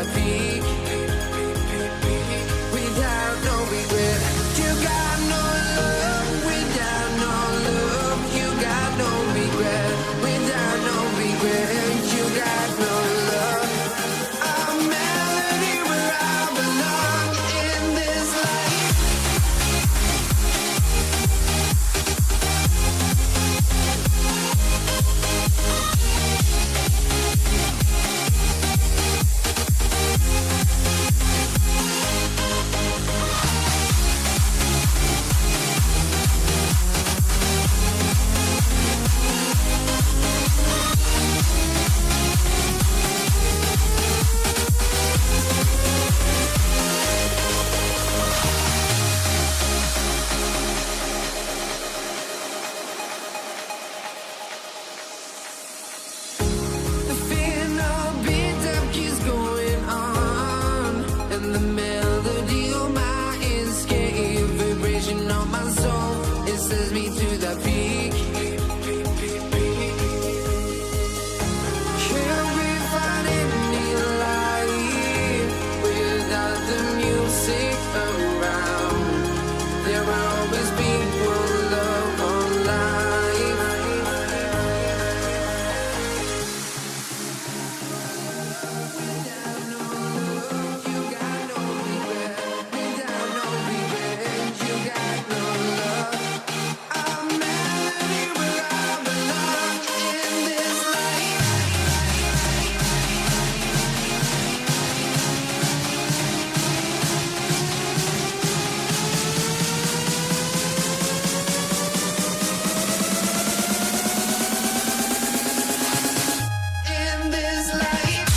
the peak without no regret. You got no love without no love. You got no regret without no regret. You got no love. A melody where I belong in this life. The final beat up keeps going on, and the melody of my escape, vibration on my soul, it sends me to the peak. Can't we find any light without the music around? There will always be one love on life. Without no love, you got no regret. Without no regret, you got no love. A melody where I belong in this life. In this life.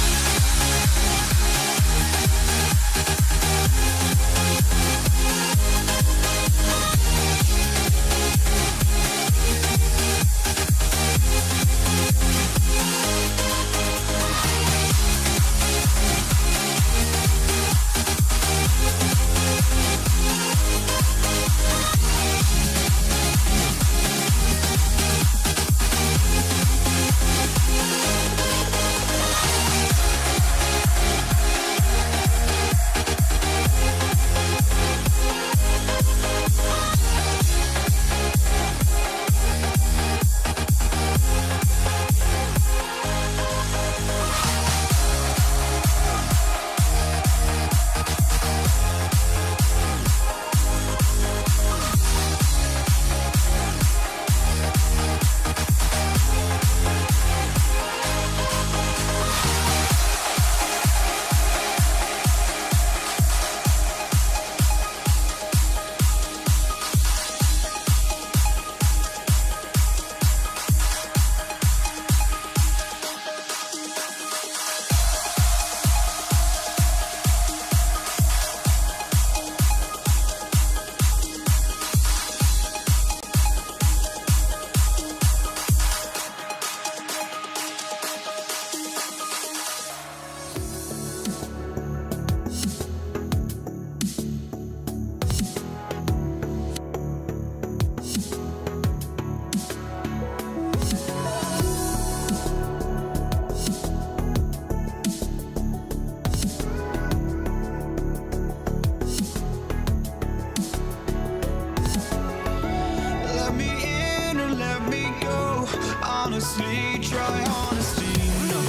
Let me in or let me go. Honestly, try honesty. No,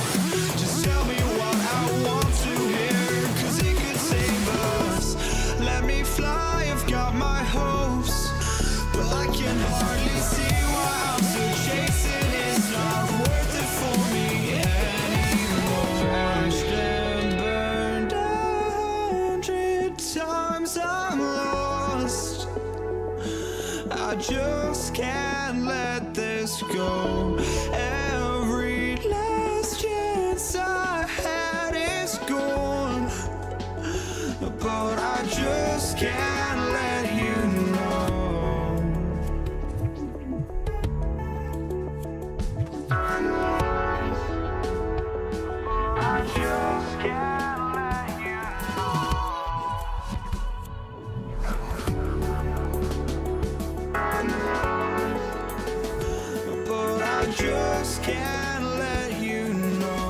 just tell me what I want to hear, 'cause it could save us. Let me fly, I've got my hopes, but I can hardly see why I'm still chasing. It's not worth it for me anymore. Crashed and burned 100 times, I'm lost. I just can't let this go. Every last chance I had is gone, but I just can't let you know. I just can't let you know. But I just can't let you know.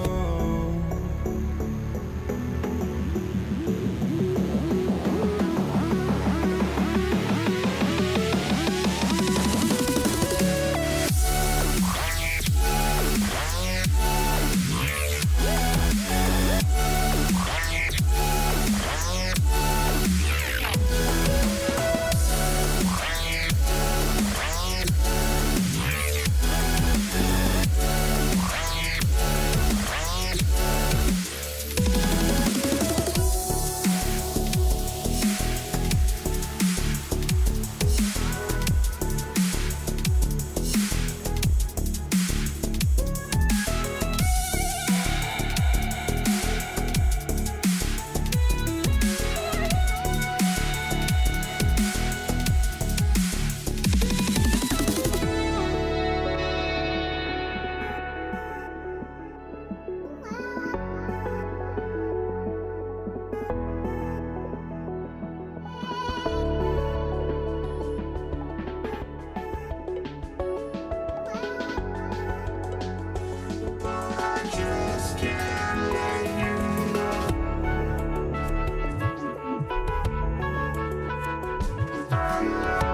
Can't let you know.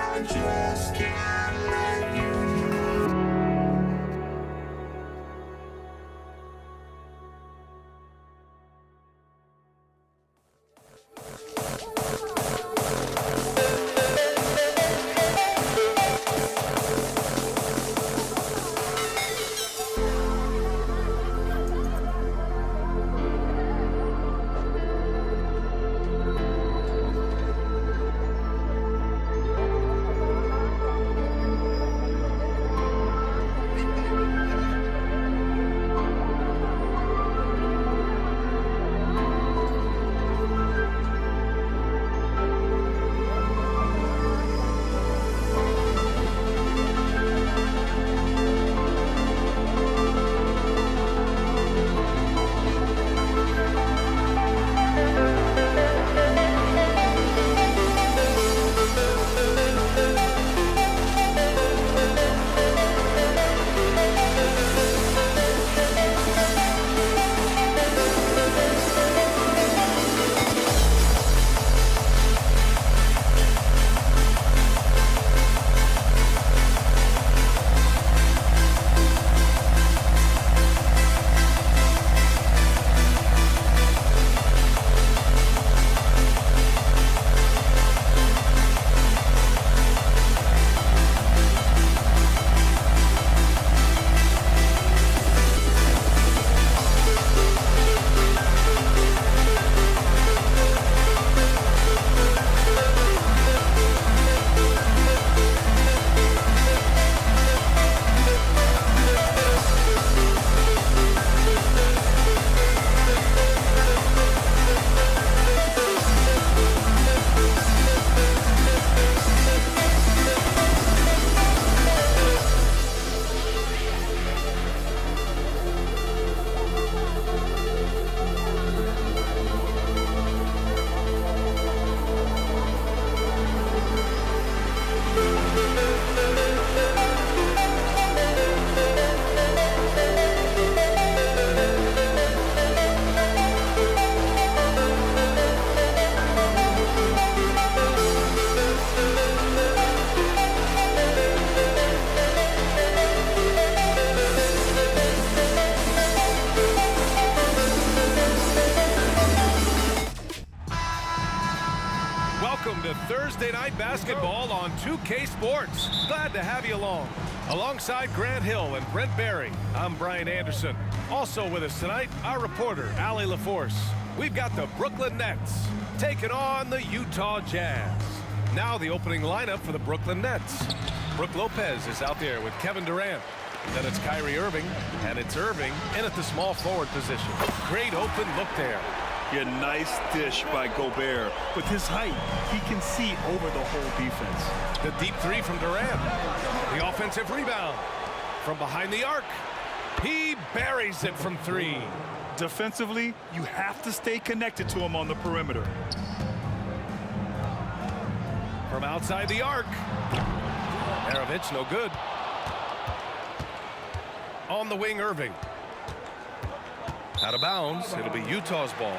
I just can't let you know. Welcome to Thursday Night Basketball on 2K Sports. Glad to have you along. Alongside Grant Hill and Brent Barry, I'm Brian Anderson. Also with us tonight, our reporter, Allie LaForce. We've got the Brooklyn Nets taking on the Utah Jazz. Now the opening lineup for the Brooklyn Nets. Brook Lopez is out there with Kevin Durant. Then it's Kyrie Irving, and it's Irving in at the small forward position. Great open look there. Yeah, nice dish by Gobert. With his height, he can see over the whole defense. The deep three from Durant. The offensive rebound from behind the arc. He buries it from three. Defensively, you have to stay connected to him on the perimeter. From outside the arc. Maravich, no good. On the wing, Irving. Out of bounds. It'll be Utah's ball.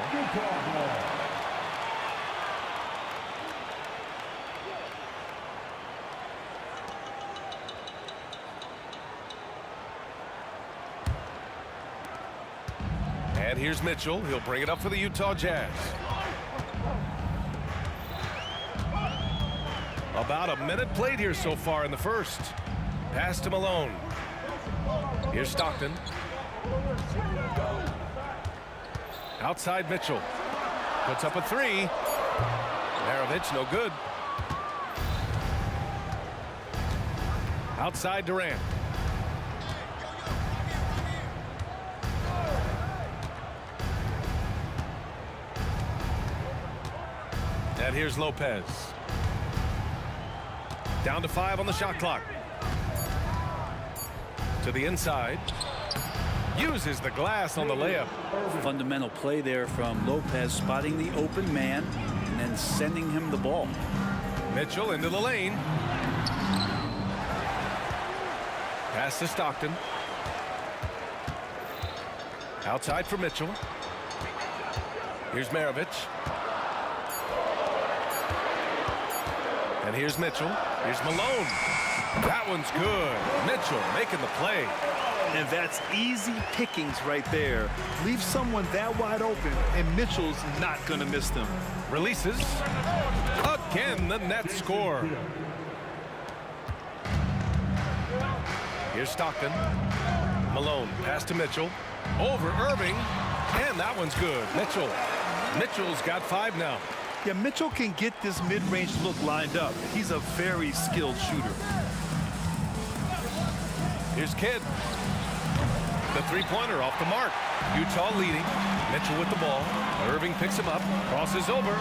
And here's Mitchell. He'll bring it up for the Utah Jazz. About a minute played here so far in the first. Pass to Malone. Here's Stockton. Outside Mitchell. Puts up a three. Maravich, no good. Outside Durant. And here's Lopez. Down to 5 on the shot clock. To the inside. Uses the glass on the layup. Fundamental play there from Lopez, spotting the open man and then sending him the ball. Mitchell into the lane. Pass to Stockton. Outside for Mitchell. Here's Maravich. And here's Mitchell. Here's Malone. That one's good. Mitchell making the play. And that's easy pickings right there. Leave someone that wide open, and Mitchell's not going to miss them. Releases. Again, the net score. Here's Stockton. Malone. Pass to Mitchell. Over Irving. And that one's good. Mitchell. Mitchell's got 5 now. Yeah, Mitchell can get this mid-range look lined up. He's a very skilled shooter. Here's Kidd. The three-pointer off the mark. Utah leading. Mitchell with the ball. Irving picks him up. Crosses over.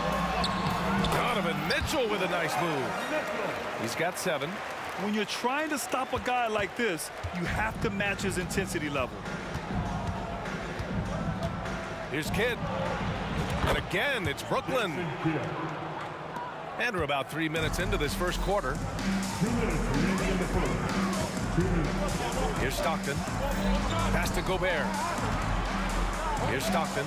Donovan Mitchell with a nice move. He's got 7. When you're trying to stop a guy like this, you have to match his intensity level. Here's Kidd. And again, it's Brooklyn. And we're about 3 minutes into this first quarter. Here's Stockton. Pass to Gobert. Here's Stockton.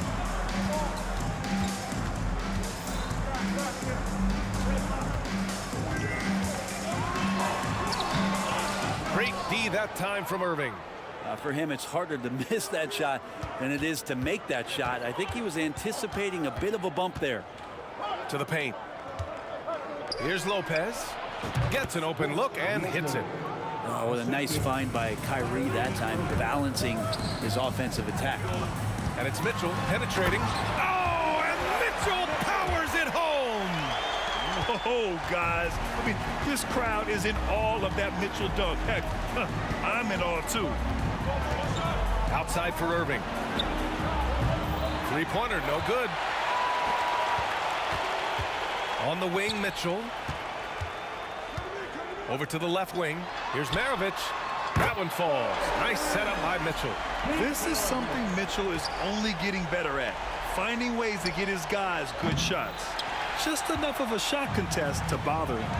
Great D that time from Irving. For him, it's harder to miss that shot than it is to make that shot. I think he was anticipating a bit of a bump there. To the paint. Here's Lopez. Gets an open look and hits it. Oh, with a nice find by Kyrie that time, balancing his offensive attack. And it's Mitchell penetrating. Oh, and Mitchell powers it home. Oh, guys. I mean, this crowd is in awe of that Mitchell dunk. Heck, I'm in awe, too. Outside for Irving. Three-pointer, no good. On the wing, Mitchell. Over to the left wing. Here's Maravich. That one falls. Nice setup by Mitchell. This is something Mitchell is only getting better at. Finding ways to get his guys good shots. Just enough of a shot contest to bother him.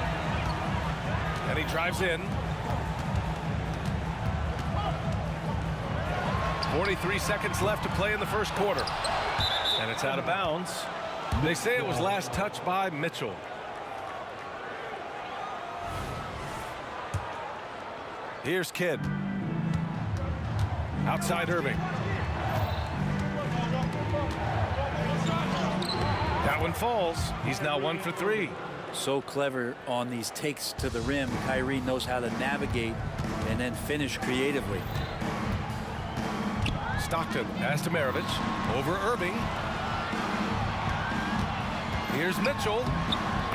And he drives in. 43 seconds left to play in the first quarter. And it's out of bounds. They say it was last touched by Mitchell. Here's Kidd. Outside Irving. That one falls. He's now 1 for 3. So clever on these takes to the rim. Kyrie knows how to navigate and then finish creatively. Stockton, pass to Maravich. Over Irving. Here's Mitchell.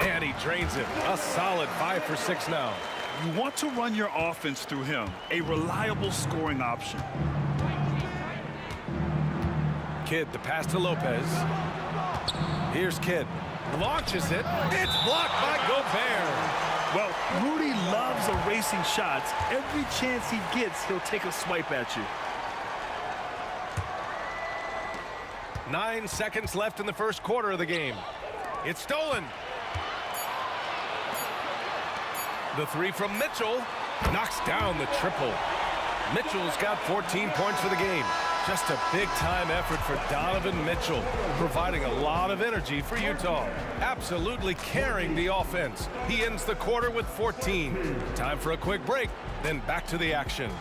And he drains it. A solid 5 for 6 now. You want to run your offense through him. A reliable scoring option. Kidd, the pass to Lopez. Here's Kidd. Launches it. It's blocked by Gobert. Well, Rudy loves erasing shots. Every chance he gets, he'll take a swipe at you. 9 seconds left in the first quarter of the game. It's stolen. The three from Mitchell knocks down the triple. Mitchell's got 14 points for the game. Just a big-time effort for Donovan Mitchell, providing a lot of energy for Utah. Absolutely carrying the offense. He ends the quarter with 14. Time for a quick break, then back to the action.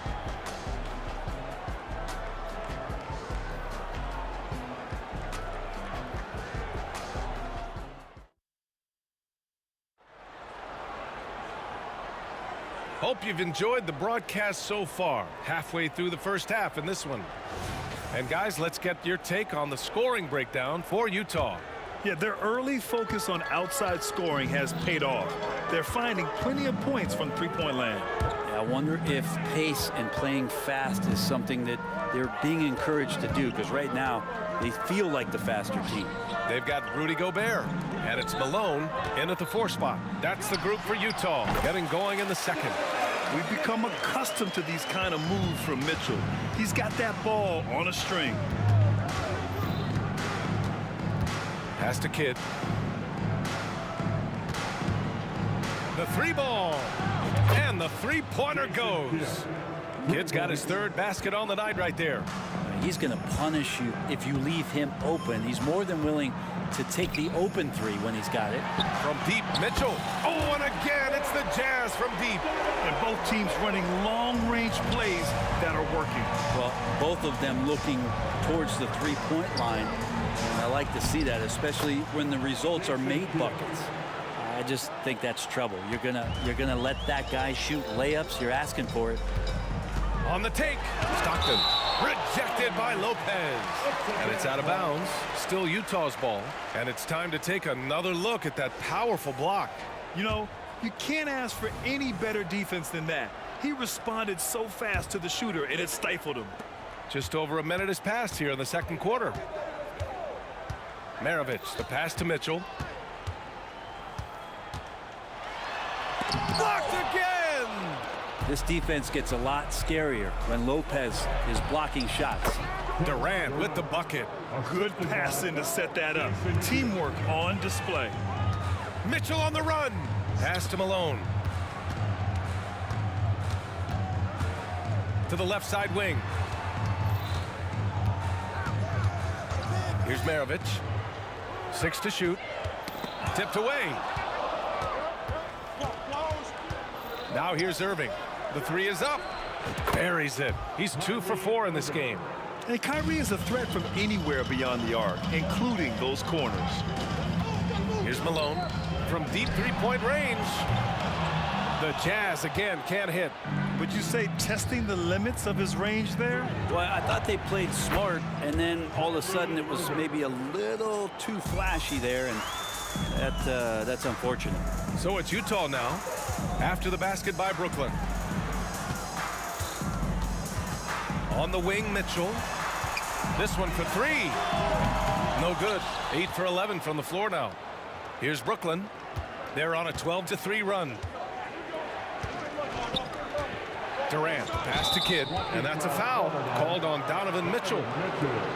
Hope you've enjoyed the broadcast so far. Halfway through the first half in this one. And guys, let's get your take on the scoring breakdown for Utah. Yeah, their early focus on outside scoring has paid off. They're finding plenty of points from three-point land. Yeah, I wonder if pace and playing fast is something that they're being encouraged to do, because right now they feel like the faster team. They've got Rudy Gobert, and it's Malone in at the 4 spot. That's the group for Utah, getting going in the second. We've become accustomed to these kind of moves from Mitchell. He's got that ball on a string. Pass to Kidd. The 3-ball. And the 3-pointer goes. Kidd's got his 3rd basket on the night right there. He's going to punish you if you leave him open. He's more than willing to take the open 3 when he's got it. From deep, Mitchell. Oh, and again, it's the Jazz from deep. And both teams running long-range plays that are working. Well, both of them looking towards the 3-point line. And I like to see that, especially when the results are made buckets. I just think that's trouble. You're gonna let that guy shoot layups. You're asking for it. On the take, Stockton. Rejected by Lopez. And it's out of bounds. Still Utah's ball. And it's time to take another look at that powerful block. You know, you can't ask for any better defense than that. He responded so fast to the shooter, and it stifled him. Just over a minute has passed here in the second quarter. Maravich, the pass to Mitchell. Blocked again! This defense gets a lot scarier when Lopez is blocking shots. Durant with the bucket. Good passing to set that up. Teamwork on display. Mitchell on the run. Pass to Malone. To the left side wing. Here's Maravich. 6 to shoot. Tipped away. Now here's Irving. The 3 is up. Buries it. He's 2 for 4 in this game. And Kyrie is a threat from anywhere beyond the arc, including those corners. Here's Malone from deep 3-point range. The Jazz again can't hit. Would you say testing the limits of his range there? Well, I thought they played smart, and then all of a sudden it was maybe a little too flashy there, and that's unfortunate. So it's Utah now after the basket by Brooklyn. On the wing, Mitchell. This one for 3. No good. 8 for 11 from the floor now. Here's Brooklyn. They're on a 12-3 run. Durant, pass to Kidd, and that's a foul called on Donovan Mitchell.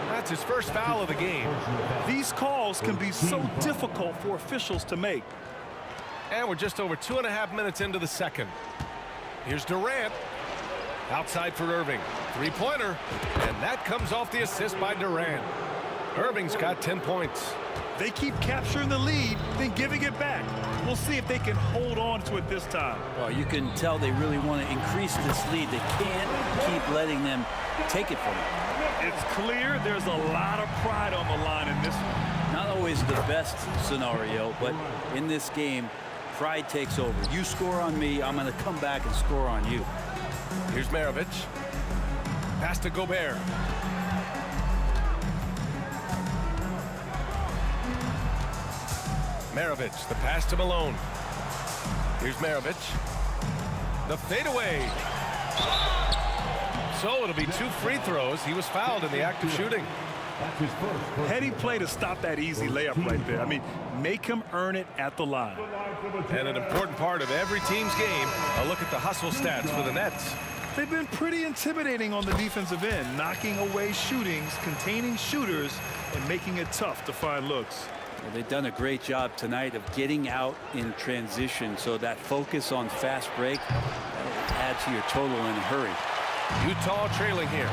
That's his first foul of the game. These calls can be so difficult for officials to make. And we're just over 2.5 minutes into the second. Here's Durant. Outside for Irving. 3-pointer. And that comes off the assist by Durant. Irving's got 10 points. They keep capturing the lead, then giving it back. We'll see if they can hold on to it this time. Well, you can tell they really want to increase this lead. They can't keep letting them take it from them. It's clear there's a lot of pride on the line in this one. Not always the best scenario, but in this game, pride takes over. You score on me, I'm going to come back and score on you. Here's Maravich. Pass to Gobert. Maravich, the pass to Malone. Here's Maravich. The fadeaway. So it'll be 2 free throws. He was fouled in the act of shooting. Heady play to stop that easy layup right there. I mean, make him earn it at the line. And an important part of every team's game, a look at the hustle stats for the Nets. They've been pretty intimidating on the defensive end, knocking away shootings, containing shooters, and making it tough to find looks. They've done a great job tonight of getting out in transition, so that focus on fast break adds to your total in a hurry. Utah trailing here.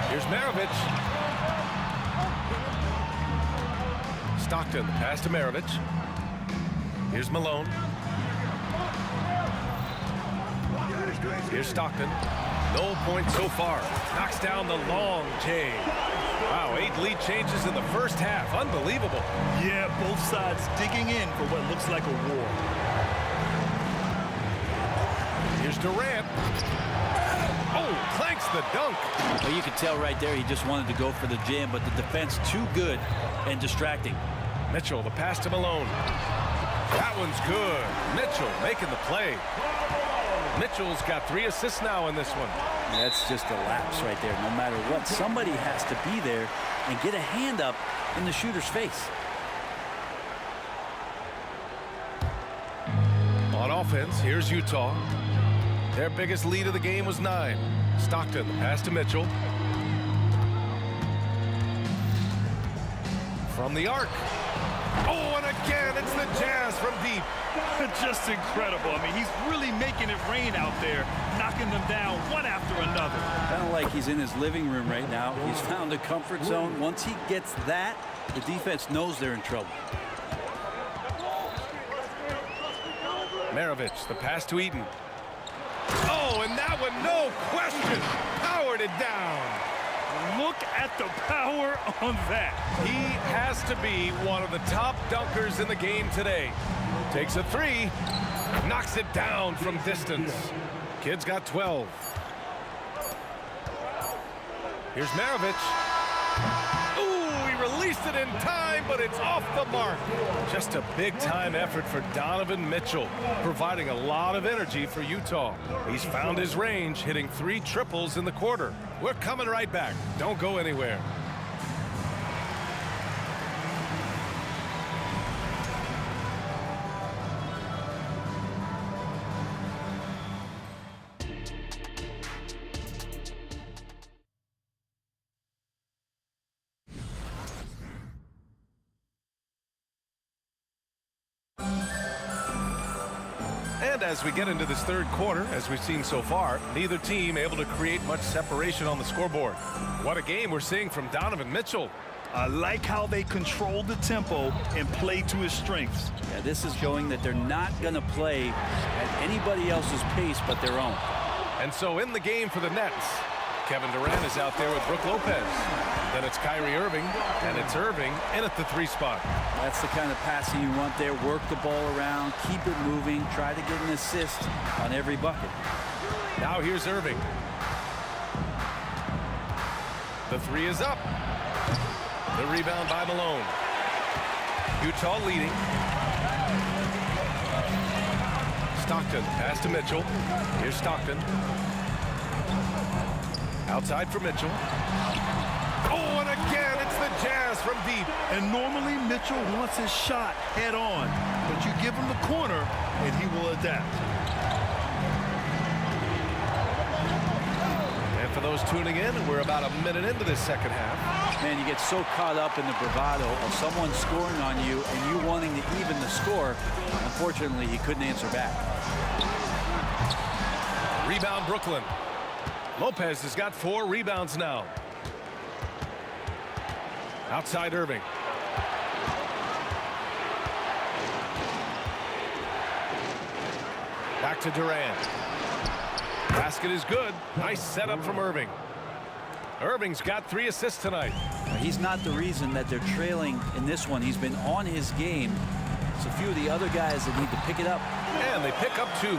Here's Maravich. Stockton, pass to Maravich. Here's Malone. Here's Stockton. No point so far. Knocks down the long J. Wow, 8 lead changes in the first half. Unbelievable. Yeah, both sides digging in for what looks like a war. Here's Durant. Oh, clanks the dunk. Well, you could tell right there he just wanted to go for the jam, but the defense too good and distracting. Mitchell, the pass to Malone. That one's good. Mitchell making the play. Mitchell's got 3 assists now in this one. That's just a lapse right there. No matter what, somebody has to be there and get a hand up in the shooter's face. On offense, here's Utah. Their biggest lead of the game was 9. Stockton, the pass to Mitchell. From the arc. Oh, and again, it's the Jazz from deep. Just incredible. I mean, he's really making it rain out there, knocking them down one after another. Kind of like he's in his living room right now. He's found a comfort zone. Once he gets that, the defense knows they're in trouble. Maravich, the pass to Eaton. Oh, and that one, no question, powered it down. Look at the power on that. He has to be one of the top dunkers in the game today. Takes a 3, knocks it down from distance. Kid's got 12. Here's Maravich. Ooh, he released it in time, but it's off the mark. Just a big-time effort for Donovan Mitchell, providing a lot of energy for Utah. He's found his range, hitting 3 triples in the quarter. We're coming right back. Don't go anywhere. And as we get into this third quarter, as we've seen so far, neither team able to create much separation on the scoreboard. What a game we're seeing from Donovan Mitchell. I like how they control the tempo and play to his strengths. Yeah, this is showing that they're not going to play at anybody else's pace but their own. And so in the game for the Nets, Kevin Durant is out there with Brook Lopez. Then it's Kyrie Irving, and it's Irving in at the 3 spot. That's the kind of passing you want there. Work the ball around, keep it moving, try to get an assist on every bucket. Now here's Irving. The 3 is up. The rebound by Malone. Utah leading. Stockton, pass to Mitchell. Here's Stockton. Outside for Mitchell. Oh, and again, it's the Jazz from deep. And normally Mitchell wants his shot head on, but you give him the corner and he will adapt. And for those tuning in, we're about a minute into this second half. Man, you get so caught up in the bravado of someone scoring on you and you wanting to even the score. Unfortunately, he couldn't answer back. Rebound Brooklyn. Lopez has got 4 rebounds now. Outside Irving. Back to Durant. Basket is good. Nice setup from Irving. Irving's got 3 assists tonight. He's not the reason that they're trailing in this one. He's been on his game. It's a few of the other guys that need to pick it up. And they pick up 2.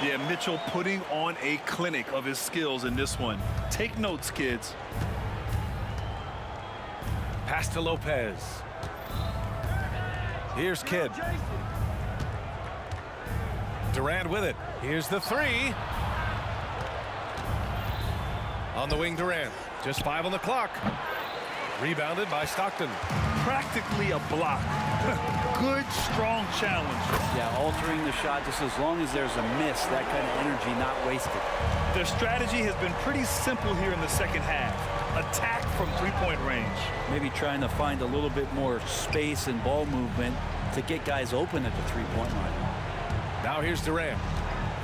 Yeah, Mitchell putting on a clinic of his skills in this one. Take notes, kids. Pass to Lopez. Here's Kidd. Durant with it. Here's the 3. On the wing, Durant. Just 5 on the clock. Rebounded by Stockton. Practically a block. Good, strong challenge. Yeah, altering the shot just as long as there's a miss, that kind of energy not wasted. Their strategy has been pretty simple here in the second half. attack from three-point range. Maybe trying to find a little bit more space and ball movement to get guys open at the three-point line. Now here's Durant.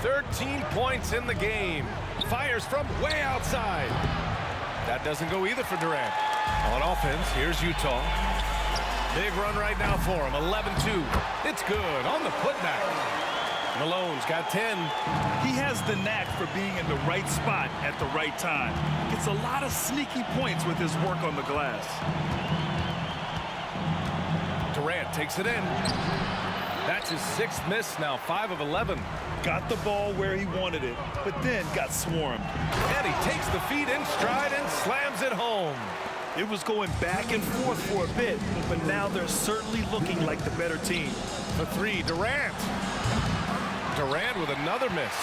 13 points in the game. Fires from way outside. That doesn't go either for Durant. On offense, here's Utah. Big run right now for him. 11-2. It's good on the putback. Malone's got 10. He has the knack for being in the right spot at the right time. Gets a lot of sneaky points with his work on the glass. Durant takes it in. That's his 6th miss now, 5 of 11. Got the ball where he wanted it, but then got swarmed. And he takes the feet in stride and slams it home. It was going back and forth for a bit, but now they're certainly looking like the better team. The 3, Durant. Durant with another miss.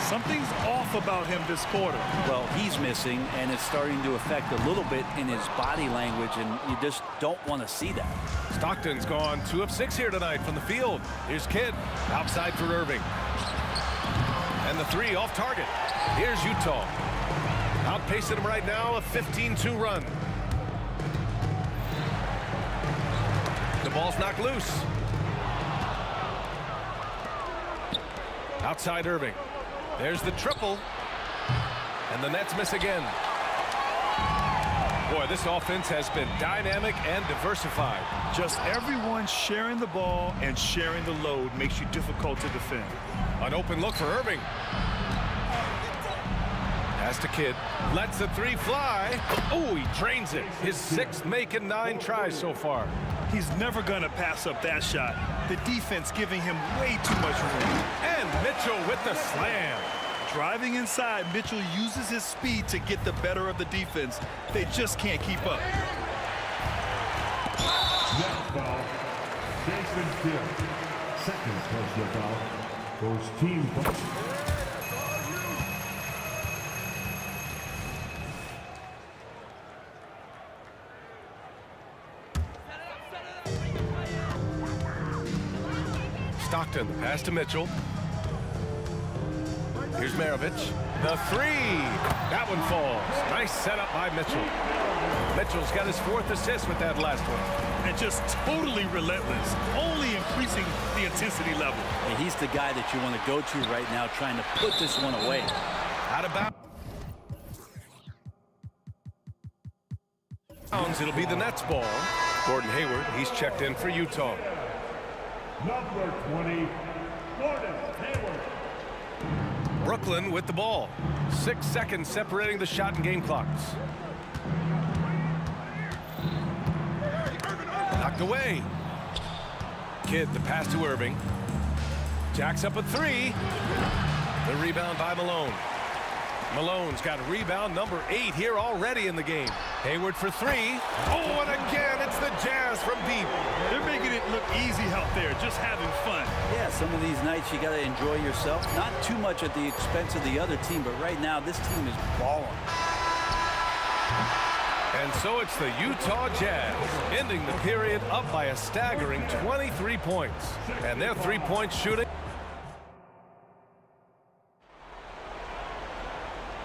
Something's off about him this quarter. Well, he's missing, and it's starting to affect a little bit in his body language, and you just don't want to see that. Stockton's gone 2 of 6 here tonight from the field. Here's Kidd outside for Irving. And the 3 off target. Here's Utah. Outpacing him right now, a 15-2 run. The ball's knocked loose. Outside Irving. There's the triple. And the Nets miss again. Boy, this offense has been dynamic and diversified. Just everyone sharing the ball and sharing the load makes you difficult to defend. An open look for Irving. Pass to Kidd. Lets the 3 fly. Oh, he drains it. His 6th make in 9 tries so far. He's never going to pass up that shot. The defense giving him way too much room. And Mitchell with the slam. Driving inside, Mitchell uses his speed to get the better of the defense. They just can't keep up. Next foul, Jason Kidd. Second personal foul. Goes team foul. Stockton, pass to Mitchell. Here's Maravich. The 3. That one falls. Nice setup by Mitchell. Mitchell's got his 4th assist with that last one. And just totally relentless, only increasing the intensity level. And he's the guy that you want to go to right now, trying to put this one away. Out of bounds. It'll be the Nets ball. Gordon Hayward, he's checked in for Utah. Number 20, Gordon Hayward. Brooklyn with the ball. 6 seconds separating the shot and game clocks. Knocked away. Kidd, the pass to Irving. Jacks up a 3. The rebound by Malone. Malone's got rebound number 8 here already in the game. Hayward for 3. Oh, and again, it's the Jazz from deep. They're making it look easy out there, just having fun. Yeah, some of these nights you got to enjoy yourself. Not too much at the expense of the other team, but right now this team is balling. And so it's the Utah Jazz ending the period up by a staggering 23 points. And their three-point shooting.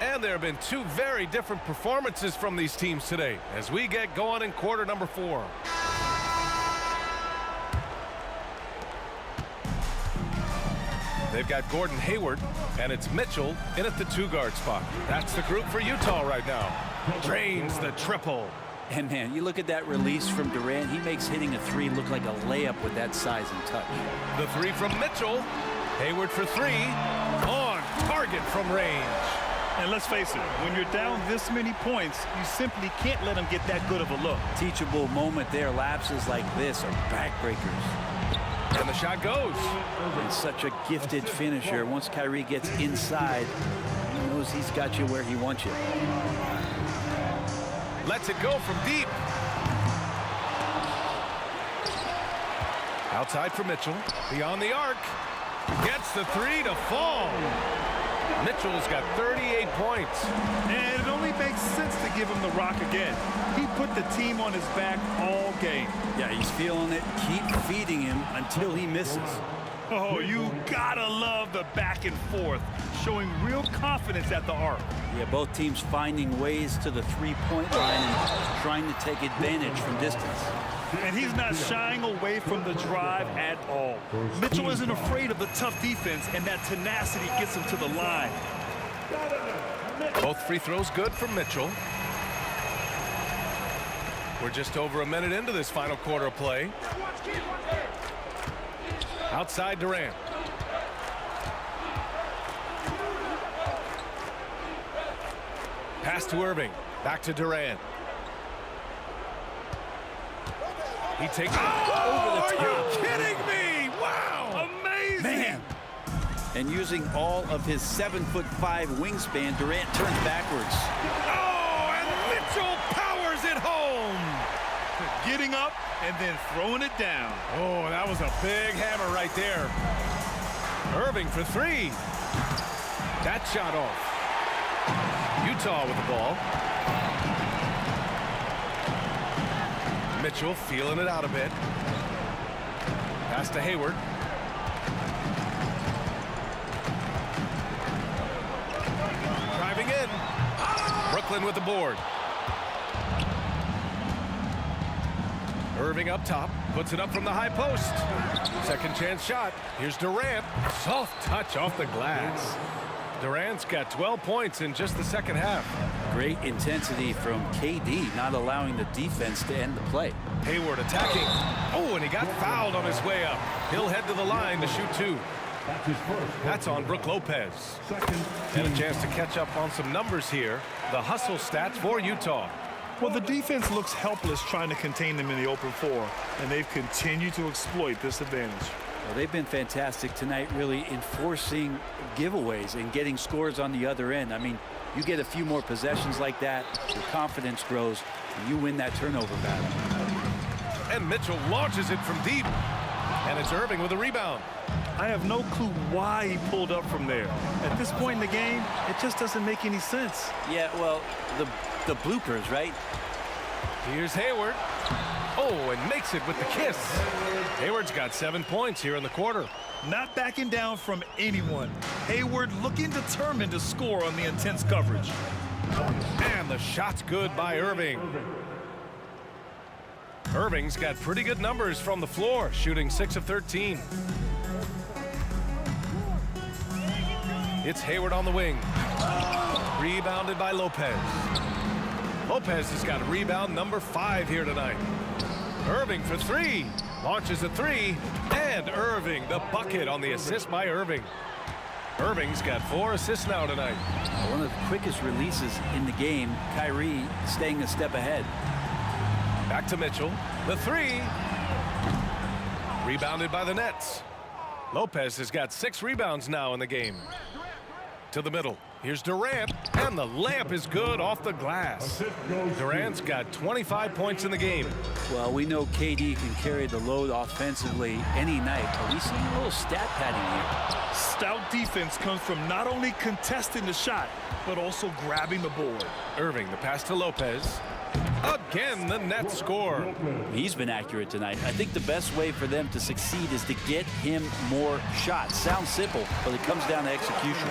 And there have been 2 very different performances from these teams today as we get going in quarter number 4. They've got Gordon Hayward, and it's Mitchell in at the 2-guard spot. That's the group for Utah right now. Drains the triple. And man, you look at that release from Durant, he makes hitting a 3 look like a layup with that size and touch. The 3 from Mitchell. Hayward for 3. On target from range. And let's face it, when you're down this many points, you simply can't let them get that good of a look. Teachable moment there. Lapses like this are backbreakers. And the shot goes. And such a gifted finisher. Once Kyrie gets inside, he knows he's got you where he wants you. Lets it go from deep. Outside for Mitchell. Beyond the arc. Gets the 3 to fall. Mitchell's got 38 points. And it only makes sense to give him the rock again. He put the team on his back all game. Yeah, he's feeling it. Keep feeding him until he misses. Oh, you gotta love the back and forth, showing real confidence at the arc. Yeah, both teams finding ways to the three-point line and trying to take advantage from distance. And he's not shying away from the drive at all. Mitchell isn't afraid of the tough defense, and that tenacity gets him to the line. Both free throws good from Mitchell. We're just over a minute into this final quarter of play. Outside Durant. Pass to Irving. Back to Durant. He takes it over the top. Are you kidding me? Wow! Amazing! Man! And using all of his 7'5" wingspan, Durant turns backwards. Oh, and Mitchell powers it home! Getting up and then throwing it down. Oh, that was a big hammer right there. Irving for three. That shot off. Utah with the ball. Mitchell feeling it out a bit. Pass to Hayward. Driving in. Brooklyn with the board. Irving up top, puts it up from the high post. Second chance shot. Here's Durant. Soft touch off the glass. Durant's got 12 points in just the second half. Great intensity from KD, not allowing the defense to end the play. Hayward attacking. Oh, and he got fouled on his way up. He'll head to the line to shoot two. That's his first. That's on Brook Lopez. Second. And a chance to catch up on some numbers here. The hustle stats for Utah. Well, the defense looks helpless trying to contain them in the open floor, and they've continued to exploit this advantage. Well, they've been fantastic tonight, really enforcing giveaways and getting scores on the other end. I mean, you get a few more possessions like that, your confidence grows, and you win that turnover battle. And Mitchell launches it from deep. And it's Irving with a rebound. I have no clue why he pulled up from there. At this point in the game, it just doesn't make any sense. Yeah, well, the bloopers, right? Here's Hayward. Oh, and makes it with the kiss. Hayward's got 7 points here in the quarter. Not backing down from anyone. Hayward looking determined to score on the intense coverage. And the shot's good by Irving. Irving's got pretty good numbers from the floor, shooting 6 of 13. It's Hayward on the wing. Rebounded by Lopez. Lopez has got rebound number 5 here tonight. Irving for three. Launches a three. And Irving, the bucket on the assist by Irving. Irving's got 4 assists now tonight. One of the quickest releases in the game. Kyrie staying a step ahead. Back to Mitchell. The three. Rebounded by the Nets. Lopez has got 6 rebounds now in the game. To the middle. Here's Durant. And the layup is good off the glass. Durant's got 25 points in the game. Well, we know KD can carry the load offensively any night. Are we seeing a little stat padding here? Stout defense comes from not only contesting the shot, but also grabbing the board. Irving, the pass to Lopez. Again, the Nets score. He's been accurate tonight. I think the best way for them to succeed is to get him more shots. Sounds simple, but it comes down to execution.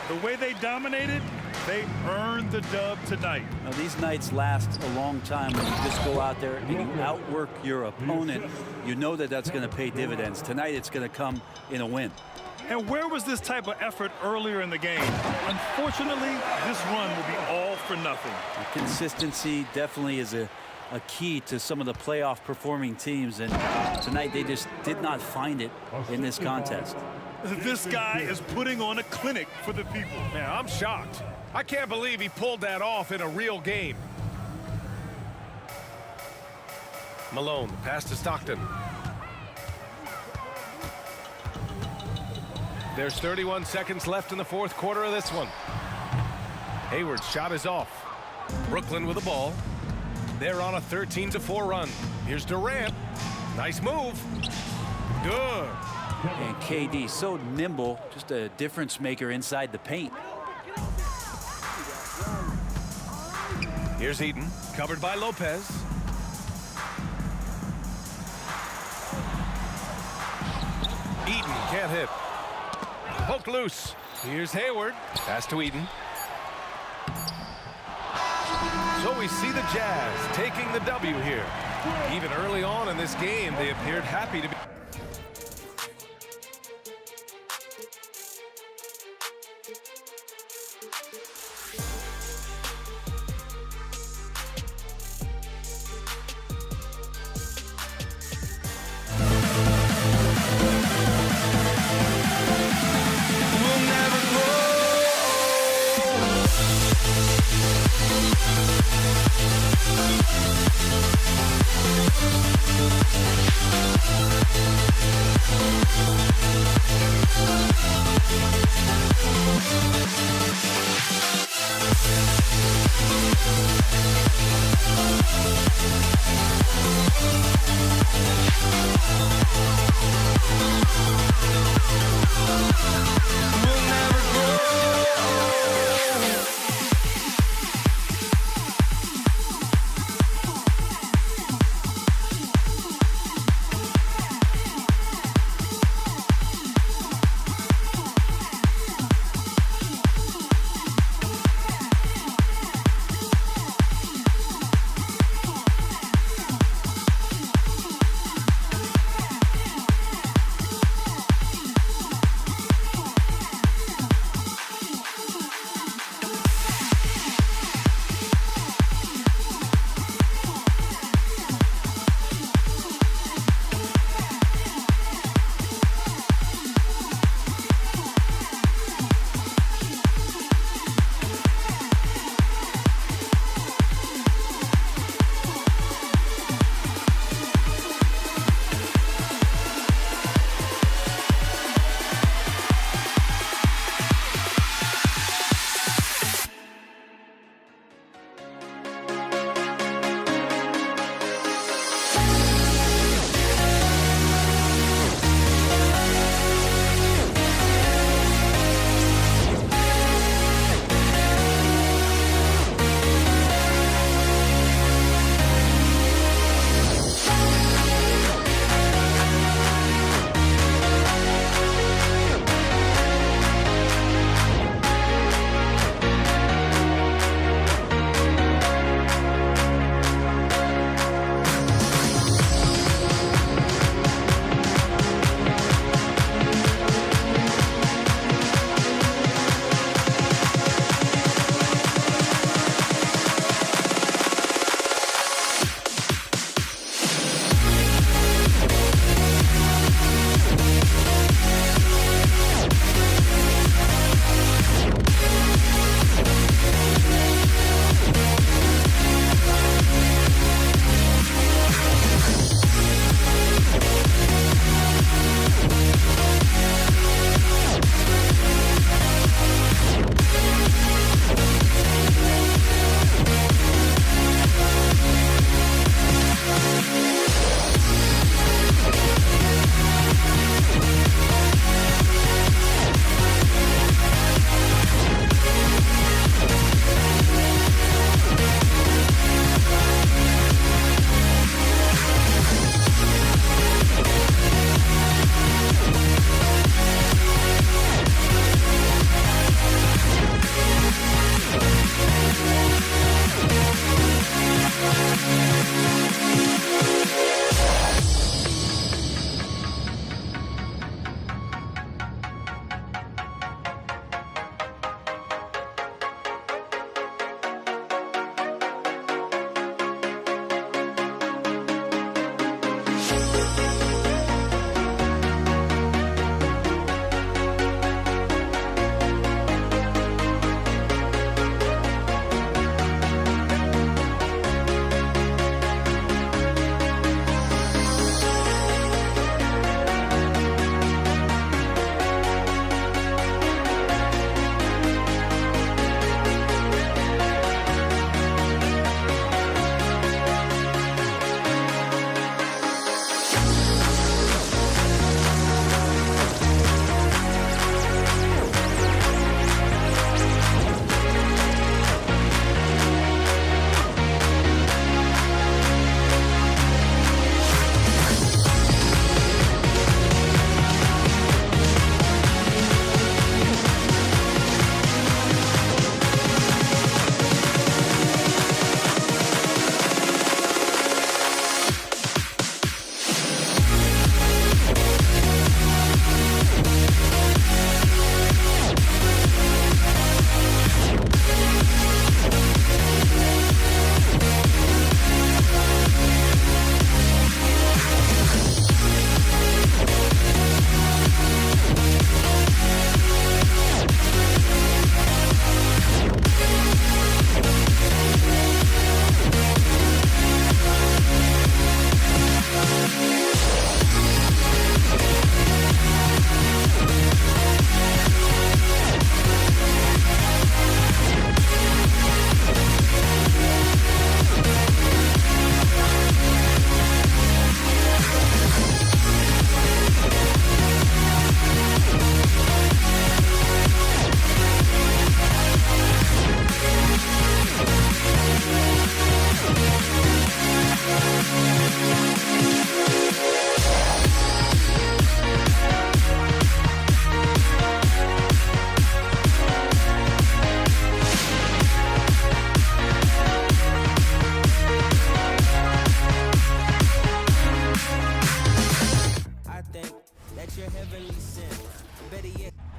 The way they dominated, they earned the dub tonight. Now, these nights last a long time when you just go out there and you outwork your opponent. You know that that's going to pay dividends. Tonight, it's going to come in a win. And where was this type of effort earlier in the game? Unfortunately, this run will be all for nothing. Consistency definitely is a key to some of the playoff performing teams, and tonight they just did not find it in this contest. This guy is putting on a clinic for the people. Man, I'm shocked. I can't believe he pulled that off in a real game. Malone, pass to Stockton. There's 31 seconds left in the fourth quarter of this one. Hayward's shot is off. Brooklyn with the ball. They're on a 13-4 run. Here's Durant. Nice move. Good. And KD so nimble, just a difference maker inside the paint. Here's Eden, covered by Lopez. Eaton can't hit. Poked loose. Here's Hayward. Pass to Eaton. So we see the Jazz taking the W here. Even early on in this game, they appeared happy to be. We'll never grow.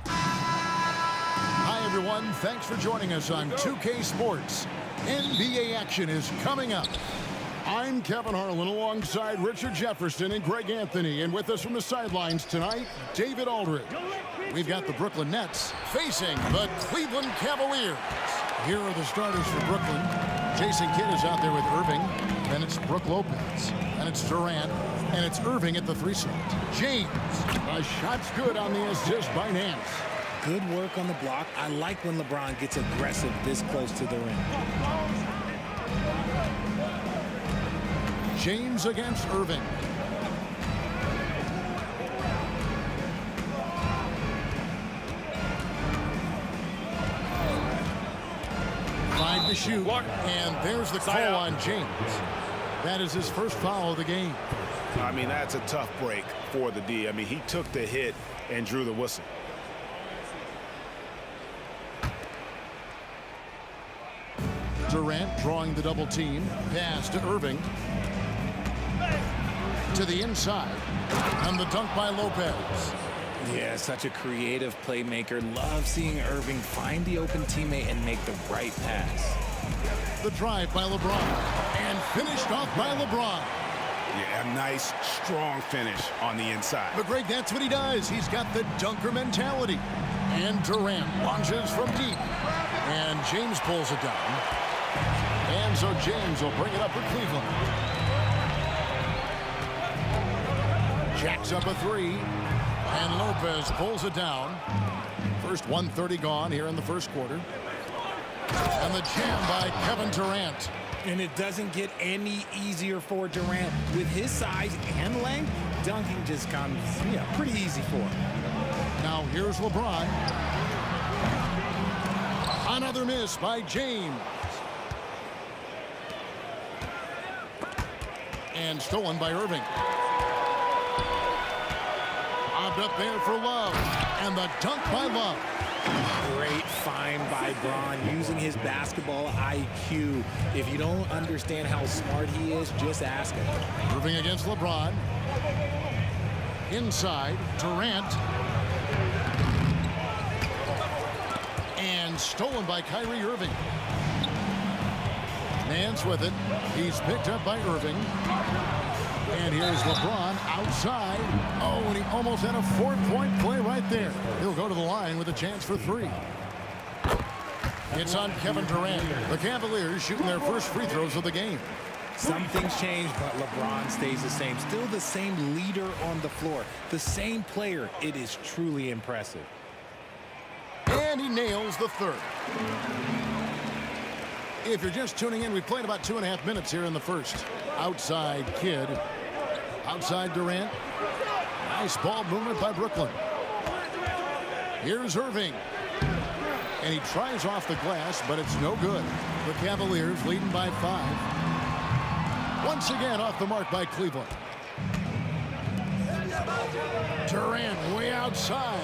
Hi, everyone. Thanks for joining us on 2K Sports. NBA action is coming up. I'm Kevin Harlan alongside Richard Jefferson and Greg Anthony. And with us from the sidelines tonight, David Aldridge. We've got the Brooklyn Nets facing the Cleveland Cavaliers. Here are the starters for Brooklyn. Jason Kidd is out there with Irving. Then it's Brook Lopez. Then it's Durant. And it's Irving at the 3 slot. James. A shot's good on the assist by Nance. Good work on the block. I like when LeBron gets aggressive this close to the rim. James against Irving. Five to shoot. And there's the call on James. That is his first foul of the game. I mean, that's a tough break for the D. I mean, he took the hit and drew the whistle. Durant drawing the double team. Pass to Irving. To the inside. And the dunk by Lopez. Yeah, such a creative playmaker. Love seeing Irving find the open teammate and make the right pass. The drive by LeBron. And finished off by LeBron. Yeah, a nice, strong finish on the inside. But Greg, that's what he does. He's got the dunker mentality. And Durant launches from deep. And James pulls it down. And so James will bring it up for Cleveland. Jacks up a 3. And Lopez pulls it down. First 1:30 gone here in the first quarter. And the jam by Kevin Durant. And it doesn't get any easier for Durant. With his size and length, dunking just comes, pretty easy for him. Now here's LeBron. Another miss by James. And stolen by Irving. Bobbed up there for Love. And the dunk by Love. Great find by Bron, using his basketball IQ. If you don't understand how smart he is, just ask him. Irving against LeBron. Inside, Durant. And stolen by Kyrie Irving. Nance with it. He's picked up by Irving. And here's LeBron outside. Oh, and he almost had a 4-point play right there. He'll go to the line with a chance for 3. It's on Kevin Durant. The Cavaliers shooting their first free throws of the game. Some things change, but LeBron stays the same. Still the same leader on the floor. The same player. It is truly impressive. And he nails the third. If you're just tuning in, we played about 2.5 minutes here in the first. Outside Kidd. Outside Durant. Nice ball movement by Brooklyn. Here's Irving. And he tries off the glass, but it's no good. The Cavaliers leading by 5. Once again off the mark by Cleveland. Durant way outside.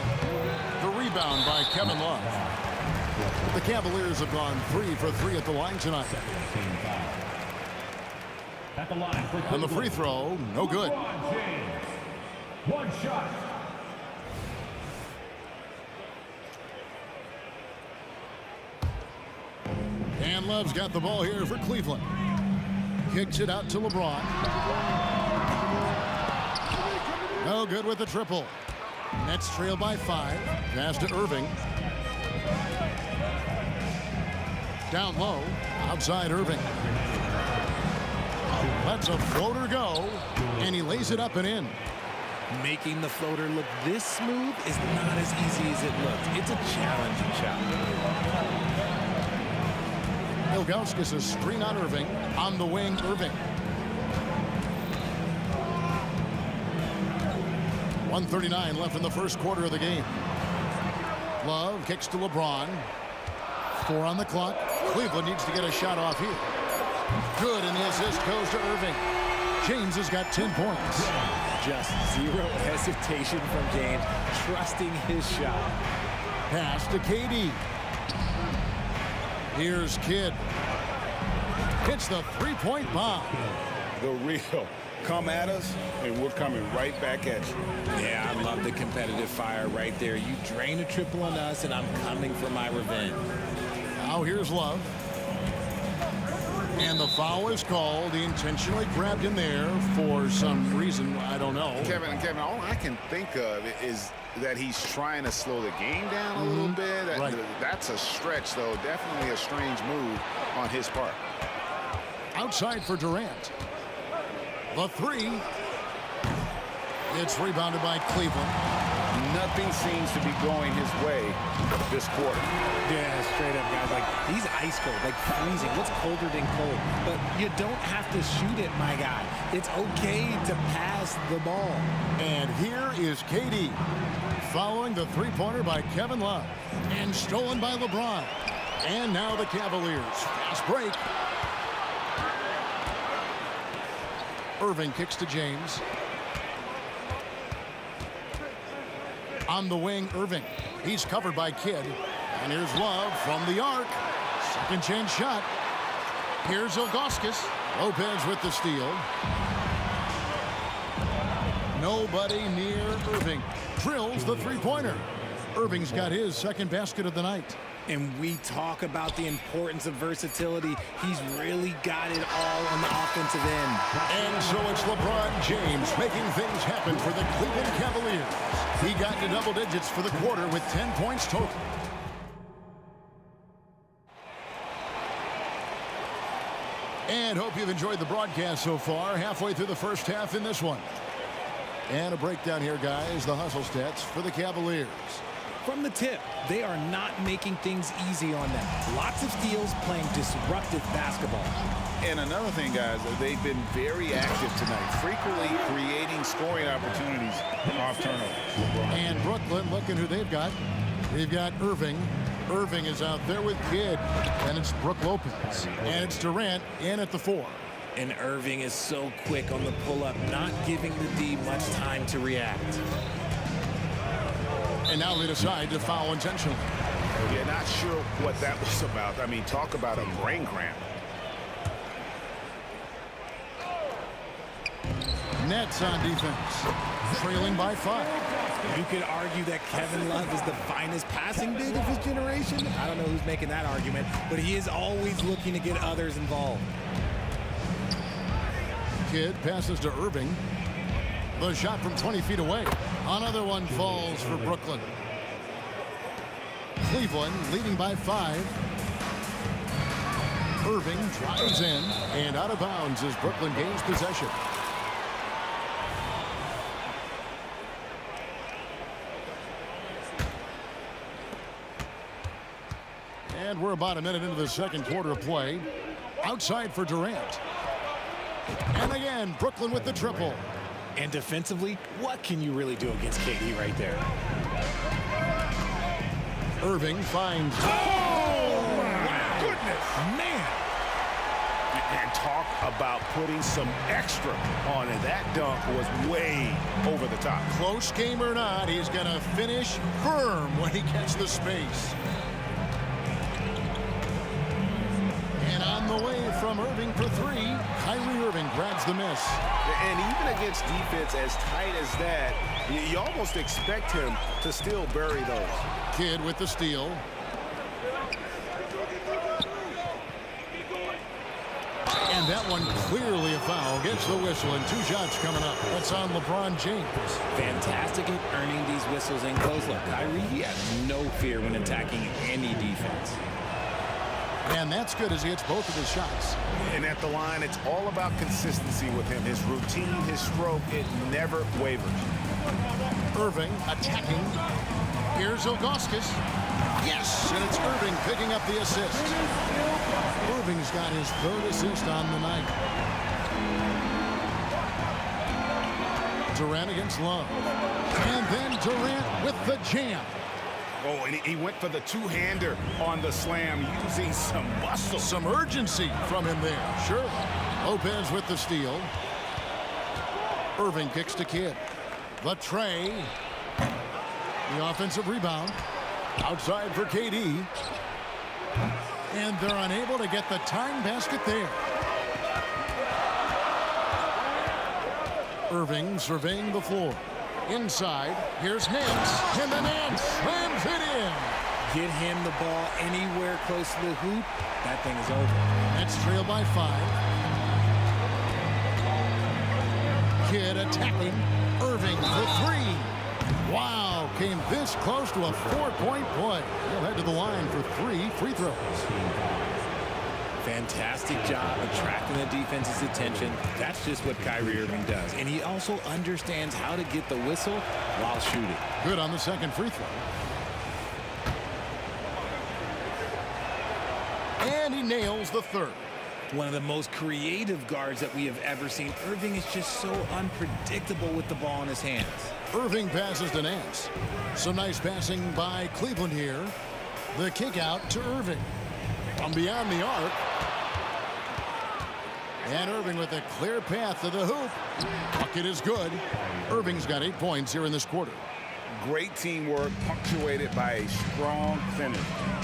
The rebound by Kevin Love. The Cavaliers have gone 3 for 3 at the line tonight. At the line for And the free throw, no good. one shot. And Love's got the ball here for Cleveland. Kicks it out to LeBron. No good with the triple. Nets trail by 5. Pass to Irving. Down low. Outside Irving. Lets a floater go. And he lays it up and in. Making the floater look this smooth is not as easy as it looks. It's a challenging shot. Ilgauskas a screen on Irving. On the wing, Irving. 1:39 left in the first quarter of the game. Love kicks to LeBron. 4 on the clock. Cleveland needs to get a shot off here. Good, and the assist goes to Irving. James has got 10 points. Just zero hesitation from James, trusting his shot. Pass to KD. Here's Kidd. Hits the 3-point bomb. The real come at us, and we're coming right back at you. Yeah, I love the competitive fire right there. You drain a triple on us, and I'm coming for my revenge. Now here's Love. And the foul is called. He intentionally grabbed him there for some reason. I don't know. Kevin, all I can think of is that he's trying to slow the game down a little bit. Right. That's a stretch, though. Definitely a strange move on his part. Outside for Durant. The three. It's rebounded by Cleveland. Nothing seems to be going his way this quarter. Yeah, straight up, guys. Like, he's ice cold, like freezing. What's colder than cold? But you don't have to shoot it, my guy. It's okay to pass the ball. And here is KD. Following the three-pointer by Kevin Love. And stolen by LeBron. And now the Cavaliers. Fast break. Irving kicks to James. On the wing, Irving. He's covered by Kidd. And here's Love from the arc. Second chance shot. Here's Ilgauskas. Lopez with the steal. Nobody near Irving. Drills the three-pointer. Irving's got his second basket of the night. And we talk about the importance of versatility. He's really got it all on the offensive end. And so it's LeBron James making things happen for the Cleveland Cavaliers. He got to double digits for the quarter with 10 points total. And hope you've enjoyed the broadcast so far. Halfway through the first half in this one. And a breakdown here, guys. The hustle stats for the Cavaliers. From the tip, they are not making things easy on them. Lots of steals, playing disruptive basketball. And another thing, guys, they've been very active tonight, frequently creating scoring opportunities off turnovers. And Brooklyn, looking who they've got. They've got Irving. Irving is out there with Kidd. And it's Brook Lopez. And it's Durant in at the 4. And Irving is so quick on the pull-up, not giving the D much time to react. And now they decide to foul intentionally. Yeah, not sure what that was about. I mean, talk about a brain cramp. Nets on defense, trailing by 5. You could argue that Kevin Love is the finest passing big of his generation. I don't know who's making that argument, but he is always looking to get others involved. Kidd passes to Irving. The shot from 20 feet away. Another one falls for Brooklyn. Cleveland leading by 5. Irving drives in and out of bounds as Brooklyn gains possession. And we're about a minute into the second quarter of play. Outside for Durant. And again, Brooklyn with the triple. And defensively, what can you really do against KD right there? Irving finds. Oh, my goodness. Man. And talk about putting some extra on it. That dunk was way over the top. Close game or not, he's going to finish firm when he gets the space. And on the way from Irving for 3, Kyrie Irving grabs the miss. And even against defense as tight as that, you almost expect him to still bury those. Kidd with the steal. And that one clearly a foul. Gets the whistle and 2 shots coming up. That's on LeBron James. Fantastic at earning these whistles in close. Look, Kyrie, he has no fear when attacking any defense. And that's good as he hits both of his shots. And at the line, it's all about consistency with him. His routine, his stroke, it never wavers. Irving attacking. Here's Ilgauskas. Yes, and it's Irving picking up the assist. Irving's got his 3rd assist on the night. Durant against Love. And then Durant with the jam. Oh, and he went for the two-hander on the slam, using some muscle. Some urgency from him there. Sure. Lopez with the steal. Irving kicks to Kidd. The tray. The offensive rebound. Outside for KD. And they're unable to get the tying basket there. Irving surveying the floor. Inside, here's Nance, and the Nance slams it in. Get him the ball anywhere close to the hoop, that thing is over. Nets trail by 5. Kidd attacking. Irving for 3. Wow, came this close to a 4-point play. He'll head to the line for 3 free throws. Fantastic job attracting the defense's attention. That's just what Kyrie Irving does. And he also understands how to get the whistle while shooting. Good on the second free throw. And he nails the third. One of the most creative guards that we have ever seen. Irving is just so unpredictable with the ball in his hands. Irving passes to Nance. Some nice passing by Cleveland here. The kick out to Irving. From beyond the arc. And Irving with a clear path to the hoop. Bucket is good. Irving's got 8 points here in this quarter. Great teamwork punctuated by a strong finish.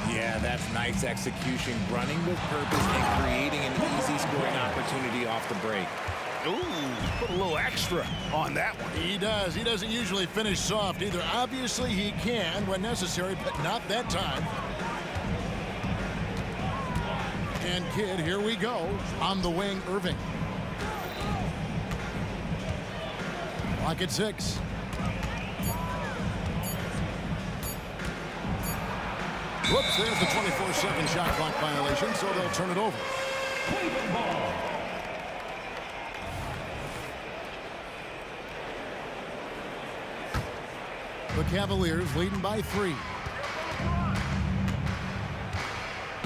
Yeah, that's nice execution, running with purpose and creating an easy scoring opportunity off the break. Ooh, put a little extra on that one. He does. He doesn't usually finish soft either. Obviously, he can when necessary, but not that time. And Kidd, here we go. On the wing, Irving. Clock at 6. Whoops, there's the 24-second shot clock violation, so they'll turn it over. Cleveland ball. The Cavaliers leading by 3.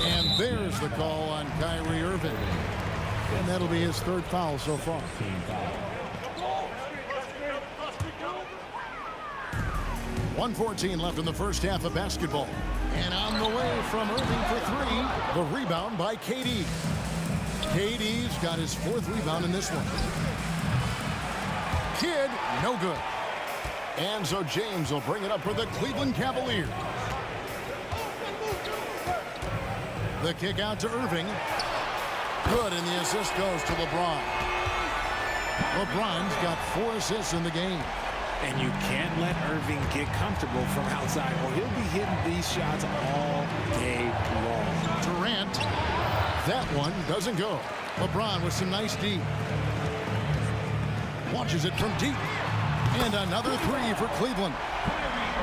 And there's the call on Kyrie Irving. And that'll be his 3rd foul so far. 1:14 left in the first half of basketball. And on the way from Irving for 3. The rebound by KD. KD's got his 4th rebound in this one. Kidd, no good. And so James will bring it up for the Cleveland Cavaliers. The kick out to Irving. Good, and the assist goes to LeBron. LeBron's got 4 assists in the game. And you can't let Irving get comfortable from outside, or he'll be hitting these shots all day long. Durant, that one doesn't go. LeBron with some nice D. Launches it from deep. And another 3 for Cleveland.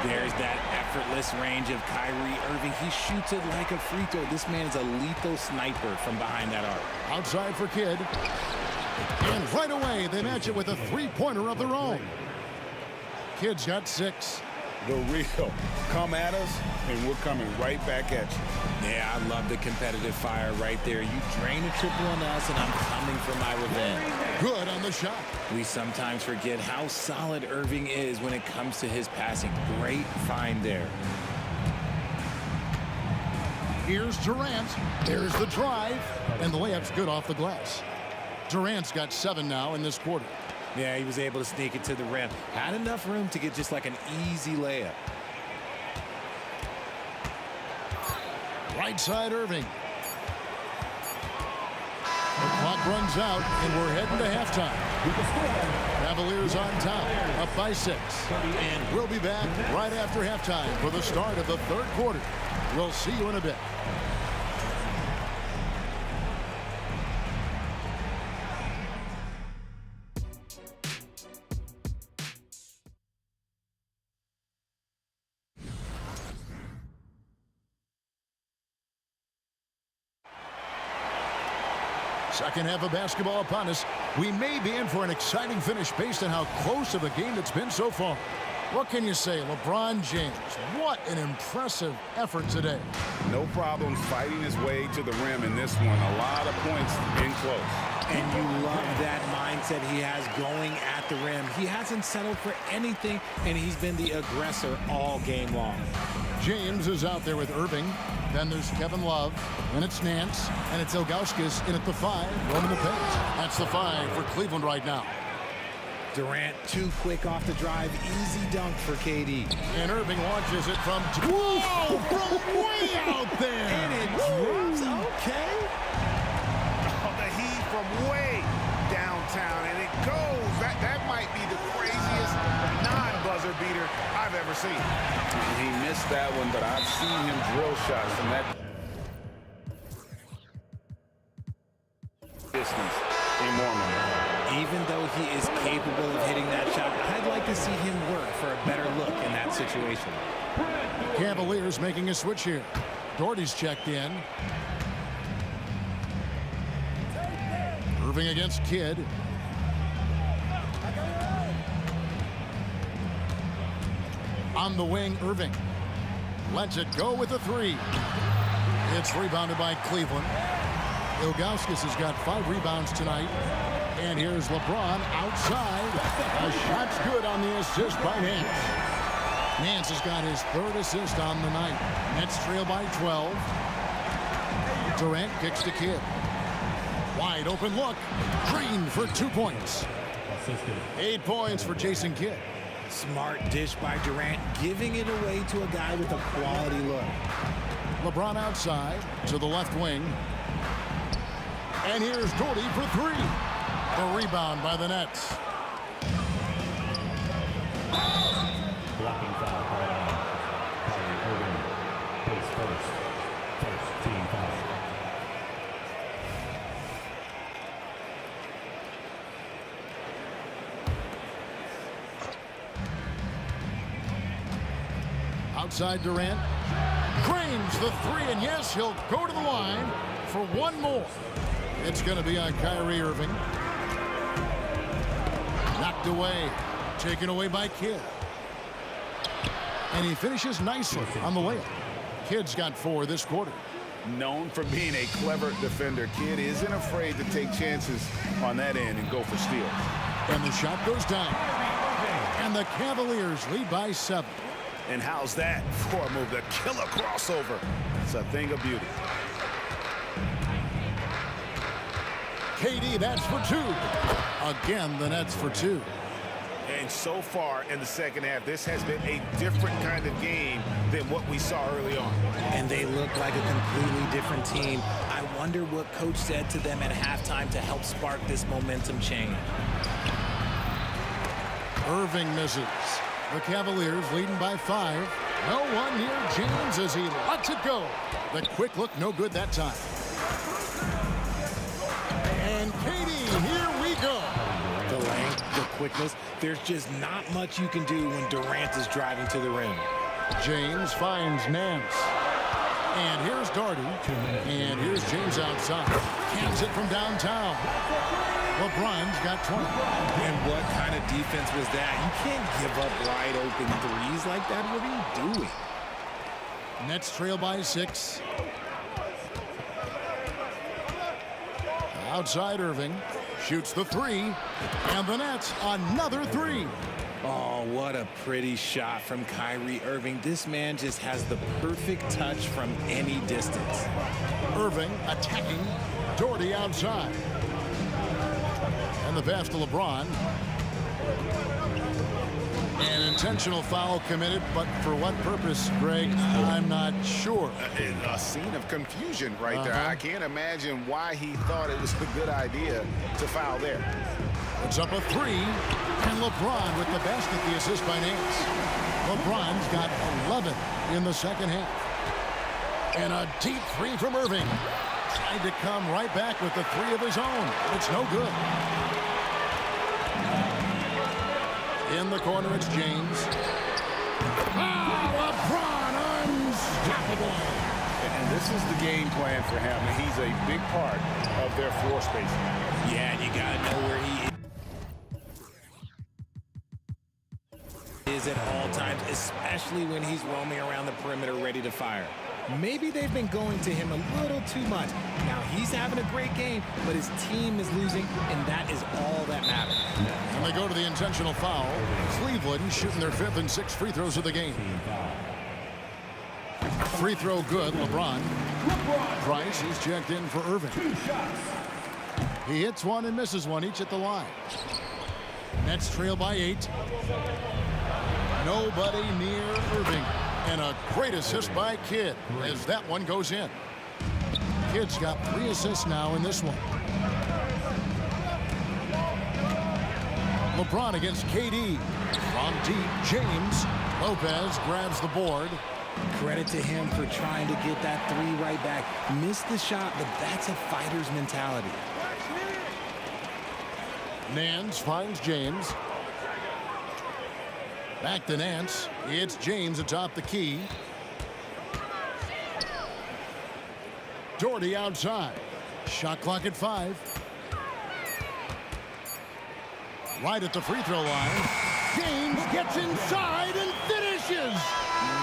There's that effortless range of Kyrie Irving. He shoots it like a free throw. This man is a lethal sniper from behind that arc. Outside for Kidd. And right away, they match it with a 3-pointer of their own. Kidd's got 6. The real. Come at us, and we're coming right back at you. Yeah, I love the competitive fire right there. You drain a triple on us, and I'm coming for my revenge. Good on the shot. We sometimes forget how solid Irving is when it comes to his passing. Great find there. Here's Durant. There's the drive. And the layup's good off the glass. Durant's got 7 now in this quarter. Yeah, he was able to sneak it to the rim. Had enough room to get just like an easy layup. Right side, Irving. The clock runs out, and we're heading to halftime. Cavaliers on top, up by 6. And we'll be back right after halftime for the start of the 3rd quarter. We'll see you in a bit. Second half of basketball upon us. We may be in for an exciting finish based on how close of a game it's been so far. What can you say, LeBron James? What an impressive effort today. No problems fighting his way to the rim in this one. A lot of points in close. And you love that mindset he has going at the rim. He hasn't settled for anything, and he's been the aggressor all game long. James is out there with Irving. Then there's Kevin Love. Then it's Nance. And it's Ilgauskas in at the 5, roaming the paint. That's the 5 for Cleveland right now. Durant too quick off the drive. Easy dunk for KD. And Irving launches it from... Whoa! From way out there! And it drops. Okay. Oh, the heat from way downtown, and it goes. That might be defender I've ever seen. He missed that one, but I've seen him drill shots from that distance in Mormon. Even though he is capable of hitting that shot, I'd like to see him work for a better look in that situation. Cavaliers making a switch here. Doherty's checked in. Irving against Kidd. On the wing, Irving lets it go with a three. It's rebounded by Cleveland. Ilgauskas has got 5 rebounds tonight. And here's LeBron outside. A shot's good on the assist by Nance. Nance has got his 3rd assist on the night. Nets trail by 12. Durant kicks to Kidd. Wide open look. Green for 2 points. 8 points for Jason Kidd. Smart dish by Durant, giving it away to a guy with a quality look. LeBron outside to the left wing. And here's Doherty for 3. The rebound by the Nets. Blocking foul called on Kyrie Irving. His first team foul. Outside Durant. Cranes the 3, and yes, he'll go to the line for one more. It's going to be on Kyrie Irving. Knocked away. Taken away by Kidd. And he finishes nicely on the layup. Kidd's got 4 this quarter. Known for being a clever defender, Kidd isn't afraid to take chances on that end and go for steals. And the shot goes down. And the Cavaliers lead by 7. And how's that for a move? The killer crossover. It's a thing of beauty. KD, that's for 2. Again, the Nets for 2. And so far in the second half, this has been a different kind of game than what we saw early on. And they look like a completely different team. I wonder what coach said to them at halftime to help spark this momentum change. Irving misses. The Cavaliers leading by 5. No one near James as he lets it go. The quick look, no good that time. And KD, here we go. The length, the quickness, there's just not much you can do when Durant is driving to the rim. James finds Nance. And here's Doherty. And here's James outside. Cans it from downtown. LeBron's got 20. And what kind of defense was that? You can't give up wide open threes like that. What are you doing? Nets trail by 6. Outside Irving. Shoots the 3. And the Nets another 3. Oh, what a pretty shot from Kyrie Irving. This man just has the perfect touch from any distance. Irving attacking. Doherty outside. And the pass to LeBron. An intentional foul committed, but for what purpose, Greg? I'm not sure. A scene of confusion right there. I can't imagine why he thought it was a good idea to foul there. It's up a 3, and LeBron with the basket, the assist by Nance. LeBron's got 11 in the second half. And a deep 3 from Irving. Tried to come right back with the 3 of his own. It's no good. In the corner, it's James. LeBron unstoppable. And this is the game plan for him. And he's a big part of their floor spacing. Yeah, and you got to know where he is at all times, especially when he's roaming around the perimeter ready to fire. Maybe they've been going to him a little too much. Now he's having a great game, but his team is losing, and that is all that matters. And they go to the intentional foul. Cleveland shooting their 5th and 6th free throws of the game. Free throw good, LeBron. Price is checked in for Irving. He hits one and misses one, each at the line. Nets trail by 8. Nobody near Irving. And a great assist by Kidd as that one goes in. Kidd's got 3 assists now in this one. LeBron against KD. From deep, James. Lopez grabs the board. Credit to him for trying to get that three right back. Missed the shot, but that's a fighter's mentality. Nance finds James. Back to Nance. It's James atop the key. Doherty outside. Shot clock at 5. Right at the free throw line. James gets inside and finishes.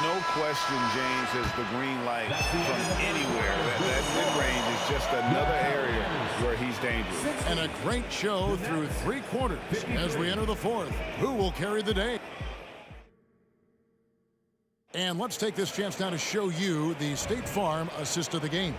No question James has the green light from anywhere. That mid-range is just another area where he's dangerous. And a great show through 3 quarters as we enter the 4th. Who will carry the day? And let's take this chance now to show you the State Farm assist of the game.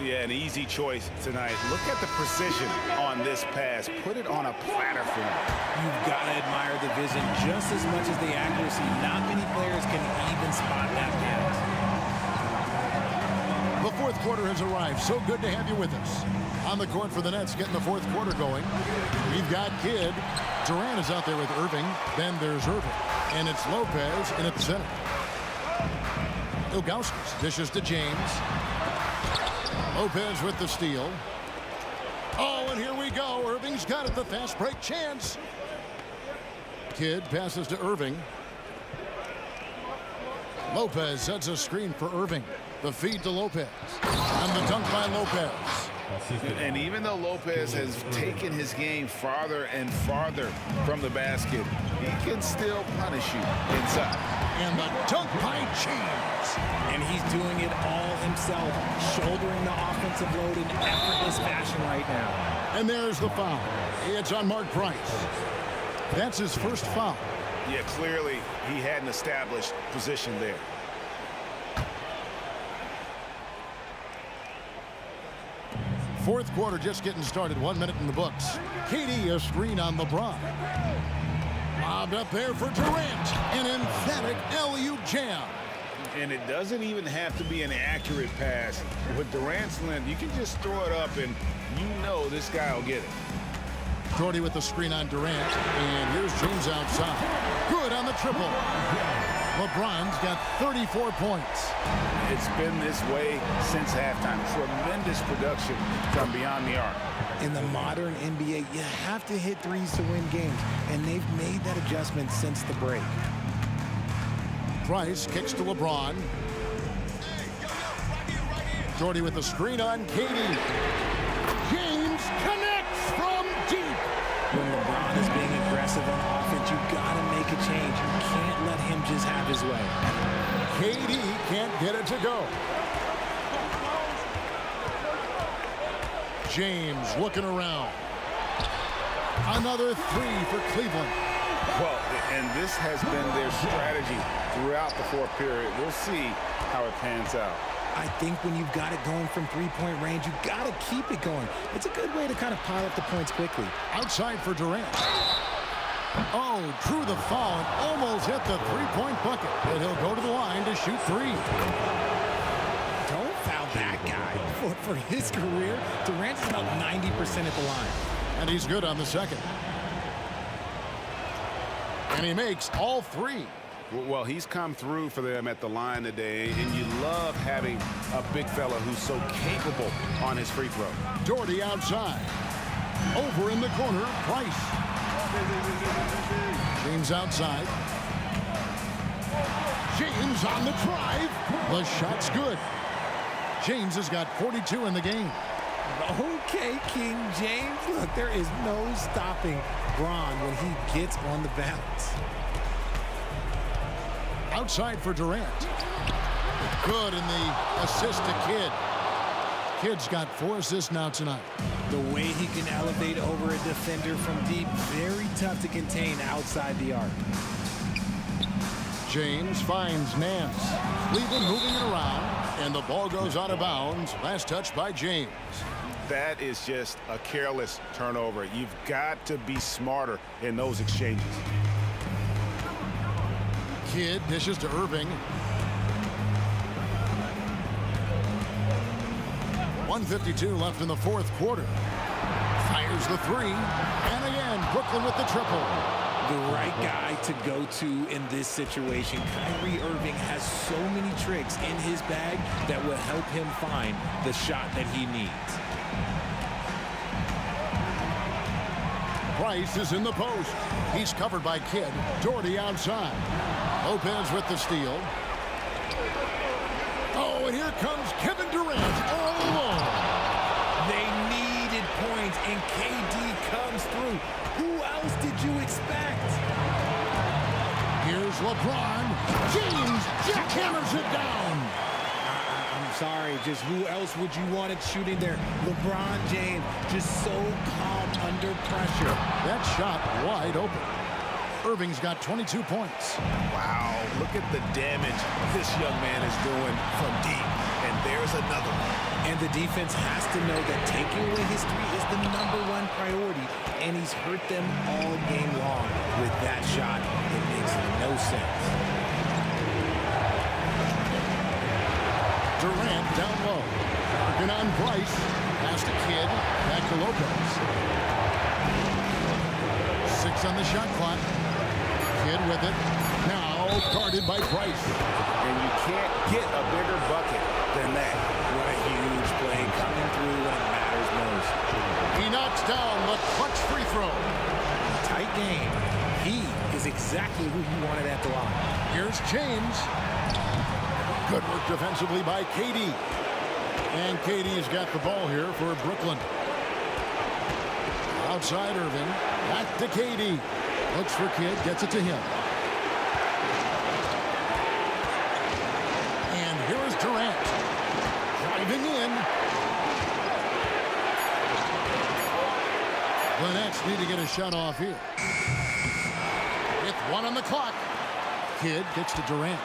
Yeah, an easy choice tonight. Look at the precision on this pass. Put it on a platter for him. You've got to admire the vision just as much as the accuracy. Not many players can even spot that pass. The 4th quarter has arrived. So good to have you with us. On the court for the Nets, getting the 4th quarter going. We've got Kidd. Durant is out there with Irving. Then there's Irving. And it's Lopez in at the center. Ilgauskas dishes to James. Lopez with the steal. Oh, and here we go. Irving's got it. The fast break chance. Kidd passes to Irving. Lopez sets a screen for Irving. The feed to Lopez. And the dunk by Lopez. And even though Lopez has taken his game farther and farther from the basket, he can still punish you inside. And the dunk by James. And he's doing it all himself, shouldering the offensive load in effortless fashion right now. And there's the foul. It's on Mark Price. That's his first foul. Yeah, clearly he had an established position there. Fourth quarter just getting started. 1 minute in the books. KD a screen on LeBron. Lobbed up there for Durant. An emphatic LU jam. And it doesn't even have to be an accurate pass. With Durant's length, you can just throw it up and you know this guy will get it. Doherty with the screen on Durant. And here's James outside. Good on the triple. LeBron's got 34 points. It's been this way since halftime. Tremendous production from beyond the arc. In the modern NBA, you have to hit threes to win games, and they've made that adjustment since the break. Price kicks to LeBron. Doherty with the screen on KD. James connects from deep. When LeBron is being aggressive on offense, you gotta make a change. You can't let him just have his way. KD can't get it to go. James looking around. Another three for Cleveland. Well, and this has been their strategy throughout the fourth period. We'll see how it pans out. I think when you've got it going from three-point range, you got to keep it going. It's a good way to kind of pile up the points quickly. Outside for Durant. Oh, drew the foul and almost hit the three-point bucket. And he'll go to the line to shoot three. Don't foul that guy. For his career, Durant's about 90% at the line. And he's good on the second. And he makes all three. Well, he's come through for them at the line today, and you love having a big fella who's so capable on his free throw. Doherty outside. Over in the corner, Price. James outside. James on the drive. The shot's good. James has got 42 in the game. Okay, King James. Look, there is no stopping Bron when he gets on the bounce. Outside for Durant. Good in the assist to Kidd. Kidd's got 4 assists now tonight. The way he can elevate over a defender from deep, very tough to contain outside the arc. James finds Nance. Cleveland moving it around, and the ball goes out of bounds. Last touch by James. That is just a careless turnover. You've got to be smarter in those exchanges. Kidd dishes to Irving. 1:52 left in the fourth quarter. Fires Fires the three. And again, Brooklyn with the triple. The right guy to go to in this situation. Kyrie Irving has so many tricks in his bag that will help him find the shot that he needs. Price is in the post. He's covered by Kidd. Doherty outside. Lopez with the steal. Oh, and here comes Kevin Durant all alone. They needed points, and KD comes through. Who else did you expect? Here's LeBron. James jackhammers it down. I'm sorry, just who else would you want it shooting there? LeBron James, just so calm under pressure. That shot wide open. Irving's got 22 points. Wow, look at the damage this young man is doing from deep. And there's another one. And the defense has to know that taking away his three is the #1 priority, and he's hurt them all game long. With that shot, it makes no sense. Durant down low. Working on Price. Pass to Kidd. Back to Lopez. 6 on the shot clock. Kidd with it. Now guarded by Price. And you can't get a bigger bucket than that. What a huge play coming through when it matters most. He knocks down the clutch free throw. Tight game. He is exactly who you wanted at the line. Here's James. Good work defensively by KD. And KD's got the ball here for Brooklyn. Outside Irving. Back to KD. Looks for Kidd. Gets it to him. And here is Durant. Driving in. The Nets need to get a shot off here. With 1 on the clock. Kidd gets to Durant.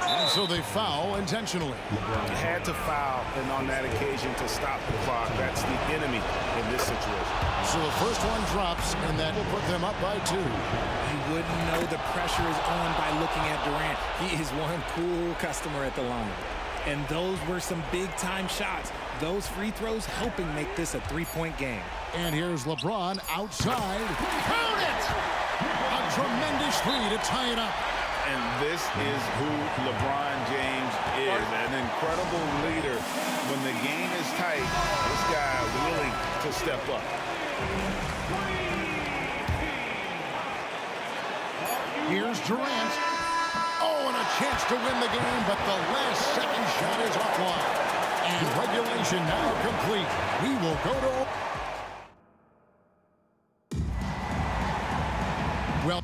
And so they foul intentionally. You had to foul, and on that occasion to stop the clock. That's the enemy in this situation. So the first one drops, and that will put them up by 2. You wouldn't know the pressure is on by looking at Durant. He is one cool customer at the line. And those were some big-time shots. Those free throws helping make this a 3-point game. And here's LeBron outside. Count it! A tremendous three to tie it up. And this is who LeBron James is, an incredible leader. When the game is tight, this guy willing to step up. Here's Durant. Oh, and a chance to win the game, but the last second shot is offline. And regulation now complete. We will go to... Well...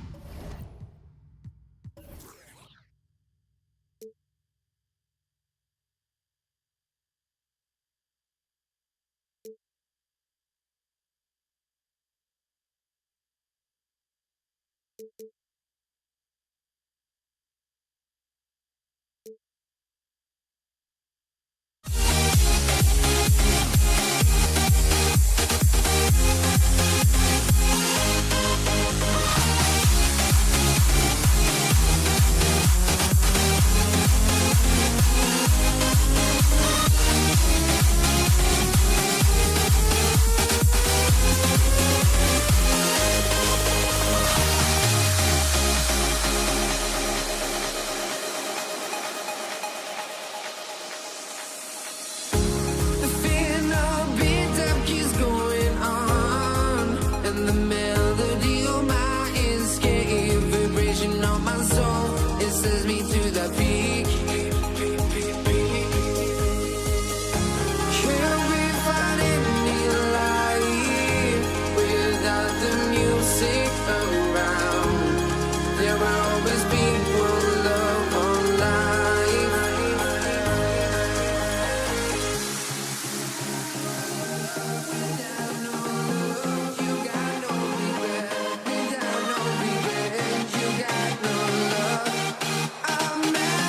I'm mad.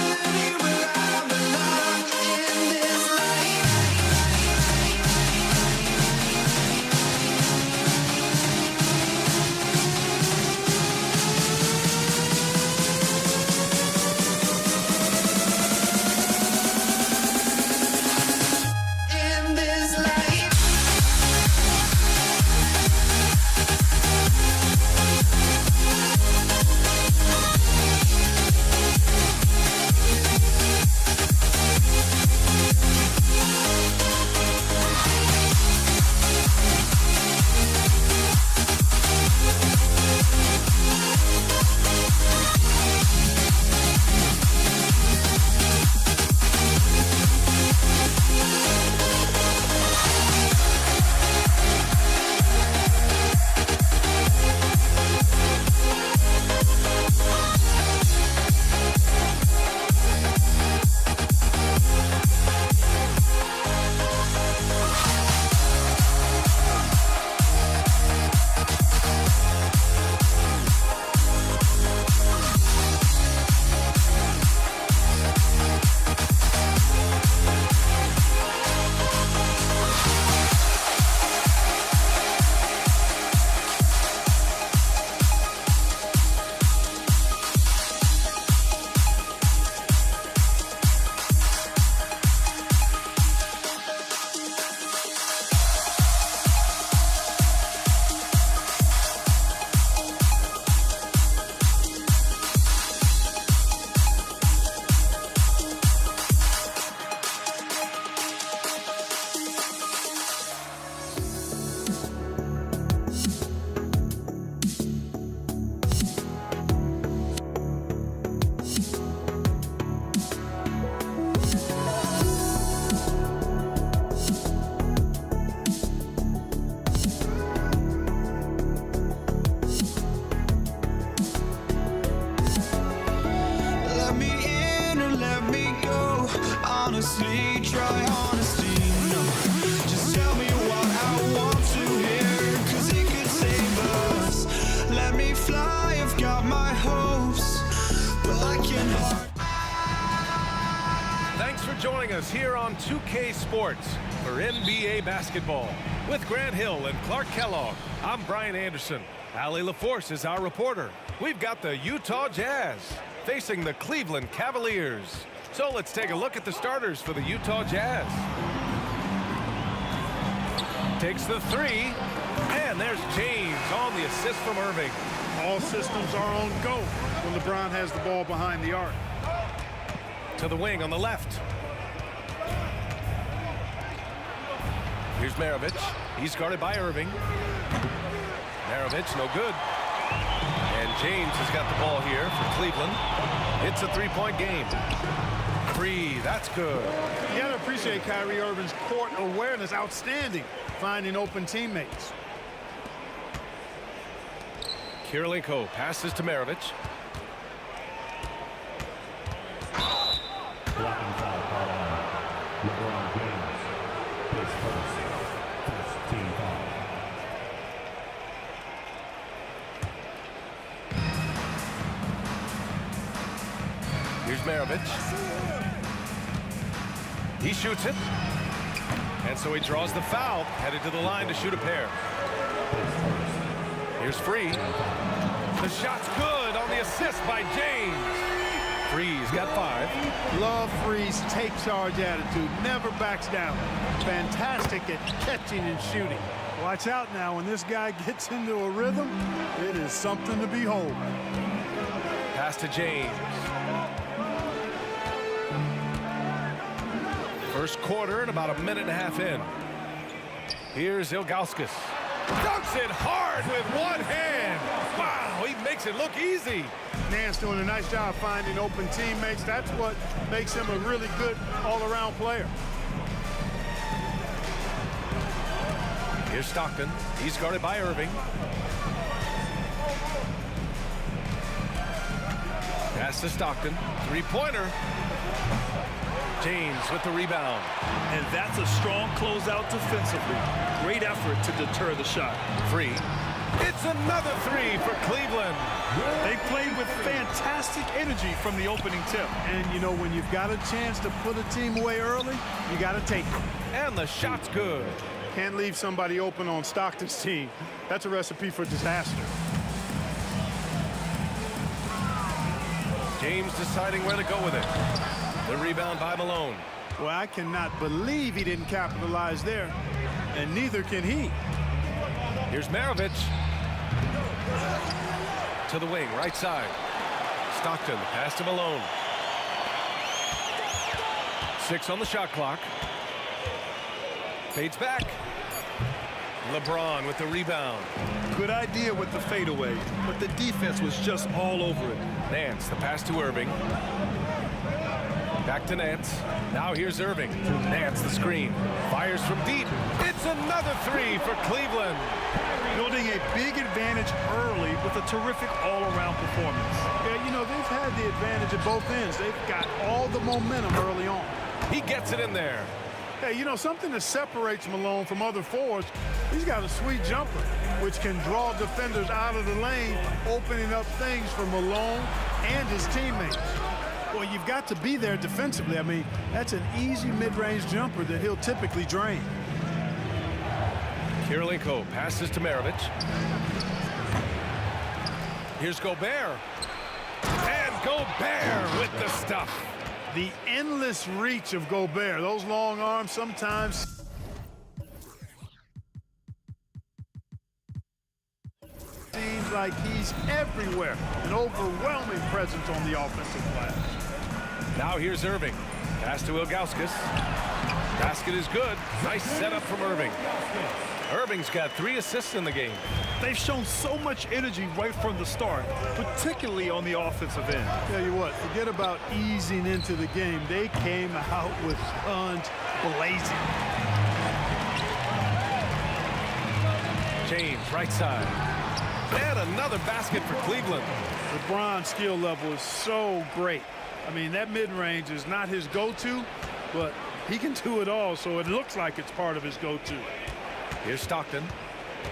honestly, try honesty. No, just tell me what I want to hear, 'cause it could save us. Let me fly, I've got my hopes, but I can hardly. Thanks for joining us here on 2K Sports for NBA basketball. With Grant Hill and Clark Kellogg, I'm Brian Anderson. Allie LaForce is our reporter. We've got the Utah Jazz facing the Cleveland Cavaliers. So let's take a look at the starters for the Utah Jazz. Takes the three, and there's James on the assist from Irving. All systems are on go when LeBron has the ball behind the arc. To the wing on the left. Here's Maravich. He's guarded by Irving. Maravich, no good. And James has got the ball here for Cleveland. It's a three-point game. Free, that's good. You gotta appreciate Kyrie Irving's court awareness, outstanding, finding open teammates. Kirilenko passes to Maravich. Blocking foul called on LeBron James. His first team foul. Here's Maravich. He shoots it. And so he draws the foul, headed to the line to shoot a pair. Here's Free. The shot's good on the assist by James. Free's got 5. Love Free's take charge attitude, never backs down. Fantastic at catching and shooting. Watch out now, when this guy gets into a rhythm, it is something to behold. Pass to James. First quarter and about a minute and a half in. Here's Ilgauskas. Dunks it hard with one hand. Wow, he makes it look easy. Nance doing a nice job finding open teammates. That's what makes him a really good all-around player. Here's Stockton. He's guarded by Irving. Pass to Stockton. Three-pointer. James with the rebound. And that's a strong closeout defensively. Great effort to deter the shot. Free. It's another three for Cleveland. They played with fantastic energy from the opening tip. And, you know, when you've got a chance to put a team away early, you got to take it. And the shot's good. Can't leave somebody open on Stockton's team. That's a recipe for disaster. James deciding where to go with it. The rebound by Malone. Well, I cannot believe he didn't capitalize there, and neither can he. Here's Maravich. To the wing, right side. Stockton, pass to Malone. 6 on the shot clock. Fades back. LeBron with the rebound. Good idea with the fadeaway, but the defense was just all over it. Nance, the pass to Irving. Back to Nance. Now here's Irving. Nance, the screen. Fires from deep. It's another three for Cleveland. Building a big advantage early with a terrific all-around performance. Yeah, you know, they've had the advantage at both ends. They've got all the momentum early on. He gets it in there. Hey, you know, something that separates Malone from other forwards, he's got a sweet jumper, which can draw defenders out of the lane, opening up things for Malone and his teammates. Well, you've got to be there defensively. I mean, that's an easy mid-range jumper that he'll typically drain. Kirilenko passes to Maravich. Here's Gobert. And Gobert with the stuff. The endless reach of Gobert. Those long arms sometimes. Seems like he's everywhere. An overwhelming presence on the offensive glass. Now here's Irving. Pass to Ilgauskas. Basket is good. Nice setup from Irving. Irving's got 3 assists in the game. They've shown so much energy right from the start, particularly on the offensive end. Tell you what, forget about easing into the game. They came out with guns blazing. James, right side. And another basket for Cleveland. LeBron's skill level is so great. I mean, that mid-range is not his go-to, but he can do it all, so it looks like it's part of his go-to. Here's Stockton.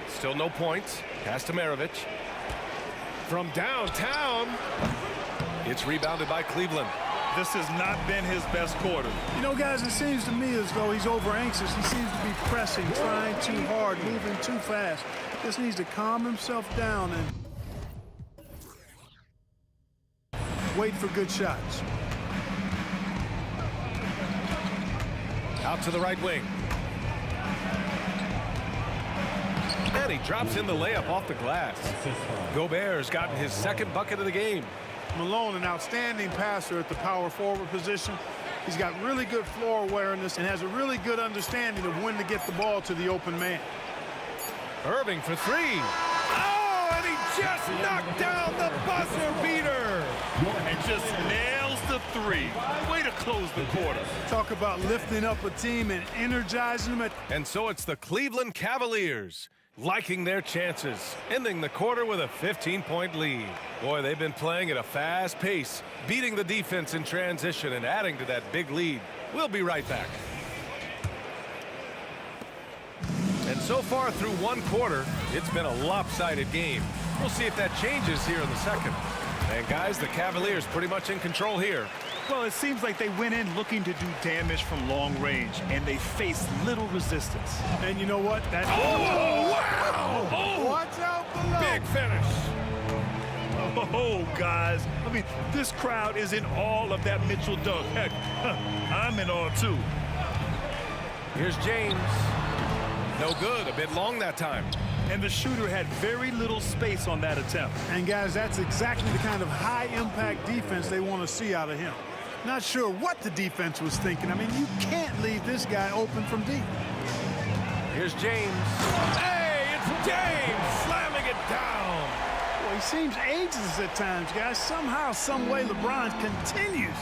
Still no points. Pass to Maravich. From downtown. It's rebounded by Cleveland. This has not been his best quarter. You know, guys, it seems to me as though he's over-anxious. He seems to be pressing, trying too hard, moving too fast. Just needs to calm himself down and wait for good shots. Out to the right wing. And he drops in the layup off the glass. Gobert's gotten his second bucket of the game. Malone, an outstanding passer at the power forward position. He's got really good floor awareness and has a really good understanding of when to get the ball to the open man. Irving for three. Oh, and he just knocked down the buzzer beater. And just nails the three. Way to close the quarter. Talk about lifting up a team and energizing them. And so it's the Cleveland Cavaliers liking their chances, ending the quarter with a 15-point lead. Boy, they've been playing at a fast pace, beating the defense in transition and adding to that big lead. We'll be right back. And so far through one quarter, it's been a lopsided game. We'll see if that changes here in the second. And guys, the Cavaliers pretty much in control here. Well, it seems like they went in looking to do damage from long range, and they faced little resistance. And you know what? That wow! Oh, watch out below. Big finish. Oh, guys. I mean, this crowd is in awe of that Mitchell dunk. Heck, I'm in awe, too. Here's James. No good. A bit long that time. And the shooter had very little space on that attempt. And, guys, that's exactly the kind of high-impact defense they want to see out of him. Not sure what the defense was thinking. I mean, you can't leave this guy open from deep. Here's James. Hey, it's James slamming it down. Well, he seems ageless at times, guys. Somehow, some way, LeBron continues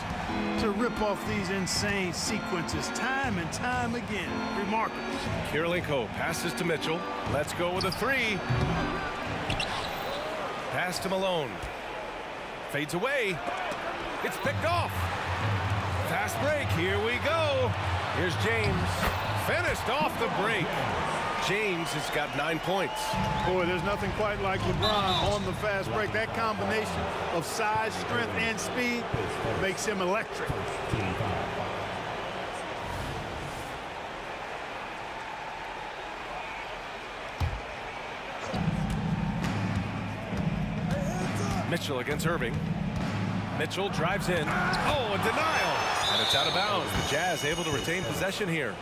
to rip off these insane sequences time and time again. Remarkable. Kirilenko passes to Mitchell. Let's go with a three. Pass to Malone. Fades away. It's picked off. Fast break. Here we go. Here's James. Finished off the break. James has got 9 points. Boy, there's nothing quite like LeBron on the fast break. That combination of size, strength, and speed makes him electric. Mitchell against Irving. Mitchell drives in. Oh, a denial. And it's out of bounds. The Jazz able to retain possession here.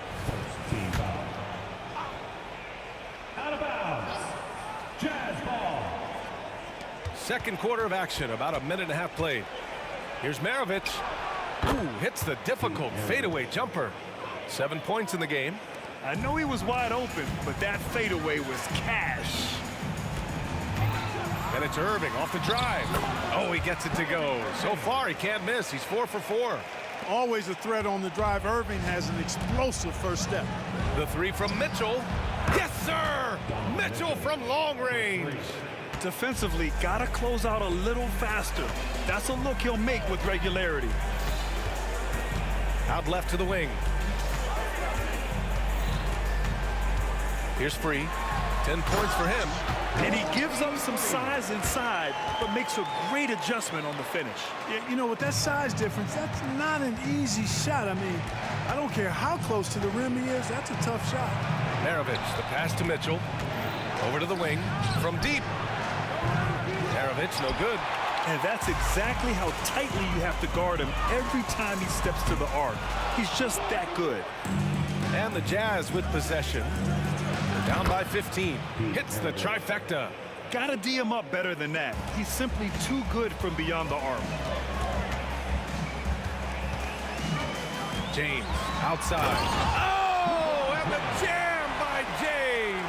Out of bounds. Jazz ball. Second quarter of action. About a minute and a half played. Here's Maravich. Ooh, hits the difficult fadeaway jumper. 7 points in the game. I know he was wide open, but that fadeaway was cash. And it's Irving off the drive. Oh, he gets it to go. So far, he can't miss. He's 4 for 4. Always a threat on the drive. Irving has an explosive first step. The three from Mitchell. Yes, sir! Mitchell from long range. Defensively, gotta close out a little faster. That's a look he'll make with regularity. Out left to the wing. Here's Free. 10 points for him. And he gives up some size inside, but makes a great adjustment on the finish. Yeah, you know, with that size difference, that's not an easy shot. I mean, I don't care how close to the rim he is. That's a tough shot. Maravich, the pass to Mitchell. Over to the wing. From deep. Maravich, no good. And that's exactly how tightly you have to guard him every time he steps to the arc. He's just that good. And the Jazz with possession. Down by 15. Hits the trifecta. Gotta D him up better than that. He's simply too good from beyond the arc. James outside. Oh, and the jam by James.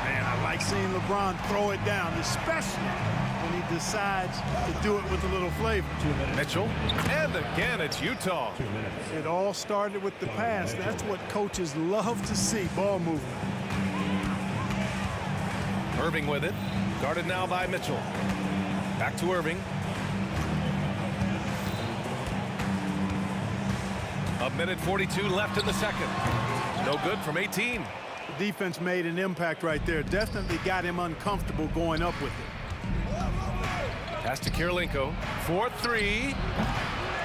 Man, I like seeing LeBron throw it down, especially when he decides to do it with a little flavor. Mitchell, and again it's Utah. It all started with the pass. That's what coaches love to see, ball movement. Irving with it. Guarded now by Mitchell. Back to Irving. A minute 42 left in the second. No good from 18. The defense made an impact right there. Definitely got him uncomfortable going up with it. Pass to Kirilenko. 4-3.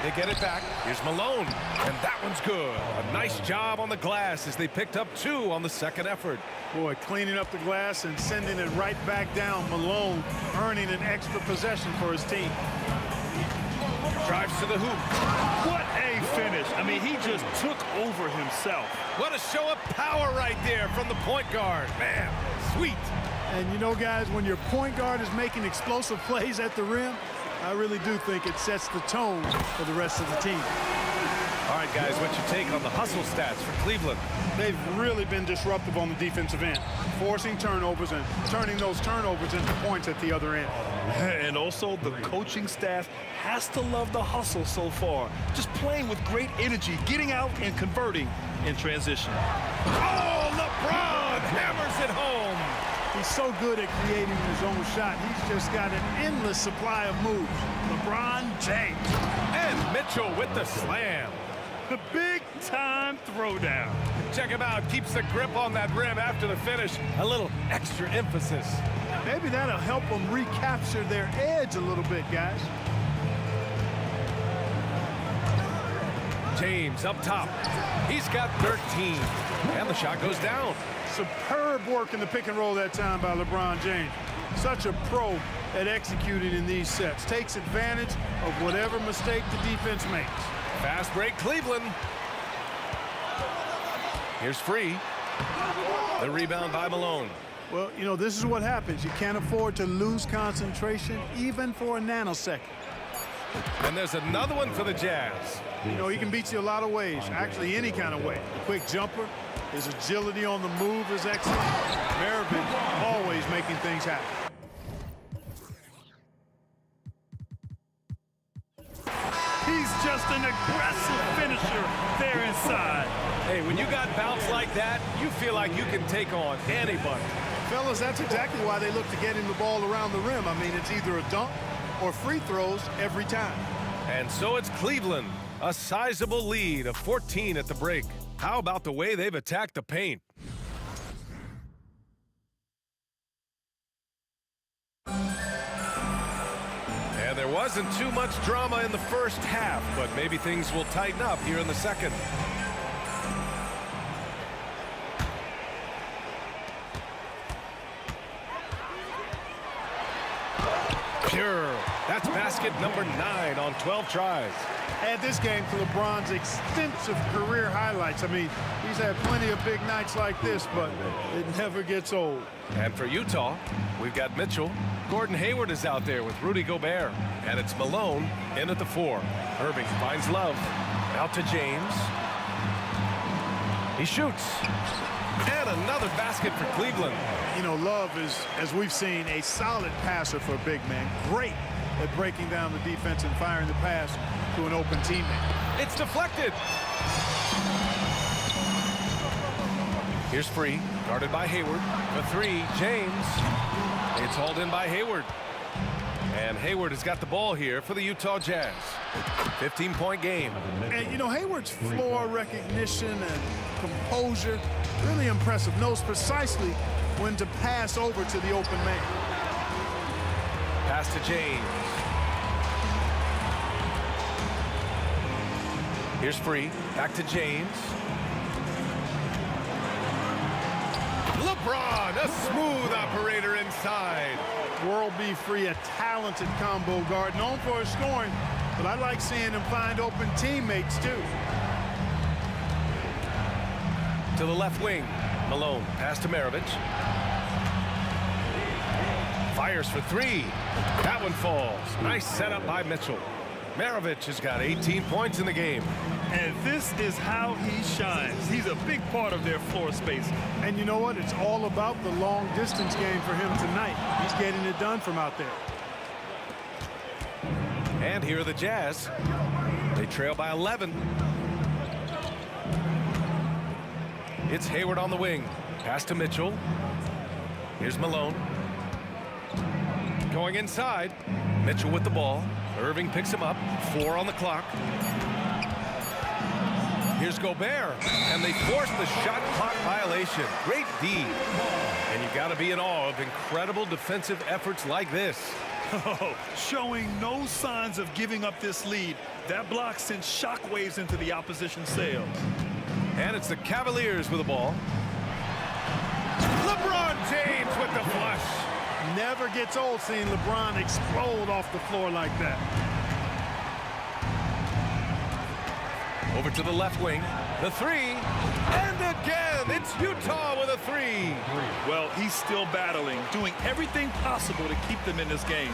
They get it back. Here's Malone. And that one's good. A nice job on the glass as they picked up 2 on the second effort. Boy, cleaning up the glass and sending it right back down. Malone earning an extra possession for his team. Drives to the hoop. What a finish. I mean, he just took over himself. What a show of power right there from the point guard. Man, sweet. And you know, guys, when your point guard is making explosive plays at the rim, I really do think it sets the tone for the rest of the team. All right, guys, what's your take on the hustle stats for Cleveland? They've really been disruptive on the defensive end, forcing turnovers and turning those turnovers into points at the other end. And also, the coaching staff has to love the hustle so far. Just playing with great energy, getting out and converting in transition. Oh, LeBron hammers it home. He's so good at creating his own shot. He's just got an endless supply of moves. LeBron James. And Mitchell with the slam. The big-time throwdown. Check him out. Keeps the grip on that rim after the finish. A little extra emphasis. Maybe that'll help them recapture their edge a little bit, guys. James up top. He's got 13. And the shot goes down. Superb work in the pick and roll that time by LeBron James. Such a pro at executing in these sets. Takes advantage of whatever mistake the defense makes. Fast break, Cleveland. Here's Free. The rebound by Malone. Well, you know, this is what happens. You can't afford to lose concentration even for a nanosecond. And there's another one for the Jazz. You know, he can beat you a lot of ways, actually any kind of way. A quick jumper, his agility on the move is excellent. Maravich always making things happen. He's just an aggressive finisher there inside. Hey, when you got bounce like that, you feel like you can take on anybody. Fellas, that's exactly why they look to get him the ball around the rim. I mean, it's either a dunk or free throws every time. And so it's Cleveland, a sizable lead of 14 at the break. How about the way they've attacked the paint? And there wasn't too much drama in the first half, but maybe things will tighten up here in the second. Pure. That's basket number 9 on 12 tries. Add this game to LeBron's extensive career highlights. I mean, he's had plenty of big nights like this, but it never gets old. And for Utah, we've got Mitchell. Gordon Hayward is out there with Rudy Gobert. And it's Malone in at the 4. Irving finds Love. Out to James. He shoots. And another basket for Cleveland. You know, Love is, as we've seen, a solid passer for a big man. Great at breaking down the defense and firing the pass to an open teammate. It's deflected. Here's Free, guarded by Hayward. The 3, James. It's hauled in by Hayward. And Hayward has got the ball here for the Utah Jazz. 15-point game. And, you know, Hayward's floor recognition and composure, really impressive. Knows precisely when to pass over to the open man. Pass to James. Here's Free. Back to James. LeBron, a smooth operator inside. World B. Free, a talented combo guard, known for his scoring, but I like seeing him find open teammates, too. To the left wing. Malone. Pass to Maravich. Fires for 3. That one falls. Nice setup by Mitchell. Maravich has got 18 points in the game. And this is how he shines. He's a big part of their floor space. And you know what? It's all about the long distance game for him tonight. He's getting it done from out there. And here are the Jazz. They trail by 11. It's Hayward on the wing. Pass to Mitchell. Here's Malone. Going inside. Mitchell with the ball. Irving picks him up. 4 on the clock. Here's Gobert, and they force the shot clock violation. Great D. And you got to be in awe of incredible defensive efforts like this. Showing no signs of giving up this lead. That block sends shockwaves into the opposition sails. And it's the Cavaliers with the ball. LeBron James with the flush. Never gets old seeing LeBron explode off the floor like that. Over to the left wing. The three. And again, it's Utah with a three. Well, he's still battling, doing everything possible to keep them in this game.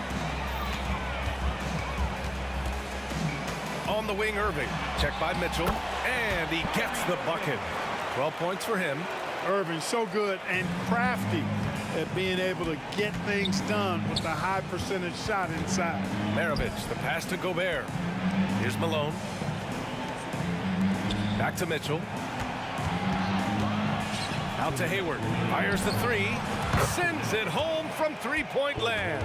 On the wing, Irving. Checked by Mitchell. And he gets the bucket. 12 points for him. Irving so good and crafty at being able to get things done with the high percentage shot inside. Maravich, the pass to Gobert. Here's Malone. Back to Mitchell. Out to Hayward. Fires the three. Sends it home from three-point land.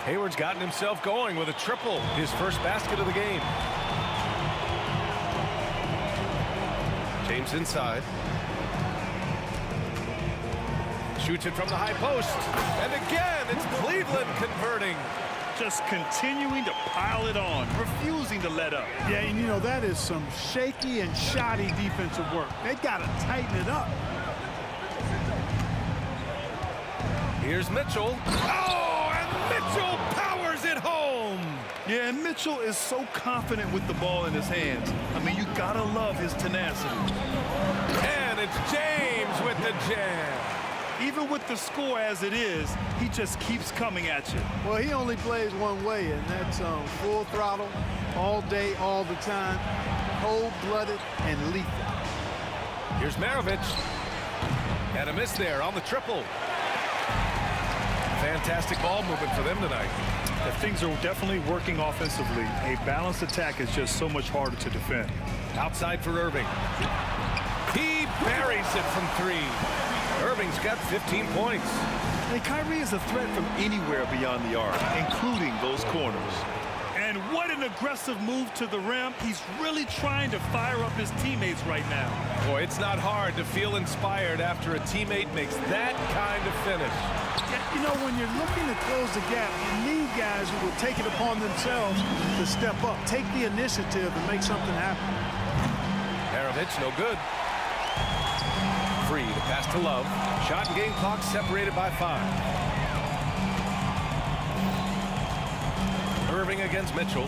Hayward's gotten himself going with a triple. His first basket of the game. James inside. Shoots it from the high post. And again, it's Cleveland converting. Just continuing to pile it on, refusing to let up. Yeah, and you know, that is some shaky and shoddy defensive work. They got to tighten it up. Here's Mitchell. Oh, and Mitchell powers it home. Yeah, and Mitchell is so confident with the ball in his hands. I mean, you gotta love his tenacity. And it's James with the jam. Even with the score as it is, he just keeps coming at you. Well, he only plays one way, and that's full throttle, all day, all the time, cold-blooded and lethal. Here's Maravich. And a miss there on the triple. Fantastic ball movement for them tonight. The things are definitely working offensively. A balanced attack is just so much harder to defend. Outside for Irving. He buries it from three. Irving's got 15 points. And Kyrie is a threat from anywhere beyond the arc, including those corners. And what an aggressive move to the rim. He's really trying to fire up his teammates right now. Boy, it's not hard to feel inspired after a teammate makes that kind of finish. Yeah, you know, when you're looking to close the gap, you need guys who will take it upon themselves to step up, take the initiative and make something happen. Maravich, no good. Free to pass to Love. Shot and game clock separated by 5. Irving against Mitchell.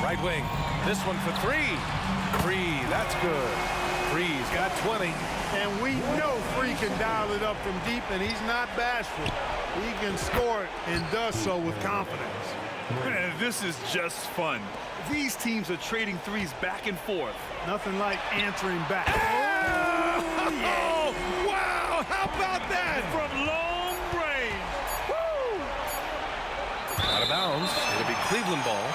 Right wing. This one for three. Free, that's good. Free's got 20. And we know Free can dial it up from deep, and he's not bashful. He can score it and does so with confidence. Man, this is just fun. These teams are trading threes back and forth. Nothing like answering back. Oh, yeah. Wow, how about that? From long range. Woo. Out of bounds. It'll be Cleveland ball.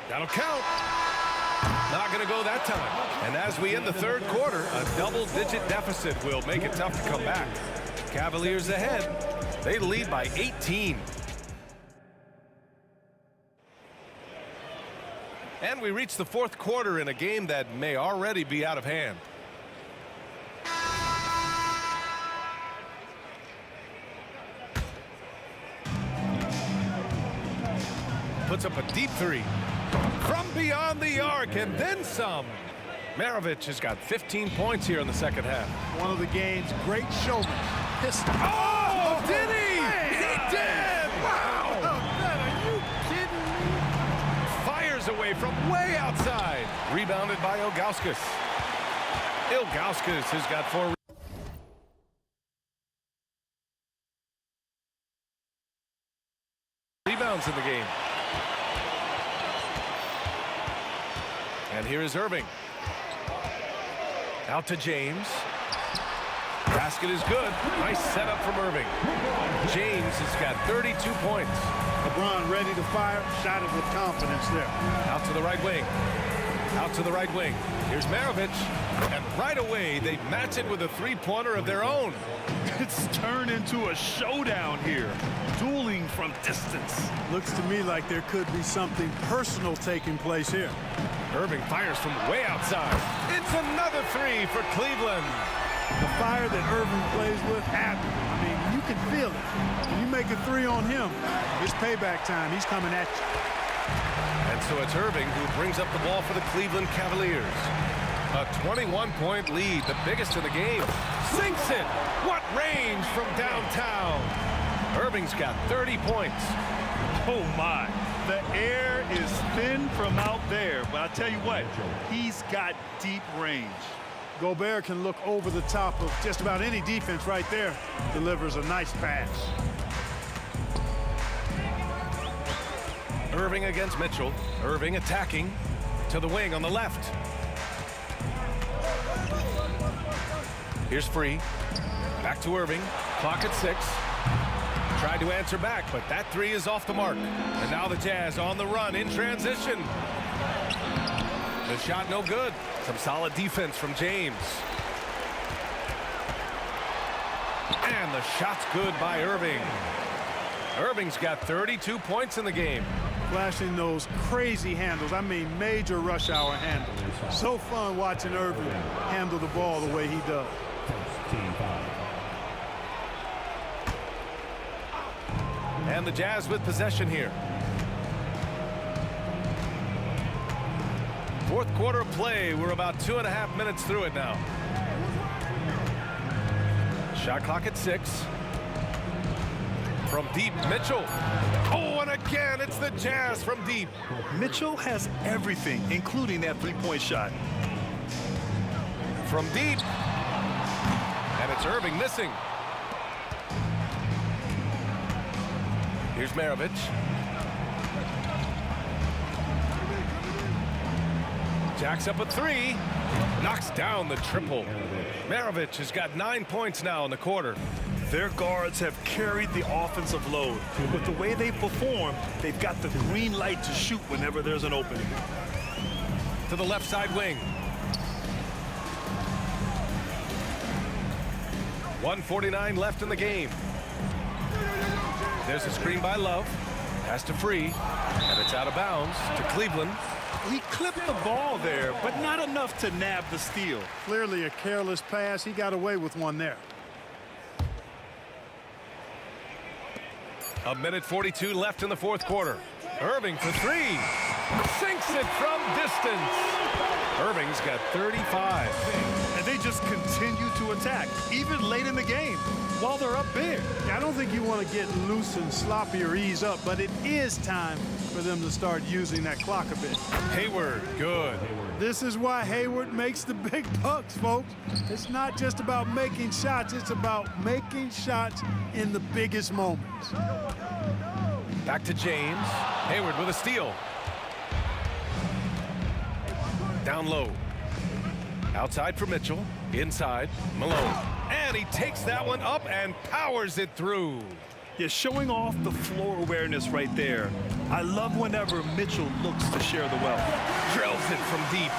That'll count. Not going to go that time. And as we end the third quarter, a double-digit deficit will make it tough to come back. Cavaliers ahead. They lead by 18. And we reach the fourth quarter in a game that may already be out of hand. Puts up a deep three. From beyond the arc and then some. Maravich has got 15 points here in the second half. One of the game's great showmen. Pistol. Oh, did he? He did! Wow! Are you kidding me? Fires away from way outside. Rebounded by Ilgauskas. Ilgauskas has got 4 rebounds in the game. And here is Irving. Out to James. Basket is good. Nice setup from Irving. James has got 32 points. LeBron ready to fire. Shot it with confidence there. Out to the right wing. Out to the right wing. Here's Maravich. And right away, they match it with a three-pointer of their own. It's turned into a showdown here. Dueling from distance. Looks to me like there could be something personal taking place here. Irving fires from way outside. It's another three for Cleveland. The fire that Irving plays with, I mean, you can feel it. When you make a three on him, it's payback time. He's coming at you. And so it's Irving who brings up the ball for the Cleveland Cavaliers. A 21-point lead, the biggest in the game. Sinks it. What range from downtown. Irving's got 30 points. Oh, my. The air is thin from out there, but I tell you what, he's got deep range. Gobert can look over the top of just about any defense right there. Delivers a nice pass. Irving against Mitchell. Irving attacking to the wing on the left. Here's Free. Back to Irving. Clock at 6. Tried to answer back, but that three is off the mark. And now the Jazz on the run in transition. The shot no good. Some solid defense from James. And the shot's good by Irving. Irving's got 32 points in the game. Flashing those crazy handles. I mean, major rush hour handles. So fun watching Irving handle the ball the way he does. Team foul. And the Jazz with possession here. Fourth quarter play. We're about 2.5 minutes through it now. Shot clock at 6. From deep, Mitchell. Oh, and again, it's the Jazz from deep. Mitchell has everything, including that three-point shot. From deep. And it's Irving missing. Here's Maravich. Jacks up a three. Knocks down the triple. Maravich has got 9 points now in the quarter. Their guards have carried the offensive load. But the way they perform, they've got the green light to shoot whenever there's an opening. To the left side wing. 1:49 left in the game. There's a screen by Love. Pass to Free. And it's out of bounds to Cleveland. He clipped the ball there, but not enough to nab the steal. Clearly a careless pass. He got away with one there. 1:42 left in the fourth quarter. Irving for three. Sinks it from distance. Irving's got 35. And they just continue to attack, even late in the game, while they're up big. I don't think you want to get loose and sloppy or ease up, but it is time for them to start using that clock a bit. Hayward, good. This is why Hayward makes the big bucks, folks. It's not just about making shots, it's about making shots in the biggest moments. Back to James. Hayward with a steal. Down low. Outside for Mitchell. Inside, Malone. And he takes that one up and powers it through. Yeah, showing off the floor awareness right there. I love whenever Mitchell looks to share the wealth. Drills it from deep.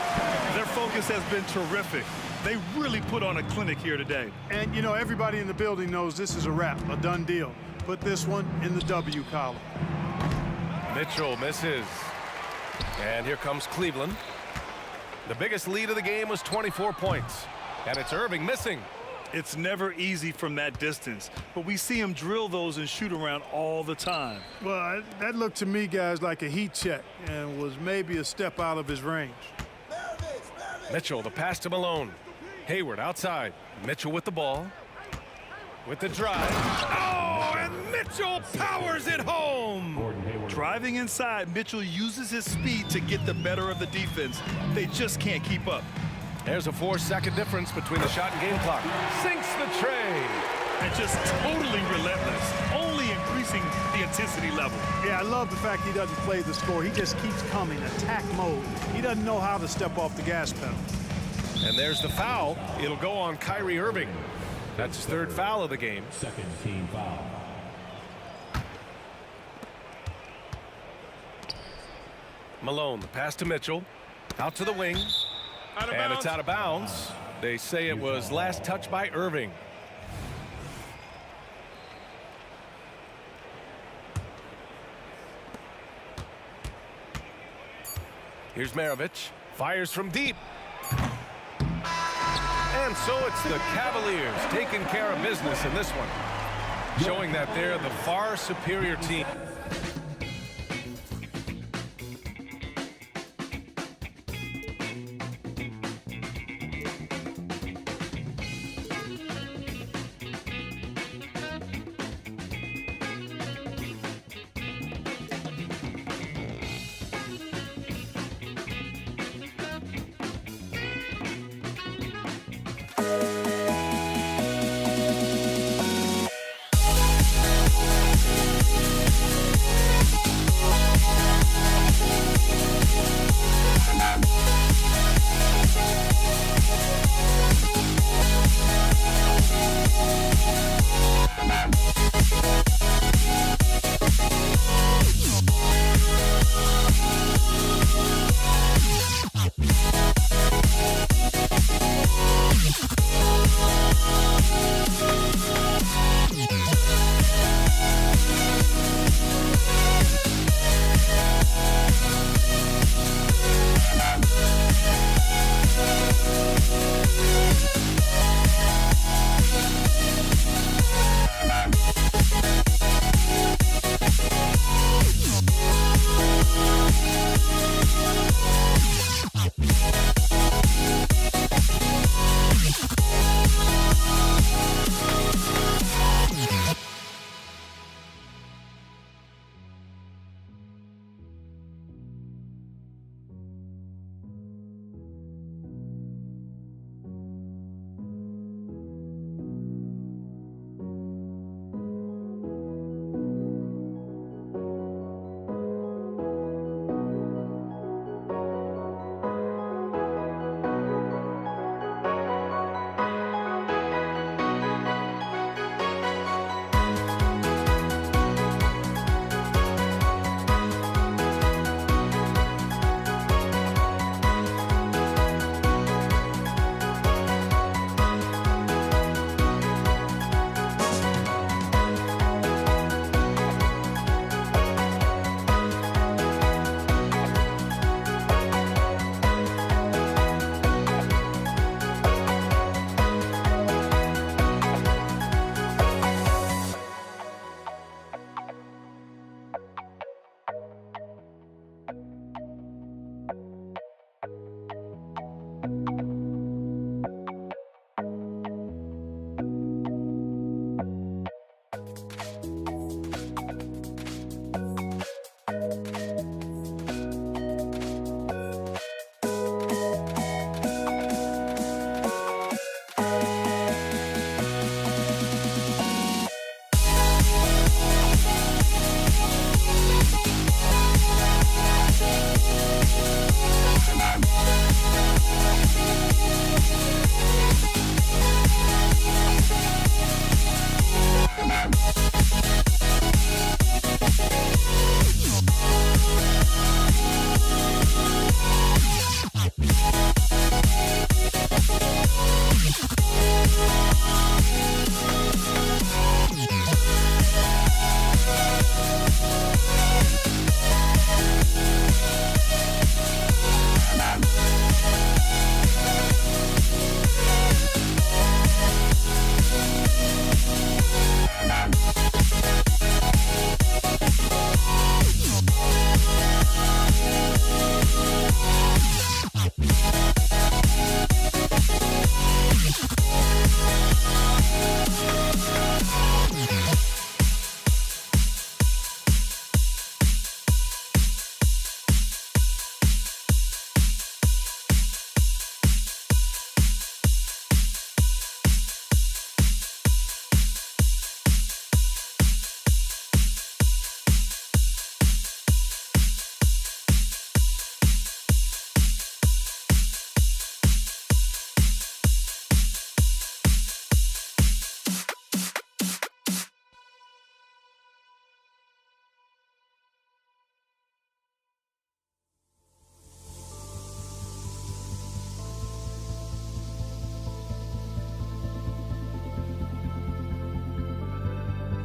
Their focus has been terrific. They really put on a clinic here today. And, you know, everybody in the building knows this is a wrap, a done deal. Put this one in the W column. Mitchell misses. And here comes Cleveland. The biggest lead of the game was 24 points. And it's Irving missing. It's never easy from that distance, but we see him drill those and shoot around all the time. Well, that looked to me, guys, like a heat check and was maybe a step out of his range. Mitchell, the pass to Malone. Hayward outside. Mitchell with the ball. With the drive. Oh, and Mitchell powers it home. Driving inside, Mitchell uses his speed to get the better of the defense. They just can't keep up. There's a 4-second difference between the shot and game clock. Sinks the tray. And just totally relentless, only increasing the intensity level. Yeah, I love the fact he doesn't play the score. He just keeps coming, attack mode. He doesn't know how to step off the gas pedal. And there's the foul. It'll go on Kyrie Irving. That's his third foul of the game. Second team foul. Malone, the pass to Mitchell. Out to the wing. And it's out of bounds. They say it was last touched by Irving. Here's Maravich. Fires from deep. And so it's the Cavaliers taking care of business in this one, showing that they're the far superior team.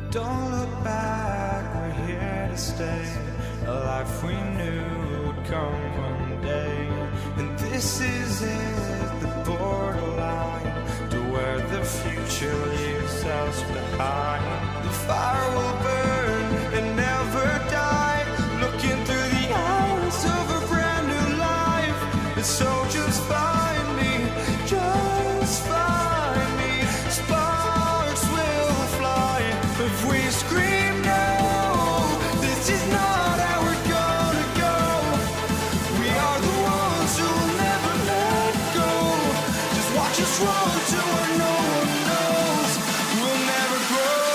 Don't look back, we're here to stay. A life we knew would come one day. And this is it, the borderline to where the future leaves us behind. The fire will burn and never die, looking through the eyes of a brand new life. And so just find me, just find me. Sparks will fly if we scream no. This is not how we're gonna go. We are the ones who will never let go. Just watch us run to where no one knows. We'll never grow.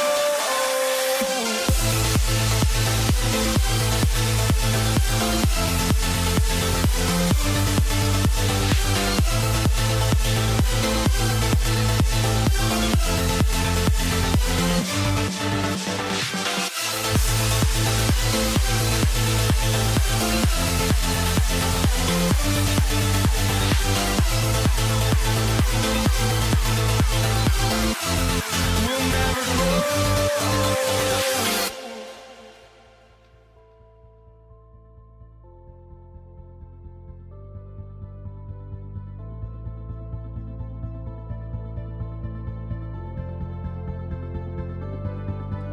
We'll never grow.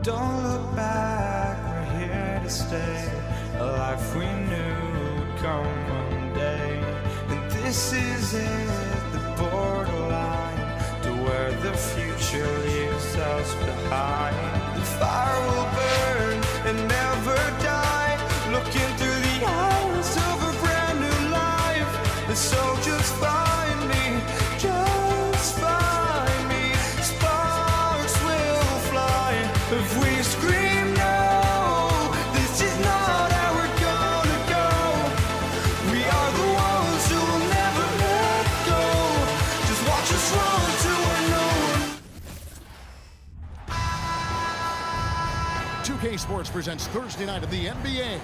Don't look back, we're here to stay. A life we knew would come one day. And this is it, the borderline to where the future leaves us behind. The fire will burn and never die, looking through the eyes of a brand new life. And so just find me, just find me. Sparks will fly if we scream no. This is not how we're gonna go. We are the ones who will never let go. Just watch us run to where no one. 2K Sports presents Thursday night of the NBA.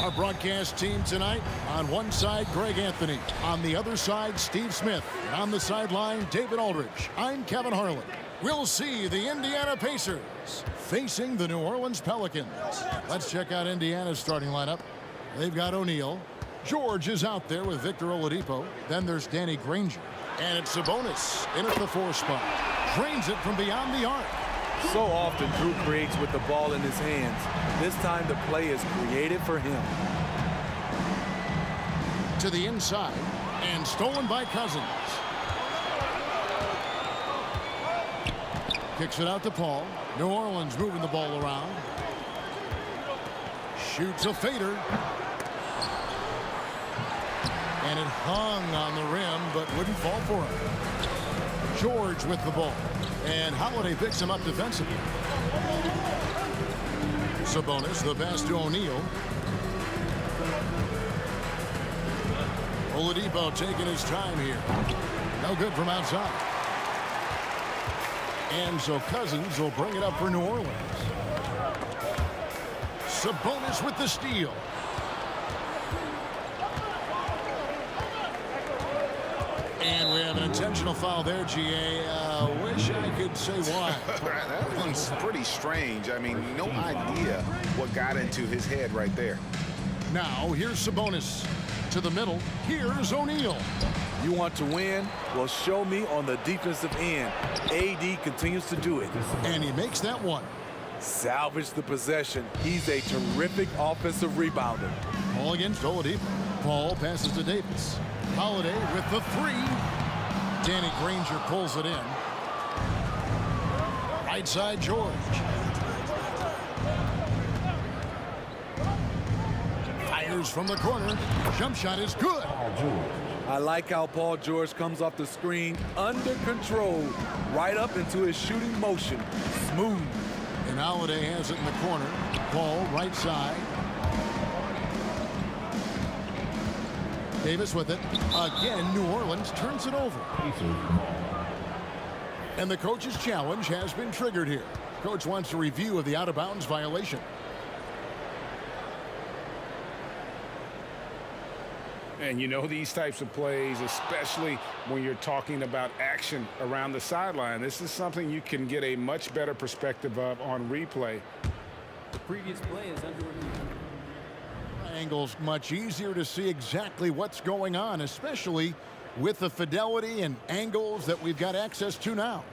Our broadcast team tonight, on one side, Greg Anthony. On the other side, Steve Smith. And on the sideline, David Aldridge. I'm Kevin Harlan. We'll see the Indiana Pacers facing the New Orleans Pelicans. Let's check out Indiana's starting lineup. They've got O'Neal. George is out there with Victor Oladipo. Then there's Danny Granger. And it's Sabonis in at the 4 spot. Drains it from beyond the arc. So often Drew creates with the ball in his hands. This time the play is created for him. To the inside and stolen by Cousins. Kicks it out to Paul. New Orleans moving the ball around. Shoots a fader. And it hung on the rim but wouldn't fall for him. George with the ball. And Holiday picks him up defensively. Sabonis, the pass to O'Neal. Oladipo taking his time here. No good from outside. And so Cousins will bring it up for New Orleans. Sabonis with the steal. And we have an intentional foul there, GA. Wish I could say why. That one's pretty strange. I mean, no idea what got into his head right there. Now, here's Sabonis. To the middle, here's O'Neal. You want to win? Well, show me on the defensive end. AD continues to do it. And he makes that one. Salvage the possession. He's a terrific offensive rebounder. Paul against Oladipo. Paul passes to Davis. Holiday with the 3. Danny Granger pulls it in. Right side, George. Fires from the corner. Jump shot is good. I like how Paul George comes off the screen under control, right up into his shooting motion. Smooth. And Holiday has it in the corner. Paul, right side. Davis with it. Again, New Orleans turns it over. And the coach's challenge has been triggered here. Coach wants a review of the out-of-bounds violation. And you know, these types of plays, especially when you're talking about action around the sideline, this is something you can get a much better perspective of on replay. The previous play is under review. Angles much easier to see exactly what's going on, especially with the fidelity and angles that we've got access to now.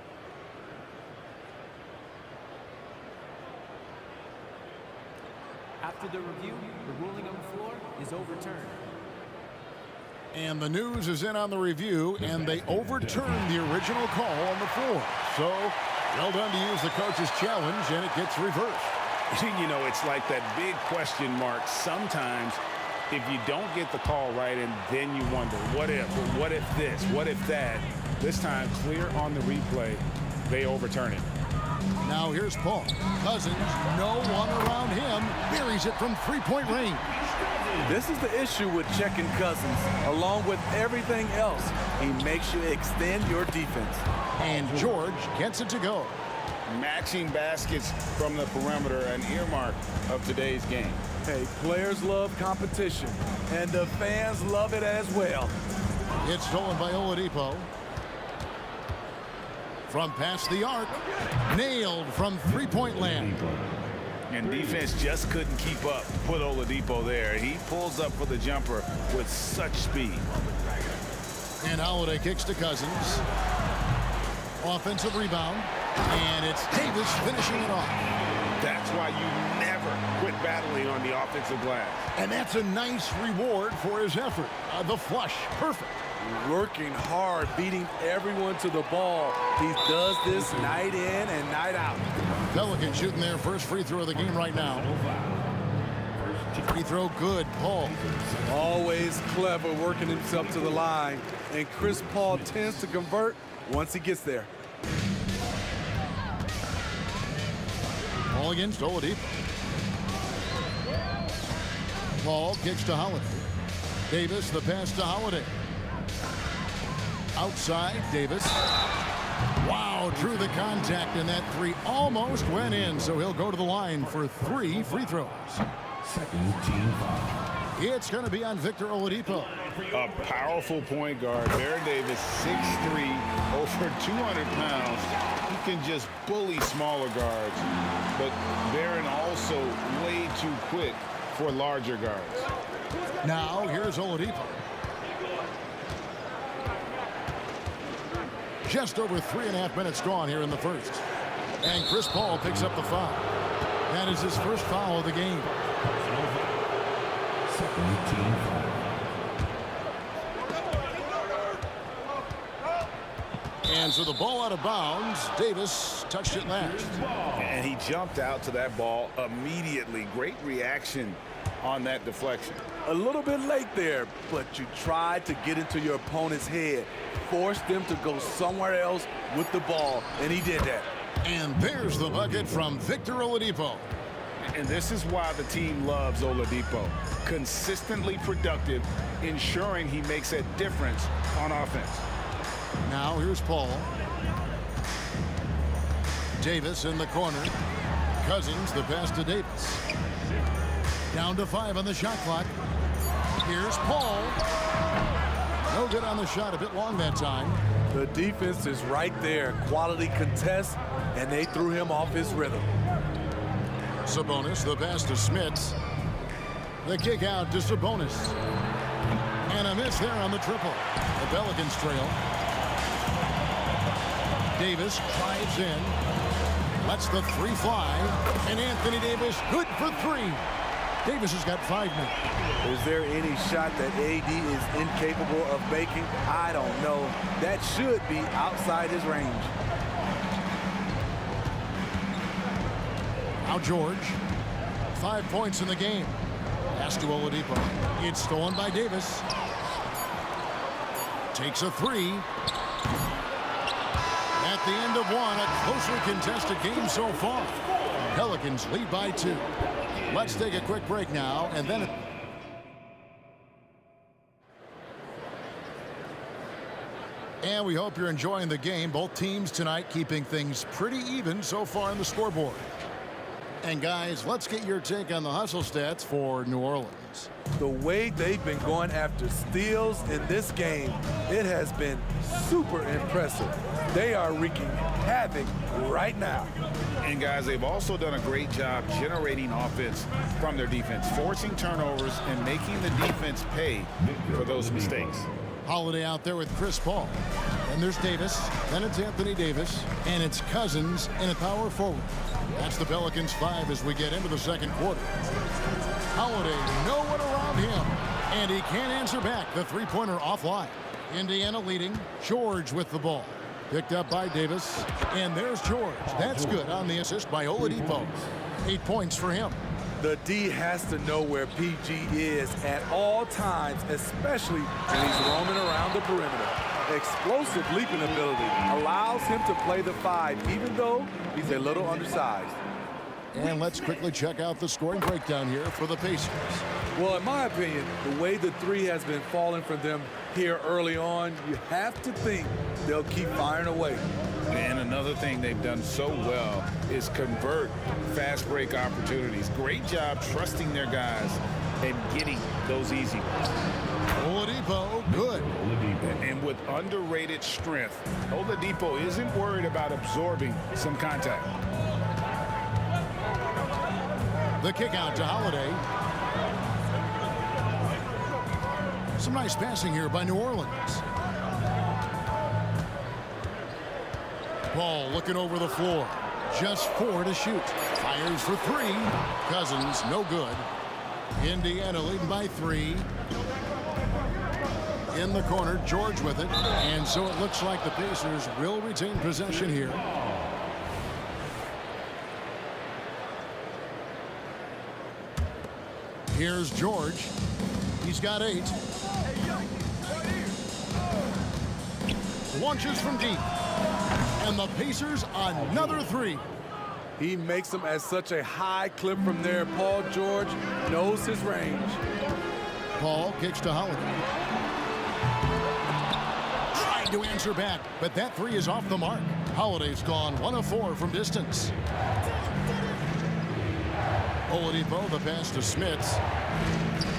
After the review, the ruling on the floor is overturned. And the news is in on the review, and they overturned the original call on the floor. So, well done to use the coach's challenge, and it gets reversed. You know, it's like that big question mark sometimes if you don't get the call right, and then you wonder, what if this, what if that? This time, clear on the replay, they overturn it. Now here's Paul. Cousins, no one around him, buries it from three-point range. This is the issue with checking Cousins. Along with everything else, he makes you extend your defense. And George gets it to go. Matching baskets from the perimeter, an earmark of today's game. Hey, players love competition, and the fans love it as well. It's stolen by Oladipo. From past the arc, nailed from three-point land. And defense just couldn't keep up with Oladipo there. He pulls up for the jumper with such speed. And Holiday kicks to Cousins. Offensive rebound. And it's Davis finishing it off. That's why you never quit battling on the offensive glass. And that's a nice reward for his effort. The flush, perfect. Working hard, beating everyone to the ball. He does this night in and night out. Pelicans shooting their first free throw of the game right now. Free throw good, Paul. Always clever working himself to the line. And Chris Paul tends to convert once he gets there. Paul against Oladipo. Paul kicks to Holiday. Davis, the pass to Holiday. Outside, Davis. Wow, drew the contact, and that three almost went in, so he'll go to the line for 3 free throws. Second team foul. It's going to be on Victor Oladipo. A powerful point guard. Baron Davis, 6'3", over 200 pounds. He can just bully smaller guards, but Baron also way too quick for larger guards. Now, here's Oladipo. Just over 3.5 minutes gone here in the first. And Chris Paul picks up the foul. That is his first foul of the game. Second team foul. And so the ball out of bounds. Davis touched it last. And he jumped out to that ball immediately. Great reaction on that deflection. A little bit late there, but you tried to get into your opponent's head. Force them to go somewhere else with the ball, and he did that. And there's the bucket from Victor Oladipo. And this is why the team loves Oladipo. Consistently productive, ensuring he makes a difference on offense. Now here's Paul. Davis in the corner. Cousins, the pass to Davis. Down to 5 on the shot clock. Here's Paul. No good on the shot, a bit long that time. The defense is right there. Quality contest, and they threw him off his rhythm. Sabonis, the pass to Smits. The kick out to Sabonis. And a miss there on the triple. The Pelicans trail. Davis drives in. Lets the three fly. And Anthony Davis, good for 3. Davis has got 5 now. Is there any shot that AD is incapable of making? I don't know. That should be outside his range. Now George. 5 points in the game. Pass to Oladipo. It's stolen by Davis. Takes a 3. At the end of 1, a closely contested game so far. Pelicans lead by 2. Let's take a quick break now, and then... And we hope you're enjoying the game. Both teams tonight keeping things pretty even so far on the scoreboard. And guys, let's get your take on the hustle stats for New Orleans. The way they've been going after steals in this game, it has been super impressive. They are wreaking havoc right now. And guys, they've also done a great job generating offense from their defense, forcing turnovers and making the defense pay for those mistakes. Holiday out there with Chris Paul. And there's Davis. Then it's Anthony Davis. And it's Cousins in a power forward. That's the Pelicans 5 as we get into the second quarter. Holiday, no one around him. And he can't answer back. The three-pointer offline. Indiana leading. George with the ball. Picked up by Davis. And there's George. That's good on the assist by Oladipo. 8 points for him. The D has to know where PG is at all times, especially when he's roaming around the perimeter. Explosive leaping ability allows him to play the 5, even though he's a little undersized. And let's quickly check out the scoring breakdown here for the Pacers. Well, in my opinion, the way the 3 has been falling for them here early on, you have to think they'll keep firing away. And another thing they've done so well is convert fast break opportunities. Great job trusting their guys and getting those easy ones. Oladipo, good. And with underrated strength, Oladipo isn't worried about absorbing some contact. The kick out to Holiday. Some nice passing here by New Orleans. Ball looking over the floor. Just 4 to shoot. Fires for 3. Cousins, no good. Indiana leading by 3. In the corner, George with it. And so it looks like the Pacers will retain possession here. Here's George. He's got 8. Launches from deep. And the Pacers another 3. He makes them at such a high clip from there. Paul George knows his range. Paul kicks to Holiday. Trying to answer back, but that 3 is off the mark. Holiday's gone 1 of 4 from distance. Oladipo, the pass to Smits.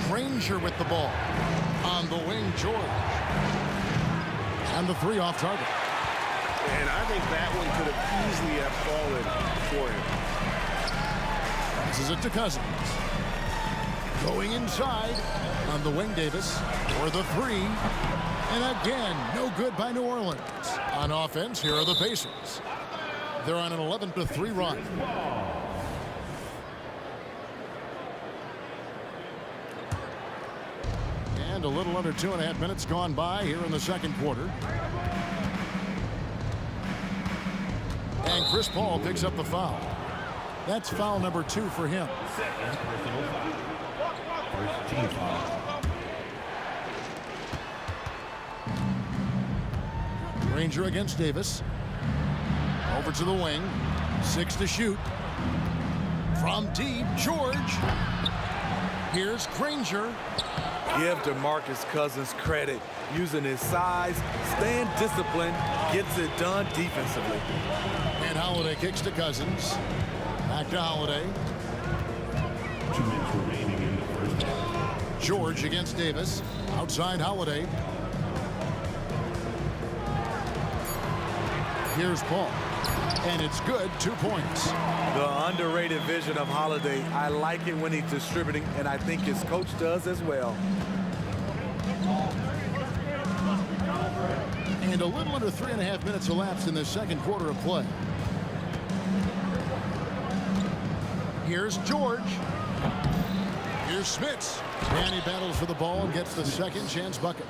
Granger with the ball. On the wing, George. And the 3 off target. And I think that one could have easily have fallen for him. Passes it to Cousins. Going inside on the wing, Davis for the 3. And again, no good by New Orleans. On offense, here are the Pacers. They're on an 11-3 run. And a little under 2.5 minutes gone by here in the second quarter. And Chris Paul picks up the foul. That's foul number 2 for him. First team foul. Granger against Davis. Over to the wing. 6 to shoot. From deep, George. Here's Granger. Give DeMarcus Cousins credit. Using his size, staying disciplined, gets it done defensively. And Holiday kicks to Cousins. Back to Holiday. 2 minutes remaining in the first half. George against Davis. Outside Holiday. Here's Paul. And it's good, 2 points. The underrated vision of Holiday. I like it when he's distributing, and I think his coach does as well. And a little under 3.5 minutes elapsed in the second quarter of play. Here's George. Here's Smits. And he battles for the ball and gets the second chance bucket.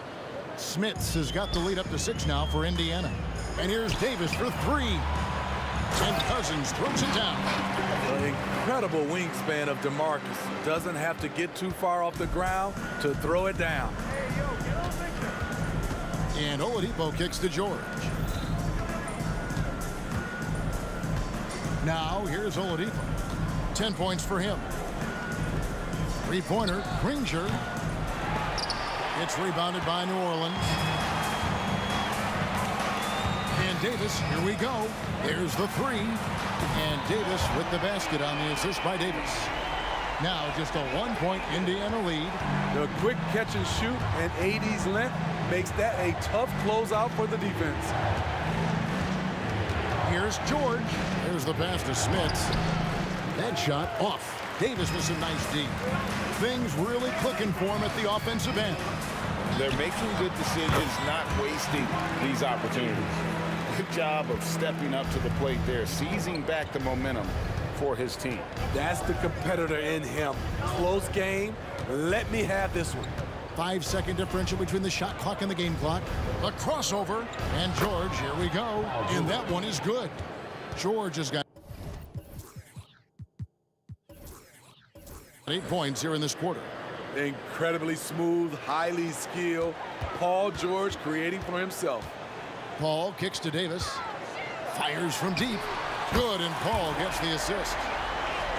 Smits has got the lead up to 6 now for Indiana. And here's Davis for 3. And Cousins throws it down. The incredible wingspan of DeMarcus. Doesn't have to get too far off the ground to throw it down. And Oladipo kicks to George. Now here's Oladipo. 10 points for him. 3-pointer, Granger. It's rebounded by New Orleans. And Davis, here we go. There's the 3. And Davis with the basket on the assist by Davis. Now just a 1-point Indiana lead. The quick catch and shoot and AD's length makes that a tough closeout for the defense. Here's George. There's the pass to Smits. That shot off. Davis with some nice D. Things really clicking for him at the offensive end. They're making good decisions, not wasting these opportunities. Good job of stepping up to the plate there, seizing back the momentum for his team. That's the competitor in him. Close game. Let me have this one. 5-second differential between the shot clock and the game clock. A crossover. And George, here we go. And that one is good. George has got 8 points here in this quarter. Incredibly smooth, highly skilled. Paul George creating for himself. Paul kicks to Davis. Fires from deep. Good, and Paul gets the assist.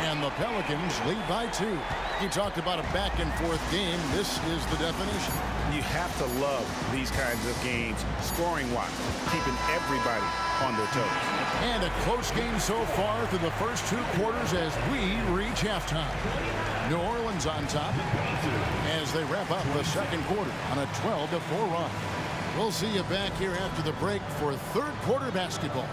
And the Pelicans lead by 2. You talked about a back-and-forth game. This is the definition. You have to love these kinds of games, scoring-wise, keeping everybody on their toes. And a close game so far through the first 2 quarters as we reach halftime. New Orleans on top as they wrap up the second quarter on a 12-4 run. We'll see you back here after the break for third quarter basketball.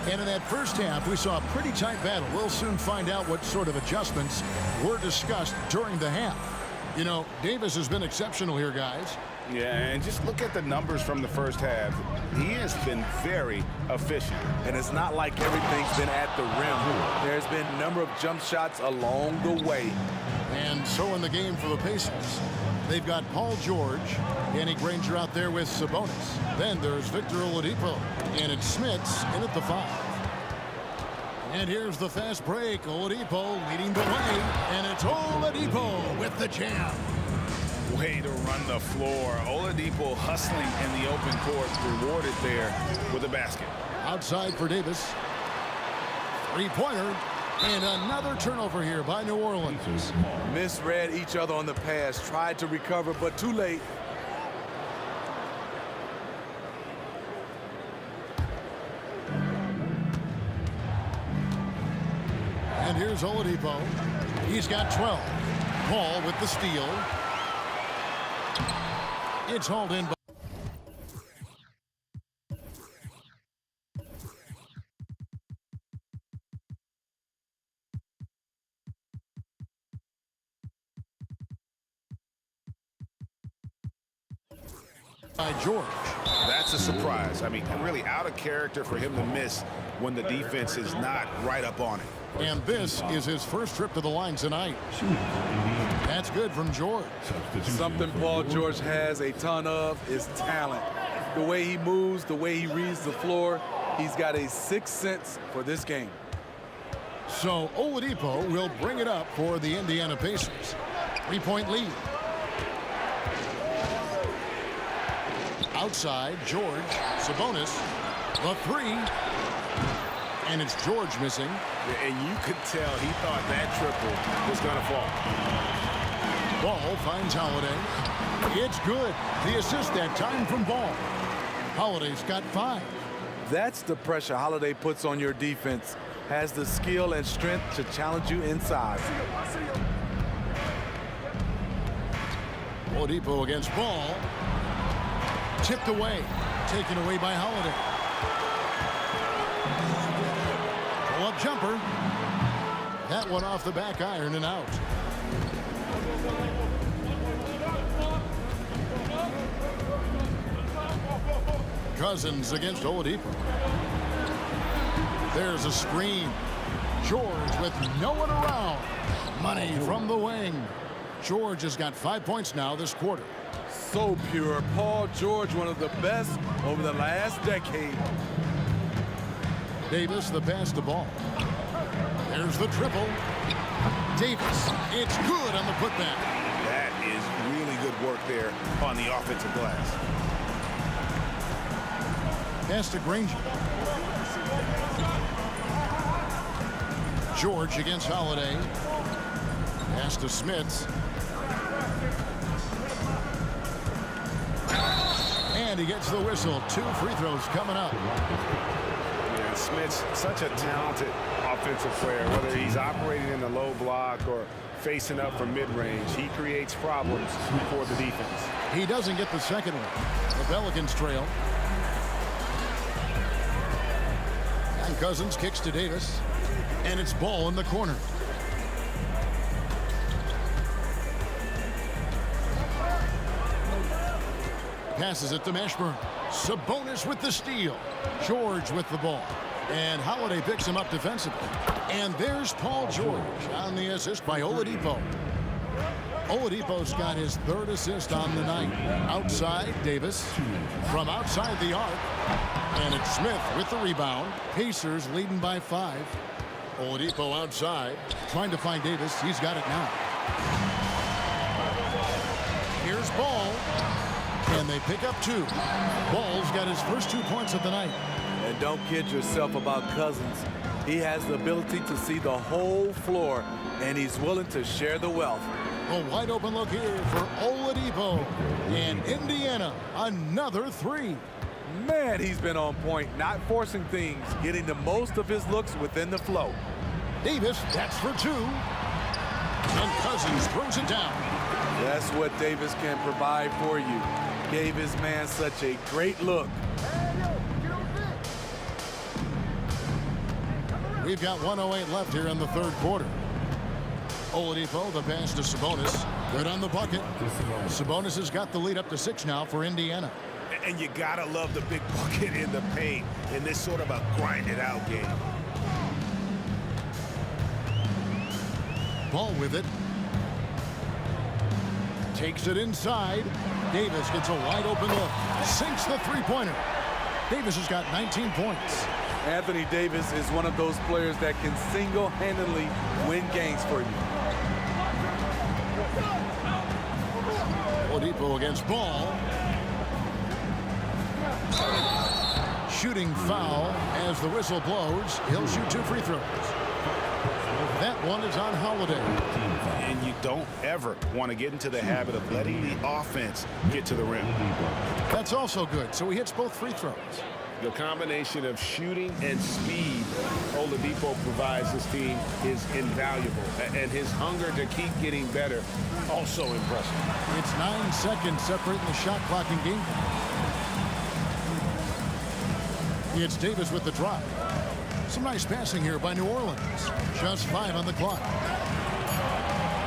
And in that first half, we saw a pretty tight battle. We'll soon find out what sort of adjustments were discussed during the half. You know, Davis has been exceptional here, guys. Yeah, and just look at the numbers from the first half. He has been very efficient. And it's not like everything's been at the rim. There's been a number of jump shots along the way. And so in the game for the Pacers, they've got Paul George, Danny Granger out there with Sabonis. Then there's Victor Oladipo, and it's Smits in at the 5. And here's the fast break. Oladipo leading the way, and it's Oladipo with the jam. Way to run the floor. Oladipo hustling in the open court, rewarded there with a basket. Outside for Davis. Three-pointer, and another turnover here by New Orleans. Misread each other on the pass, tried to recover, but too late. And here's Oladipo. He's got 12. Paul with the steal. It's hauled in by George. That's a surprise. I mean, really out of character for him to miss when the defense is not right up on it. And this is his first trip to the line tonight. That's good from George. Something Paul George has a ton of is talent. The way he moves, the way he reads the floor, he's got a sixth sense for this game. So Oladipo will bring it up for the Indiana Pacers. 3-point lead. Outside, George, Sabonis, the 3. And it's George missing. And you could tell he thought that triple was going to fall. Ball finds Holiday. It's good. The assist that time from Ball. Holiday's got 5. That's the pressure Holiday puts on your defense. Has the skill and strength to challenge you inside. Oladipo against Ball. Tipped away. Taken away by Holiday. Pull-up jumper. That one off the back iron and out. Cousins against Oladipo. There's a screen. George with no one around. Money from the wing. George has got 5 points now this quarter. So pure. Paul George, one of the best over the last decade. Davis, the pass to Ball. There's the triple. Davis, it's good on the putback. That is really good work there on the offensive glass. Pass to Granger. George against Holiday. Pass to Smith. And he gets the whistle. 2 free throws coming up. Yeah, Smith's such a talented offensive player, whether he's operating in the low block or facing up from mid-range. He creates problems for the defense. He doesn't get the second one. The Pelicans trail. And Cousins kicks to Davis. And it's Ball in the corner. Passes it to Mashburn. Sabonis with the steal. George with the ball. And Holiday picks him up defensively. And there's Paul George on the assist by Oladipo. Oladipo's got his 3rd assist on the night. Outside, Davis. From outside the arc. And it's Smith with the rebound. Pacers leading by 5. Oladipo outside. Trying to find Davis. He's got it now. Here's Ball. And they pick up 2. Ball's got his first 2 points of the night. And don't kid yourself about Cousins. He has the ability to see the whole floor, and he's willing to share the wealth. A wide open look here for Oladipo. And Indiana, another 3. Man, he's been on point, not forcing things, getting the most of his looks within the flow. Davis, that's for 2. And Cousins throws it down. That's what Davis can provide for you. Gave his man such a great look. We've got 1:08 left here in the 3rd quarter. Oladipo, the pass to Sabonis. Good on the bucket. Sabonis has got the lead up to 6 now for Indiana. And you gotta love the big bucket in the paint in this sort of a grinded-out game. Ball with it. Takes it inside. Davis gets a wide open look. Sinks the 3-pointer. Davis has got 19 points. Anthony Davis is one of those players that can single-handedly win games for you. Oladipo against Ball. Shooting foul as the whistle blows. He'll shoot 2 free throws. That one is on Holiday. And you don't ever want to get into the habit of letting the offense get to the rim. That's also good. So he hits both free throws. The combination of shooting and speed Oladipo provides this team is invaluable. And his hunger to keep getting better, also impressive. It's 9 seconds separating the shot clock and game clock. It's Davis with the drive. Some nice passing here by New Orleans. Just 5 on the clock.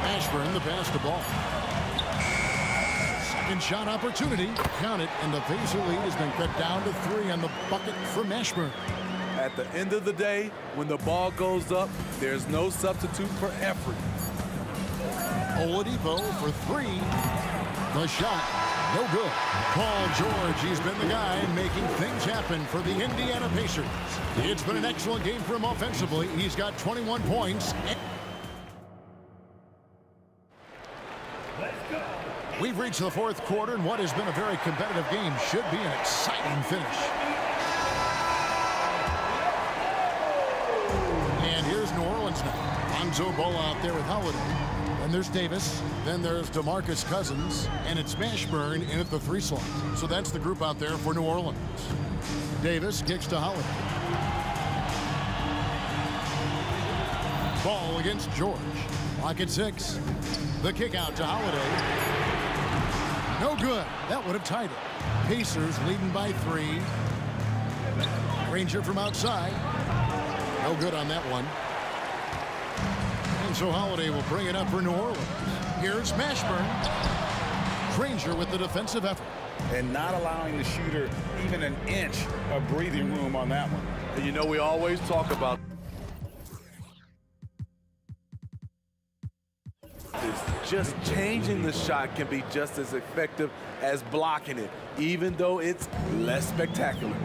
Mashburn, the pass to Ball. Second shot opportunity. Count it, and the Pacer lead has been cut down to 3 on the bucket for Mashburn. At the end of the day, when the ball goes up, there's no substitute for effort. Oladipo for 3. The shot, no good. Paul George, he's been the guy making things happen for the Indiana Pacers. It's been an excellent game for him offensively. He's got 21 points. We've reached the 4th quarter, and what has been a very competitive game should be an exciting finish. And here's New Orleans now. Lonzo Ball out there with Holiday. Then there's Davis. Then there's DeMarcus Cousins. And it's Mashburn in at the 3 slot. So that's the group out there for New Orleans. Davis kicks to Holiday. Ball against George. Clock at 6. The kick out to Holiday. No good. That would have tied it. Pacers leading by 3. Granger from outside. No good on that one. And so Holiday will bring it up for New Orleans. Here's Mashburn. Granger with the defensive effort. And not allowing the shooter even an inch of breathing room on that one. And you know, we always talk about just changing the shot can be just as effective as blocking it, even though it's less spectacular.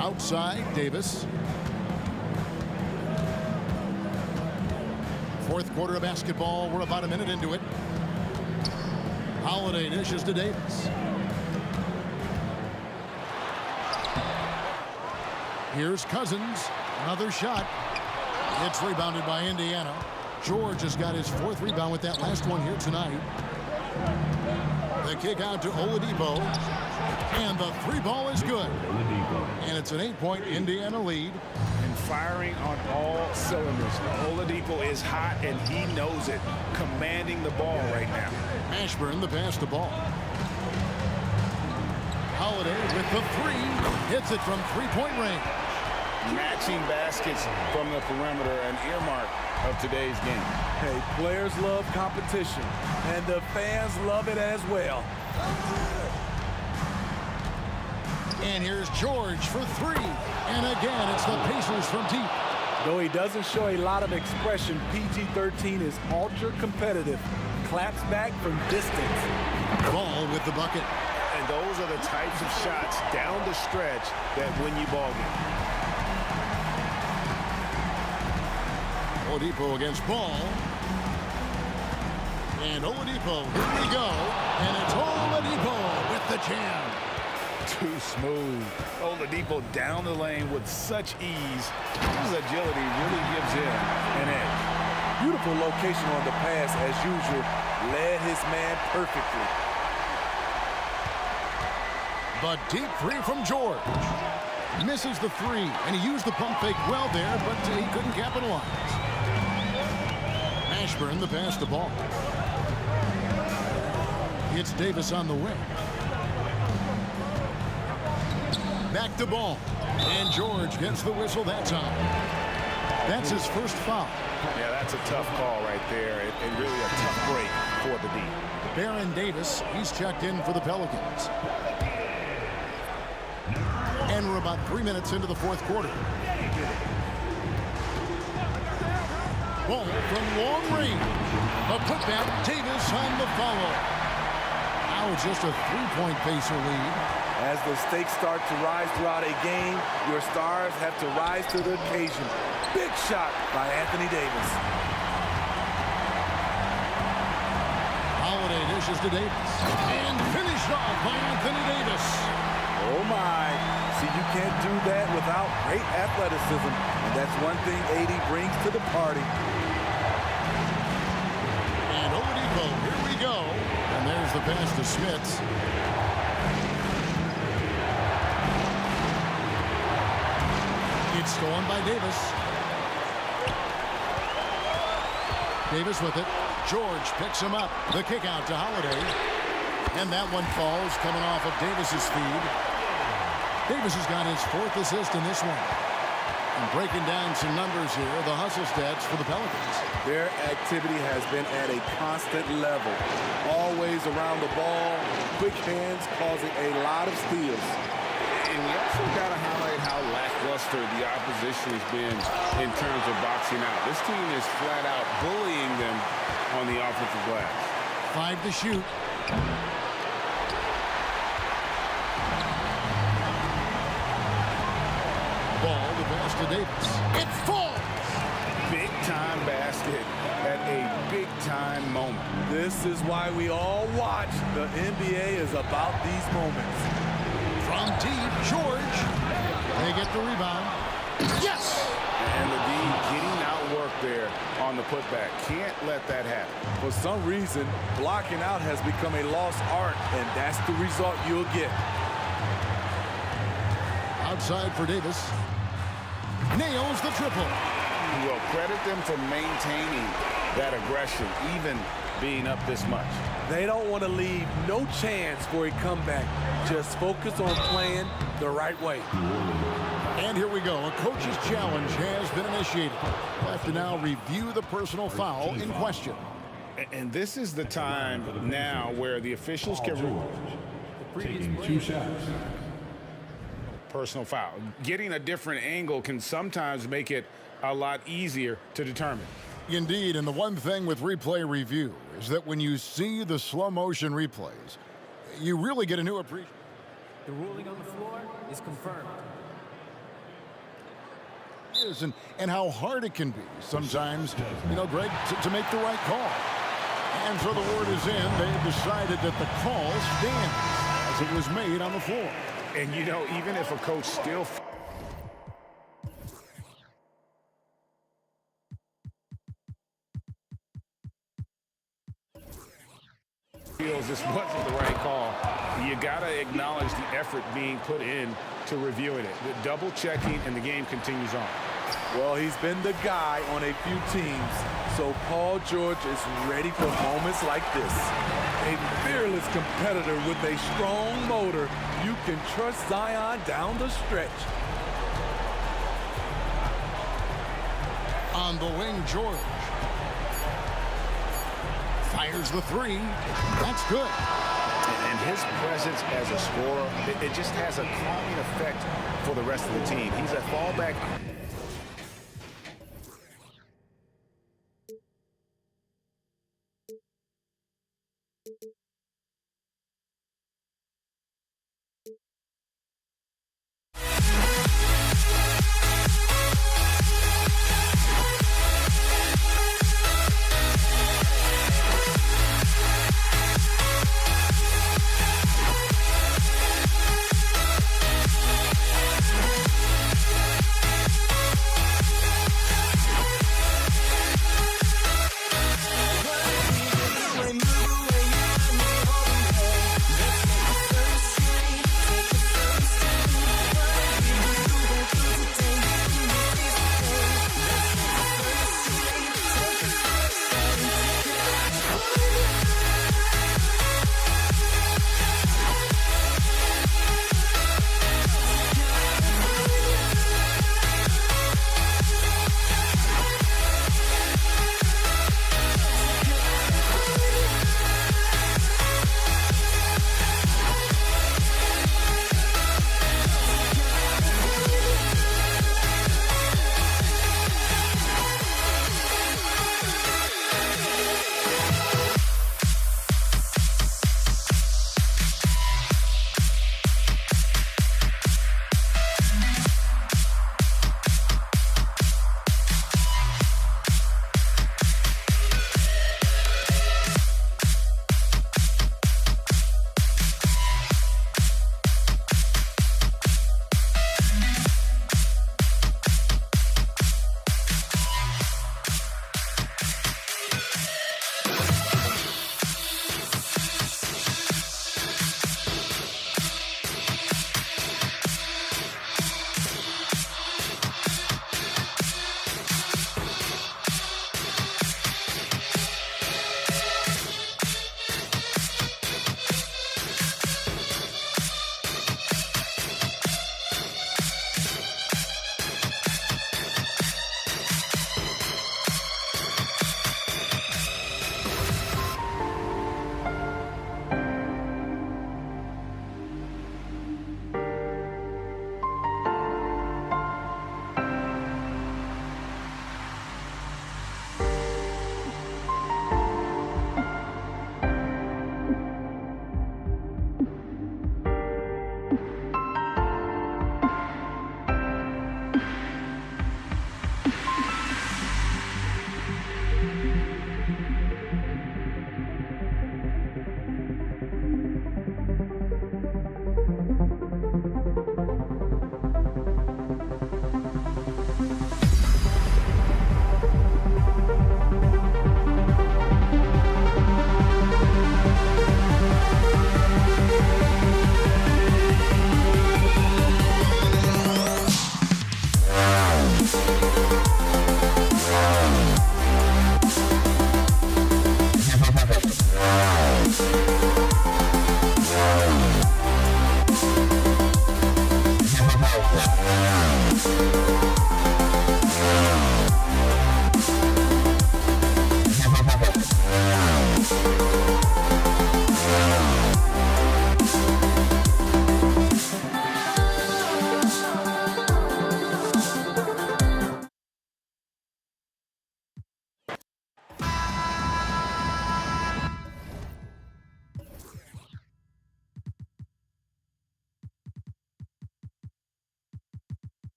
Outside, Davis. 4th quarter of basketball. We're about a minute into it. Holiday dishes to Davis. Here's Cousins. Another shot. It's rebounded by Indiana. George has got his 4th rebound with that last one here tonight. The kick out to Oladipo. And the 3 ball is good. And it's an 8-point Indiana lead. And firing on all cylinders. Oladipo is hot, and he knows it. Commanding the ball right now. Ashburn the pass to Ball. Holiday with the 3. Hits it from 3-point range. Matching baskets from the perimeter, an earmark of today's game. Hey, players love competition, and the fans love it as well. And here's George for 3. And again, it's the Pacers from deep. Though he doesn't show a lot of expression, PG-13 is ultra competitive. Claps back from distance. Ball with the bucket. And those are the types of shots down the stretch that win you ball games. Oladipo against Ball. And Oladipo, here we go. And it's Oladipo with the jam. Too smooth. Oladipo down the lane with such ease. His agility really gives him an edge. Beautiful location on the pass as usual. Led his man perfectly. But deep 3 from George. Misses the 3, and he used the pump fake well there, but he couldn't capitalize. Ashburn the pass to Ball. It's Davis on the wing. Back to Ball. And George gets the whistle that time. That's his first foul. Yeah, that's a tough call right there, and really a tough break for the D. Baron Davis, he's checked in for the Pelicans. And we're about 3 minutes into the 4th quarter. Ball from long range. A putback, Davis on the follow. Now it's just a 3-point Pacer lead. As the stakes start to rise throughout a game, your stars have to rise to the occasion. Big shot by Anthony Davis. Holiday dishes to Davis. And finished off by Anthony Davis. Oh my. See, you can't do that without great athleticism. And that's one thing AD brings to the party. And Oladipo, here we go. And there's the pass to Smits. It's stolen by Davis. Davis with it. George picks him up. The kick out to Holiday. And that one falls, coming off of Davis's feed. Davis has got his 4th assist in this one. And breaking down some numbers here, the hustle stats for the Pelicans. Their activity has been at a constant level. Always around the ball, quick hands causing a lot of steals. And we also got to highlight how lackluster the opposition has been in terms of boxing out. This team is flat out bullying them on the offensive glass. 5 to shoot. Ball, the pass to Davis. It falls! Big time basket at a big time moment. This is why we all watch. The NBA is about these moments. From deep, George. They get the rebound. Yes! And the D getting outworked there on the putback. Can't let that happen. For some reason, blocking out has become a lost art, and that's the result you'll get. Outside for Davis. Nails the triple. Well, credit them for maintaining that aggression, even being up this much. They don't want to leave no chance for a comeback. Just focus on playing the right way. And here we go. A coach's challenge has been initiated. We'll have to now review the personal foul in question. And this is the time now where the officials can rule. Taking 2 shots. Personal foul. Getting a different angle can sometimes make it a lot easier to determine. Indeed, and the one thing with replay review is that when you see the slow motion replays, you really get a new appreciation. The ruling on the floor is confirmed. And how hard it can be sometimes, you know, Greg, to make the right call. And so the word is in. They've decided that the call stands as it was made on the floor. And, you know, even if a coach still feels this wasn't the right call. You got to acknowledge the effort being put in to reviewing it. The double checking, and the game continues on. Well, he's been the guy on a few teams, so Paul George is ready for moments like this. A fearless competitor with a strong motor. You can trust Zion down the stretch. On the wing, George. Fires the three. That's good. And his presence as a scorer, it just has a calming effect for the rest of the team. He's a fallback.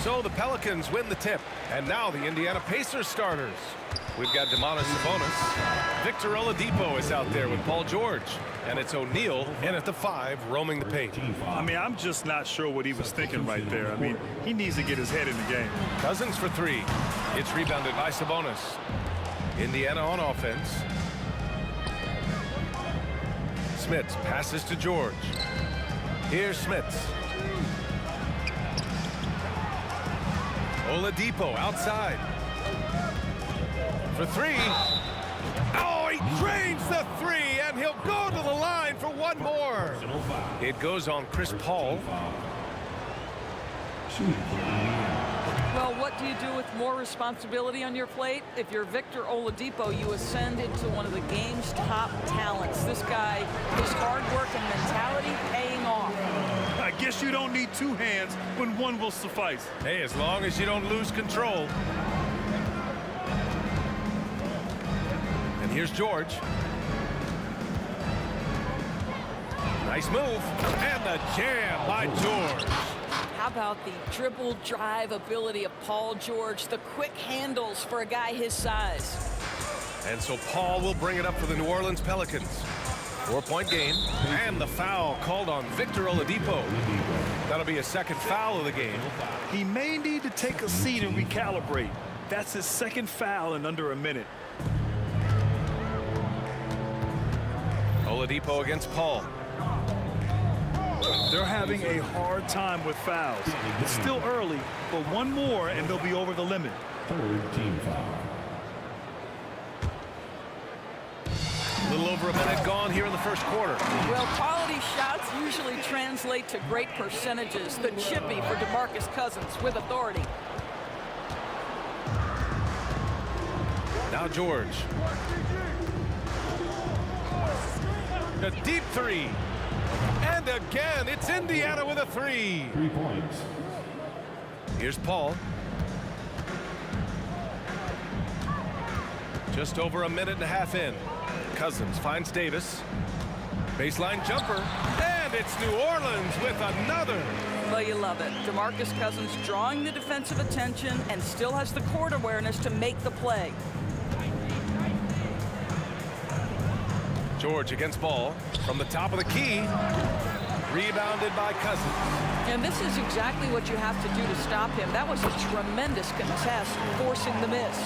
So the Pelicans win the tip. And now the Indiana Pacers starters. We've got Domantas Sabonis, Victor Oladipo is out there with Paul George. And it's O'Neal in at the 5, roaming the paint. I mean, I'm just not sure what he was thinking right there. I mean, he needs to get his head in the game. Cousins for 3. It's rebounded by Sabonis. Indiana on offense. Smits passes to George. Here's Smits. Oladipo outside. For 3. Oh, he drains the 3, and he'll go to the line for one more. It goes on Chris Paul. Well, what do you do with more responsibility on your plate? If you're Victor Oladipo, you ascend into one of the game's top talents. This guy, his hard work and mentality paying off. I guess you don't need 2 hands when one will suffice. Hey, as long as you don't lose control. And here's George. Nice move. And the jam by George. How about the dribble drive ability of Paul George, the quick handles for a guy his size. And so Paul will bring it up for the New Orleans Pelicans. 4-point game, and the foul called on Victor Oladipo. That'll be a second foul of the game. He may need to take a seat and recalibrate. That's his second foul in under a minute. Oladipo against Paul. They're having a hard time with fouls. It's still early, but one more and they'll be over the limit. 3rd team foul. A little over a minute gone here in the first quarter. Well, quality shots usually translate to great percentages. The chippy for DeMarcus Cousins with authority. Now George. A deep 3. And again, it's Indiana with a 3. 3 points. Here's Paul. Just over a minute and a half in. Cousins finds Davis. Baseline jumper. And it's New Orleans with another. Well, you love it. DeMarcus Cousins drawing the defensive attention and still has the court awareness to make the play. George against Ball from the top of the key. Rebounded by Cousins. And this is exactly what you have to do to stop him. That was a tremendous contest, forcing the miss.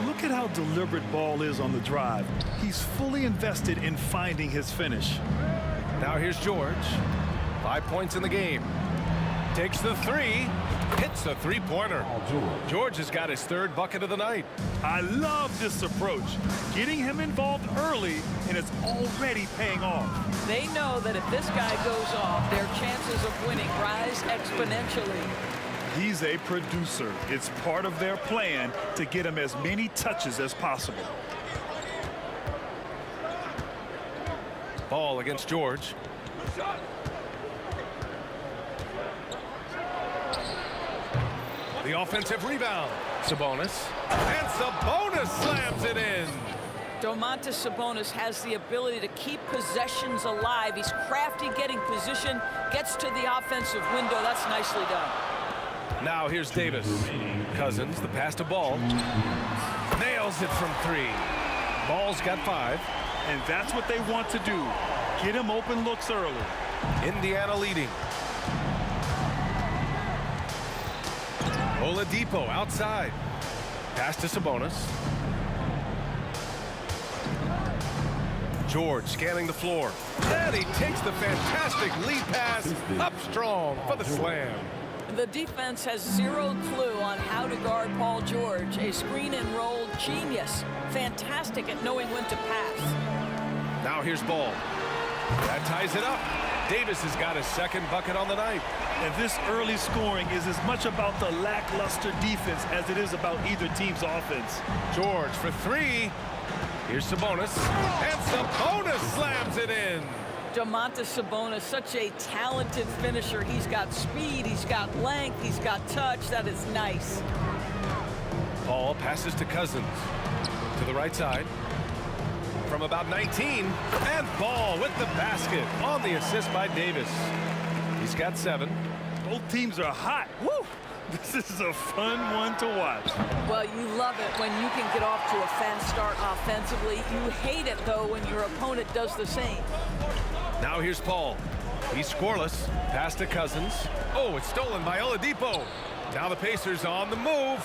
Look at how deliberate Ball is on the drive. He's fully invested in finding his finish. Now here's George. 5 points in the game. Takes the 3. Hits a 3-pointer. George has got his 3rd bucket of the night. I love this approach. Getting him involved early, and it's already paying off. They know that if this guy goes off, their chances of winning rise exponentially. He's a producer. It's part of their plan to get him as many touches as possible. Ball against George. The offensive rebound. Sabonis. And Sabonis slams it in. Domantas Sabonis has the ability to keep possessions alive. He's crafty getting position, gets to the offensive window. That's nicely done. Now here's Davis. Cousins, the pass to Ball. Nails it from 3. Ball's got 5. And that's what they want to do. Get him open looks early. Indiana leading. Oladipo outside. Pass to Sabonis. George scanning the floor. And he takes the fantastic lead pass up strong for the slam. The defense has zero clue on how to guard Paul George. A screen and roll genius. Fantastic at knowing when to pass. Now here's Ball. That ties it up. Davis has got his 2nd bucket on the night. And this early scoring is as much about the lackluster defense as it is about either team's offense. George for 3. Here's Sabonis. And Sabonis slams it in. Domantas Sabonis, such a talented finisher. He's got speed, he's got length, he's got touch. That is nice. Ball passes to Cousins. To the right side. From about 19. And Ball with the basket on the assist by Davis. He's got 7. Both teams are hot. Woo! This is a fun one to watch. Well, you love it when you can get off to a fast start offensively. You hate it, though, when your opponent does the same. Now here's Paul. He's scoreless. Pass to Cousins. Oh, it's stolen by Oladipo. Now the Pacers on the move.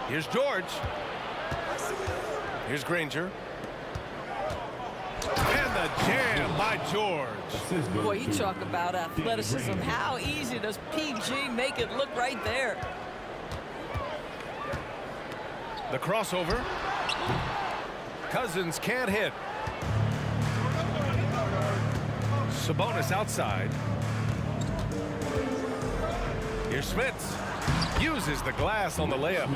Here's George. Here's Granger. And the jam by George. Boy, you talk about athleticism. How easy does PG make it look right there? The crossover. Cousins can't hit. Sabonis outside. Here's Smits. Uses the glass on the layup.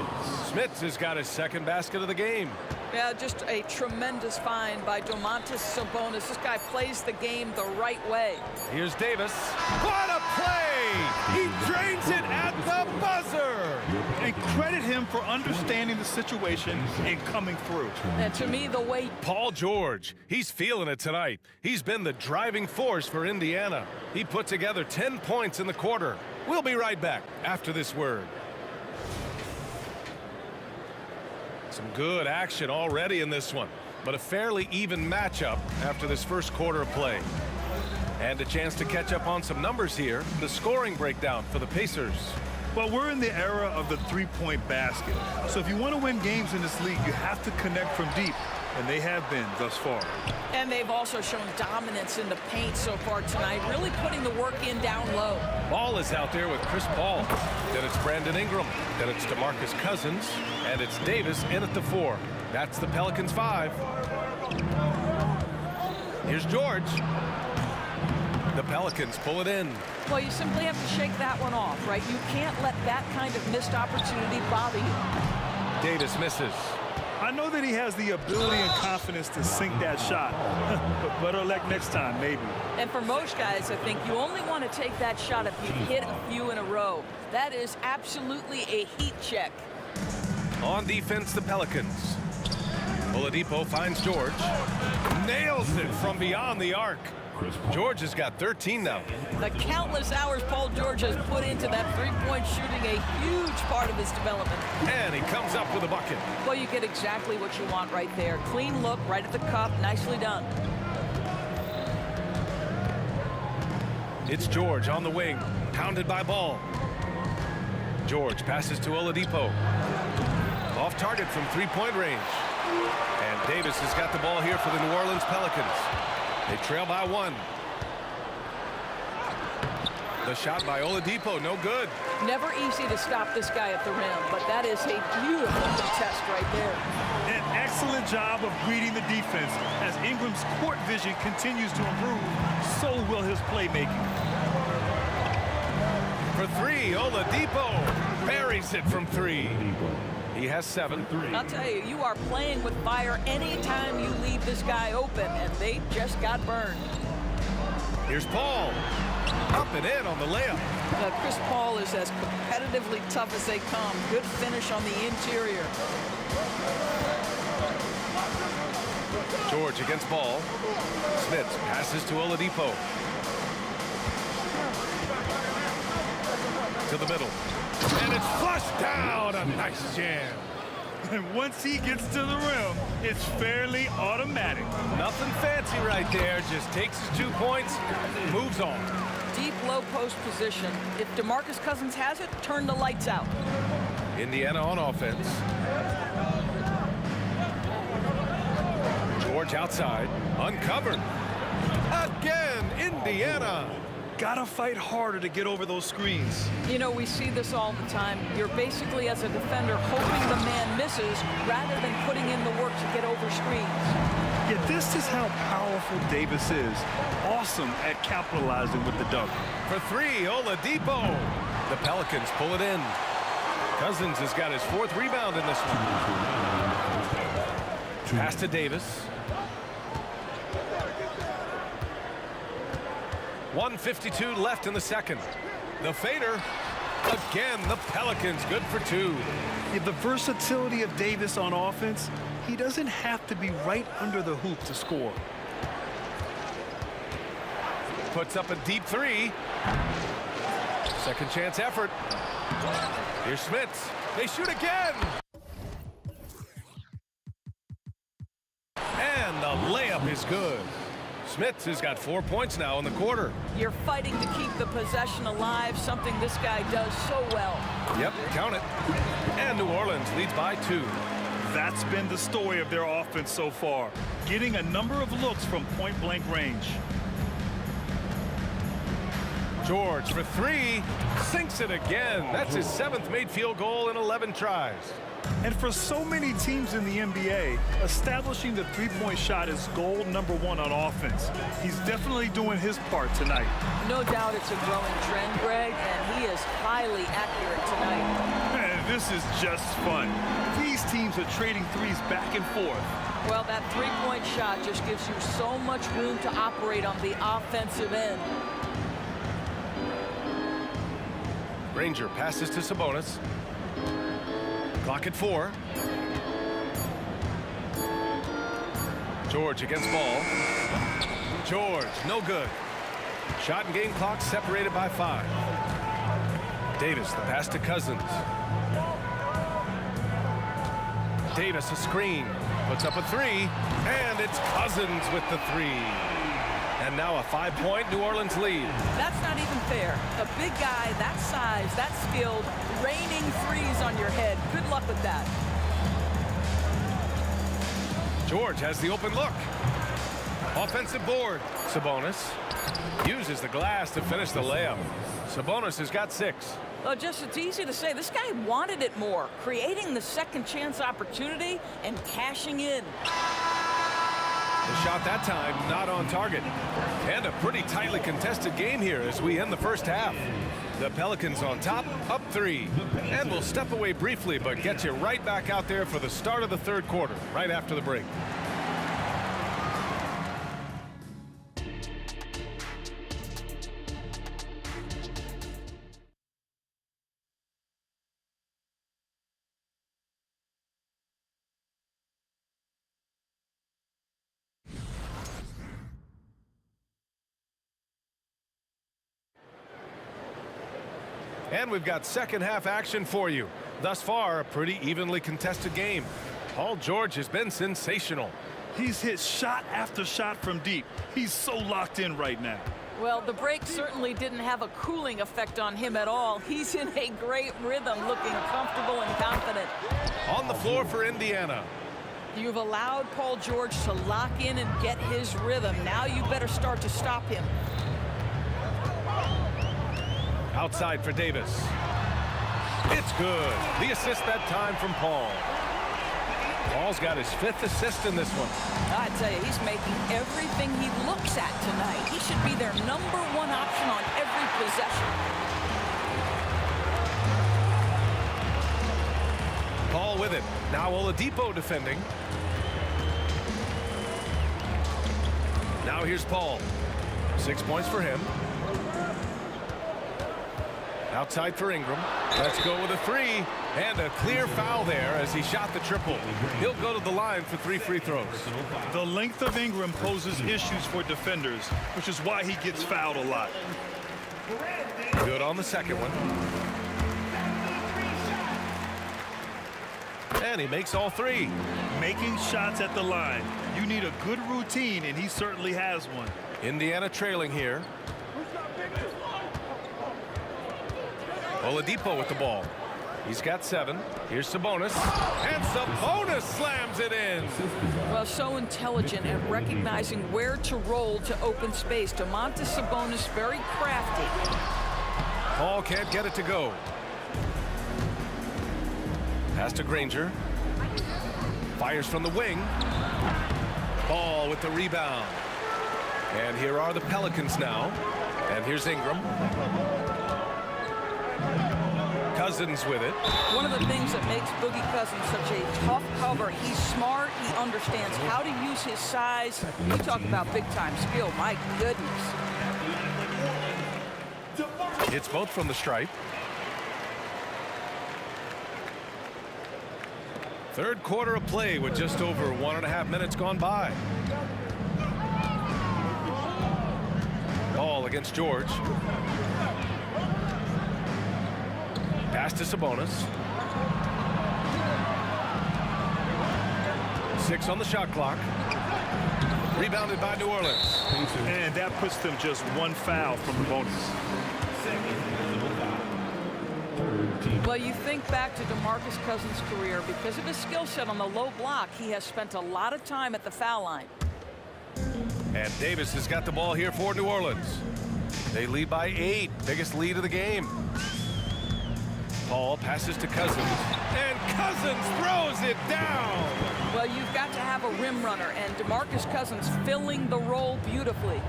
Smits has got his second basket of the game. Yeah, just a tremendous find by Domantas Sabonis. This guy plays the game the right way. Here's Davis. What a play! He drains it at the buzzer! And credit him for understanding the situation and coming through. And to me, the way Paul George, he's feeling it tonight. He's been the driving force for Indiana. He put together 10 points in the quarter. We'll be right back after this word. Some good action already in this one, but a fairly even matchup after this first quarter of play. And a chance to catch up on some numbers here. The scoring breakdown for the Pacers. Well, we're in the era of the three-point basket. So if you want to win games in this league, you have to connect from deep, and they have been thus far. And they've also shown dominance in the paint so far tonight, really putting the work in down low. Ball is out there with Chris Paul. Then it's Brandon Ingram. Then it's DeMarcus Cousins. And it's Davis in at the 4. That's the Pelicans 5. Here's George. The Pelicans pull it in. Well, you simply have to shake that one off, right? You can't let that kind of missed opportunity bother you. Davis misses. I know that he has the ability and confidence to sink that shot. But better luck next time, maybe. And for most guys, I think you only want to take that shot if you hit a few in a row. That is absolutely a heat check. On defense, the Pelicans. Oladipo finds George. Nails it from beyond the arc. George has got 13 now. The countless hours Paul George has put into that three-point shooting, a huge part of his development. And he comes up with a bucket. Well, you get exactly what you want right there. Clean look, right at the cup, nicely done. It's George on the wing, pounded by Ball. George passes to Oladipo. Off target from three-point range. And Davis has got the ball here for the New Orleans Pelicans. They trail by 1. The shot by Oladipo, no good. Never easy to stop this guy at the rim, but that is a beautiful contest right there. An excellent job of reading the defense. As Ingram's court vision continues to improve, so will his playmaking. For 3, Oladipo buries it from 3. He has 7. I'll tell you, you are playing with fire anytime you leave this guy open, and they just got burned. Here's Paul. Up and in on the layup. Chris Paul is as competitively tough as they come. Good finish on the interior. George against Ball. Smits passes to Oladipo. To the middle. And it's flushed down. A nice jam. And once he gets to the rim, it's fairly automatic. Nothing fancy right there. Just takes his 2 points, moves on. Deep low post position. If DeMarcus Cousins has it, turn the lights out. Indiana on offense. George outside, uncovered. Again, Indiana. Gotta fight harder to get over those screens. You know, we see this all the time. You're basically, as a defender, hoping the man misses rather than putting in the work to get over screens. Yet this is how powerful Davis is. Awesome at capitalizing with the dunk. For 3, Oladipo. The Pelicans pull it in. Cousins has got his 4th rebound in this one. Pass to Davis. 1:52 left in the second. The fader. Again, the Pelicans good for 2. The versatility of Davis on offense, he doesn't have to be right under the hoop to score. Puts up a deep 3. Second chance effort. Here's Smits. They shoot again. And the layup is good. Smits has got 4 points now in the quarter. You're fighting to keep the possession alive, something this guy does so well. Yep, count it. And New Orleans leads by 2. That's been the story of their offense so far, getting a number of looks from point-blank range. George for 3, sinks it again. That's his 7th made field goal in 11 tries. And for so many teams in the NBA, establishing the three-point shot is goal number 1 on offense. He's definitely doing his part tonight. No doubt it's a growing trend, Greg, and he is highly accurate tonight. Man, this is just fun. These teams are trading threes back and forth. Well, that three-point shot just gives you so much room to operate on the offensive end. Granger passes to Sabonis. Clock at 4. George against Ball. George, no good. Shot and game clock separated by 5. Davis, the pass to Cousins. Davis, a screen. Puts up a 3. And it's Cousins with the 3. And now a 5-point New Orleans lead. That's not even fair. A big guy, that size, that skilled, raining threes on your head. Good luck with that. George has the open look. Offensive board. Sabonis uses the glass to finish the layup. Sabonis has got 6. Well, just it's easy to say. This guy wanted it more, creating the second chance opportunity and cashing in. The shot that time not on target. And a pretty tightly contested game here as we end the first half. The Pelicans on top, up 3. And we'll step away briefly, but get you right back out there for the start of the third quarter, right after the break. And we've got second half action for you. Thus far, a pretty evenly contested game. Paul George has been sensational. He's hit shot after shot from deep. He's so locked in right now. Well, the break certainly didn't have a cooling effect on him at all. He's in a great rhythm, looking comfortable and confident. On the floor for Indiana. You've allowed Paul George to lock in and get his rhythm. Now you better start to stop him. Outside for Davis. It's good. The assist that time from Paul. Paul's got his 5th assist in this one. I tell you, he's making everything he looks at tonight. He should be their number 1 option on every possession. Paul with it. Now Oladipo defending. Now here's Paul. 6 points for him. Outside for Ingram. Let's go with a 3. And a clear foul there as he shot the triple. He'll go to the line for 3 free throws. The length of Ingram poses issues for defenders, which is why he gets fouled a lot. Good on the second one. And he makes all 3. Making shots at the line. You need a good routine, and he certainly has one. Indiana trailing here. Oladipo with the ball. He's got 7. Here's Sabonis. And Sabonis slams it in. Well, so intelligent at recognizing where to roll to open space. Domantas Sabonis, very crafty. Paul can't get it to go. Pass to Granger. Fires from the wing. Ball with the rebound. And here are the Pelicans now. And here's Ingram. Cousins with it. One of the things that makes Boogie Cousins such a tough cover, he's smart, he understands how to use his size. You talk about big-time skill, my goodness. It's both from the stripe. Third quarter of play with just over 1.5 minutes gone by. Ball against George. Pass to Sabonis. 6 on the shot clock. Rebounded by New Orleans. And that puts them just one foul from the bonus. Well, you think back to DeMarcus Cousins' career. Because of his skill set on the low block, he has spent a lot of time at the foul line. And Davis has got the ball here for New Orleans. They lead by 8. Biggest lead of the game. Paul passes to Cousins. And Cousins throws it down. Well, you've got to have a rim runner, and DeMarcus Cousins filling the role beautifully.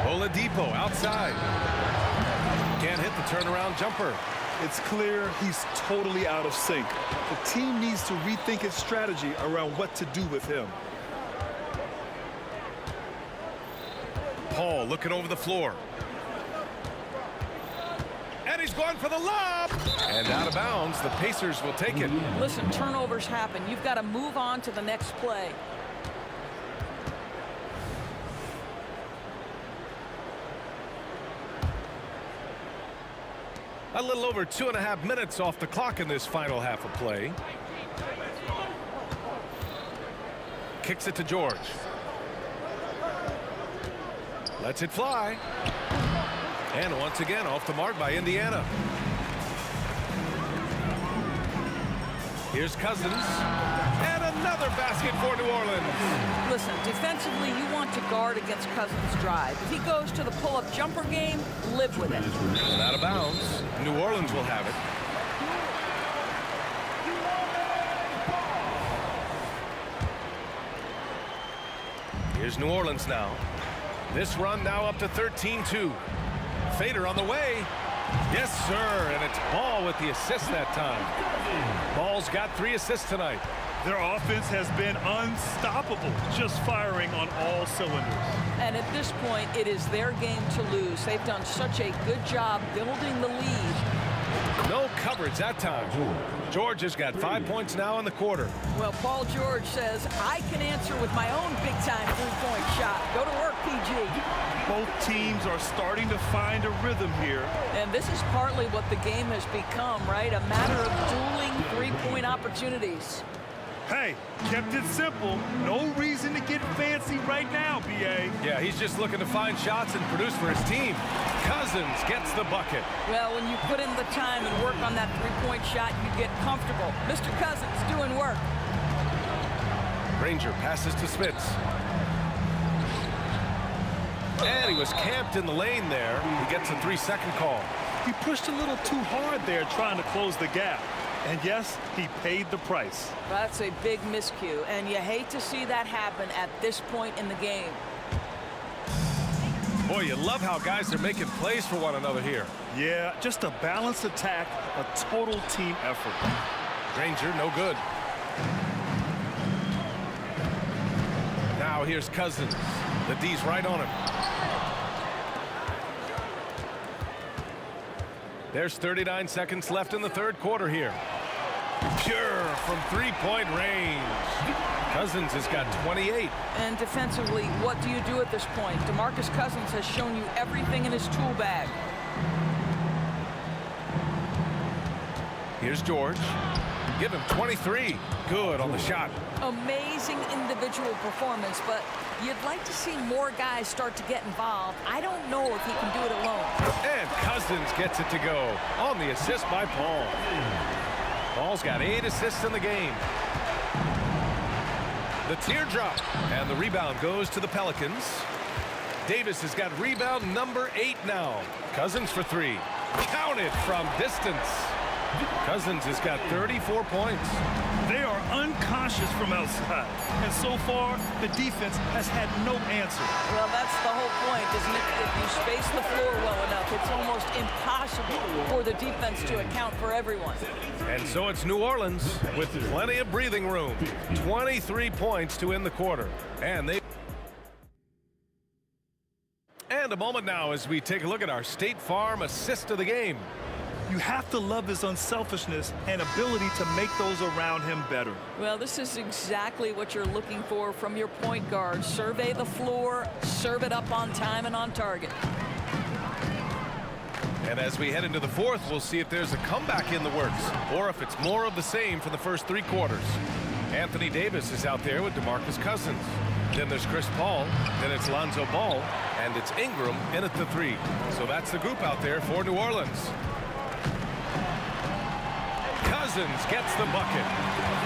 Oladipo outside. Can't hit the turnaround jumper. It's clear he's totally out of sync. The team needs to rethink its strategy around what to do with him. Paul looking over the floor. And he's going for the lob. And out of bounds. The Pacers will take it. Listen, turnovers happen. You've got to move on to the next play. A little over 2.5 minutes off the clock in this final half of play. Kicks it to George. Lets it fly. And once again off the mark by Indiana. Here's Cousins. And another basket for New Orleans. Listen, defensively, you want to guard against Cousins' drive. If he goes to the pull-up jumper game, live with it. And out of bounds. New Orleans will have it. Here's New Orleans now. This run now up to 13-2. Fader on the way. Yes, sir. And it's Ball with the assist that time. Ball's got 3 assists tonight. Their offense has been unstoppable, just firing on all cylinders. And at this point, it is their game to lose. They've done such a good job building the lead. No coverage that time. George has got 5 points now in the quarter. Well, Paul George says, I can answer with my own big-time three-point shot. Go to work, PG. Both teams are starting to find a rhythm here. And this is partly what the game has become, right? A matter of dueling three-point opportunities. Hey, kept it simple. No reason to get fancy right now, B.A. Yeah, he's just looking to find shots and produce for his team. Cousins gets the bucket. Well, when you put in the time and work on that three-point shot, you get comfortable. Mr. Cousins doing work. Granger passes to Spitz. And he was camped in the lane there. He gets a 3-second call. He pushed a little too hard there trying to close the gap. And yes, he paid the price. That's a big miscue, and you hate to see that happen at this point in the game. Boy, you love how guys are making plays for one another here. Yeah, just a balanced attack, a total team effort. Granger, no good. Now here's Cousins. The D's right on him. There's 39 seconds left in the third quarter here. Pure from three-point range. Cousins has got 28. And defensively, what do you do at this point? DeMarcus Cousins has shown you everything in his tool bag. Here's George. Give him 23. Good on the shot. Amazing individual performance, but you'd like to see more guys start to get involved. I don't know if he can do it alone. And Cousins gets it to go on the assist by Paul. Paul's got 8 assists in the game. The teardrop, and the rebound goes to the Pelicans. Davis has got rebound number 8 now. Cousins for 3. Counted from distance. Cousins has got 34 points. They are unconscious from outside. And so far, the defense has had no answer. Well, that's the whole point, isn't it? If you space the floor well enough, it's almost impossible for the defense to account for everyone. And so it's New Orleans with plenty of breathing room. 23 points to end the quarter. And a moment now as we take a look at our State Farm assist of the game. You have to love his unselfishness and ability to make those around him better. Well, this is exactly what you're looking for from your point guard. Survey the floor, serve it up on time and on target. And as we head into the fourth, we'll see if there's a comeback in the works or if it's more of the same for the first 3 quarters. Anthony Davis is out there with DeMarcus Cousins. Then there's Chris Paul. Then it's Lonzo Ball. And it's Ingram in at the 3. So that's the group out there for New Orleans. Cousins gets the bucket.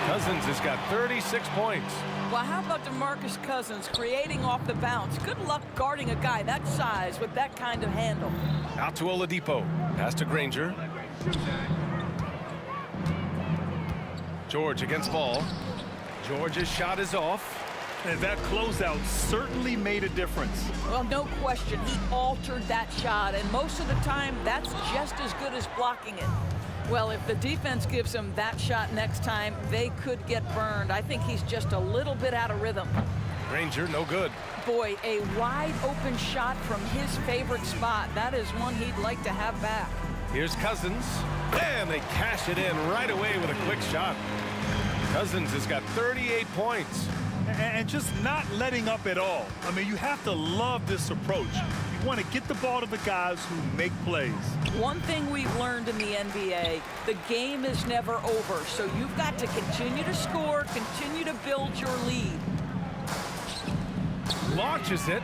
Cousins has got 36 points. Well, how about DeMarcus Cousins creating off the bounce? Good luck guarding a guy that size with that kind of handle. Out to Oladipo. Pass to Granger. George against Ball. George's shot is off. And that closeout certainly made a difference. Well, no question. He altered that shot, and most of the time, that's just as good as blocking it. Well, if the defense gives him that shot next time, they could get burned. I think he's just a little bit out of rhythm. Granger, no good. Boy, a wide open shot from his favorite spot. That is one he'd like to have back. Here's Cousins, and they cash it in right away with a quick shot. Cousins has got 38 points. And just not letting up at all. I mean, you have to love this approach. You want to get the ball to the guys who make plays. One thing we've learned in the NBA, the game is never over. So you've got to continue to score, continue to build your lead. Launches it.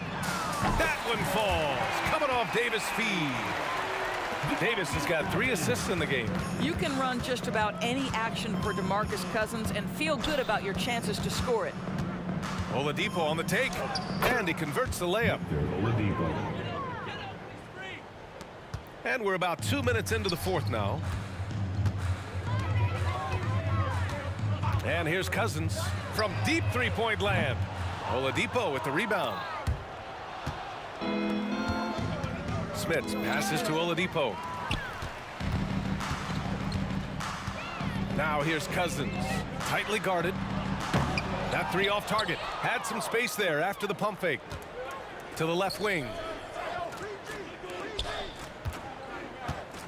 That one falls. Coming off Davis' feed. Davis has got 3 assists in the game. You can run just about any action for DeMarcus Cousins and feel good about your chances to score it. Oladipo on the take, and he converts the layup. And we're about 2 minutes into the fourth now. And here's Cousins from deep three-point land. Oladipo with the rebound. Smith passes to Oladipo. Now here's Cousins, tightly guarded. That 3 off target. Had some space there after the pump fake. To the left wing.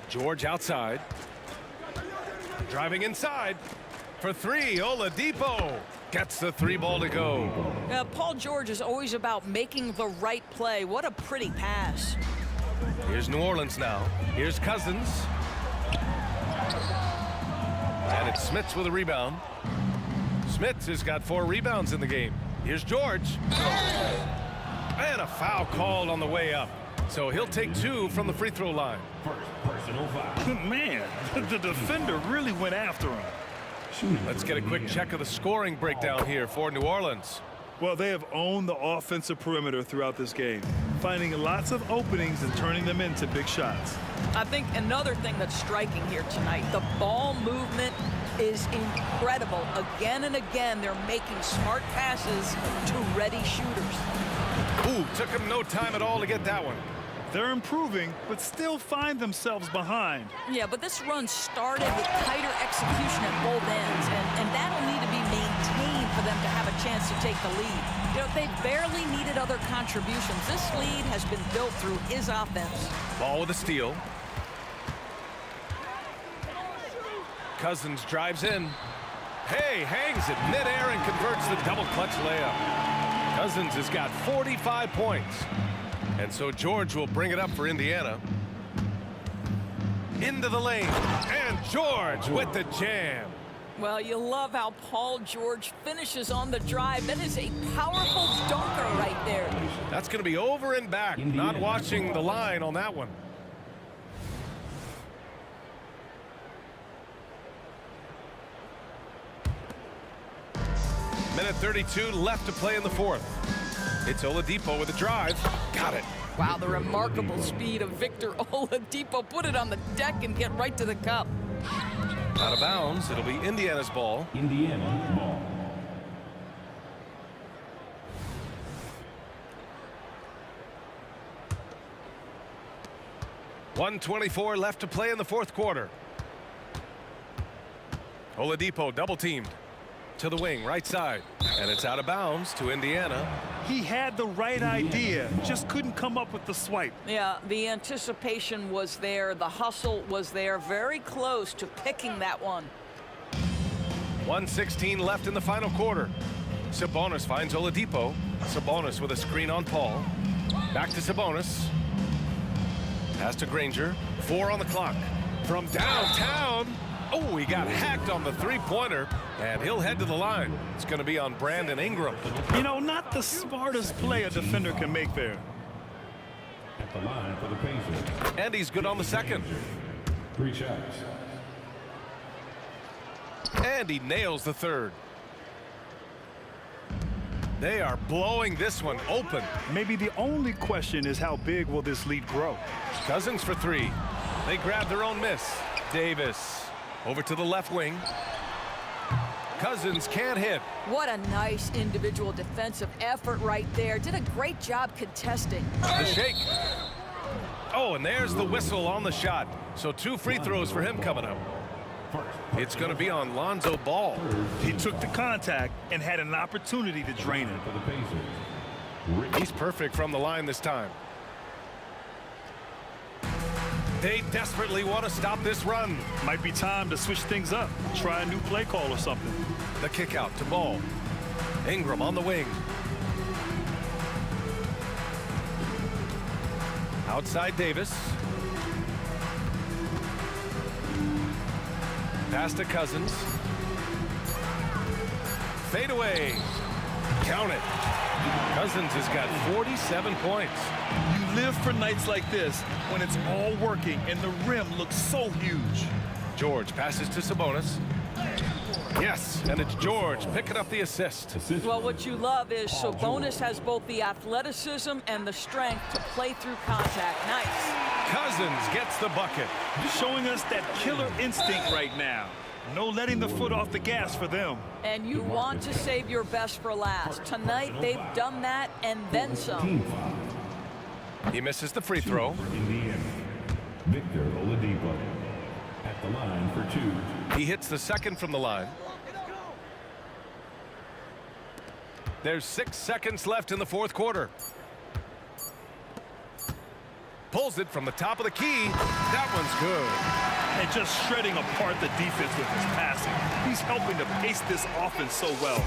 George outside. Driving inside. For 3, Oladipo gets the 3 ball to go. Paul George is always about making the right play. What a pretty pass. Here's New Orleans now. Here's Cousins. And it's Smits with a rebound. Smits has got 4 rebounds in the game. Here's George. And a foul called on the way up. So he'll take 2 from the free throw line. Man, the defender really went after him. Let's get a quick check of the scoring breakdown here for New Orleans. Well, they have owned the offensive perimeter throughout this game, finding lots of openings and turning them into big shots. I think another thing that's striking here tonight, the ball movement is incredible. Again and again, they're making smart passes to ready shooters. Ooh, took him no time at all to get that one. They're improving, but still find themselves behind. Yeah, but this run started with tighter execution at both ends, and that'll need to be maintained for them to have a chance to take the lead. You know, they barely needed other contributions. This lead has been built through his offense. Ball with a steal. Cousins drives in. Hey, hangs it midair and converts the double clutch layup. Cousins has got 45 points. And so George will bring it up for Indiana. Into the lane. And George with the jam. Well, you love how Paul George finishes on the drive. That is a powerful dunker right there. That's going to be over and back. Not watching the line on that one. Minute 32 left to play in the fourth. It's Oladipo with a drive. Got it. Wow, the remarkable speed of Victor Oladipo. Put it on the deck and get right to the cup. Out of bounds. It'll be Indiana's ball. Indiana ball. .124 left to play in the fourth quarter. Oladipo double teamed. To the wing, right side. And it's out of bounds to Indiana. He had the right idea, just couldn't come up with the swipe. Yeah, the anticipation was there. The hustle was there. Very close to picking that one. 1:16 left in the final quarter. Sabonis finds Oladipo. Sabonis with a screen on Paul. Back to Sabonis. Pass to Granger. 4 on the clock. From downtown, oh, he got hacked on the three-pointer, and he'll head to the line. It's going to be on Brandon Ingram. You know, not the smartest play a defender can make there. At the line for the Pacers. And he's good on the second. 3 shots. And he nails the third. They are blowing this one open. Maybe the only question is how big will this lead grow? Cousins for 3. They grab their own miss. Davis over to the left wing. Cousins can't hit. What a nice individual defensive effort right there. Did a great job contesting. The shake. Oh, and there's the whistle on the shot. So 2 free throws for him coming up. It's going to be on Lonzo Ball. He took the contact and had an opportunity to drain it. For the Pacers. He's perfect from the line this time. They desperately want to stop this run. Might be time to switch things up. Try a new play call or something. The kick out to Ball. Ingram on the wing. Outside Davis. Pass to Cousins. Fade away. Count it. Cousins has got 47 points. You live for nights like this when it's all working and the rim looks so huge. George passes to Sabonis. Yes, and it's George picking up the assist. Well, what you love is Sabonis has both the athleticism and the strength to play through contact. Nice. Cousins gets the bucket. Showing us that killer instinct right now. No letting the foot off the gas for them. And you want to save your best for last. Tonight, they've done that and then some. He misses the free throw. Indiana. Victor Oladipo. At the line for 2. He hits the second from the line. There's 6 seconds left in the fourth quarter. Pulls it from the top of the key. That one's good. And just shredding apart the defense with his passing. He's helping to pace this offense so well.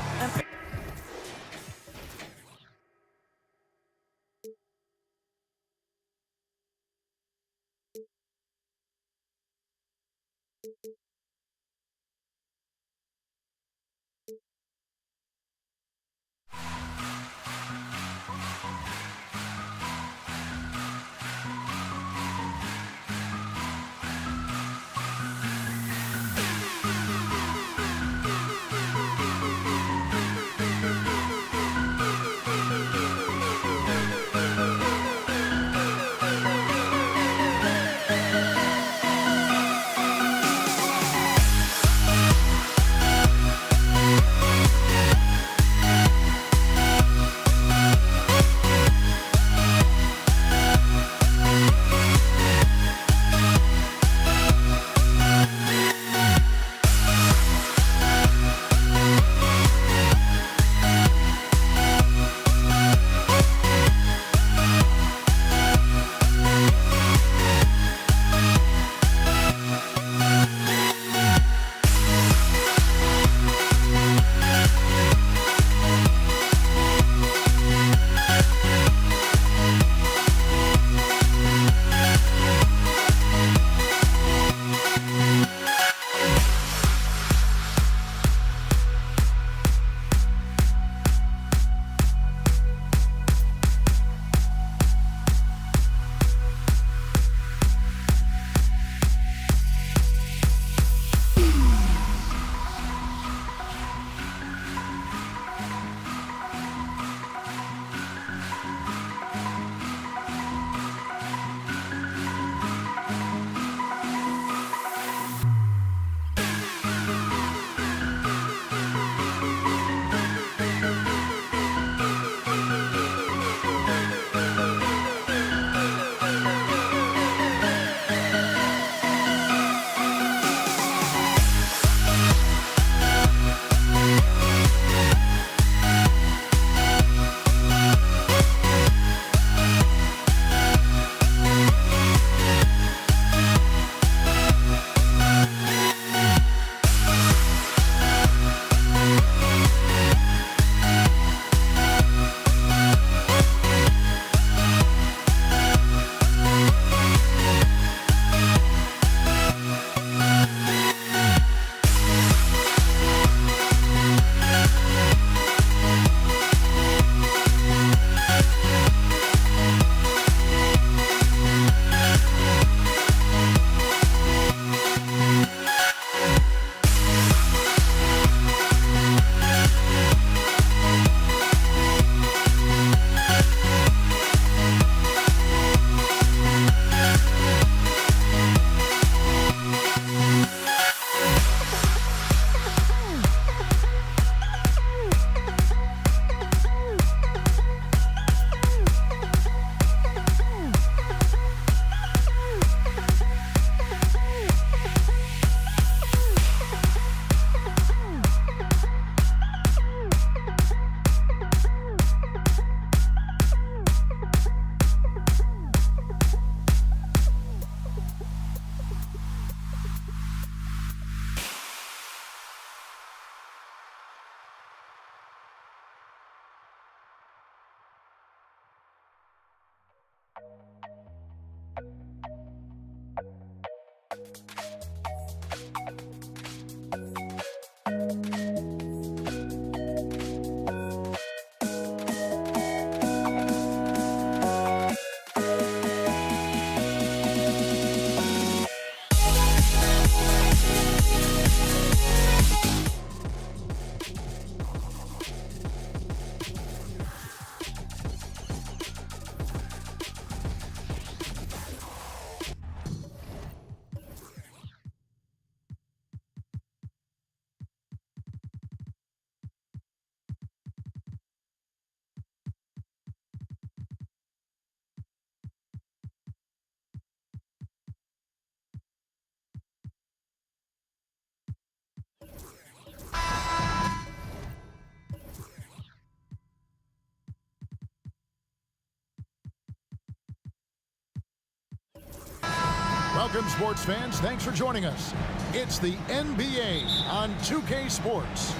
Welcome, sports fans. Thanks for joining us. It's the NBA on 2K Sports.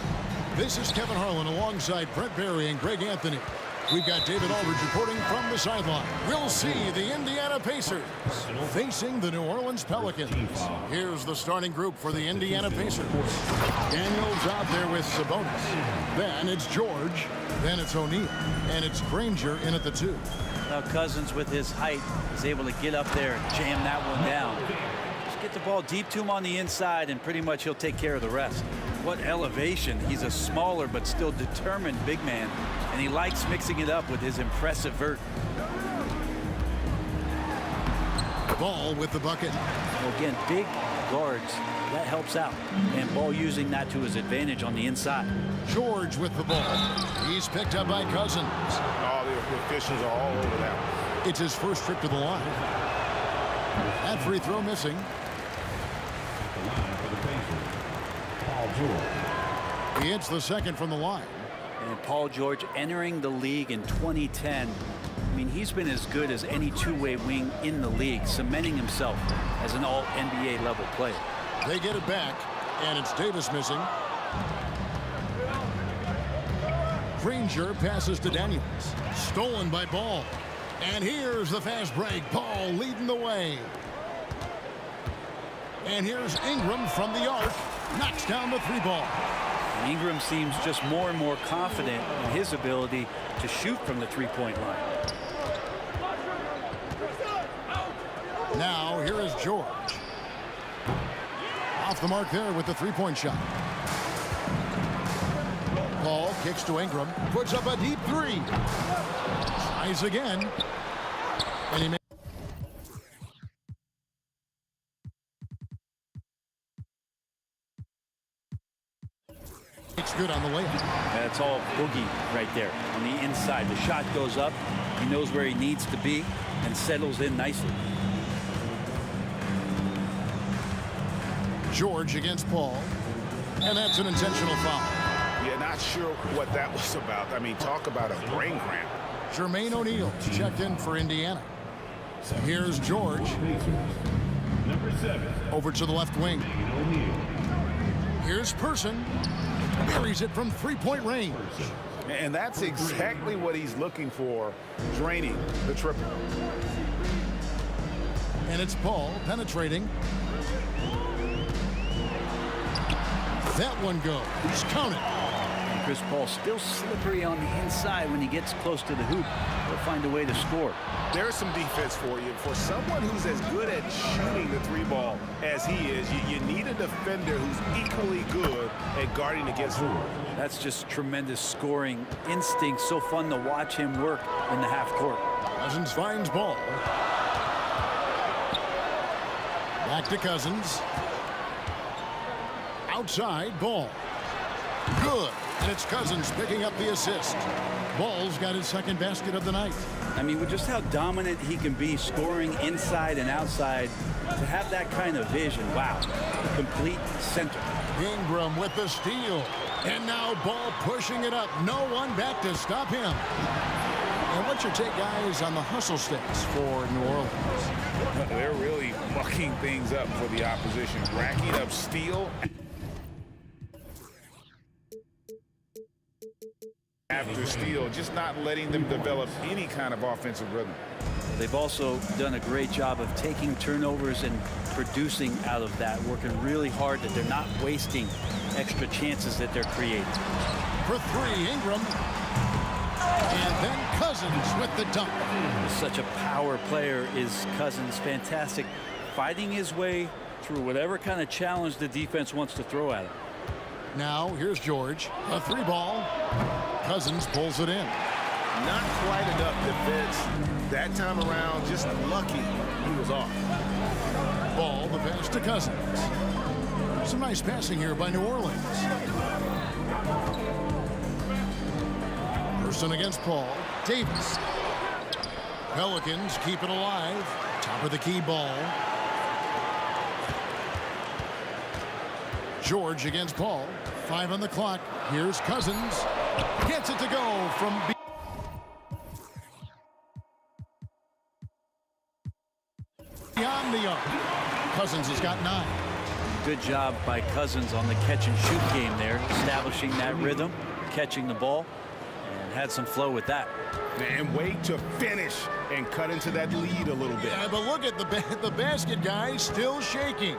This is Kevin Harlan alongside Brent Barry and Greg Anthony. We've got David Aldridge reporting from the sideline. We'll see the Indiana Pacers facing the New Orleans Pelicans. Here's the starting group for the Indiana Pacers. Daniels out there with Sabonis. Then it's George. Then it's O'Neal. And it's Granger in at the 2. Now Cousins, with his height, is able to get up there and jam that one down. Just get the ball deep to him on the inside, and pretty much he'll take care of the rest. What elevation. He's a smaller but still determined big man, and he likes mixing it up with his impressive vert. Ball with the bucket. Well, again, big guards, that helps out. And Ball using that to his advantage on the inside. George with the ball. He's picked up by Cousins. All the officials are all over that. It's his first trip to the line. That free throw missing. The line for the Pacers, Paul George. He hits the second from the line. And Paul George entering the league in 2010. I mean, he's been as good as any two-way wing in the league, cementing himself as an all-NBA level player. They get it back, and it's Davis missing. Granger passes to Daniels. Stolen by Ball. And here's the fast break. Ball leading the way. And here's Ingram from the arc. Knocks down the 3 ball. Ingram seems just more and more confident in his ability to shoot from the three-point line. Now here is George. Off the mark there with the 3-point shot. Ball kicks to Ingram. Puts up a deep 3. Tries again. And he makes good on the layup. That's all Boogie right there on the inside. The shot goes up. He knows where he needs to be and settles in nicely. George against Paul. And that's an intentional foul. Yeah, not sure what that was about. I mean, talk about a brain cramp. Jermaine O'Neal checked in for Indiana. Here's George. Number 7. Over to the left wing. O'Neal. Here's Person. Buries it from 3-point range. And that's exactly what he's looking for, draining the triple. And it's Paul penetrating. That one goes. Count it. And Chris Paul still slippery on the inside when he gets close to the hoop. He'll find a way to score. There's some defense for you. For someone who's as good at shooting the 3-ball as he is, you need a defender who's equally good at guarding against him. That's just tremendous scoring instinct. So fun to watch him work in the half court. Cousins finds Ball. Back to Cousins. Outside, Ball. Good. And it's Cousins picking up the assist. Ball's got his second basket of the night. I mean, with just how dominant he can be scoring inside and outside, to have that kind of vision, wow, complete center. Ingram with the steal. And now Ball pushing it up. No one back to stop him. And what's your take, guys, on the hustle sticks for New Orleans? They're really mucking things up for the opposition, racking up steal after steal, just not letting them develop any kind of offensive rhythm. they've also done a great job of taking turnovers and producing out of that, working really hard that they're not wasting extra chances that they're creating. For three, Ingram. And then Cousins with the dunk. Such a power player is Cousins. Fantastic. Fighting his way through whatever kind of challenge the defense wants to throw at him. Now here's George. A three ball. Cousins pulls it in. Not quite enough defense that time around. Just lucky he was off. Ball, the pass to Cousins. Some nice passing here by New Orleans. Person against Paul. Davis. Pelicans keep it alive. Top of the key ball. George against Paul. 5 on the clock. Here's Cousins. Gets it to go from beyond the arc. Cousins has got 9. Good job by Cousins on the catch and shoot game there, establishing that rhythm, catching the ball, and had some flow with that. And wait to finish and cut into that lead a little bit. Yeah, but look at the basket guy still shaking.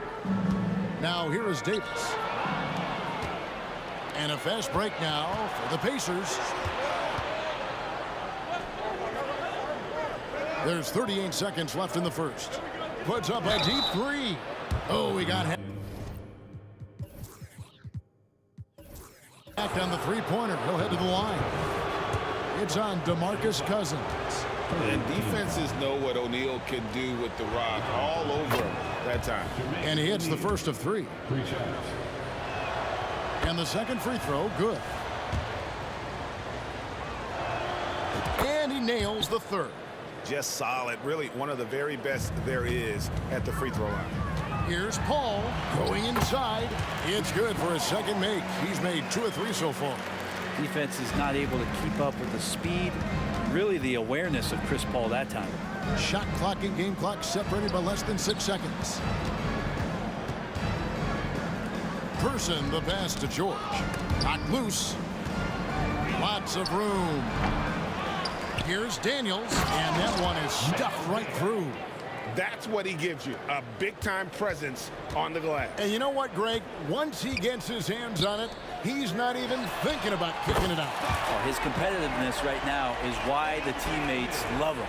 Now here is Davis. And a fast break now for the Pacers. There's 38 seconds left in the first. Puts up a deep three. Oh, he got back on the three-pointer. He'll head to the line. It's on DeMarcus Cousins. And defenses know what O'Neal can do with the rock all over him that time. And he hits the first of 3. And the second free throw, good. And he nails the third. Just solid. Really one of the very best there is at the free throw line. Here's Paul going inside. It's good for his second make. He's made 2 of 3 so far. Defense is not able to keep up with the speed, really the awareness of Chris Paul that time. Shot clock and game clock separated by less than 6 seconds. Person, the pass to George. Knocked loose. Lots of room. Here's Daniels, and that one is stuffed right through. That's what he gives you, a big-time presence on the glass. And you know what, Greg? Once he gets his hands on it, he's not even thinking about kicking it out. Well, his competitiveness right now is why the teammates love him.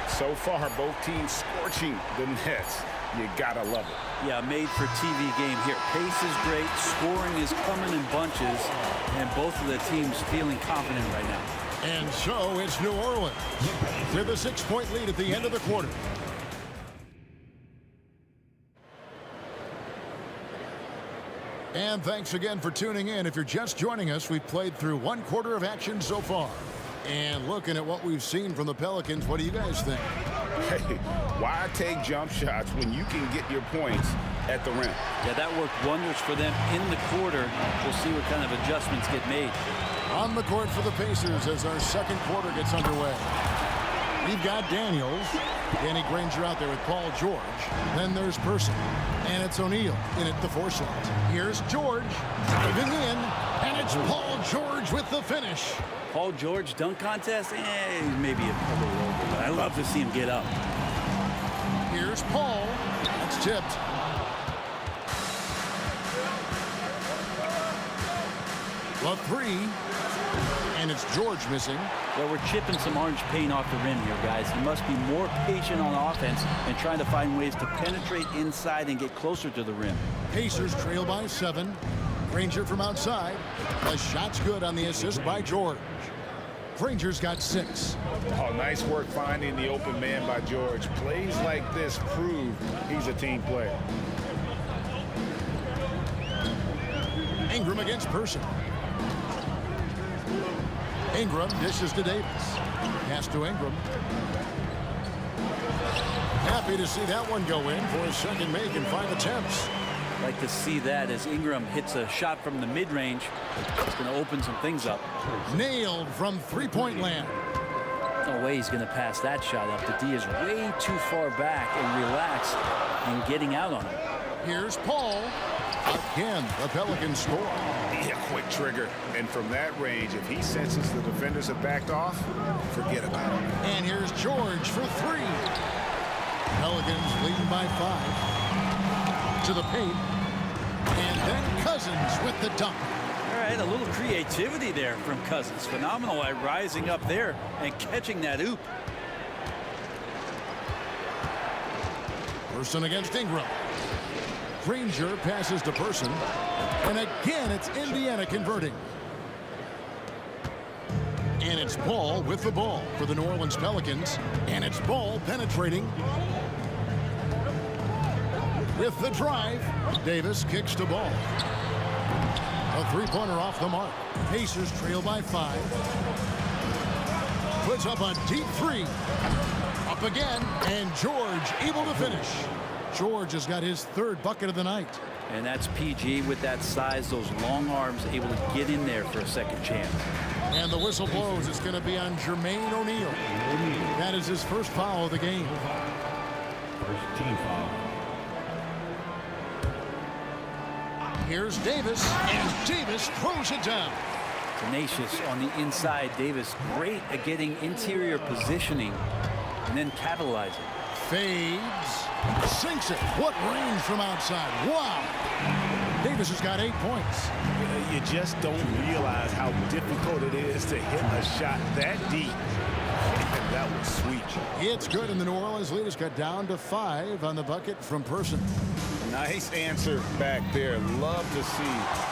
So far, both teams scorching the Nets. You gotta love it. Yeah, made for TV game here. Pace is great, scoring is coming in bunches, and both of the teams feeling confident right now. And so it's New Orleans with a 6-point lead at the end of the quarter. And thanks again for tuning in. If you're just joining us, we've played through 1 quarter of action so far. And looking at what we've seen from the Pelicans, what do you guys think? Hey, why take jump shots when you can get your points at the rim? Yeah, that worked wonders for them in the quarter. We'll see what kind of adjustments get made. On the court for the Pacers as our second quarter gets underway. We've got Daniels. Danny Granger out there with Paul George. Then there's Person. And it's O'Neal in at the 4 slot. Here's George driving in. And it's Paul George with the finish. Paul George dunk contest? Maybe a little over, but I love to see him get up. Here's Paul. It's tipped. The 3. And it's George missing. Well, we're chipping some orange paint off the rim here, guys. He must be more patient on offense and trying to find ways to penetrate inside and get closer to the rim. Pacers trail by 7. Granger from outside. The shot's good on the assist by George. Granger's got 6. Oh, nice work finding the open man by George. Plays like this prove he's a team player. Ingram against Person. Ingram dishes to Davis. Pass to Ingram. Happy to see that one go in for his second make in 5 attempts. Like to see that as Ingram hits a shot from the mid-range. It's going to open some things up. Nailed from 3-point land. No way he's going to pass that shot up. The D is way too far back and relaxed and getting out on him. Here's Paul. Again, the Pelicans score. Yeah, quick trigger. And from that range, if he senses the defenders have backed off, forget about it. And here's George for 3. Pelicans leading by 5. To the paint. And then Cousins with the dunk. All right, a little creativity there from Cousins. Phenomenal at rising up there and catching that oop. Person against Ingram. Granger passes to Person. And again, it's Indiana converting. And it's Ball with the ball for the New Orleans Pelicans. And it's Ball penetrating. With the drive, Davis kicks to Ball. A three-pointer off the mark. Pacers trail by 5. Puts up a deep 3. Up again, and George able to finish. George has got his 3rd bucket of the night. And that's PG with that size, those long arms, able to get in there for a second chance. And the whistle blows. It's going to be on Jermaine O'Neal. That is his first foul of the game. First team foul. Here's Davis, and Davis throws it down. Tenacious on the inside. Davis great at getting interior positioning and then capitalizing. Fades, sinks it. What range from outside. Wow. Davis has got 8 points. You just don't realize how difficult it is to hit a shot that deep. And that was sweet. It's good, and the New Orleans lead has got down to 5 on the bucket from Person. Nice answer back there. Love to see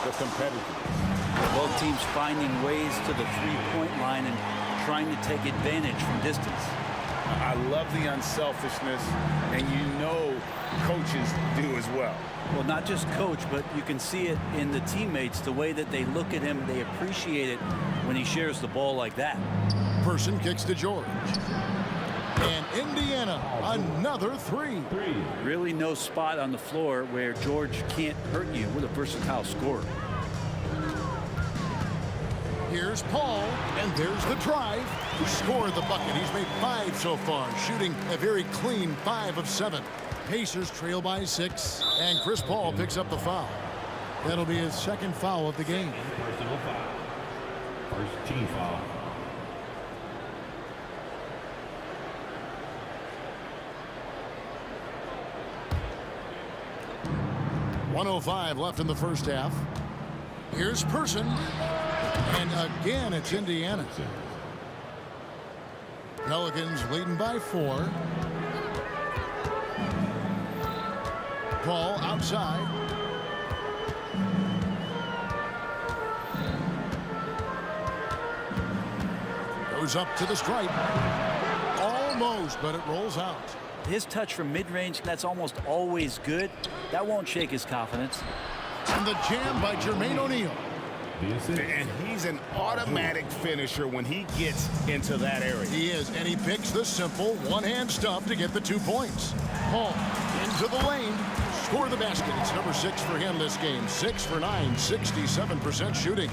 the competitiveness. Both teams finding ways to the three-point line and trying to take advantage from distance. I love the unselfishness, and you know coaches do as well. Well, not just coach, but you can see it in the teammates, the way that they look at him. They appreciate it when he shares the ball like that. Person kicks to George. And Indiana, another 3. Really no spot on the floor where George can't hurt you with a versatile scorer. Here's Paul, and there's the drive. Scored the bucket. He's made 5 so far, shooting a very clean 5 of 7. Pacers trail by 6, and Chris Paul picks up the foul. That'll be his 2nd foul of the game. Personal foul. First team foul. .105 left in the first half. Here's Person. And again, it's Indiana. Pelicans leading by 4. Paul outside. Goes up to the stripe. Almost, but it rolls out. His touch from mid-range, that's almost always good. That won't shake his confidence. And the jam by Jermaine O'Neal. And he's an automatic finisher when he gets into that area. He is, and he picks the simple one-hand stuff to get the 2 points. Paul into the lane. Score the basket. It's number 6 for him this game. 6 for 9, 67% shooting.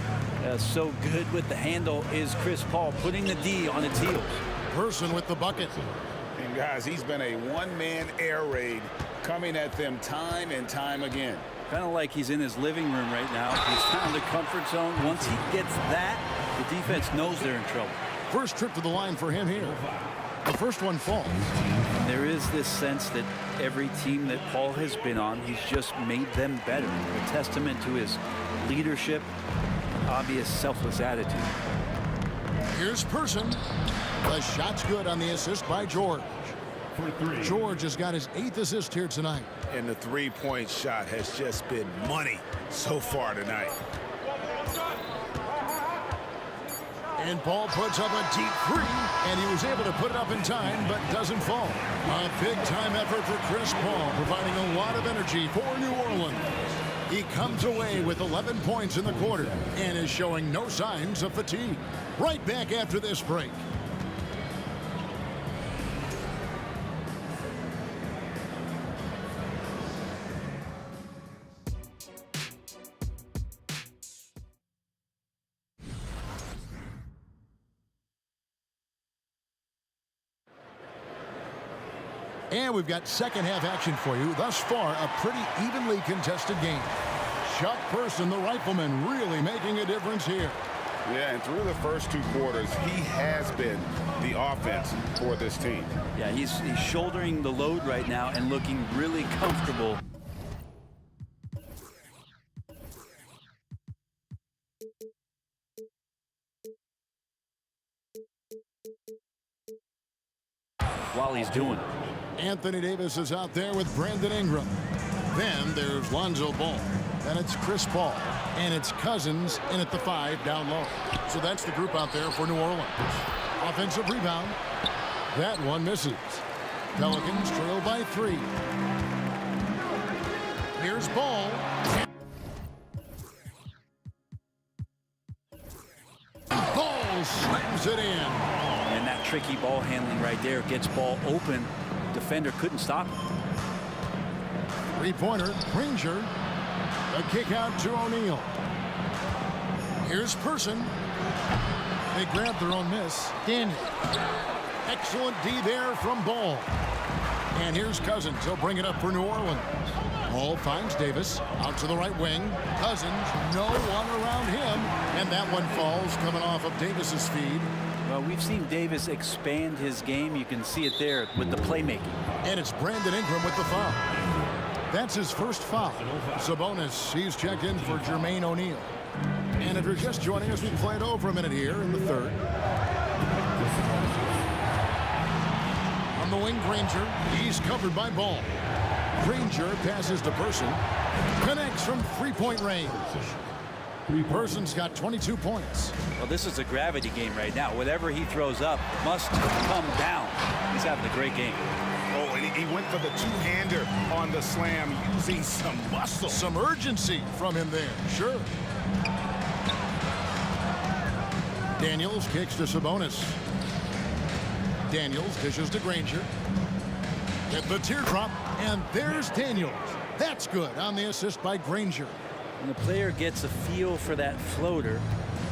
So good with the handle is Chris Paul, putting the D on its heels. Person with the bucket. And guys, he's been a one-man air raid coming at them time and time again. Kind of like he's in his living room right now. He's found the comfort zone. Once he gets that, the defense knows they're in trouble. First trip to the line for him here. The first one falls. There is this sense that every team that Paul has been on, he's just made them better. A testament to his leadership, obvious selfless attitude. Here's Person. The shot's good on the assist by George. George has got his 8th assist here tonight. And the three-point shot has just been money so far tonight. And Paul puts up a deep 3, and he was able to put it up in time, but doesn't fall. A big-time effort for Chris Paul, providing a lot of energy for New Orleans. He comes away with 11 points in the quarter and is showing no signs of fatigue. Right back after this break. And we've got second half action for you. Thus far, a pretty evenly contested game. Chuck Person, the rifleman, really making a difference here. Yeah, and through the first 2 quarters, he has been the offense for this team. Yeah, he's shouldering the load right now and looking really comfortable. While he's doing it. Anthony Davis is out there with Brandon Ingram. Then there's Lonzo Ball. Then it's Chris Paul. And it's Cousins in at the 5 down low. So that's the group out there for New Orleans. Offensive rebound. That one misses. Pelicans trail by 3. Here's Ball. Ball slams it in. And that tricky ball handling right there gets Ball open. Defender couldn't stop him. 3-pointer, Granger. A kick out to O'Neal. Here's Person. They grab their own miss. Daniel. Excellent D there from Ball. And here's Cousins. He'll bring it up for New Orleans. Ball finds Davis out to the right wing. Cousins, no one around him. And that one falls coming off of Davis's feed. Well, we've seen Davis expand his game. You can see it there with the playmaking. And it's Brandon Ingram with the foul. That's his first foul. Sabonis, he's checked in for Jermaine O'Neal. And if you're just joining us, we played over a minute here in the 3rd. On the wing, Granger. He's covered by Ball. Granger passes to Person. Connects from 3-point range. Person's got 22 points. Well, this is a gravity game right now. Whatever he throws up must come down. He's having a great game. Oh, and he went for the 2-hander on the slam, using some muscle. Some urgency from him there, sure. Daniels kicks to Sabonis. Daniels dishes to Granger. At the teardrop, and there's Daniels. That's good on the assist by Granger. When the player gets a feel for that floater,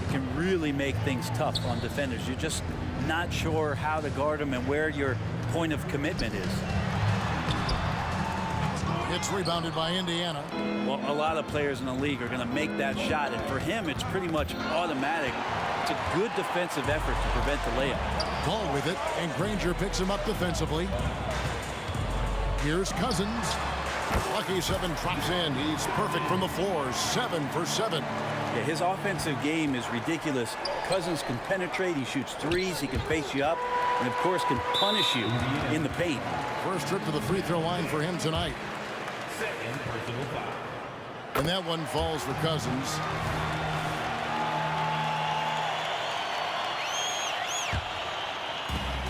it can really make things tough on defenders. You're just not sure how to guard them and where your point of commitment is. It's rebounded by Indiana. Well, a lot of players in the league are going to make that shot, and for him, it's pretty much automatic. It's a good defensive effort to prevent the layup. Ball with it, and Granger picks him up defensively. Here's Cousins. Lucky 7 drops in. He's perfect from the floor. 7 for 7. Yeah, his offensive game is ridiculous. Cousins can penetrate. He shoots threes. He can face you up. And, of course, can punish you in the paint. First trip to the free throw line for him tonight. And that one falls for Cousins.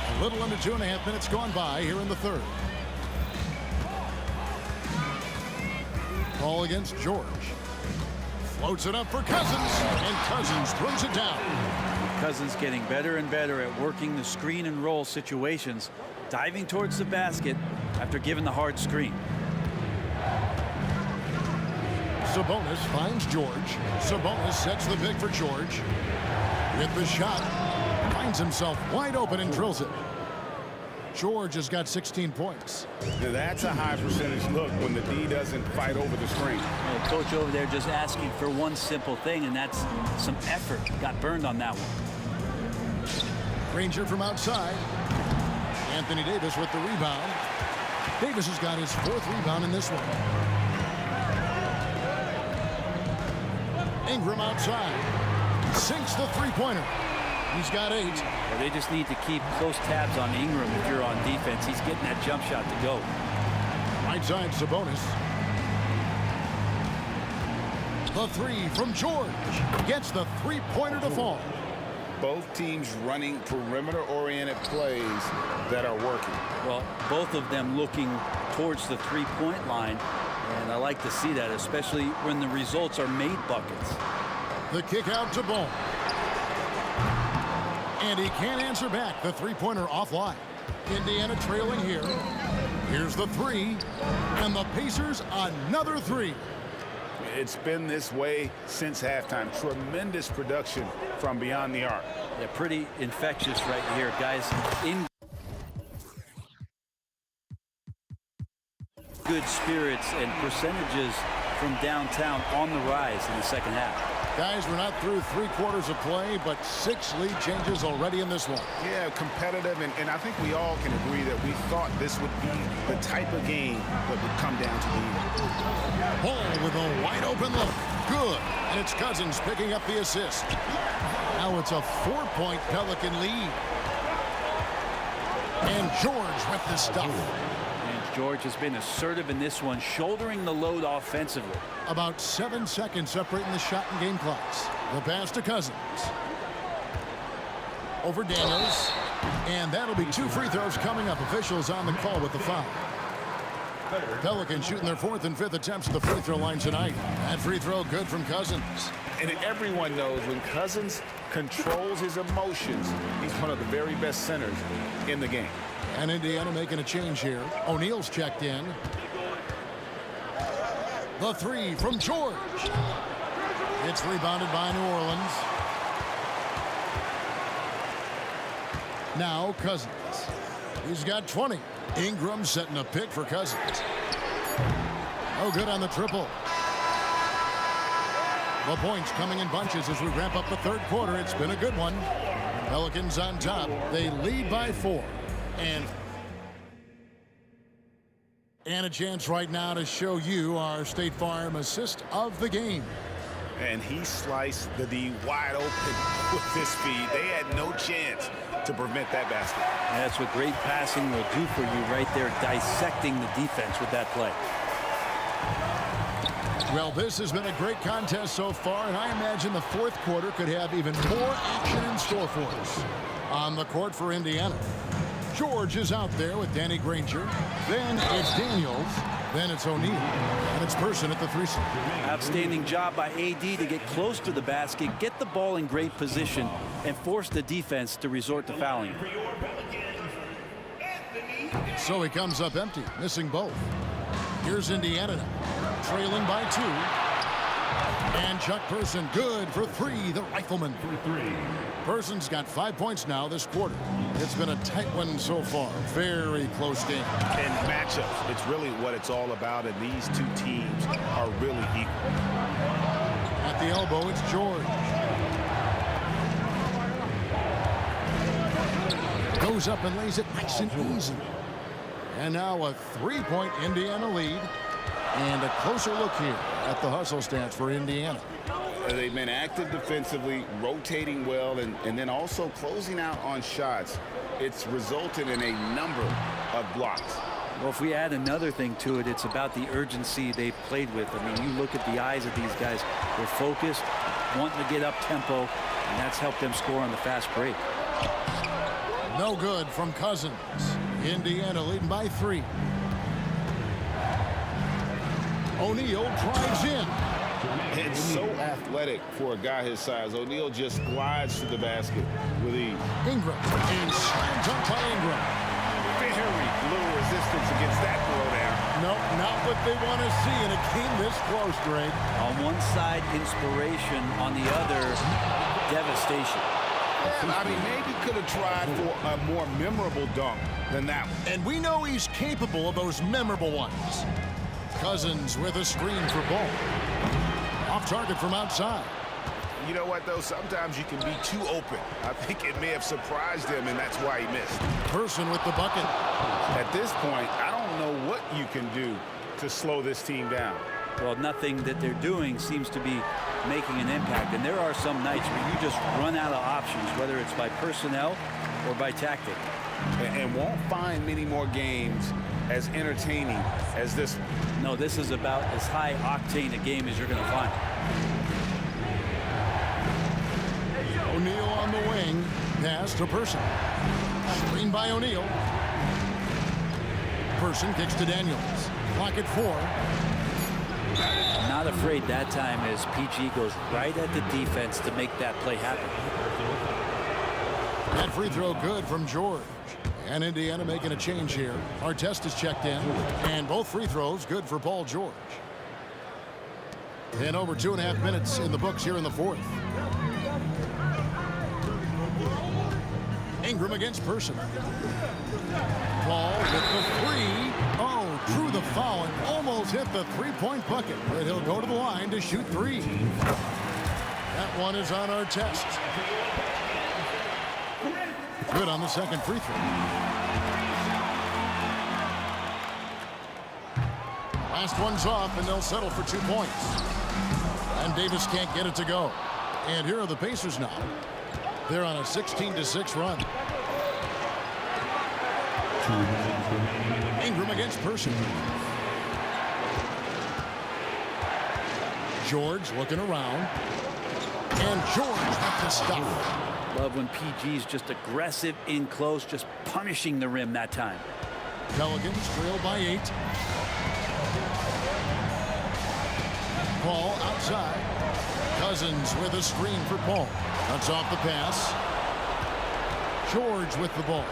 A little under 2.5 minutes gone by here in the 3rd. Ball against George. Floats it up for Cousins, and Cousins throws it down. Cousins getting better and better at working the screen and roll situations, diving towards the basket after giving the hard screen. Sabonis finds George. Sabonis sets the pick for George. With the shot, finds himself wide open and drills it. George has got 16 points. That's a high percentage look when the D doesn't fight over the screen. Well, coach over there just asking for one simple thing, and that's some effort. Got burned on that one. Granger from outside. Anthony Davis with the rebound. Davis has got his 4th rebound in this one. Ingram outside. Sinks the 3-pointer. He's got 8. Well, they just need to keep close tabs on Ingram if you're on defense. He's getting that jump shot to go. Right side, Sabonis. The 3 from George. Gets the 3-pointer to fall. Both teams running perimeter-oriented plays that are working. Well, both of them looking towards the 3-point line. And I like to see that, especially when the results are made buckets. The kick out to Ball. And he can't answer back. The 3-pointer offline. Indiana trailing here. Here's the 3. And the Pacers another 3. It's been this way since halftime. Tremendous production from beyond the arc. Yeah, pretty infectious right here, guys. In good spirits and percentages from downtown on the rise in the second half. Guys, we're not through 3 quarters of play, but 6 lead changes already in this one. Yeah, competitive, and I think we all can agree that we thought this would be the type of game that would come down to the end. Ball with a wide open look. Good. And it's Cousins picking up the assist. Now it's a 4-point Pelican lead. And George with the stuff. And George has been assertive in this one, shouldering the load offensively. About 7 seconds separating the shot and game clocks. The pass to Cousins. Over Daniels. And that'll be 2 free throws coming up. Officials on the call with the foul. Pelicans shooting their 4th and 5th attempts at the free throw line tonight. That free throw good from Cousins. And everyone knows when Cousins controls his emotions, he's one of the very best centers in the game. And Indiana making a change here. O'Neal's checked in. The 3 from George. It's rebounded by New Orleans. Now Cousins. He's got 20. Ingram setting a pick for Cousins. No good on the triple. The points coming in bunches as we wrap up the 3rd quarter. It's been a good one. Pelicans on top. They lead by 4. And a chance right now to show you our State Farm assist of the game. And he sliced the D wide open with this feed. They had no chance to prevent that basket. That's what great passing will do for you right there, dissecting the defense with that play. Well, this has been a great contest so far, and I imagine the 4th quarter could have even more action in store for us. On the court for Indiana, George is out there with Danny Granger. Then it's Daniels. Then it's O'Neal. And it's Person at the 3 slot. Outstanding job by AD to get close to the basket, get the ball in great position, and force the defense to resort to fouling. So he comes up empty, missing both. Here's Indiana now, trailing by 2. And Chuck Person, good for 3, the rifleman. Person's got 5 points now this quarter. It's been a tight one so far. Very close game. And matchups, it's really what it's all about, and these 2 teams are really equal. At the elbow, it's George. Goes up and lays it nice and easy. And now a 3-point Indiana lead. And a closer look here at the hustle stats for Indiana. They've been active defensively, rotating well, and then also closing out on shots. It's resulted in a number of blocks. Well, if we add another thing to it, it's about the urgency they've played with. I mean, you look at the eyes of these guys. They're focused, wanting to get up tempo, and that's helped them score on the fast break. No good from Cousins. Indiana leading by 3. O'Neal drives in. It's so athletic for a guy his size. O'Neal just glides to the basket with ease. Ingram, and slams up by Ingram. Very little resistance against that throw there. No, not what they want to see in a game this close, Greg. On one side, inspiration. On the other, devastation. Yeah, I mean, maybe could have tried for a more memorable dunk than that one. And we know he's capable of those memorable ones. Cousins with a screen for Ball. Off target from outside. You know what, though? Sometimes you can be too open. I think it may have surprised him, and that's why he missed. Person with the bucket. At this point, I don't know what you can do to slow this team down. Well, nothing that they're doing seems to be making an impact. And there are some nights where you just run out of options, whether it's by personnel or by tactic. And won't find many more games as entertaining as this one. No, this is about as high octane a game as you're going to find. O'Neal on the wing. Pass to Person. Screen by O'Neal. Person kicks to Daniels. Clock at 4. Not afraid that time as PG goes right at the defense to make that play happen. That free throw good from George. And Indiana making a change here. Artest is checked in. And both free throws good for Paul George. And over 2.5 minutes in the books here in the 4th. Ingram against Person. Paul with the 3. Oh, drew the foul and almost hit the three-point bucket, but he'll go to the line to shoot three. That one is on our test. Good on the second free throw. Last one's off, and they'll settle for 2 points. And Davis can't get it to go. And here are the Pacers now. They're on a 16-6 run. Ingram against Person. George looking around. And George with the stop. Love when PG's just aggressive in close, just punishing the rim that time. Pelicans trail by 8. Paul outside. Cousins with a screen for Paul. Cuts off the pass. George with the ball.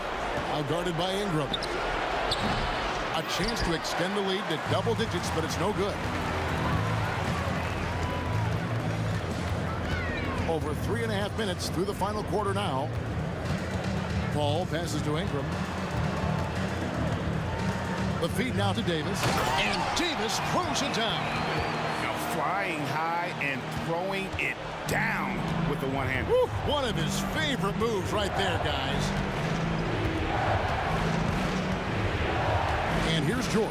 Now guarded by Ingram. A chance to extend the lead to double digits, but it's no good. Over 3.5 minutes through the final quarter now. Paul passes to Ingram. The feed now to Davis. And Davis throws it down. Now flying high and throwing it down with the one hand. One of his favorite moves right there, guys. And here's George.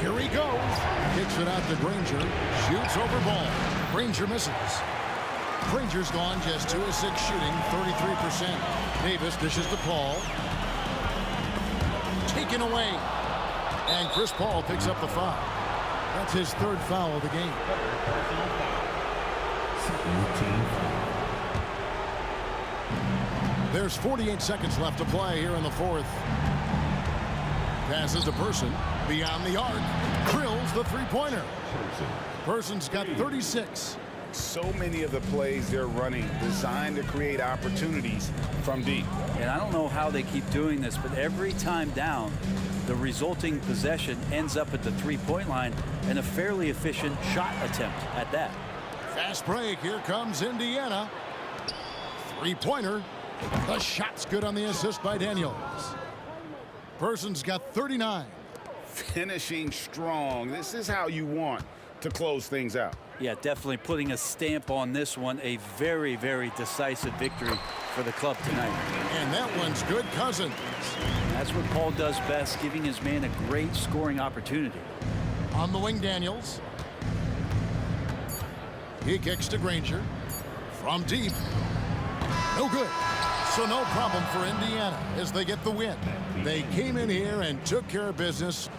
Here he goes. Kicks it out to Granger. Shoots over ball. Granger misses. Granger's gone just 2 of 6 shooting, 33%. Davis dishes to Paul. Taken away. And Chris Paul picks up the foul. That's his 3rd foul of the game. There's 48 seconds left to play here in the 4th. Passes to Person. Beyond the arc. Drills the three-pointer. Person's got 36. So many of the plays they're running designed to create opportunities from deep. And I don't know how they keep doing this, but every time down, the resulting possession ends up at the three-point line and a fairly efficient shot attempt at that. Fast break. Here comes Indiana. Three-pointer. The shot's good on the assist by Daniels. Person's got 39. Finishing strong. This is how you want to close things out. Yeah, definitely putting a stamp on this one. A very, very decisive victory for the club tonight. And that one's good. Cousins. That's what Paul does best, giving his man a great scoring opportunity. On the wing, Daniels. He kicks to Granger. From deep. No good. So no problem for Indiana as they get the win. They came in here and took care of business.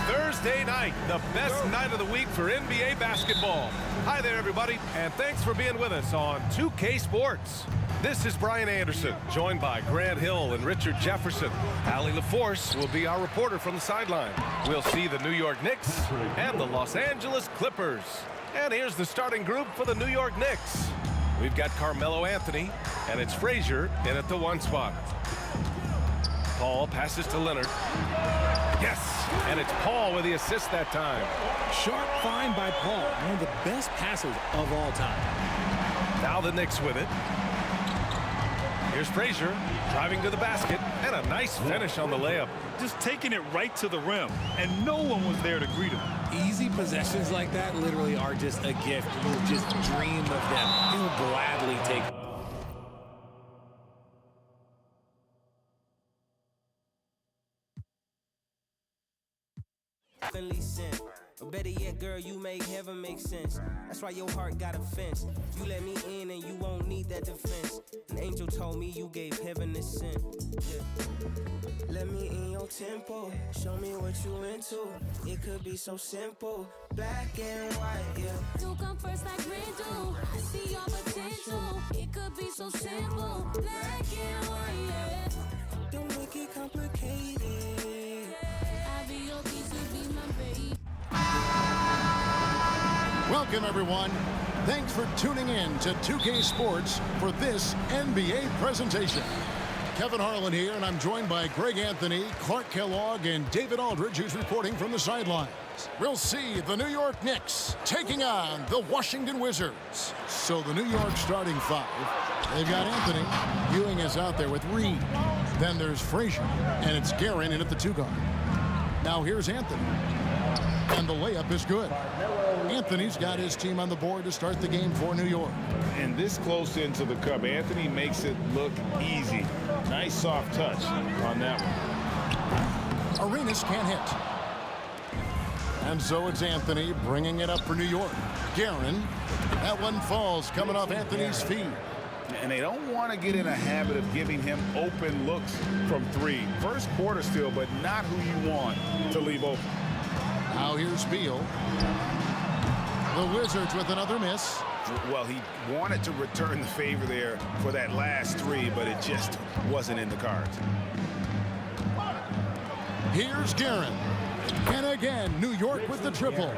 Thursday night, the best night of the week for NBA basketball. Hi there, everybody, and thanks for being with us on 2K Sports. This is Brian Anderson, joined by Grant Hill and Richard Jefferson. Allie LaForce will be our reporter from the sideline. We'll see the New York Knicks and the Los Angeles Clippers. And here's the starting group for the New York Knicks. We've got Carmelo Anthony, and it's Frazier in at the 1 spot. Paul passes to Leonard. Yes, and it's Paul with the assist that time. Sharp find by Paul, one of the best passers of all time. Now the Knicks with it. Here's Frazier driving to the basket, and a nice finish on the layup. Just taking it right to the rim, and no one was there to greet him. Easy possessions like that literally are just a gift. You just dream of them. He'll gladly take them. Sent. Or better yet, girl, you make heaven make sense. That's why your heart got a fence. You let me in and you won't need that defense. An angel told me you gave heaven a scent. Yeah. Let me in your tempo. Show me what you into. It could be so simple. Black and white, yeah. You come first like red do. I see your potential. It could be so simple. Black and white, yeah. Don't make it complicated. I'll be your piece of be my baby. Welcome, everyone. Thanks for tuning in to 2K Sports for this NBA presentation. Kevin Harlan here, and I'm joined by Greg Anthony, Clark Kellogg, and David Aldridge, who's reporting from the sidelines. We'll see the New York Knicks taking on the Washington Wizards. So the New York starting 5, they've got Anthony. Ewing is out there with Reed. Then there's Frazier, and it's Guerin in at the 2 guard. Now here's Anthony. And the layup is good. Anthony's got his team on the board to start the game for New York. And this close into the cup, Anthony makes it look easy. Nice soft touch on that one. Arenas can't hit. And so it's Anthony bringing it up for New York. Guerin, that one falls coming off Anthony's feet. And they don't want to get in a habit of giving him open looks from 3. First quarter still, but not who you want to leave open. Now here's Beal. The Wizards with another miss. Well, he wanted to return the favor there for that last three, but it just wasn't in the cards. Here's Guerin. And again, New York with the triple.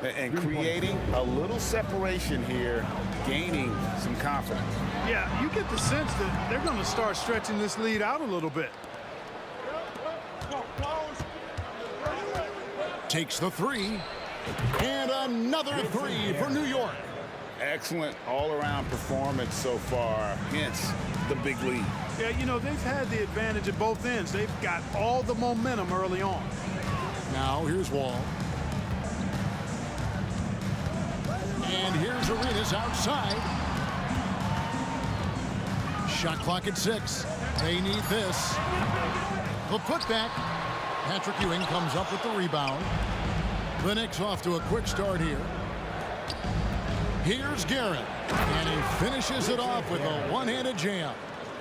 And creating a little separation here, gaining some confidence. Yeah, you get the sense that they're going to start stretching this lead out a little bit. Takes the three. And another three for New York. Excellent all-around performance so far, hence the big lead. Yeah, you know, they've had the advantage at both ends. They've got all the momentum early on. Now here's Wall. And here's Arenas outside. Shot clock at 6. They need this. The putback. Patrick Ewing comes up with the rebound. The Knicks off to a quick start here. Here's Guerin. And he finishes it off with a one-handed jam.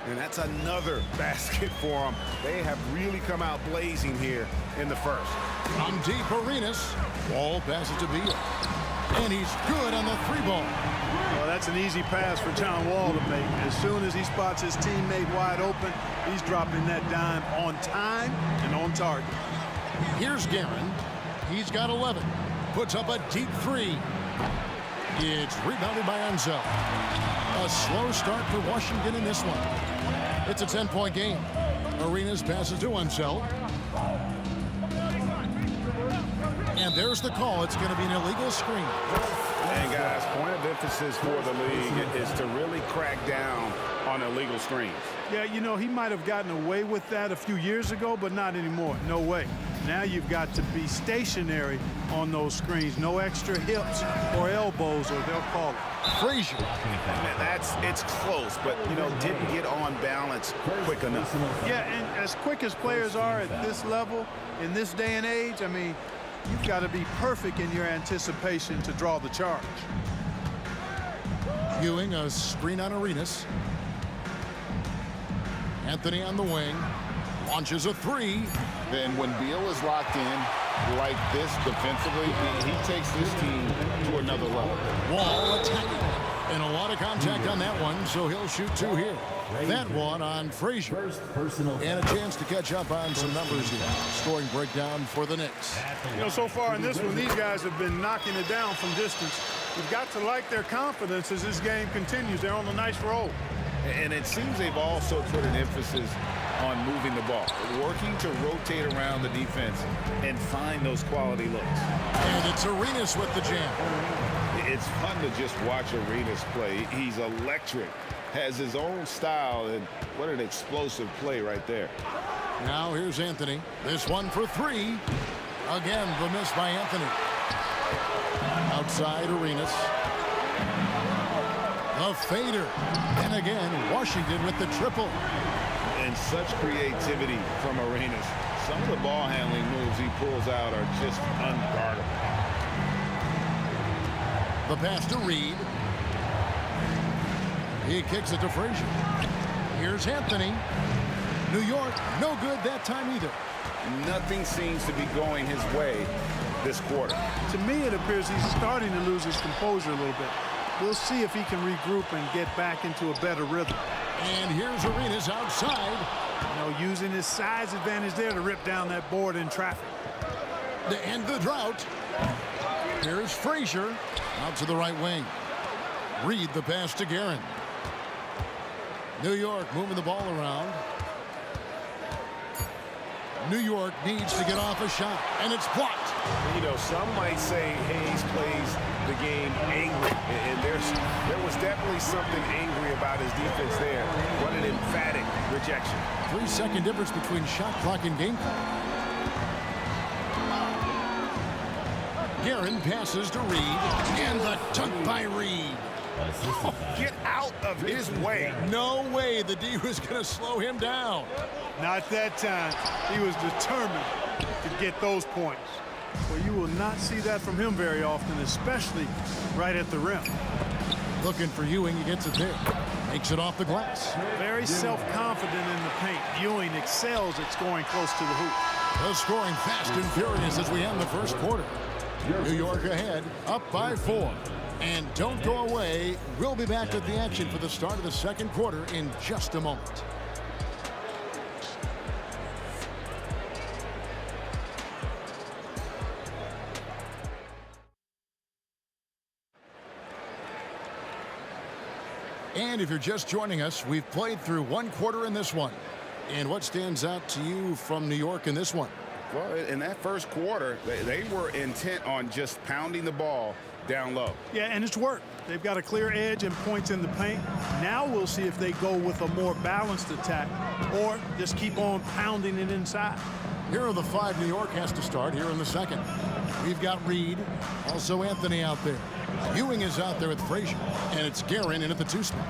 And that's another basket for them. They have really come out blazing here in the first. From deep, Arenas. Wall passes to Beal. And he's good on the three ball. Well, that's an easy pass for John Wall to make. As soon as he spots his teammate wide open, he's dropping that dime on time and on target. Here's Guerin. He's got 11. Puts up a deep three. It's rebounded by Ansel. A slow start for Washington in this one. It's a 10-point game. Arenas passes to Ansel. And there's the call. It's going to be an illegal screen. And guys, point of emphasis for the league is to really crack down on illegal screens. Yeah, you know, he might have gotten away with that a few years ago, but not anymore. No way. Now you've got to be stationary on those screens. No extra hips or elbows, or they'll call it. Frazier. It's close, but, you know, didn't get on balance quick enough. Yeah, and as quick as players are at this level, in this day and age, I mean, you've got to be perfect in your anticipation to draw the charge. Ewing, a screen on Arenas. Anthony on the wing. Launches a three. Then when Beal is locked in like this defensively, he takes this team to another level. Wall attacking. And a lot of contact on that one, so he'll shoot 2 here. That one on Frazier. And a chance to catch up on some numbers here. Scoring breakdown for the Knicks. You know, so far in this one, these guys have been knocking it down from distance. You've got to like their confidence as this game continues. They're on a nice roll. And it seems they've also put an emphasis on moving the ball, working to rotate around the defense and find those quality looks. And it's Arenas with the jam. It's fun to just watch Arenas play. He's electric, has his own style, and what an explosive play right there. Now here's Anthony. This one for 3. Again, the miss by Anthony. Outside Arenas. The fader. And again, Washington with the triple. And such creativity from Arenas. Some of the ball handling moves he pulls out are just unguardable. The pass to Reed. He kicks it to Frazier. Here's Anthony. New York, no good that time either. Nothing seems to be going his way this quarter. To me, it appears he's starting to lose his composure a little bit. We'll see if he can regroup and get back into a better rhythm. And here's Arenas outside. You know, using his size advantage there to rip down that board in traffic. To end the drought. Here's Frazier out to the right wing. Reed the pass to Guerin. New York moving the ball around. New York needs to get off a shot, and it's blocked. You know, some might say Hayes plays the game angry, and there was definitely something angry about his defense there. What an emphatic rejection. 3-second difference between shot clock and game clock. Guerin passes to Reed, and the dunk by Reed. Oh, get out of his way. No way the D was going to slow him down. Not that time. He was determined to get those points. Well, you will not see that from him very often, especially right at the rim. Looking for Ewing, he gets it there. Makes it off the glass. Very self-confident in the paint. Ewing excels at scoring close to the hoop. The scoring fast and furious as we end the first quarter. New York ahead, up by 4. And don't go away. We'll be back with the action for the start of the second quarter in just a moment. And if you're just joining us, we've played through one quarter in this one. And what stands out to you from New York in this one? Well, in that first quarter, they were intent on just pounding the ball down low. Yeah, and it's worked. They've got a clear edge and points in the paint. Now we'll see if they go with a more balanced attack or just keep on pounding it inside. Here are the 5 New York has to start here in the second. We've got Reed, also Anthony out there. Ewing is out there with Frazier, and it's Guerin in at the 2 spot.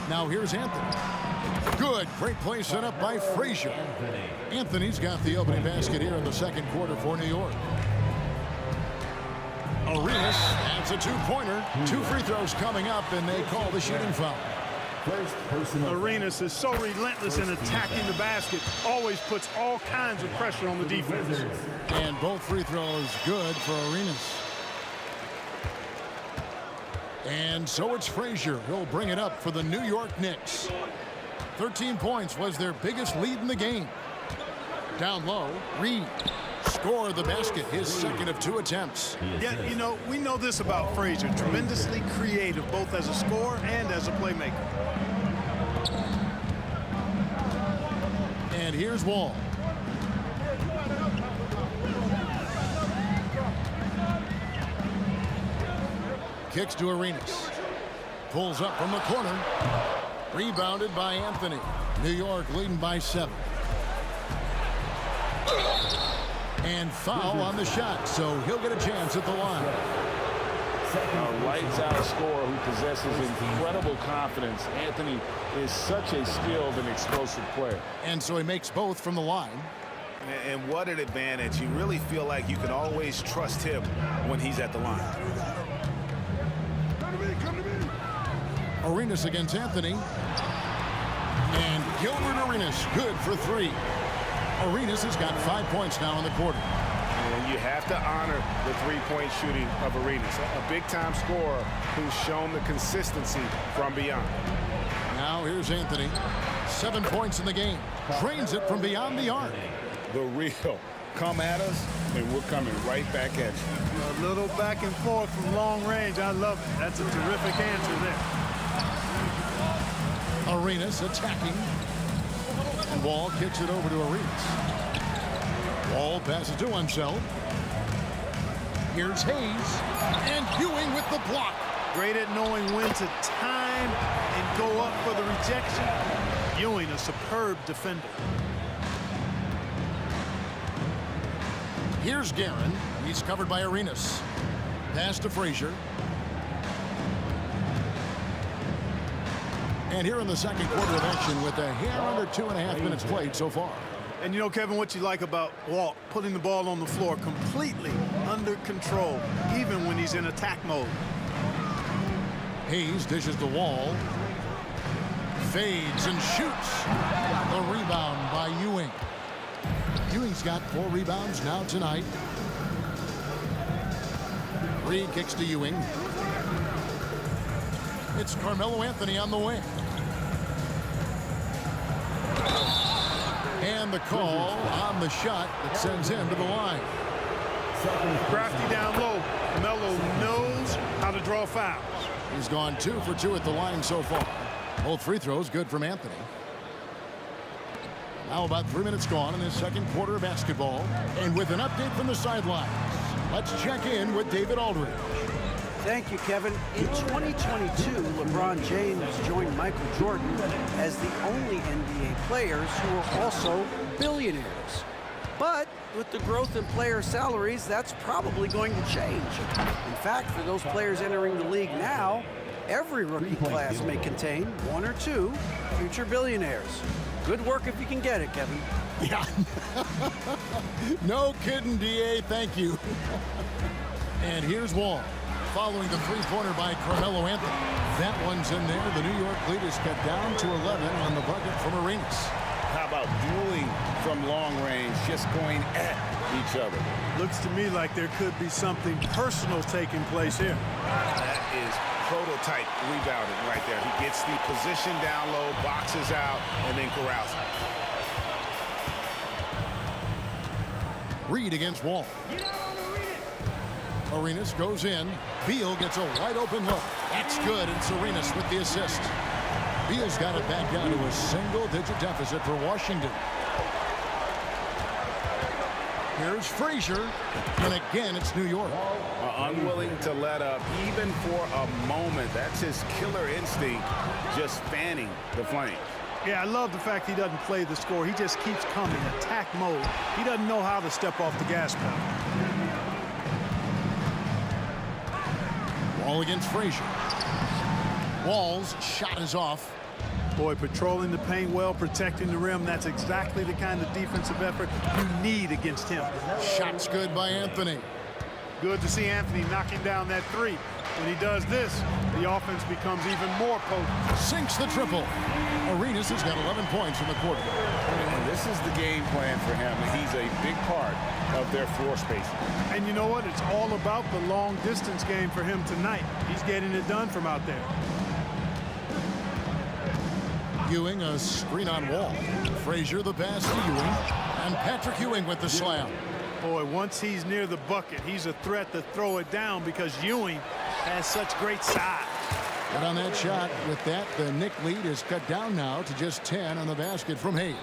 Now here's Anthony. Good, great play set up by Frazier. Anthony's got the opening basket here in the second quarter for New York. Arenas adds a 2-pointer. 2 free throws coming up, and they call the shooting foul. Arenas is so relentless in attacking the basket, always puts all kinds of pressure on the defense. And both free throws good for Arenas. And so it's Frazier. He'll bring it up for the New York Knicks. 13 points was their biggest lead in the game. Down low, Reed scored the basket, his second of 2 attempts. Yeah, you know, we know this about Frazier. Tremendously creative, both as a scorer and as a playmaker. And here's Wall. Kicks to Arenas. Pulls up from the corner. Rebounded by Anthony. New York leading by 7. And foul on the shot, so he'll get a chance at the line. A lights-out scorer who possesses incredible confidence. Anthony is such a skilled and explosive player. And so he makes both from the line. And what an advantage. You really feel like you can always trust him when he's at the line. Arenas against Anthony. And Gilbert Arenas, good for 3. Arenas has got 5 points now in the quarter. And you have to honor the 3-point shooting of Arenas, a big-time scorer who's shown the consistency from beyond. Now here's Anthony. 7 points in the game. Drains it from beyond the arc. The real. Come at us, and we're coming right back at you. A little back and forth from long range. I love it. That's a terrific answer there. Arenas attacking. And Wall kicks it over to Arenas. Wall passes to himself. Here's Hayes. And Ewing with the block. Great at knowing when to time and go up for the rejection. Ewing, a superb defender. Here's Guerin. He's covered by Arenas. Pass to Frazier. And here in the second quarter of action with a hair under 2.5 minutes played so far. And you know, Kevin, what you like about Walt, putting the ball on the floor completely under control, even when he's in attack mode. Hayes dishes the Wall. Fades and shoots. The rebound by Ewing. Ewing's got 4 rebounds now tonight. Reed kicks to Ewing. It's Carmelo Anthony on the wing. And the call on the shot that sends him to the line. Crafty down low. Carmelo knows how to draw fouls. He's gone 2 for 2 at the line so far. Both free throws good from Anthony. Now about 3 minutes gone in this second quarter of basketball. And with an update from the sidelines, let's check in with David Aldridge. Thank you, Kevin. In 2022, LeBron James joined Michael Jordan as the only NBA players who are also billionaires. But with the growth in player salaries, that's probably going to change. In fact, for those players entering the league now, every rookie class may contain 1 or 2 future billionaires. Good work if you can get it, Kevin. Yeah. No kidding, DA. Thank you. And here's Wall. Following the 3-pointer by Carmelo Anthony. That one's in there. The New York lead is cut down to 11 on the bucket from Arenas. How about dueling from long range, just going at each other. Looks to me like there could be something personal taking place here. That is prototype rebounding right there. He gets the position down low, boxes out, and then corrals it. Reed against Wall. Arenas goes in. Beal gets a wide open look. That's good, and Arenas with the assist. Beal's got it back down to a single-digit deficit for Washington. Here's Frazier, and again it's New York. Unwilling to let up even for a moment. That's his killer instinct, just fanning the flames. Yeah, I love the fact he doesn't play the score. He just keeps coming, attack mode. He doesn't know how to step off the gas pedal. Wall against Frazier. Wall's shot is off. Boy, patrolling the paint well, protecting the rim. That's exactly the kind of defensive effort you need against him. Shot's good by Anthony. Good to see Anthony knocking down that three. When he does this, the offense becomes even more potent. Sinks the triple. Arenas has got 11 points in the quarter. And this is the game plan for him. He's a big part of their floor spacing. And you know what? It's all about the long distance game for him tonight. He's getting it done from out there. Ewing a screen on Wall. Frazier the pass to Ewing. And Patrick Ewing with the slam. Boy, once he's near the bucket, he's a threat to throw it down because Ewing has such great size. But on that shot, with that, the Knick lead is cut down now to just 10 on the basket from Hayes.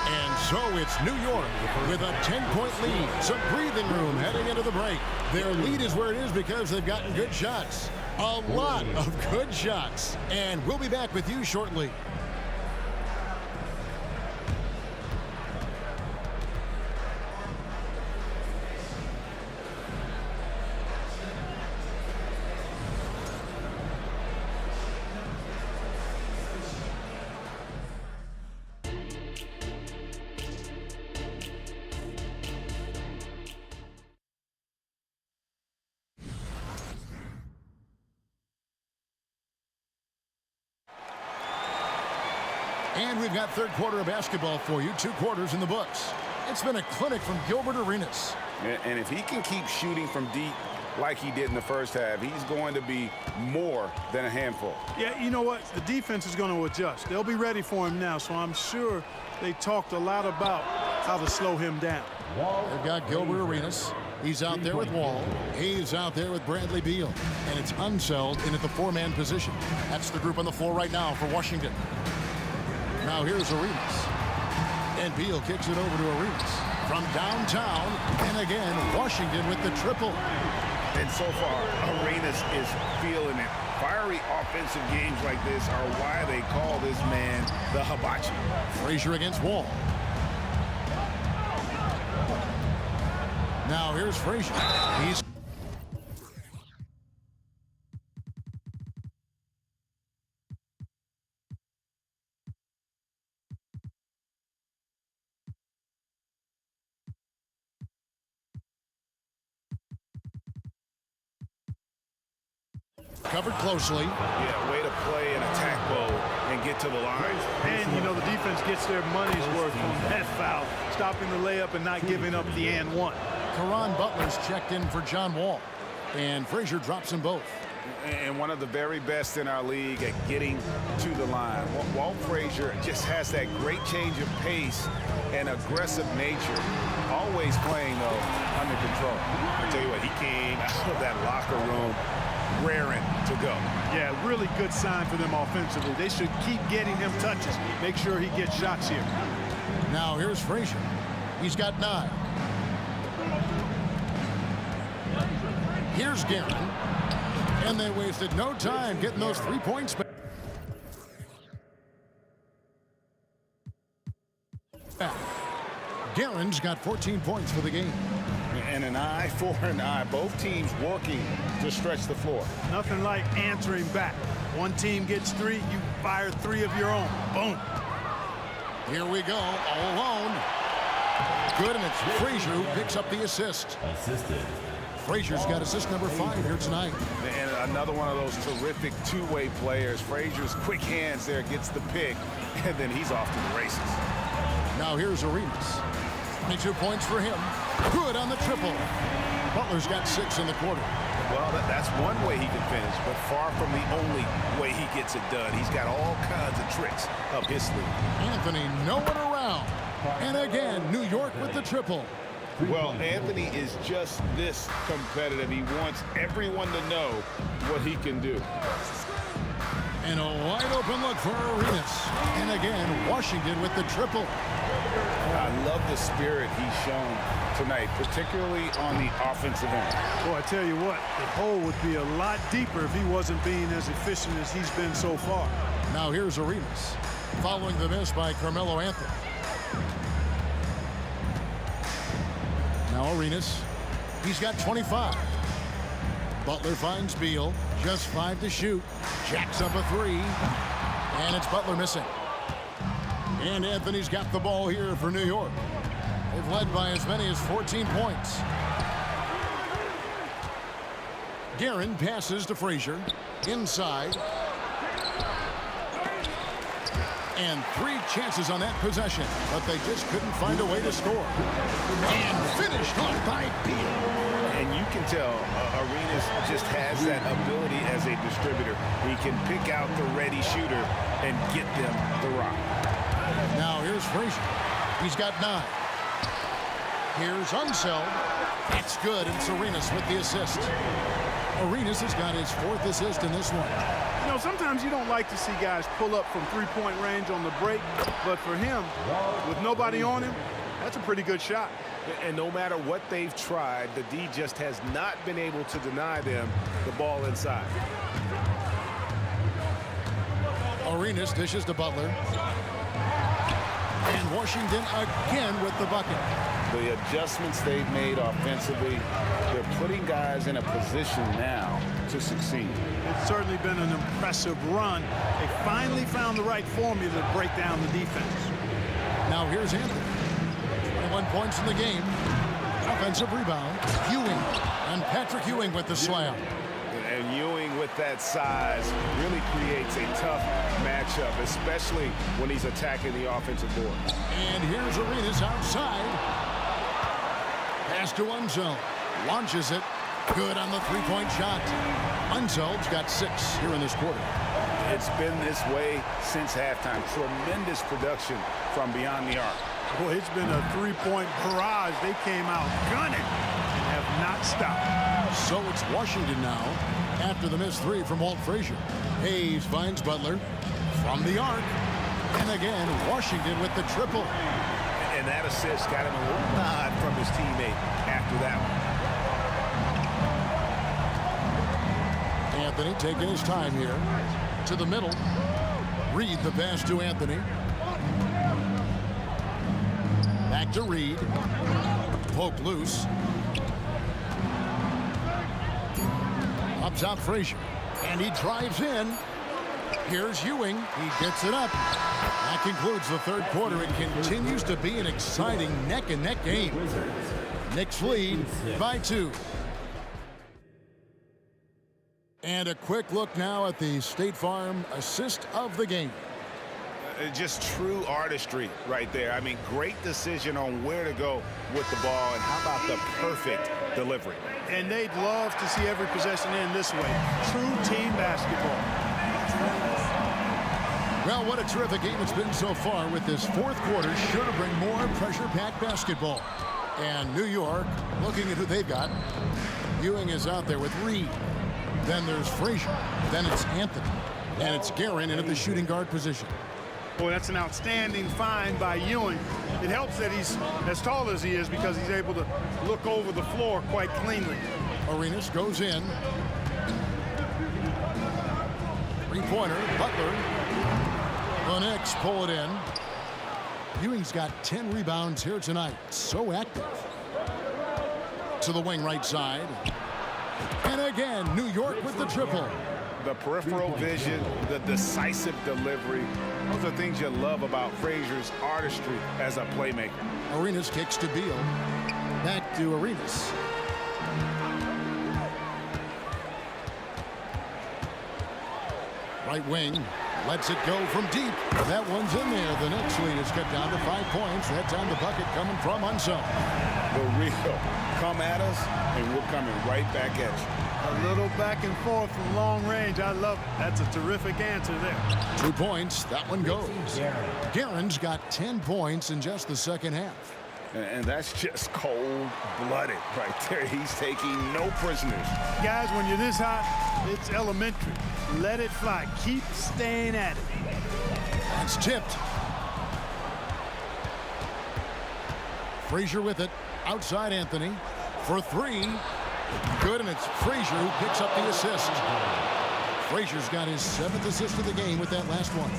And so it's New York with a 10-point lead. Some breathing room heading into the break. Their lead is where it is because they've gotten good shots. A lot of good shots. And we'll be back with you shortly. And we've got third quarter of basketball for you. 2 quarters in the books. It's been a clinic from Gilbert Arenas. And if he can keep shooting from deep like he did in the first half, he's going to be more than a handful. Yeah, you know what? The defense is going to adjust. They'll be ready for him now, so I'm sure they talked a lot about how to slow him down. They've got Gilbert Arenas. He's out there with Wall. He's out there with Bradley Beal. And it's Unseld in at the 4-man position. That's the group on the floor right now for Washington. Now here's Arenas. And Beal kicks it over to Arenas. From downtown, and again, Washington with the triple. And so far, Arenas is feeling it. Fiery offensive games like this are why they call this man the hibachi. Frazier against Wall. Now here's Frazier. He's covered closely. Yeah, way to play an attack mode and get to the line. And, you know, the defense gets their money's worth from that foul, stopping the layup and not giving up the and one. Caron Butler's checked in for John Wall. And Frazier drops them both. And one of the very best in our league at getting to the line. Walt Frazier just has that great change of pace and aggressive nature. Always playing, though, under control. I tell you what, he came out of that locker room raring to go. Yeah, really good sign for them offensively. They should keep getting him touches. Make sure he gets shots here. Now here's Frazier. He's got 9. Here's Guerin. And they wasted no time getting those 3 points back. Guerin's got 14 points for the game. And an eye for an eye. Both teams working to stretch the floor. Nothing like answering back. One team gets 3, you fire 3 of your own. Boom. Here we go, all alone. Good, and it's Frazier who picks up the assist. Frazier's got assist number 5 here tonight. And another one of those terrific two-way players. Frazier's quick hands there, gets the pick, and then he's off to the races. Now here's Arenas. 22 points for him. Good on the triple. Butler's got 6 in the quarter. Well, that's one way he can finish, but far from the only way he gets it done. He's got all kinds of tricks up his sleeve. Anthony nowhere around. And again, New York with the triple. Well, Anthony is just this competitive. He wants everyone to know what he can do. And a wide open look for Arenas. And again, Washington with the triple. I love the spirit he's shown tonight, particularly on the offensive end. Boy, I tell you what, the hole would be a lot deeper if he wasn't being as efficient as he's been so far. Now here's Arenas, following the miss by Carmelo Anthony. Now Arenas, he's got 25. Butler finds Beal, just 5 to shoot. Jacks up a 3, and it's Butler missing. And Anthony's got the ball here for New York. They've led by as many as 14 points. Guerin passes to Frazier. Inside. And 3 chances on that possession, but they just couldn't find a way to score. And finished off by Beal. And you can tell Arenas just has that ability as a distributor. He can pick out the ready shooter and get them the rock. Now here's Frazier. He's got 9. Here's Unseld. That's good, and it's Arenas with the assist. Arenas has got his 4th assist in this one. You know, sometimes you don't like to see guys pull up from 3-point range on the break, but for him, with nobody on him, that's a pretty good shot. And no matter what they've tried, the D just has not been able to deny them the ball inside. Arenas dishes to Butler. And Washington again with the bucket. The adjustments they've made offensively, they're putting guys in a position now to succeed. It's certainly been an impressive run. They finally found the right formula to break down the defense. Now here's Anthony. 21 points in the game. Offensive rebound. Ewing. And Patrick Ewing with the slam. And Ewing with that size really creates a tough matchup, especially when he's attacking the offensive board. And here's Arenas outside. Pass to Unseld. Launches it. Good on the 3-point shot. Unseld's got 6 here in this quarter. It's been this way since halftime. Tremendous production from beyond the arc. Boy, it's been a 3-point barrage. They came out gunning and have not stopped. So it's Washington now after the missed 3 from Walt Frazier. Hayes finds Butler from the arc. And again, Washington with the triple. And that assist got him a little nod from his teammate after that one. Anthony taking his time here. To the middle. Reed the pass to Anthony. Back to Reed. Poke loose. Up top Frazier. And he drives in. Here's Ewing. He gets it up. That concludes the 3rd quarter. It continues to be an exciting neck-and-neck game. Knicks lead by 2. And a quick look now at the State Farm assist of the game. Just true artistry right there. I mean, great decision on where to go with the ball, and how about the perfect delivery. And they'd love to see every possession end this way. True team basketball. Well, what a terrific game it's been so far, with this 4th quarter sure to bring more pressure-packed basketball. And New York, looking at who they've got. Ewing is out there with Reed. Then there's Frazier. Then it's Anthony. And it's Guerin in at the shooting guard position. Boy, that's an outstanding find by Ewing. It helps that he's as tall as he is because he's able to look over the floor quite cleanly. Arenas goes in. 3-pointer, Butler. The Knicks pull it in. Ewing's got 10 rebounds here tonight. So active. To the wing right side. And again, New York with the triple. The peripheral vision, the decisive delivery. Those are things you love about Frazier's artistry as a playmaker. Arenas kicks to Beal. Back to Arenas. Right wing. Lets it go from deep. That one's in there. The Knicks lead is cut down to 5 points. That time the bucket coming from Unseld. The real come at us, and we're coming right back at you. A little back and forth from long range. I love it. That's a terrific answer there. 2 points. That one goes. Guerin's got 10 points in just the second half. And that's just cold-blooded right there. He's taking no prisoners. Guys, when you're this hot, it's elementary. Let it fly. Keep staying at it. That's tipped. Frazier with it. Outside Anthony. For 3. Good, and it's Frazier who picks up the assist. Frazier's got his 7th assist of the game with that last one.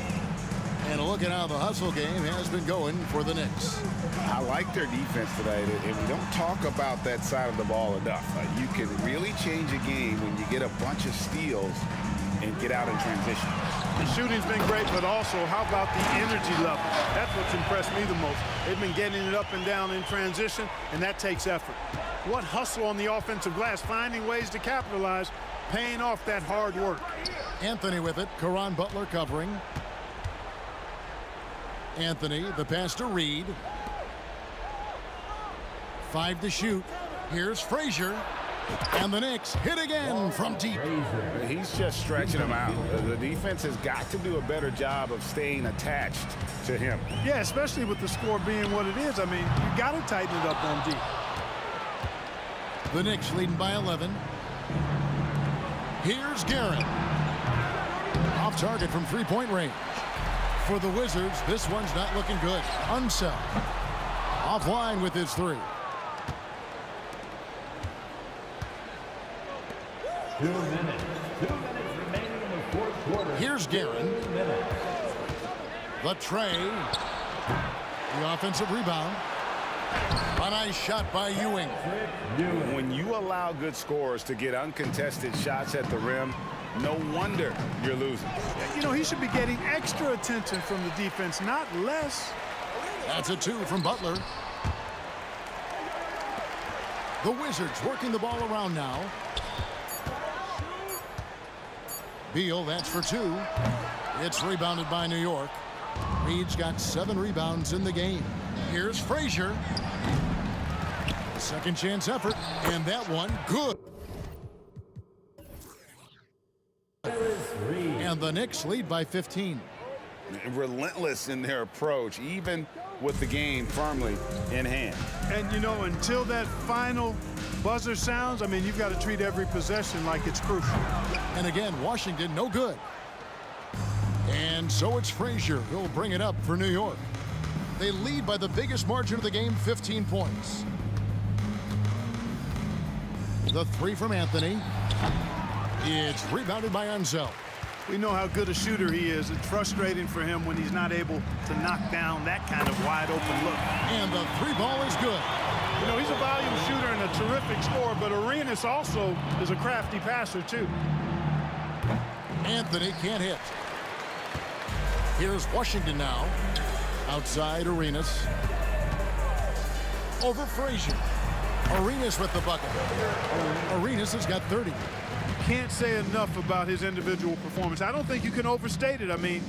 And look at how the hustle game has been going for the Knicks. I like their defense tonight, and we don't talk about that side of the ball enough. You can really change a game when you get a bunch of steals and get out in transition. The shooting's been great, but also how about the energy level? That's what's impressed me the most. They've been getting it up and down in transition, and that takes effort. What hustle on the offensive glass, finding ways to capitalize, paying off that hard work. Anthony with it. Caron Butler covering. Anthony, the pass to Reed. 5 to shoot. Here's Frazier. And the Knicks hit again from deep. He's just stretching him out. The defense has got to do a better job of staying attached to him. Yeah, especially with the score being what it is. I mean, you got to tighten it up on deep. The Knicks leading by 11. Here's Guerin. Off target from 3-point range. For the Wizards, this one's not looking good. Unseld. Offline with his 3. 2 minutes. 2 minutes remaining in the fourth quarter. Here's Guerin. The tray. The offensive rebound. A nice shot by Ewing. When you allow good scorers to get uncontested shots at the rim, no wonder you're losing. You know, he should be getting extra attention from the defense, not less. That's a 2 from Butler. The Wizards working the ball around now. Beal, that's for 2. It's rebounded by New York. Reed's got 7 rebounds in the game. Here's Frazier. Second chance effort, and that one good. And the Knicks lead by 15. Relentless in their approach, even with the game firmly in hand. And, you know, until that final buzzer sounds, I mean, you've got to treat every possession like it's crucial. And again, Washington, no good. And so it's Frazier who'll bring it up for New York. They lead by the biggest margin of the game, 15 points. The 3 from Anthony. It's rebounded by Unseld. We know how good a shooter he is. It's frustrating for him when he's not able to knock down that kind of wide open look. And the 3 ball is good. You know, he's a volume shooter and a terrific scorer, but Arenas also is a crafty passer too. Anthony can't hit. Here's Washington now. Outside Arenas. Over Frazier. Arenas with the bucket. Arenas has got 30. Can't say enough about his individual performance. I don't think you can overstate it. I mean,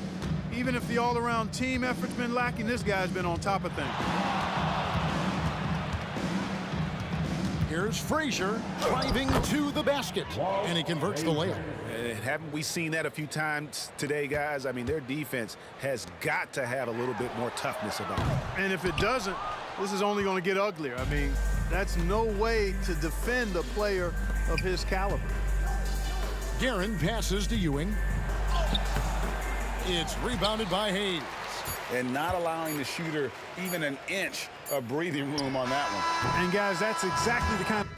even if the all-around team effort's been lacking, this guy's been on top of things. Here's Frazier driving to the basket, and he converts the layup. Haven't we seen that a few times today, guys? I mean, their defense has got to have a little bit more toughness about it. And if it doesn't, this is only going to get uglier. I mean, that's no way to defend a player of his caliber. Guerin passes to Ewing. It's rebounded by Hayes. And not allowing the shooter even an inch of breathing room on that one. And guys, that's exactly the kind of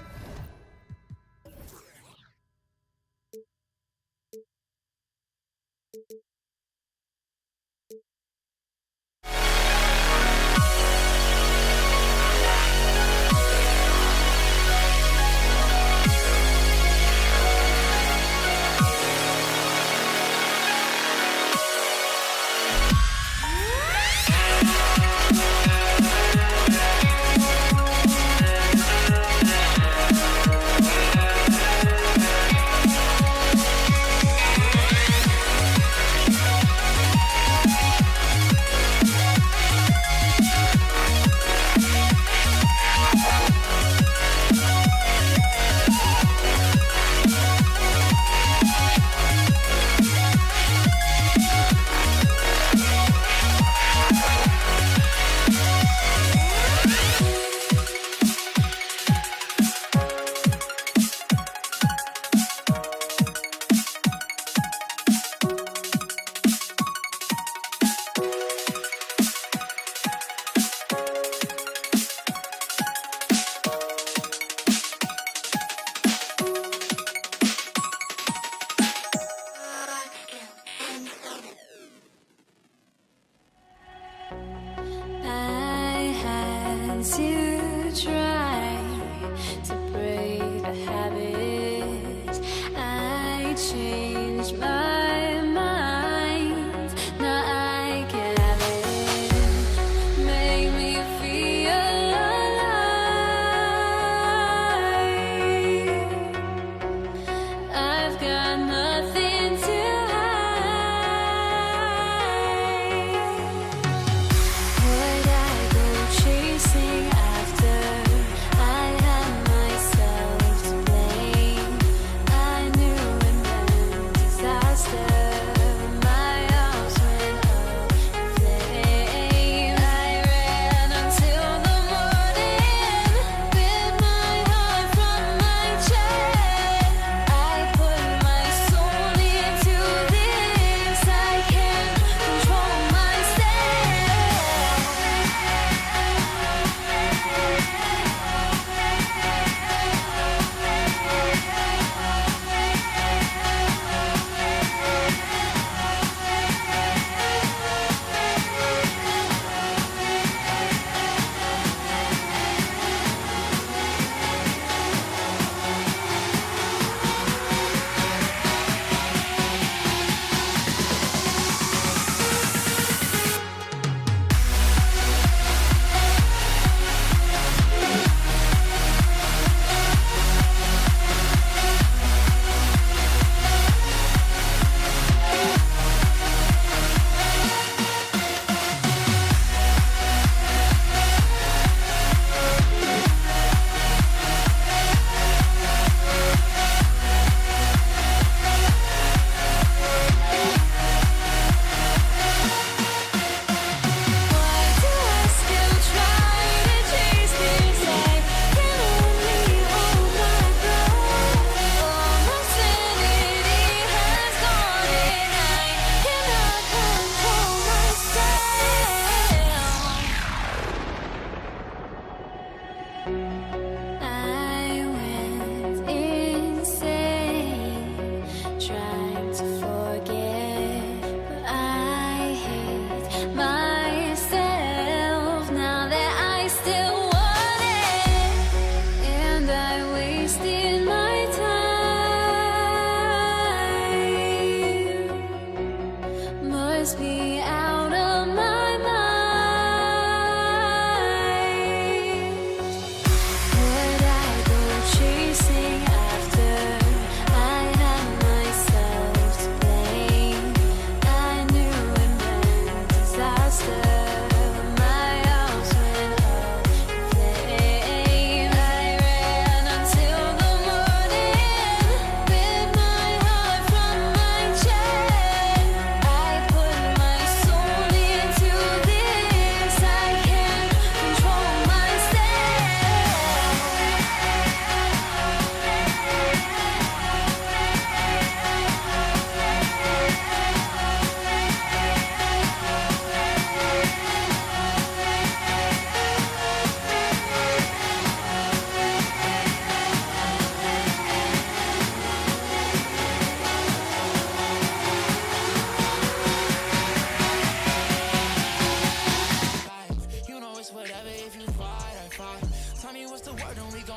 It's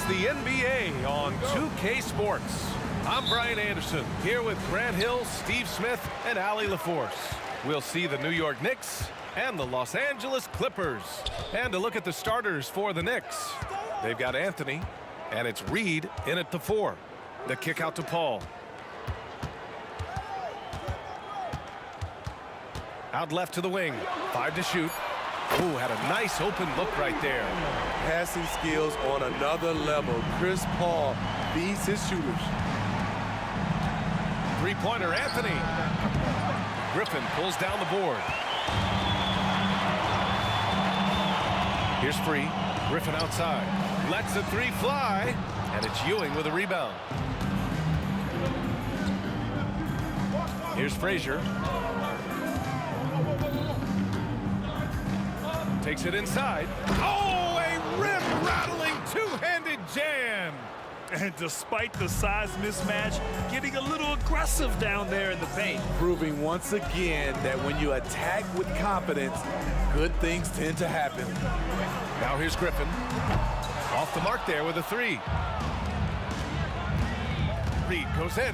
the NBA on 2K Sports. I'm Brian Anderson, here with Grant Hill, Steve Smith, and Allie LaForce. We'll see the New York Knicks and the Los Angeles Clippers. And to look at the starters for the Knicks. They've got Anthony, and it's Reed in at the 4. The kick out to Paul. Out left to the wing. 5 to shoot. Ooh, had a nice open look right there. Passing skills on another level. Chris Paul feeds his shooters. Three-pointer, Anthony. Griffin pulls down the board. Here's free. Griffin outside. Lets the 3 fly. And it's Ewing with a rebound. Here's Frazier. Takes it inside. Oh, a rim-rattling two-handed jam. And despite the size mismatch, getting a little aggressive down there in the paint. Proving once again that when you attack with confidence, good things tend to happen. Now here's Griffin. Off the mark there with a 3. Reed goes in.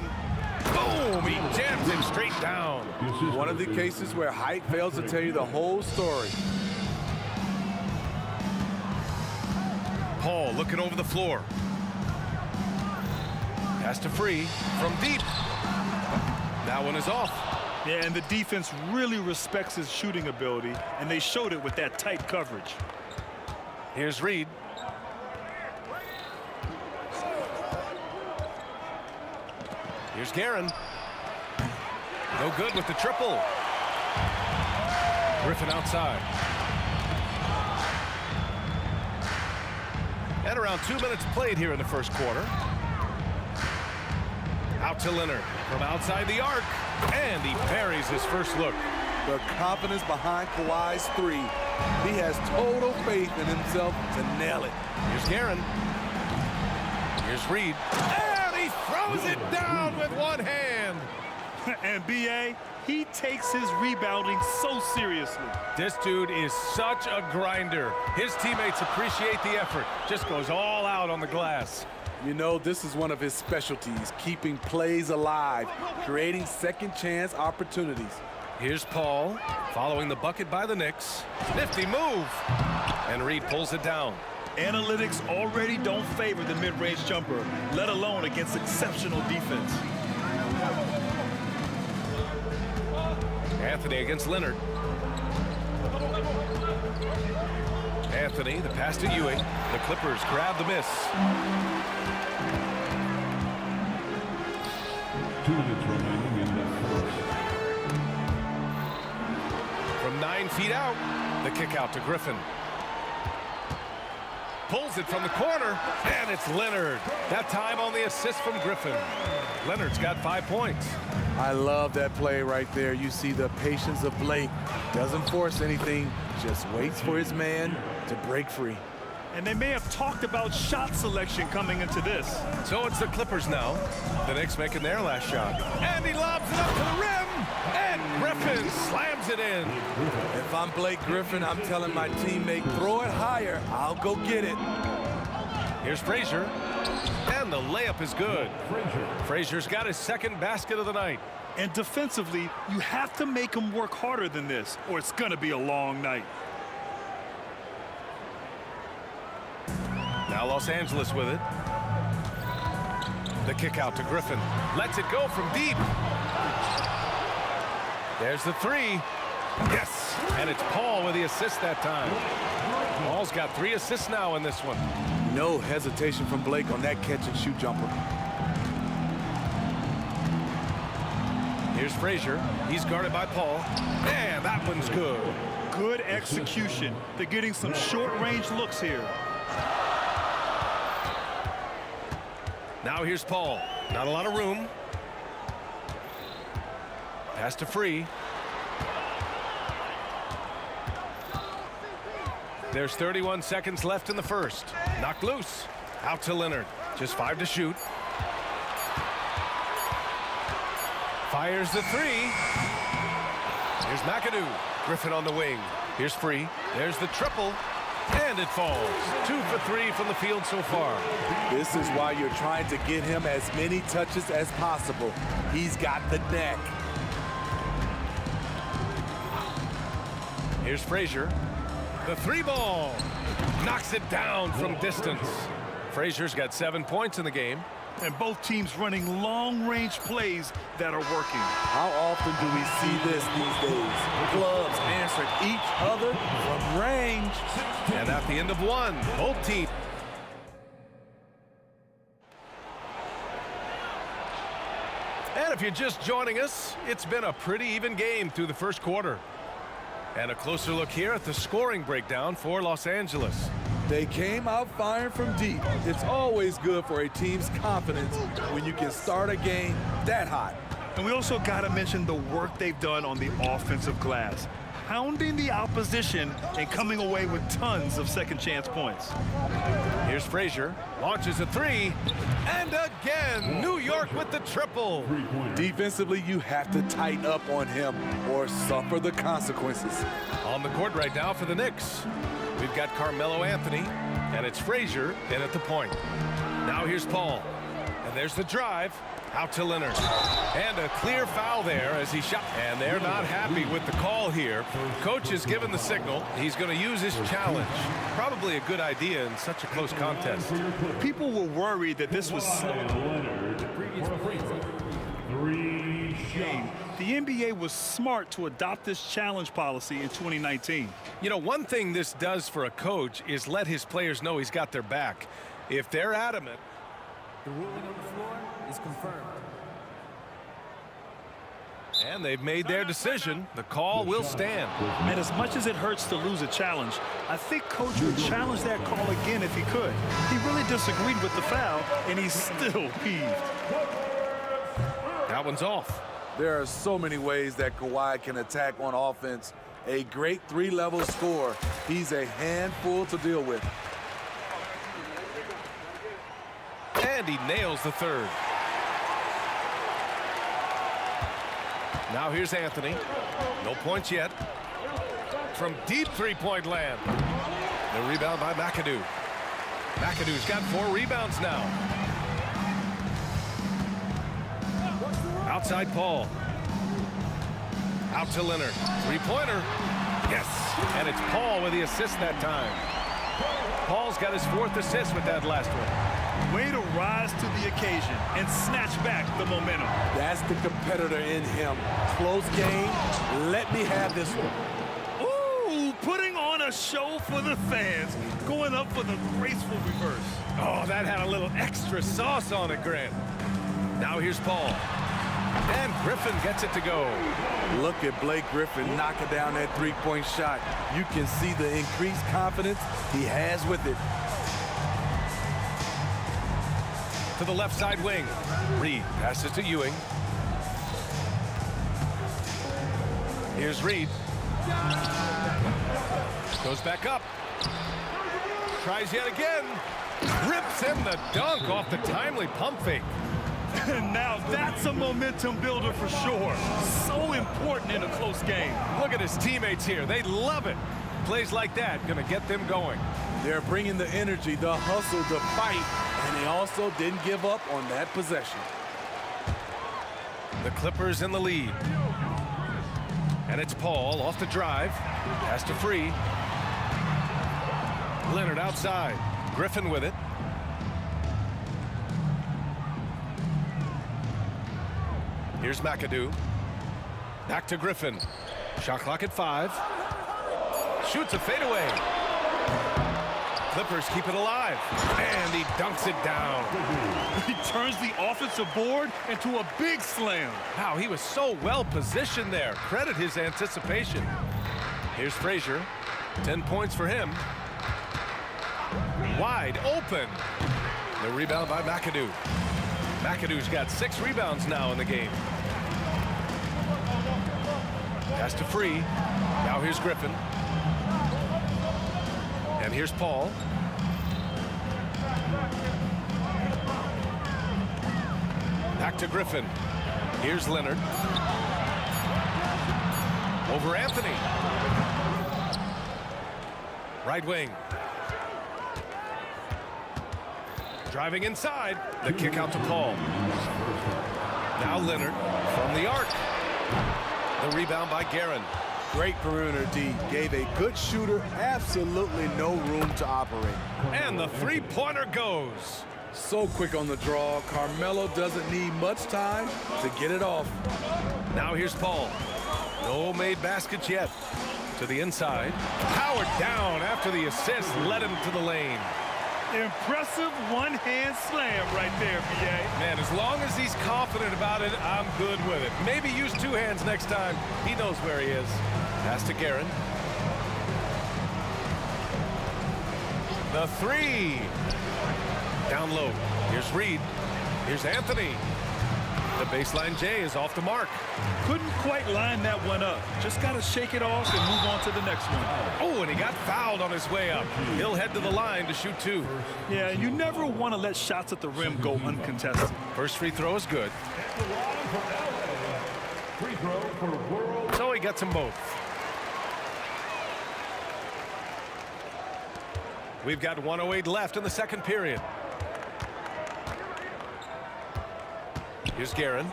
Boom! He jams him straight down. One of the cases where height fails to tell you the whole story. Paul looking over the floor. Pass to Free from deep. That one is off. Yeah, and the defense really respects his shooting ability, and they showed it with that tight coverage. Here's Reed. Here's Guerin. No good with the triple. Griffin outside. And around 2 minutes played here in the first quarter. Out to Leonard from outside the arc. And he buries his first look. The confidence behind Kawhi's 3. He has total faith in himself to nail it. Here's Guerin. Here's Reed. And he throws it down with one hand. And B.A., he takes his rebounding so seriously. This dude is such a grinder. His teammates appreciate the effort. Just goes all out on the glass. You know, this is one of his specialties, keeping plays alive, creating second chance opportunities. Here's Paul, following the bucket by the Knicks. Nifty move. And Reed pulls it down. Analytics already don't favor the mid-range jumper, let alone against exceptional defense. Anthony against Leonard. Anthony, the pass to Ewing. The Clippers grab the miss. 2 minutes remaining in the first. From 9 feet out, the kick out to Griffin. Pulls it from the corner, and it's Leonard. That time on the assist from Griffin. Leonard's got 5 points. I love that play right there. You see the patience of Blake. Doesn't force anything, just waits for his man to break free. And they may have talked about shot selection coming into this. So it's the Clippers now. The Knicks making their last shot. And he lobs it up to the rim. And Griffin slams it in. If I'm Blake Griffin, I'm telling my teammate, throw it higher. I'll go get it. Here's Frazier. And the layup is good. Frazier's got his second basket of the night. And defensively, you have to make him work harder than this, or it's going to be a long night. Now Los Angeles with it. The kick out to Griffin. Lets it go from deep. There's the 3. Yes! And it's Paul with the assist that time. Paul's got 3 assists now in this one. No hesitation from Blake on that catch-and-shoot jumper. Here's Frazier. He's guarded by Paul. And that one's good. Good execution. They're getting some short-range looks here. Now here's Paul. Not a lot of room. Pass to Free. There's 31 seconds left in the first. Knocked loose. Out to Leonard. Just 5 to shoot. Fires the 3. Here's McAdoo. Griffin on the wing. Here's Free. There's the triple. And it falls. 2 for 3 from the field so far. This is why you're trying to get him as many touches as possible. He's got the neck. Here's Frazier. The 3-ball. Knocks it down from distance. Frazier's got 7 points in the game. And both teams running long-range plays that are working. How often do we see this these days? Clubs answering each other from range. And at the end of one, both teams. And if you're just joining us, it's been a pretty even game through the first quarter. And a closer look here at the scoring breakdown for Los Angeles. They came out firing from deep. It's always good for a team's confidence when you can start a game that hot. And we also got to mention the work they've done on the offensive glass, pounding the opposition and coming away with tons of second chance points. Here's Frazier, launches a 3, and again, New York with the triple. Defensively, you have to tighten up on him or suffer the consequences. On the court right now for the Knicks, we've got Carmelo Anthony, and it's Frazier in at the point. Now here's Paul, and there's the drive. Out to Leonard. And a clear foul there as he shot. And they're not happy with the call here. Coach has given the signal. He's going to use his challenge. Probably a good idea in such a close contest. People were worried that this was slow. The NBA was smart to adopt this challenge policy in 2019. You know, one thing this does for a coach is let his players know he's got their back. If they're adamant, the ruling on the floor is confirmed. And they've made their decision. The call will stand. And as much as it hurts to lose a challenge, I think Coach would challenge that call again if he could. He really disagreed with the foul, and he's still peeved. That one's off. There are so many ways that Kawhi can attack on offense. A great three-level scorer. He's a handful to deal with. And he nails the third. Now here's Anthony. No points yet. From deep three-point land. The rebound by McAdoo. McAdoo's got 4 rebounds now. Outside Paul. Out to Leonard. Three-pointer. Yes. And it's Paul with the assist that time. Paul's got his 4th assist with that last one. Way to rise to the occasion and snatch back the momentum. That's the competitor in him. Close game. Let me have this one. Ooh, putting on a show for the fans. Going up for the graceful reverse. Oh, that had a little extra sauce on it, Grant. Now here's Paul. And Griffin gets it to go. Look at Blake Griffin knocking down that three-point shot. You can see the increased confidence he has with it. To the left side wing. Reed passes to Ewing. Here's Reed. Goes back up. Tries yet again. Rips him the dunk off the timely pump fake. And now that's a momentum builder for sure. So important in a close game. Look at his teammates here. They love it. Plays like that going to get them going. They're bringing the energy, the hustle, the fight, and they also didn't give up on that possession. The Clippers in the lead. And it's Paul off the drive. Pass to Free. Leonard outside. Griffin with it. Here's McAdoo. Back to Griffin. Shot clock at 5. Shoots a fadeaway. Clippers keep it alive. And he dunks it down. He turns the offensive board into a big slam. Wow, he was so well positioned there. Credit his anticipation. Here's Frazier. 10 points for him. Wide open. The rebound by McAdoo. McAdoo's got 6 rebounds now in the game. Pass to Free. Now here's Griffin. And here's Paul. Back to Griffin. Here's Leonard. Over Anthony. Right wing. Driving inside. The kick out to Paul. Now Leonard from the arc. The rebound by Guerin. Great perimeter D. Gave a good shooter absolutely no room to operate. And the three-pointer goes. So quick on the draw. Carmelo doesn't need much time to get it off. Now here's Paul. No made baskets yet. To the inside. Powered down after the assist led him to the lane. Impressive one-hand slam right there, B.A. Man, as long as he's confident about it, I'm good with it. Maybe use two hands next time. He knows where he is. Pass to Guerin. The three. Down low. Here's Reed. Here's Anthony. The baseline J is off the mark. Couldn't quite line that one up. Just got to shake it off and move on to the next one. Oh, and he got fouled on his way up. He'll head to the line to shoot two. Yeah, you never want to let shots at the rim go uncontested. First free throw is good. Free throw for World. So he gets them both. We've got 1:08 left in the second period. Here's Guerin.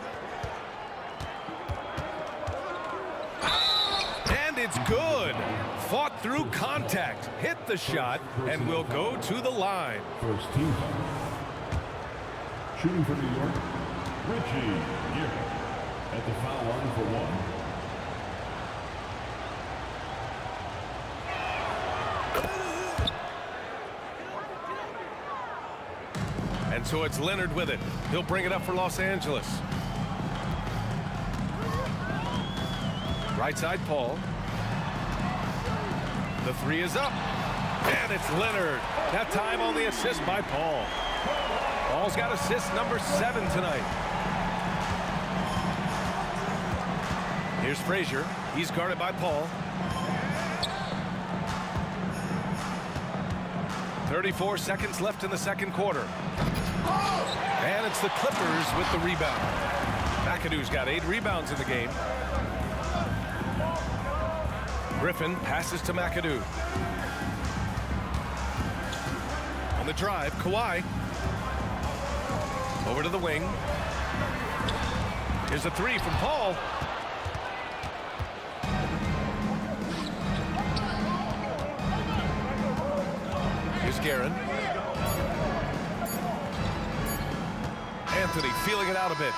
And it's good. Fought through contact, hit the shot, and will go to the line. First team. Shooting for New York, Richie Guerin at the foul line for one. And so it's Leonard with it. He'll bring it up for Los Angeles. Right side, Paul. The three is up. And it's Leonard. That time on the assist by Paul. Paul's got assist number 7 tonight. Here's Frazier. He's guarded by Paul. 34 seconds left in the second quarter. And it's the Clippers with the rebound. McAdoo's got 8 rebounds in the game. Griffin passes to McAdoo. On the drive, Kawhi. Over to the wing. Here's a three from Paul. Here's Guerin. Anthony feeling it out a bit.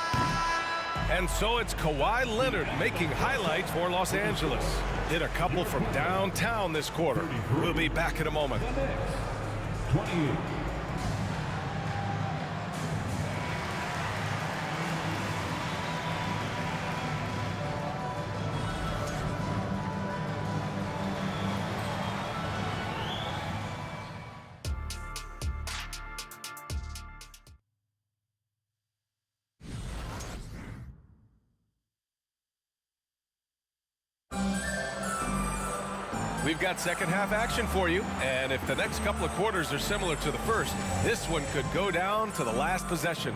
And so it's Kawhi Leonard making highlights for Los Angeles. Hit a couple from downtown this quarter. We'll be back in a moment. 28. We've got second half action for you, and if the next couple of quarters are similar to the first, this one could go down to the last possession.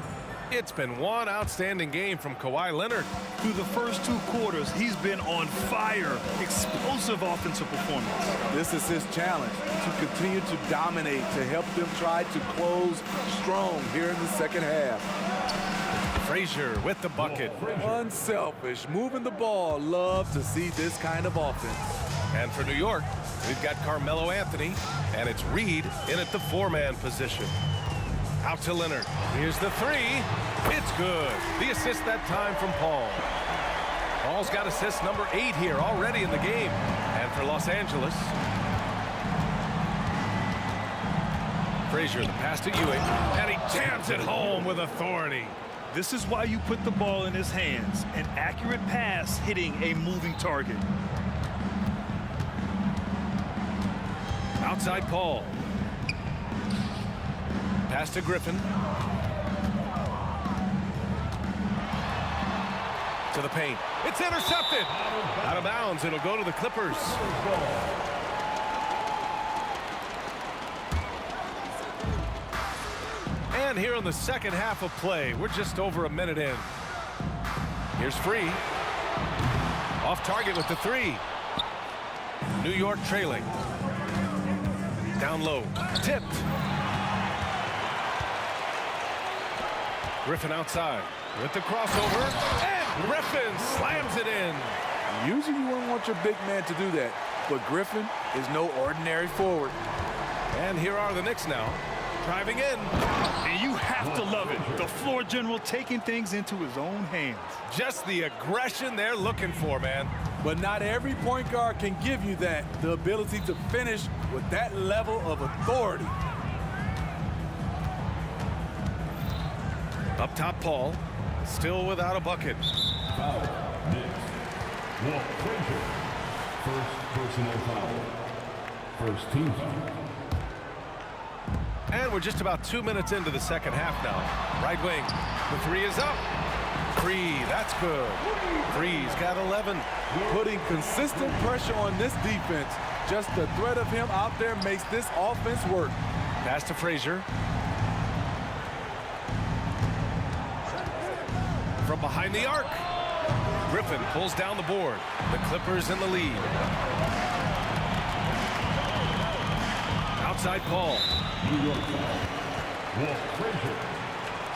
It's been one outstanding game from Kawhi Leonard. Through the first 2 quarters, he's been on fire. Explosive offensive performance. This is his challenge, to continue to dominate, to help them try to close strong here in the second half. Frazier with the bucket. Unselfish, moving the ball. Love to see this kind of offense. And for New York, we've got Carmelo Anthony, and it's Reed in at the 4-man position. Out to Leonard. Here's the three. It's good. The assist that time from Paul. Paul's got assist number 8 here already in the game. And for Los Angeles, Frazier, the pass to Ewing, and he jams it home with authority. This is why you put the ball in his hands. An accurate pass hitting a moving target. Outside Paul. Pass to Griffin. To the paint. It's intercepted. Out of bounds. It'll go to the Clippers. And here in the second half of play, we're just over a minute in. Here's Free. Off target with the three. New York trailing. Down low. Tipped. Griffin outside with the crossover. And Griffin slams it in. Usually you wouldn't want your big man to do that, but Griffin is no ordinary forward. And here are the Knicks now, driving in. And you have to love it. The floor general taking things into his own hands. Just the aggression they're looking for, man. But not every point guard can give you that, the ability to finish with that level of authority. Up top, Paul, still without a bucket. Foul. Knicks. Walt Frazier. First personal foul. First team foul. And we're just about 2 minutes into the second half now. Right wing. The three is up. Three, that's good. Three's got 11. Putting consistent pressure on this defense. Just the threat of him out there makes this offense work. Pass to Frazier. From behind the arc. Griffin pulls down the board. The Clippers in the lead. Outside Paul. New York foul. Walt Frazier.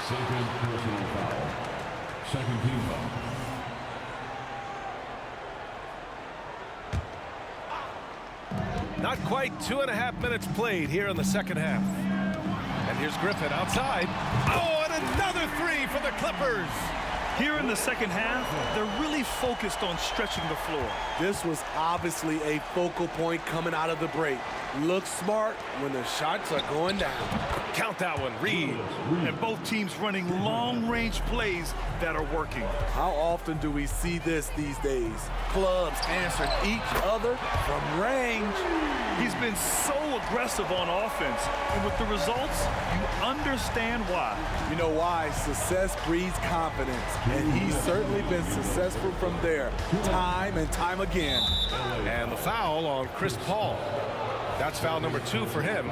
Second personal foul. Second team foul. Not quite 2.5 minutes played here in the second half. And here's Griffin outside. Oh, and another three for the Clippers. Here in the second half, they're really focused on stretching the floor. This was obviously a focal point coming out of the break. Look smart when the shots are going down. Count that one, Reed. And both teams running long-range plays that are working. How often do we see this these days? Clubs answering each other from range. He's been so aggressive on offense, and with the results, you understand why. You know why? Success breeds confidence, and he's certainly been successful from there, time and time again. And the foul on Chris Paul. That's foul number 2 for him.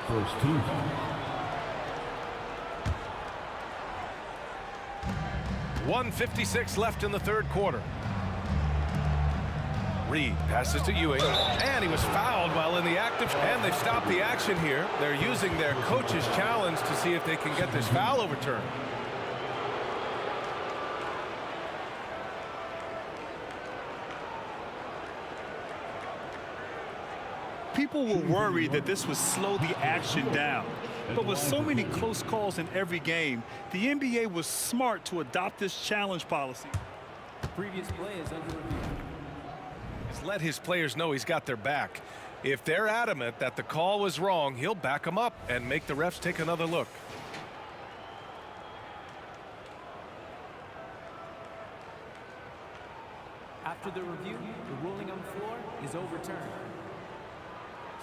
First team foul. 1:56 left in the third quarter. Reed passes to Ewing, and he was fouled while in the active. And they've stopped the action here. They're using their coach's challenge to see if they can get this foul overturned. People were worried that this would slow the action down. But with so many close calls in every game, the NBA was smart to adopt this challenge policy. Previous play is under review. He's let his players know he's got their back. If they're adamant that the call was wrong, he'll back them up and make the refs take another look. After the review, the ruling on the floor is overturned.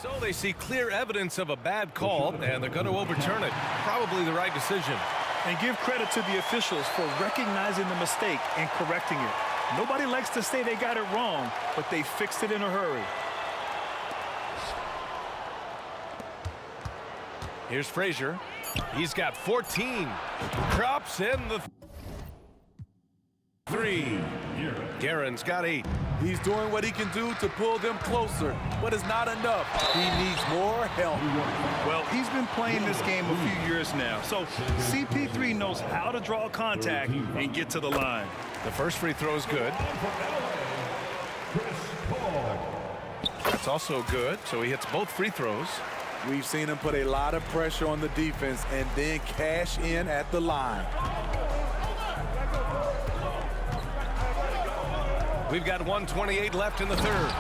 So they see clear evidence of a bad call, and they're going to overturn it. Probably the right decision. And give credit to the officials for recognizing the mistake and correcting it. Nobody likes to say they got it wrong, but they fixed it in a hurry. Here's Frazier. He's got 14. Drops in the three. Guerin's got 8. He's doing what he can do to pull them closer, but it's not enough. He needs more help. Well, he's been playing this game a few years now, so CP3 knows how to draw contact and get to the line. The first free throw is good. That's also good, so he hits both free throws. We've seen him put a lot of pressure on the defense and then cash in at the line. We've got 1:28 left in the third.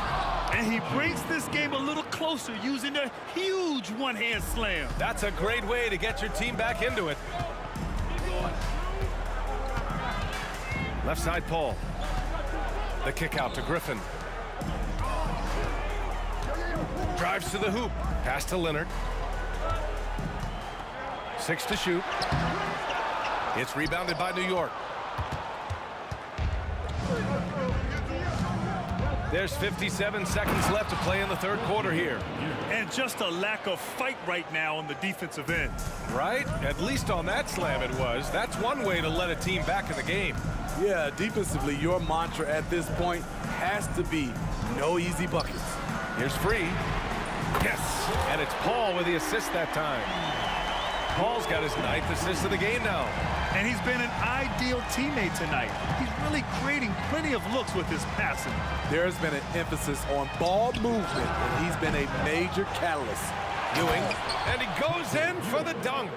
And he brings this game a little closer using a huge one-hand slam. That's a great way to get your team back into it. Left side, Paul. The kick out to Griffin. Drives to the hoop. Pass to Leonard. 6 to shoot. It's rebounded by New York. There's 57 seconds left to play in the third quarter here. And just a lack of fight right now on the defensive end. Right? At least on that slam it was. That's one way to let a team back in the game. Yeah, defensively, your mantra at this point has to be no easy buckets. Here's Free. Yes, and it's Paul with the assist that time. Paul's got his 9th assist of the game now. And he's been an ideal teammate tonight. He's really creating plenty of looks with his passing. There's been an emphasis on ball movement, and he's been a major catalyst. Ewing, and he goes in for the dunk.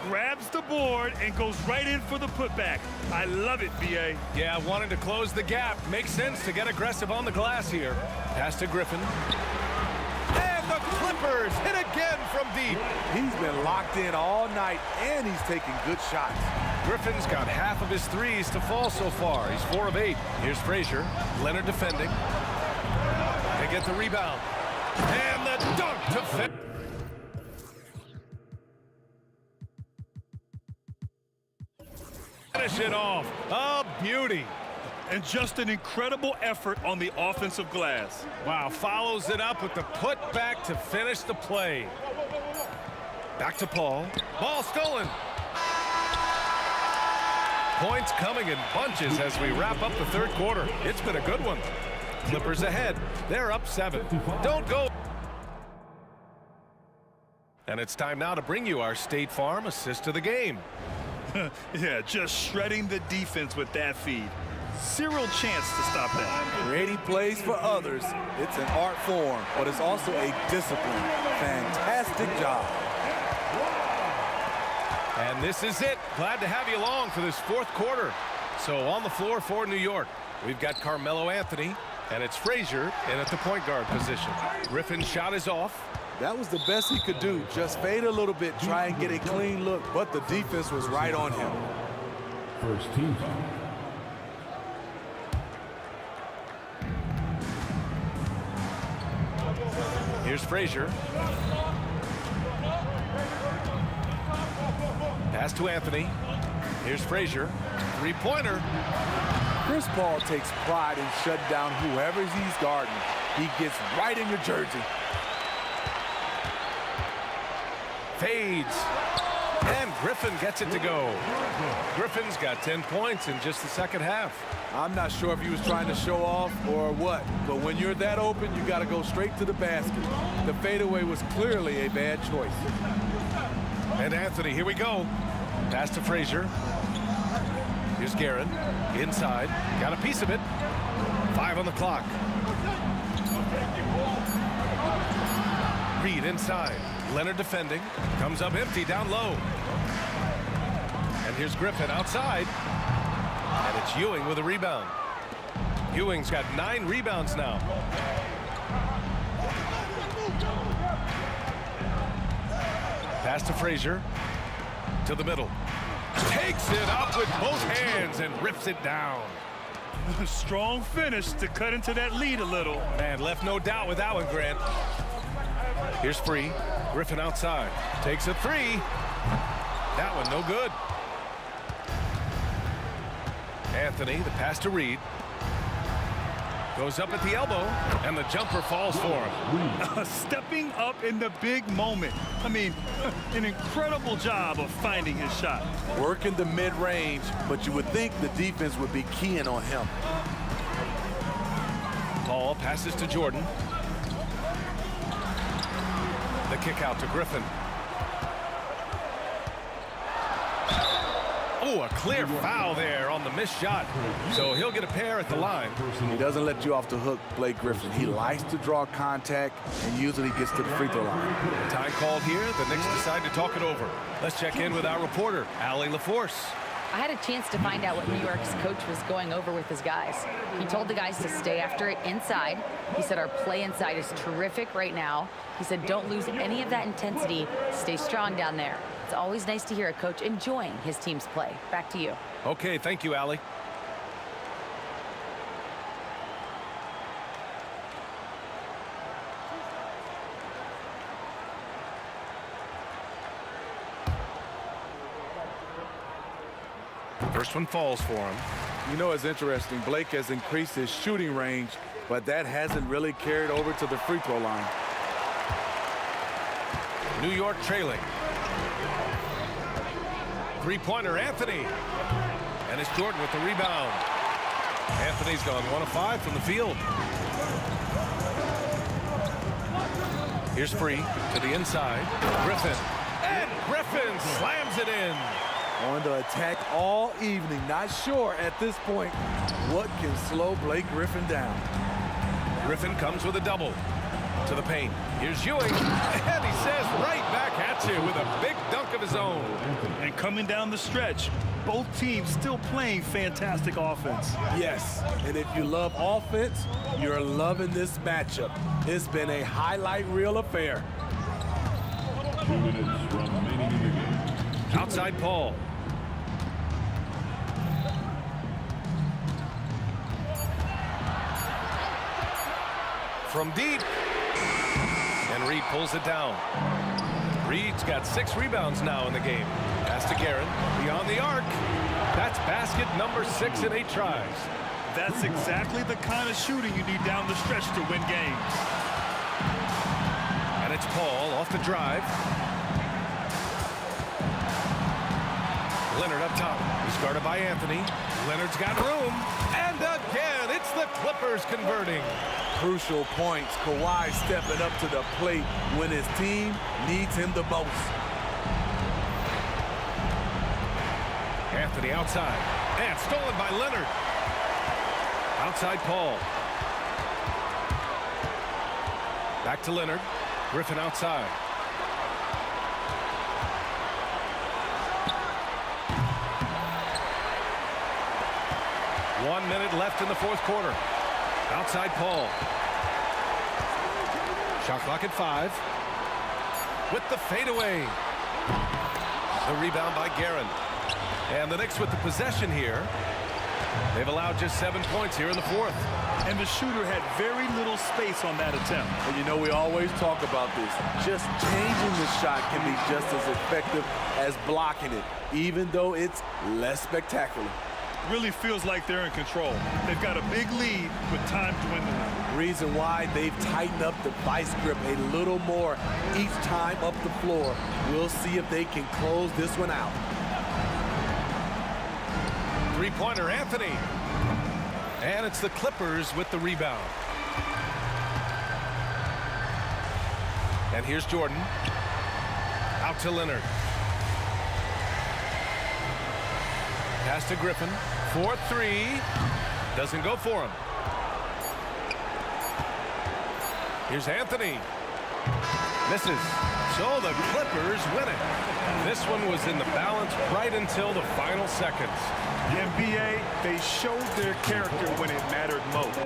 Grabs the board and goes right in for the putback. I love it, B.A. Yeah, wanting to close the gap. Makes sense to get aggressive on the glass here. Pass to Griffin. And the Clippers hit again from deep. He's been locked in all night, and he's taking good shots. Griffin's got half of his threes to fall so far. He's 4 of 8. Here's Frazier. Leonard defending. They get the rebound. And the dunk to fit. Finish it off. A beauty. And just an incredible effort on the offensive glass. Wow, follows it up with the putback to finish the play. Back to Paul. Ball stolen. Points coming in bunches as we wrap up the 3rd quarter. It's been a good one. Clippers ahead. They're up 7. Don't go. And it's time now to bring you our State Farm assist of the game. Yeah, just shredding the defense with that feed. Zero chance to stop that. Creating plays for others, it's an art form, but it's also a discipline. Fantastic job. And this is it. Glad to have you along for this 4th quarter. So on the floor for New York, we've got Carmelo Anthony, and it's Frazier in at the point guard position. Griffin's shot is off. That was the best he could do. Just fade a little bit, try and get a clean look, but the defense was right on him. First team foul. Here's Frazier. Pass to Anthony. Here's Frazier. 3-pointer. Chris Paul takes pride in shutting down whoever he's guarding. He gets right in your jersey. Fades. And Griffin gets it to go. Griffin's got 10 points in just the 2nd half. I'm not sure if he was trying to show off or what, but when you're that open, you got to go straight to the basket. The fadeaway was clearly a bad choice. And Anthony, here we go. Pass to Frazier. Here's Guerin. Inside. Got a piece of it. 5 on the clock. Reed inside. Leonard defending. Comes up empty down low. And here's Griffin outside. And it's Ewing with a rebound. Ewing's got 9 rebounds now. Pass to Frazier. To the middle. Takes it up with both hands and rips it down. Strong finish to cut into that lead a little. Man, left no doubt with that one, Grant. Here's Free. Griffin outside. Takes a 3. That one no good. Anthony, the pass to Reed. Goes up at the elbow, and the jumper falls for him. Stepping up in the big moment. I mean, an incredible job of finding his shot. Working the mid-range, but you would think the defense would be keying on him. Paul passes to Jordan. The kick out to Griffin. Oh, a clear foul there on the missed shot. So he'll get a pair at the line. He doesn't let you off the hook, Blake Griffin. He likes to draw contact and usually gets to the free throw line. Time called here. The Knicks decide to talk it over. Let's check in with our reporter, Allie LaForce. I had a chance to find out what New York's coach was going over with his guys. He told the guys to stay after it inside. He said our play inside is terrific right now. He said don't lose any of that intensity. Stay strong down there. It's always nice to hear a coach enjoying his team's play. Back to you. Okay, thank you, Allie. First one falls for him. You know, it's interesting. Blake has increased his shooting range, but that hasn't really carried over to the free throw line. New York trailing. Three-pointer, Anthony. And it's Jordan with the rebound. Anthony's gone 1 of 5 from the field. Here's Free to the inside. Griffin. And Griffin slams it in. On the attack all evening. Not sure at this point what can slow Blake Griffin down. Griffin comes with a double. To the paint. Here's Ewing. And he says right back at you with a big dunk of his own. And coming down the stretch, both teams still playing fantastic offense. Yes, and if you love offense, you're loving this matchup. It's been a highlight reel affair. 2 minutes remaining in the game. Outside Paul. From deep. And Reed pulls it down. Reed's got 6 rebounds now in the game. Pass to Guerin. Beyond the arc. That's basket number 6 in 8 tries. That's exactly the kind of shooting you need down the stretch to win games. And it's Paul off the drive. Leonard up top. He's guarded by Anthony. Leonard's got room. And again, it's the Clippers converting. Crucial points. Kawhi stepping up to the plate when his team needs him the most. Anthony outside. And stolen by Leonard. Outside Paul. Back to Leonard. Griffin outside. One minute left in the fourth quarter. Outside Paul. Shot clock at 5. With the fadeaway. The rebound by Guerin. And the Knicks with the possession here. They've allowed just 7 points here in the fourth. And the shooter had very little space on that attempt. And you know, we always talk about this. Just changing the shot can be just as effective as blocking it, even though it's less spectacular. Really feels like they're in control. They've got a big lead with time dwindling. Reason why they've tightened up the vice grip a little more each time up the floor. We'll see if they can close this one out. Three-pointer, Anthony. And it's the Clippers with the rebound. And here's Jordan. Out to Leonard. Pass to Griffin. 4-3. Doesn't go for him. Here's Anthony. Misses. So the Clippers win it. This one was in the balance right until the final seconds. The NBA, they showed their character when it mattered most.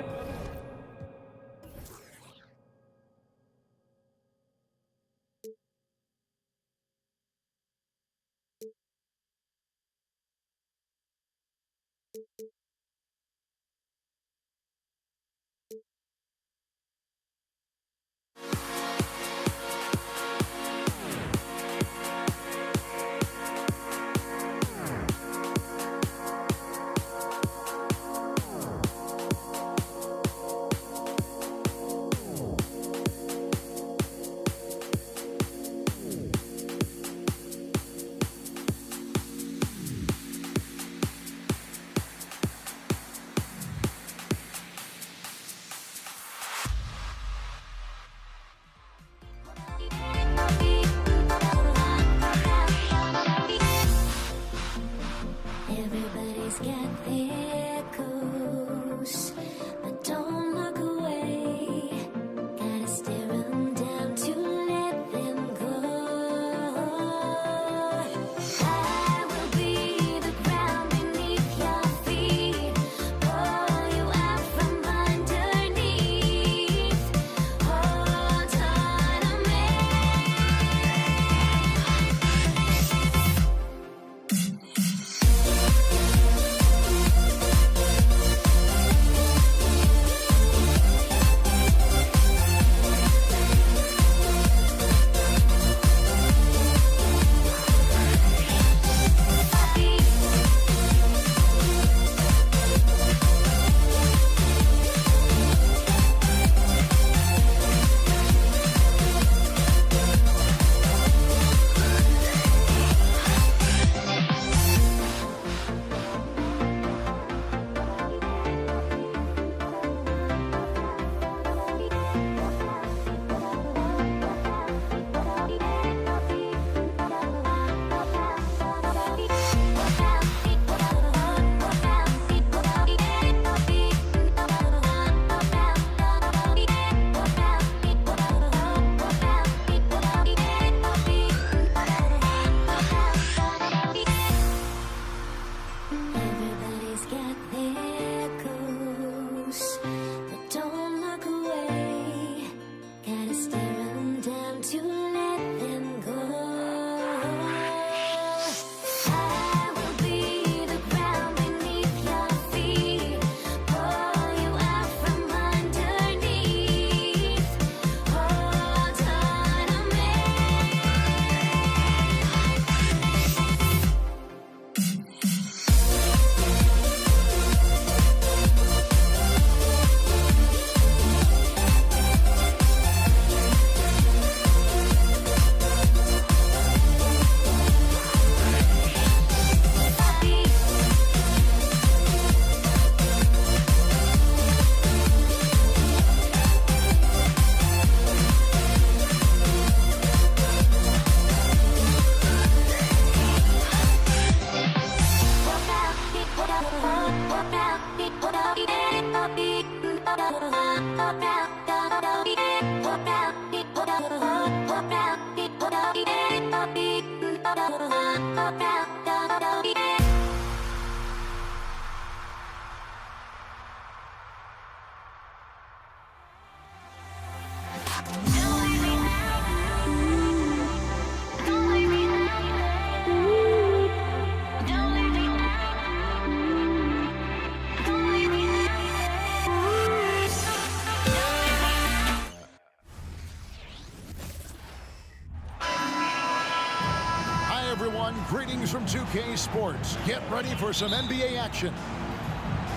Greetings from 2K Sports. Get ready for some NBA action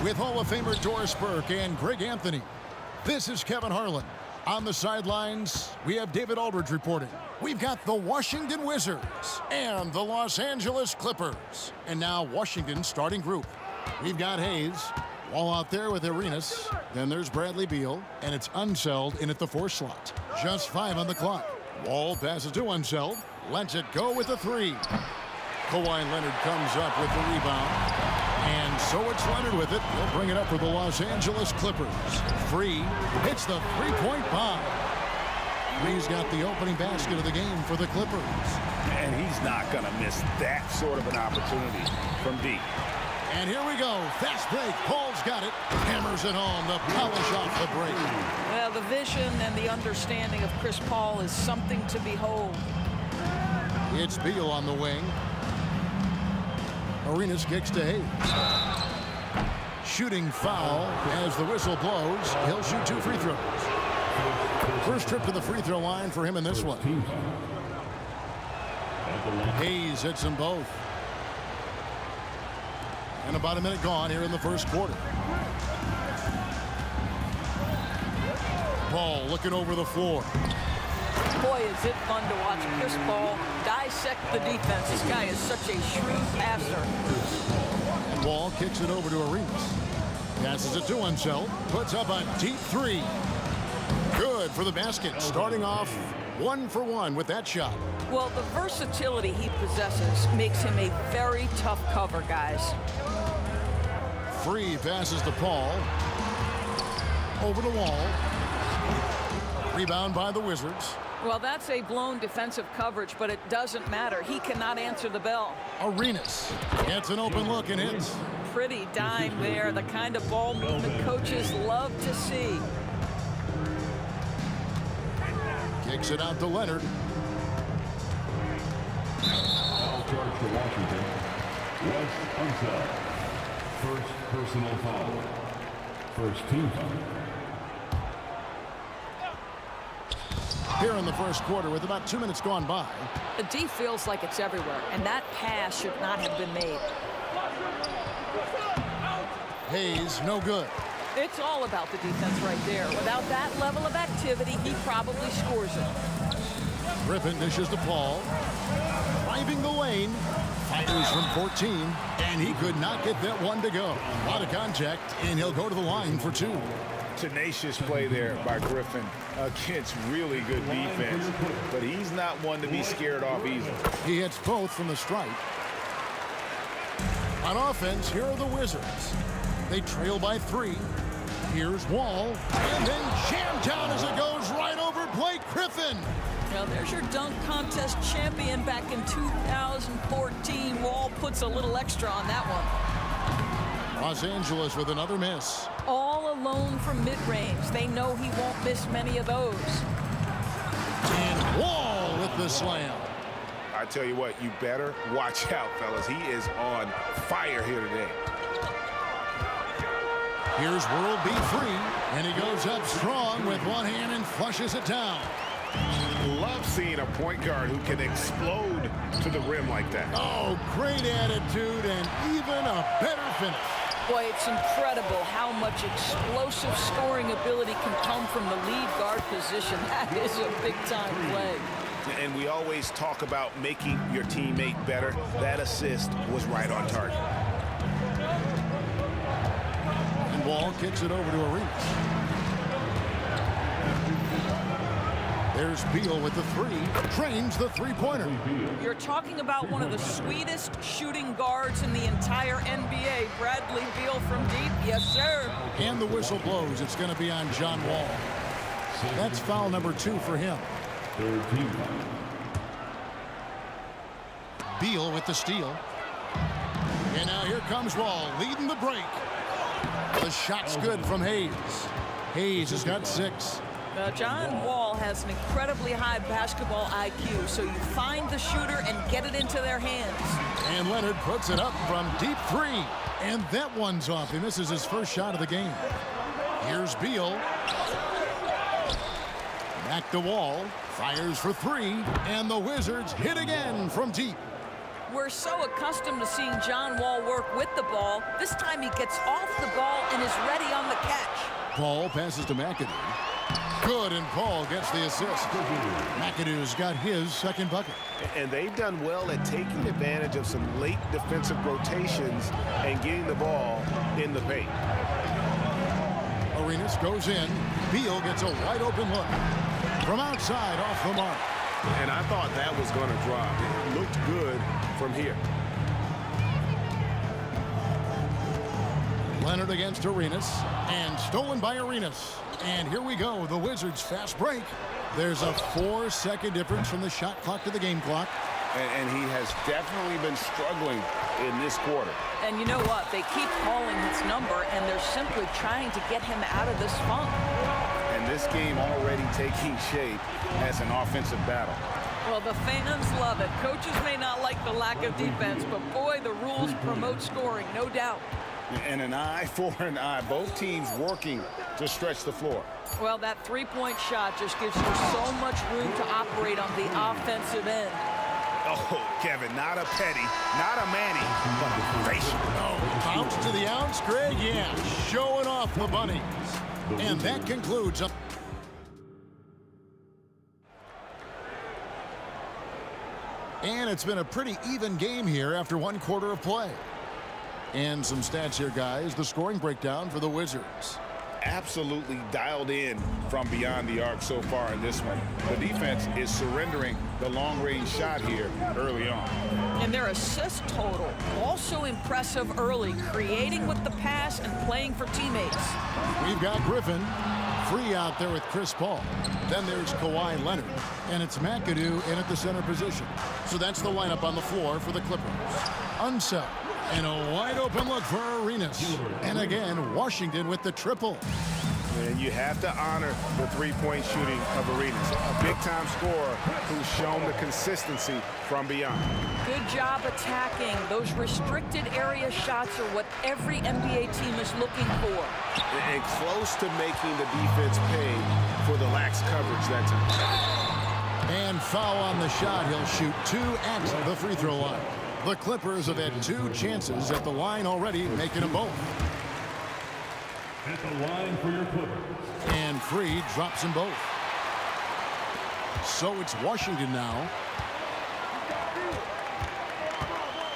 with Hall of Famer Doris Burke and Greg Anthony. This is Kevin Harlan. On the sidelines, we have David Aldridge reporting. We've got the Washington Wizards and the Los Angeles Clippers. And now Washington's starting group. We've got Hayes, Wall out there with Arenas. Then there's Bradley Beal, and it's Unseld in at the 4 slot. Just 5 on the clock. Wall passes to Unseld, lets it go with the 3. Kawhi Leonard comes up with the rebound. And so it's Leonard with it. He'll bring it up for the Los Angeles Clippers. Free hits the three-point bomb. Free's got the opening basket of the game for the Clippers. And he's not going to miss that sort of an opportunity from deep. And here we go. Fast break. Paul's got it. Hammers it home to polish off the break. Well, the vision and the understanding of Chris Paul is something to behold. It's Beal on the wing. Arenas kicks to Hayes. Shooting foul as the whistle blows. He'll shoot 2 free throws. First trip to the free throw line for him in this one. Hayes hits them both. And about a minute gone here in the first quarter. Paul looking over the floor. Boy, is it fun to watch Chris Paul dissect the defense. This guy is such a shrewd passer. And Wall kicks it over to Arenas. Passes it to Unseld. Puts up a deep 3. Good for the basket. Starting off 1 for 1 with that shot. Well, the versatility he possesses makes him a very tough cover, guys. Free passes to Paul. Over to Wall. Rebound by the Wizards. Well, that's a blown defensive coverage, but it doesn't matter. He cannot answer the bell. Arenas gets an open look and hits. Pretty dime there, the kind of ball movement coaches love to see. Kicks it out to Leonard. Foul charge to Washington. Wes Unseld. First personal foul. First team foul. Here in the first quarter with about 2 minutes gone by. The D feels like it's everywhere, and that pass should not have been made. Hayes, no good. It's all about the defense right there. Without that level of activity, he probably scores it. Griffin dishes to Paul. Driving the lane. Fires from 14, and he could not get that one to go. A lot of contact, and he'll go to the line for 2. Tenacious play there by Griffin against really good defense, but he's not one to be scared off easily. He hits both from the stripe. On offense, here are the Wizards. They trail by 3. Here's Wall, and then jammed down as it goes right over Blake Griffin. Well, there's your dunk contest champion back in 2014. Wall puts a little extra on that one. Los Angeles with another miss. All alone from mid-range. They know he won't miss many of those. And Wall with the slam. I tell you what, you better watch out, fellas. He is on fire here today. Here's World B3, and he goes up strong with one hand and flushes it down. Love seeing a point guard who can explode to the rim like that. Oh, great attitude and even a better finish. Boy, it's incredible how much explosive scoring ability can come from the lead guard position. That is a big-time play. And we always talk about making your teammate better. That assist was right on target. And Wall kicks it over to Arenas. There's Beal with the 3. Trains the three-pointer. You're talking about one of the sweetest shooting guards in the entire NBA. Bradley Beal from deep. Yes, sir. And the whistle blows. It's going to be on John Wall. That's foul number 2 for him. Third team foul. Beal with the steal. And now here comes Wall leading the break. The shot's good from Hayes. Hayes has got 6. John Wall has an incredibly high basketball IQ, so you find the shooter and get it into their hands. And Leonard puts it up from deep 3. And that one's off. He misses his first shot of the game. Here's Beal. Back to Wall. Fires for 3. And the Wizards hit again from deep. We're so accustomed to seeing John Wall work with the ball. This time he gets off the ball and is ready on the catch. Paul passes to McAdoo. Good, and Paul gets the assist. McAdoo's got his second bucket. And they've done well at taking advantage of some late defensive rotations and getting the ball in the paint. Arenas goes in. Beal gets a wide open look. From outside, off the mark. And I thought that was going to drop. It looked good from here. Leonard against Arenas. And stolen by Arenas. And here we go, the Wizards fast break. There's a 4-second difference from the shot clock to the game clock. And he has definitely been struggling in this quarter. And you know what? They keep calling his number, and they're simply trying to get him out of this funk. And this game already taking shape as an offensive battle. Well, the fans love it. Coaches may not like the lack of defense, but boy, the rules promote scoring, no doubt. And an eye for an eye. Both teams working to stretch the floor. Well, that three-point shot just gives you so much room to operate on the offensive end. Oh, Kevin, not a Petty, not a Manny, but a facial. Oh, bounce to the ounce, Greg. Yeah, showing off the bunnies. And that concludes. And it's been a pretty even game here after one quarter of play. And some stats here, guys. The scoring breakdown for the Wizards. Absolutely dialed in from beyond the arc so far in this one. The defense is surrendering the long-range shot here early on. And their assist total, also impressive early, creating with the pass and playing for teammates. We've got Griffin free out there with Chris Paul. Then there's Kawhi Leonard, and it's McAdoo in at the center position. So that's the lineup on the floor for the Clippers. Unseld. And a wide open look for Arenas. And again, Washington with the triple. And you have to honor the three-point shooting of Arenas. A big-time scorer who's shown the consistency from beyond. Good job attacking. Those restricted area shots are what every NBA team is looking for. And close to making the defense pay for the lax coverage that time. And foul on the shot. He'll shoot 2 at the free throw line. The Clippers have had 2 chances at the line already, making them both. At the line for your Clippers. And Freed drops them both. So it's Washington now.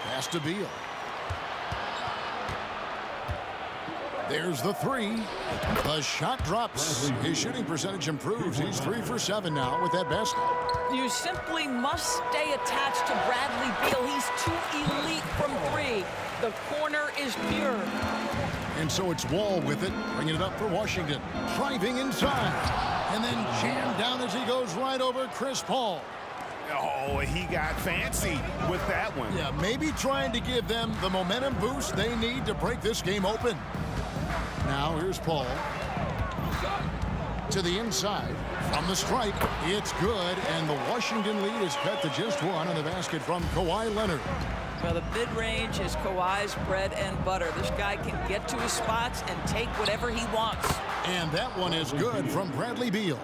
Pass to Beal. There's the 3. The shot drops. His shooting percentage improves. He's 3 for 7 now with that basket. You simply must stay attached to Bradley Beal. He's too elite from 3. The corner is pure. And so it's Wall with it, bringing it up for Washington. Driving inside. And then jammed down as he goes right over Chris Paul. Oh, he got fancy with that one. Yeah, maybe trying to give them the momentum boost they need to break this game open. Now here's Paul. To the inside. From the strike, it's good, and the Washington lead is cut to just 1 on the basket from Kawhi Leonard. Well, the mid-range is Kawhi's bread and butter. This guy can get to his spots and take whatever he wants. And that one is good from Bradley Beal.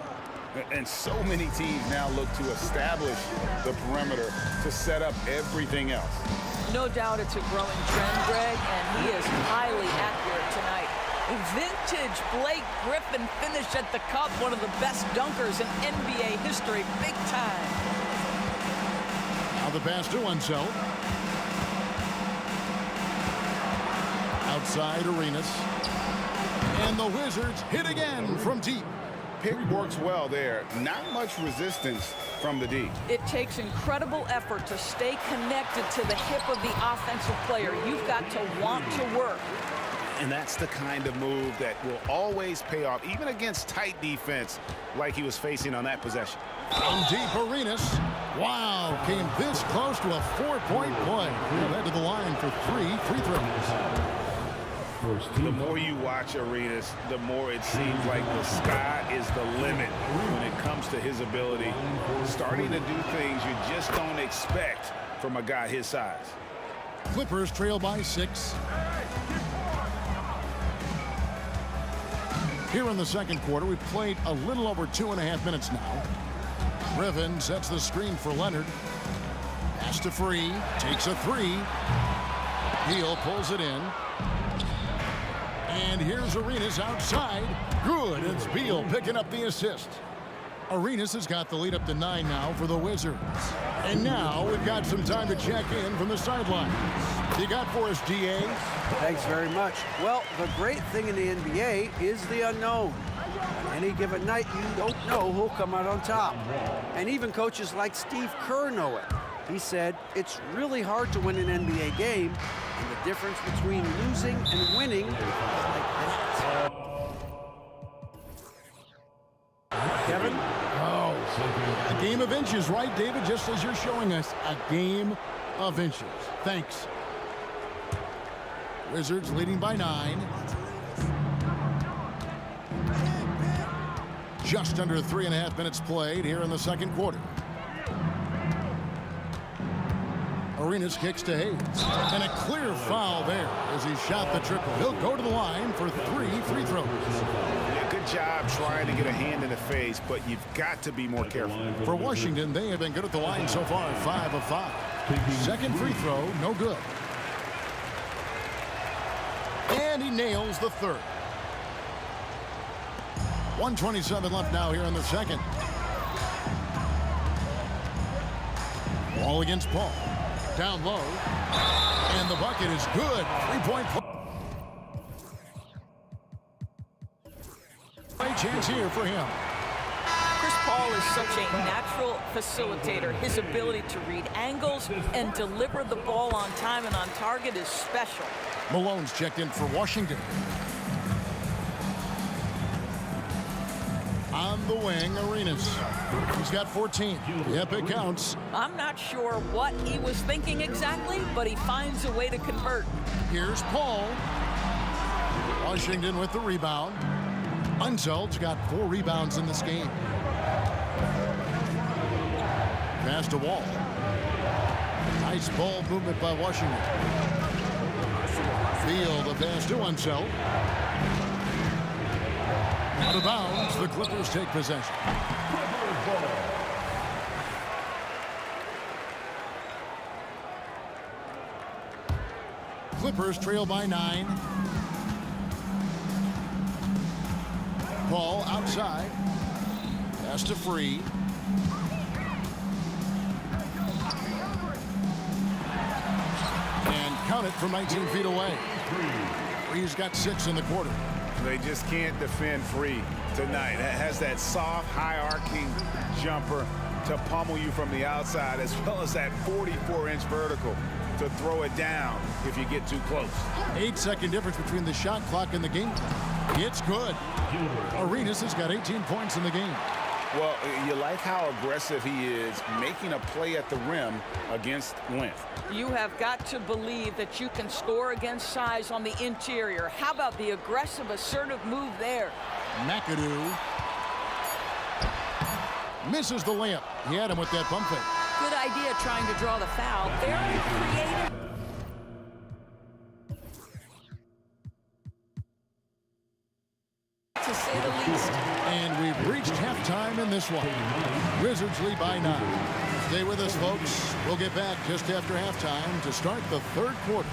And so many teams now look to establish the perimeter to set up everything else. No doubt it's a growing trend, Greg, and he is highly accurate tonight. Vintage Blake Griffin finished at the cup, one of the best dunkers in NBA history, big time. Now the pass to Unseld. Outside Arenas. And the Wizards hit again from deep. Pick works well there. Not much resistance from the D. It takes incredible effort to stay connected to the hip of the offensive player. You've got to want to work. And that's the kind of move that will always pay off, even against tight defense like he was facing on that possession. From deep, Arenas. Wow, came this close to a 4-point play. He'll head to the line for 3 free throws. The more you watch Arenas, the more it seems like the sky is the limit when it comes to his ability. Starting to do things you just don't expect from a guy his size. Clippers trail by 6. Here in the second quarter, we've played a little over 2.5 minutes now. Griffin sets the screen for Leonard. Pass to Free, takes a 3. Beal pulls it in. And here's Arenas outside. Good. It's Beal picking up the assist. Arenas has got the lead up to 9 now for the Wizards. And now we've got some time to check in from the sidelines. You got for us, DA? Thanks very much. Well, the great thing in the NBA is the unknown. On any given night, you don't know who'll come out on top. And even coaches like Steve Kerr know it. He said, it's really hard to win an NBA game, and the difference between losing and winning is like this. Kevin? Oh, a game of inches, right, David? Just as you're showing us, a game of inches. Thanks. Wizards leading by 9. Just under 3.5 minutes played here in the second quarter. Arenas kicks to Hayes. And a clear foul there as he shot the triple. He'll go to the line for 3 free throws. Yeah, good job trying to get a hand in the face, but you've got to be more careful. For Washington, they have been good at the line so far, 5 of 5. Second free throw, no good. And he nails the third. 1:27 left now here in the second. Ball against Paul. Down low. And the bucket is good. 3-point play chance here for him. Chris Paul is such a natural facilitator. His ability to read angles and deliver the ball on time and on target is special. Malone's checked in for Washington. On the wing, Arenas. He's got 14. Yep, it counts. I'm not sure what he was thinking exactly, but he finds a way to convert. Here's Paul. Washington with the rebound. Unseld's got 4 rebounds in this game. Pass to Wall. Nice ball movement by Washington. Beal the pass to Unseld. Out of bounds, the Clippers take possession. Clippers trail by 9. Ball outside. Pass to Free. And count it from 19 feet away. Free's got 6 in the quarter. They just can't defend Free tonight. It has that soft, high-arcing jumper to pummel you from the outside, as well as that 44-inch vertical to throw it down if you get too close. 8-second difference between the shot clock and the game clock. It's good. Arenas has got 18 points in the game. Well, you like how aggressive he is, making a play at the rim against length. You have got to believe that you can score against size on the interior. How about the aggressive, assertive move there? McAdoo misses the layup. He had him with that pump fake. Good idea trying to draw the foul. Very creative. To say the least. And we've reached halftime in this one. Wizards lead by 9. Stay with us, folks. We'll get back just after halftime to start the third quarter.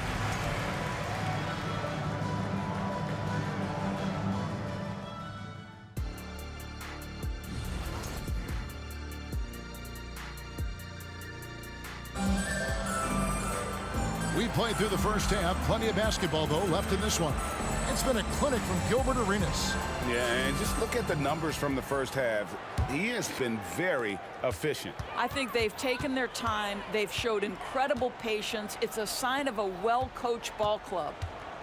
We played through the first half. Plenty of basketball, though, left in this one. It's been a clinic from Gilbert Arenas. Yeah, and just look at the numbers from the first half. He has been very efficient. I think they've taken their time. They've showed incredible patience. It's a sign of a well-coached ball club.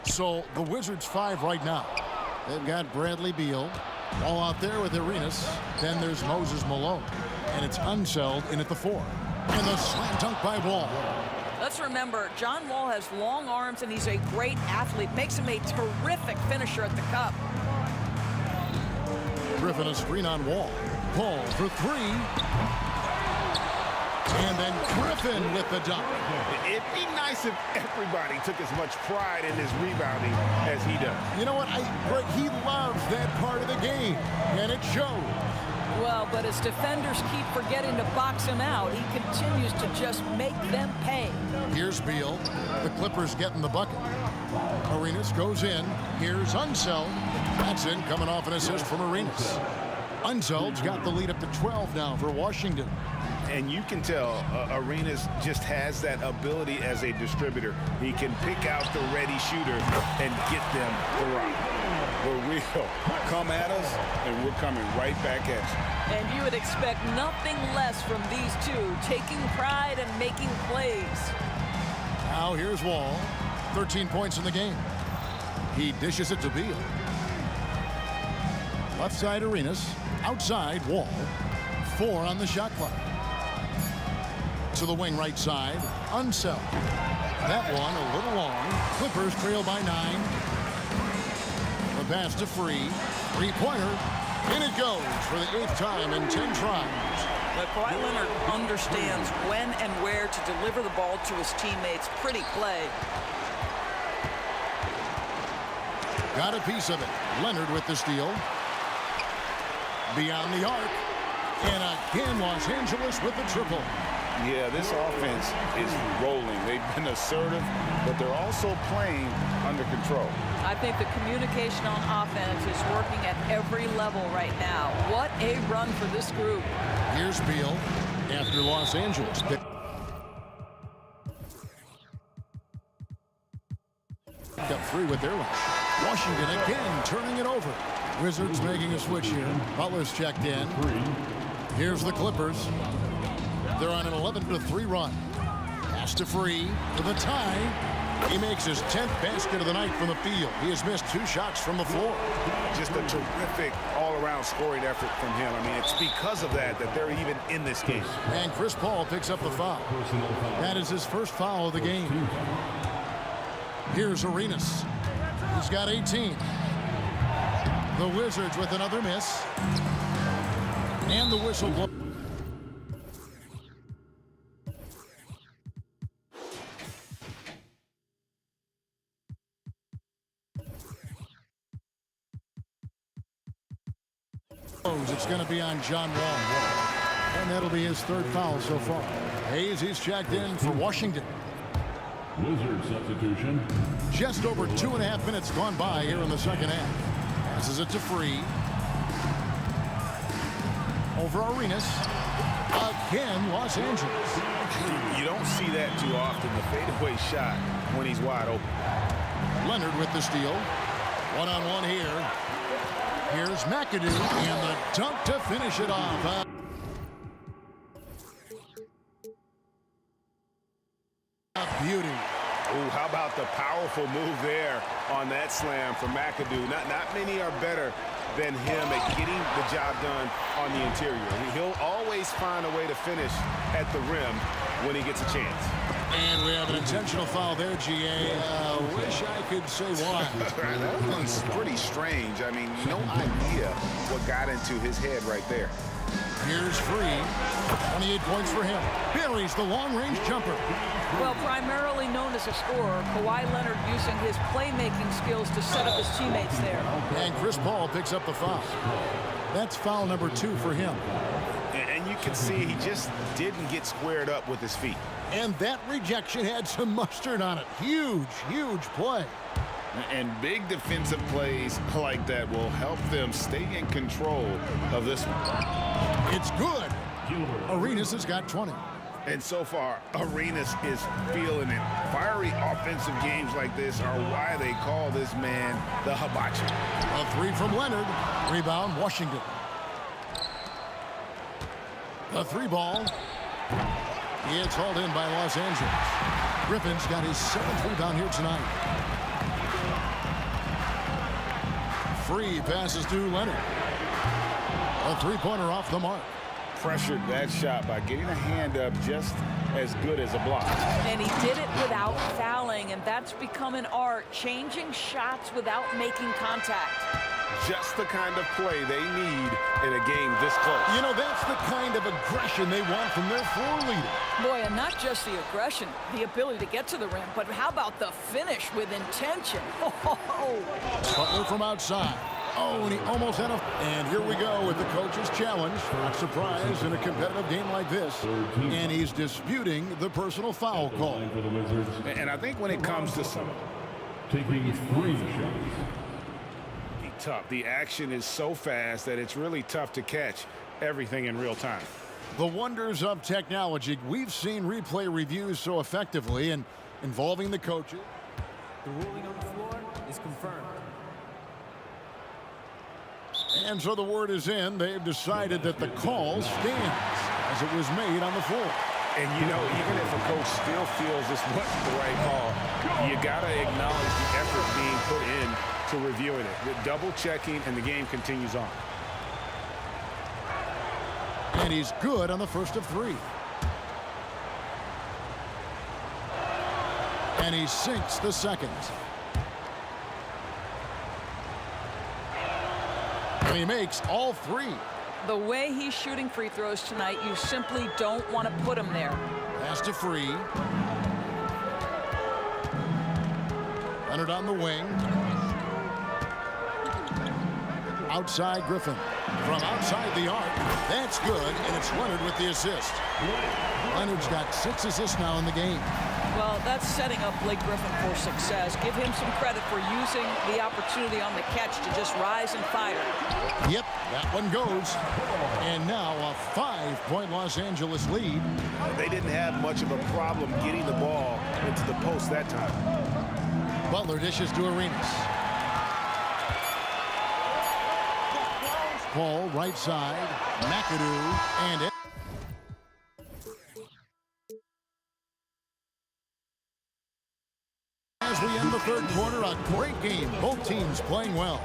So the Wizards 5 right now. They've got Bradley Beal all out there with Arenas. Then there's Moses Malone. And it's Unseld in at the 4. And the slam dunk by Wall. Let's remember, John Wall has long arms, and he's a great athlete. Makes him a terrific finisher at the cup. Griffin a screen on Wall. Paul for three. And then Griffin with the dunk. It'd be nice if everybody took as much pride in his rebounding as he does. You know what? He loves that part of the game, and it shows. Well, but as defenders keep forgetting to box him out, he continues to just make them pay. Here's Beal. The Clippers getting the bucket. Arenas goes in. Here's Unseld. That's in, coming off an assist from Arenas. Unseld's got the lead up to 12 now for Washington. And you can tell Arenas just has that ability as a distributor. He can pick out the ready shooter and get them the rock. But we'll come at us, and we're coming right back at you. And you would expect nothing less from these two, taking pride and making plays. Now here's Wall. 13 points in the game. He dishes it to Beal. Left side Arenas. Outside Wall. 4 on the shot clock. To the wing right side. Unseld. That one a little long. Clippers trail by 9. The pass to Free. Three-pointer. In it goes for the 8th time in 10 tries. But Kawhi Leonard understands when and where to deliver the ball to his teammates. Pretty play. Got a piece of it. Leonard with the steal. Beyond the arc. And again, Los Angeles with the triple. Yeah, this offense is rolling. They've been assertive, but they're also playing under control. I think the communication on offense is working at every level right now. What a run for this group. Here's Beal after Los Angeles. Got 3 with their rush. Washington again turning it over. Wizards making a switch here. Butler's checked in. Here's the Clippers. They're on an 11-3 run. Pass to Free for the tie. He makes his 10th basket of the night from the field. He has missed 2 shots from the floor. Just a terrific all-around scoring effort from him. I mean, it's because of that they're even in this game. And Chris Paul picks up the foul. That is his first foul of the game. Here's Arenas. He's got 18. The Wizards with another miss. And the whistle blows. It's going to be on John Wall. And that'll be his 3rd foul so far. Hayes, he's checked in for Washington. Wizard substitution. Just over 2.5 minutes gone by here in the second half. Passes it to Free. Over Arenas. Again, Los Angeles. You don't see that too often, the fadeaway shot when he's wide open. Leonard with the steal. One-on-one here. Here's McAdoo and the dunk to finish it off. Beauty. Ooh, how about the powerful move there on that slam from McAdoo? Not many are better than him at getting the job done on the interior. He'll always find a way to finish at the rim when he gets a chance. And we have an intentional foul there, GA. Wish I could say why. That was pretty strange. I mean, no idea what got into his head right there. Here's Free. 28 points for him. Buries the long-range jumper. Well, primarily known as a scorer, Kawhi Leonard using his playmaking skills to set up his teammates there. And Chris Paul picks up the foul. That's foul number 2 for him. And you can see he just didn't get squared up with his feet. And that rejection had some mustard on it. Huge, huge play. And big defensive plays like that will help them stay in control of this one. It's good. Arenas has got 20. And so far, Arenas is feeling it. Fiery offensive games like this are why they call this man the hibachi. A 3 from Leonard. Rebound, Washington. The 3 ball. It's hauled in by Los Angeles. Griffin's got his 7th rebound here tonight. Free passes to Leonard. A 3-pointer off the mark. pressured that shot by getting a hand up just as good as a block. And he did it without fouling, and that's become an art, changing shots without making contact. Just the kind of play they need in a game this close. You know, that's the kind of aggression they want from their floor leader. Boy, and not just the aggression, the ability to get to the rim, but how about the finish with intention? Butler from outside. Oh, and he almost had a... And here we go with the coach's challenge. Not surprised in a competitive game like this. And he's disputing the personal foul call. And I think when it comes to some... Taking 3 shots. Tough. The action is so fast that it's really tough to catch everything in real time. The wonders of technology. We've seen replay reviews so effectively and involving the coaches. The ruling on the floor is confirmed. And so the word is in. They've decided that the call stands as it was made on the floor. And, you know, even if a coach still feels this wasn't the right call, you got to acknowledge the effort being put in to reviewing it. With double checking, and the game continues on. And he's good on the first of 3. And he sinks the second. And he makes all 3. The way he's shooting free throws tonight, you simply don't want to put him there. Pass to Free. Leonard on the wing. Outside Griffin. From outside the arc. That's good, and it's Leonard with the assist. Leonard's got 6 assists now in the game. Well, that's setting up Blake Griffin for success. Give him some credit for using the opportunity on the catch to just rise and fire. Yep, that one goes. And now a 5-point Los Angeles lead. They didn't have much of a problem getting the ball into the post that time. Butler dishes to Arenas. Paul right side. McAdoo and it. As we end the third quarter, a great game. Both teams playing well.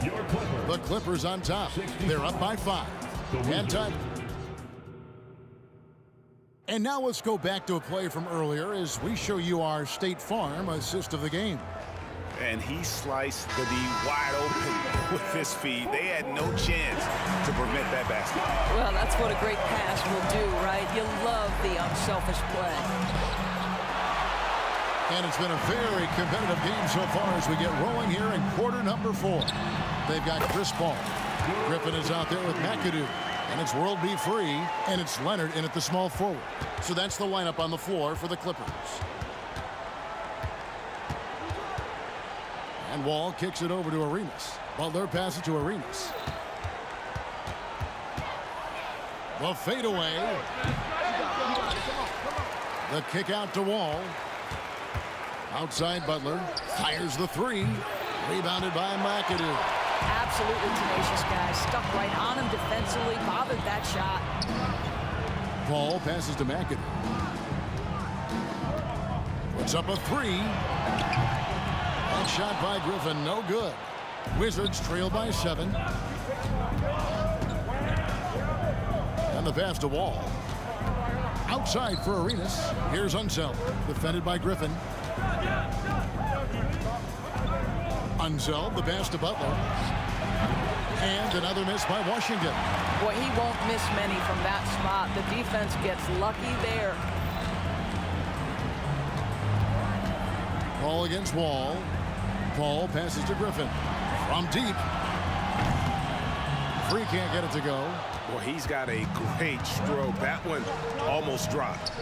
The Clippers on top. They're up by 5. And time. And now let's go back to a play from earlier as we show you our State Farm assist of the game. And he sliced the D wide open with his feet. They had no chance to prevent that basket. Well, that's what a great pass will do, right? You love the unselfish play. And it's been a very competitive game so far as we get rolling here in quarter number 4. They've got Chris Paul. Griffin is out there with McAdoo. And it's World B. Free. And it's Leonard in at the small forward. So that's the lineup on the floor for the Clippers. And Wall kicks it over to Arenas. Butler passes to Arenas. The fadeaway. The kick out to Wall. Outside Butler. Fires the 3. Rebounded by McAdoo. Absolutely tenacious guy. Stuck right on him defensively. Bothered that shot. Paul passes to McAdoo. Puts up a 3. That shot by Griffin, no good. Wizards trail by 7. And the pass to Wall. Outside for Arenas. Here's Unseld. Defended by Griffin. Unseld, the pass to Butler. And another miss by Washington. Boy, he won't miss many from that spot. The defense gets lucky there. Ball against Wall. Paul passes to Griffin. From deep. Free can't get it to go. Well, he's got a great stroke. That one almost dropped.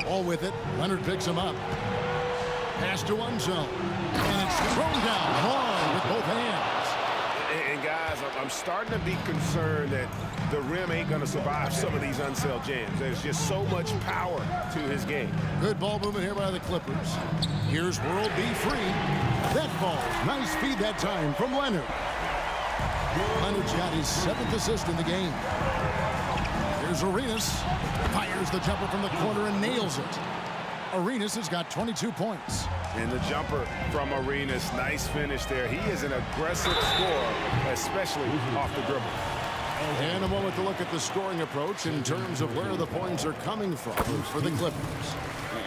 Ball with it. Leonard picks him up. Pass to Unseld. And it's thrown down hard with both hands. And guys, I'm starting to be concerned that the rim ain't going to survive some of these Unseld jams. There's just so much power to his game. Good ball movement here by the Clippers. Here's World B. Free. That ball. Nice feed that time from Leonard. Leonard's got his 7th assist in the game. Here's Arenas. Fires the jumper from the corner and nails it. Arenas has got 22 points. And the jumper from Arenas, nice finish there. He is an aggressive scorer, especially off the dribble. And a moment to look at the scoring approach in terms of where the points are coming from for the Clippers.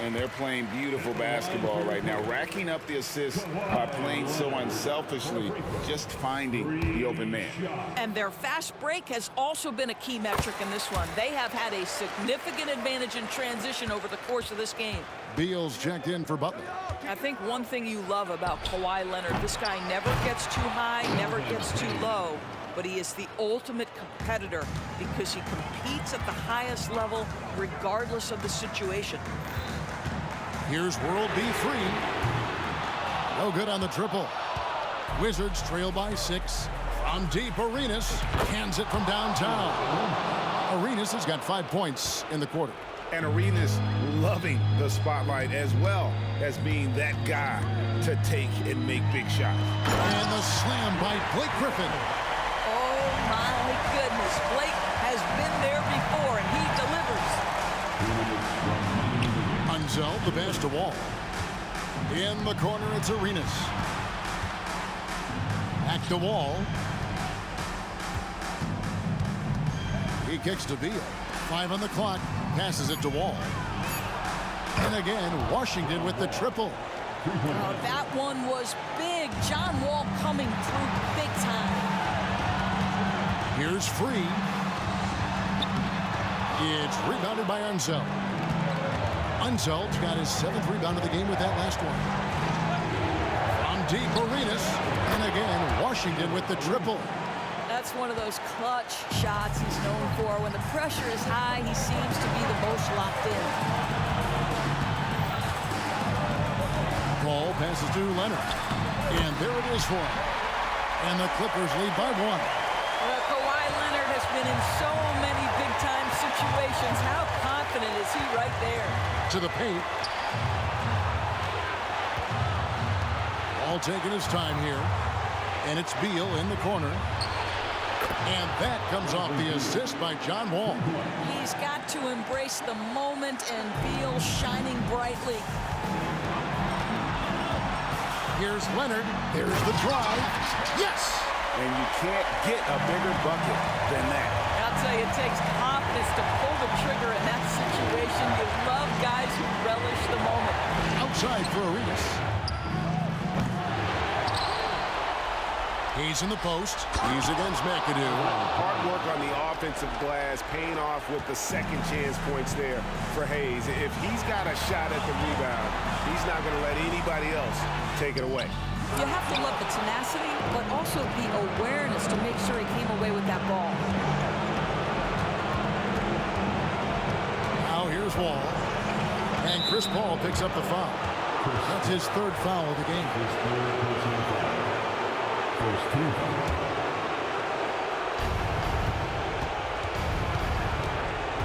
And they're playing beautiful basketball right now, racking up the assists by playing so unselfishly, just finding the open man. And their fast break has also been a key metric in this one. They have had a significant advantage in transition over the course of this game. Beal's checked in for Butler. I think one thing you love about Kawhi Leonard, this guy never gets too high, never gets too low, but he is the ultimate competitor because he competes at the highest level regardless of the situation. Here's World B3. No good on the triple. Wizards trail by 6. From deep, Arenas cans it from downtown. Arenas has got 5 points in the quarter. And Arenas loving the spotlight as well as being that guy to take and make big shots. And the slam by Blake Griffin. Oh my goodness, Blake has been there before and he delivers. Unzel, the pass to Wall. In the corner, it's Arenas. Back to Wall. He kicks to Beal. 5 on the clock. Passes it to Wall. And again, Washington with the triple. That one was big. John Wall coming through big time. Here's Free. It's rebounded by Unzel. Unzel's got his 7th rebound of the game with that last one. From deep, Arenas. And again, Washington with the triple. That's one of those clutch shots he's known for. When the pressure is high, he seems to be the most locked in. Ball passes to Leonard. And there it is for him. And the Clippers lead by 1. Well, Kawhi Leonard has been in so many big-time situations. How confident is he right there? To the paint. All taking his time here. And it's Beal in the corner. And that comes off the assist by John Wall. He's got to embrace the moment, and Beal shining brightly. Here's Leonard. There's the drive. Yes! And you can't get a bigger bucket than that. I'll tell you, it takes confidence to pull the trigger in that situation. You love guys who relish the moment. Outside for Arenas. He's in the post. He's against McAdoo. Hard work on the offensive glass, paying off with the second chance points there for Hayes. If he's got a shot at the rebound, he's not going to let anybody else take it away. You have to love the tenacity, but also the awareness to make sure he came away with that ball. Now here's Wall. And Chris Paul picks up the foul. That's his 3rd foul of the game.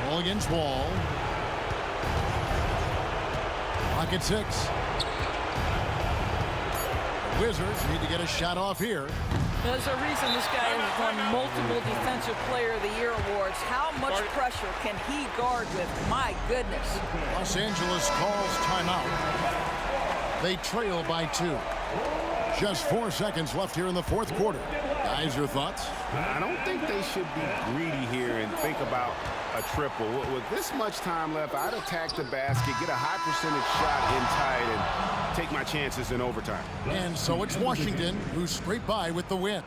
Ball against Wall. Clock at 6. The Wizards need to get a shot off here. There's a reason this guy has won multiple Defensive Player of the Year awards. How much pressure can he guard with? My goodness. Los Angeles calls timeout. They trail by 2. Just 4 seconds left here in the 4th quarter. Guys, your thoughts? I don't think they should be greedy here and think about a triple. With this much time left, I'd attack the basket, get a high percentage shot in tight, and take my chances in overtime. And so it's Washington who scraped by with the win.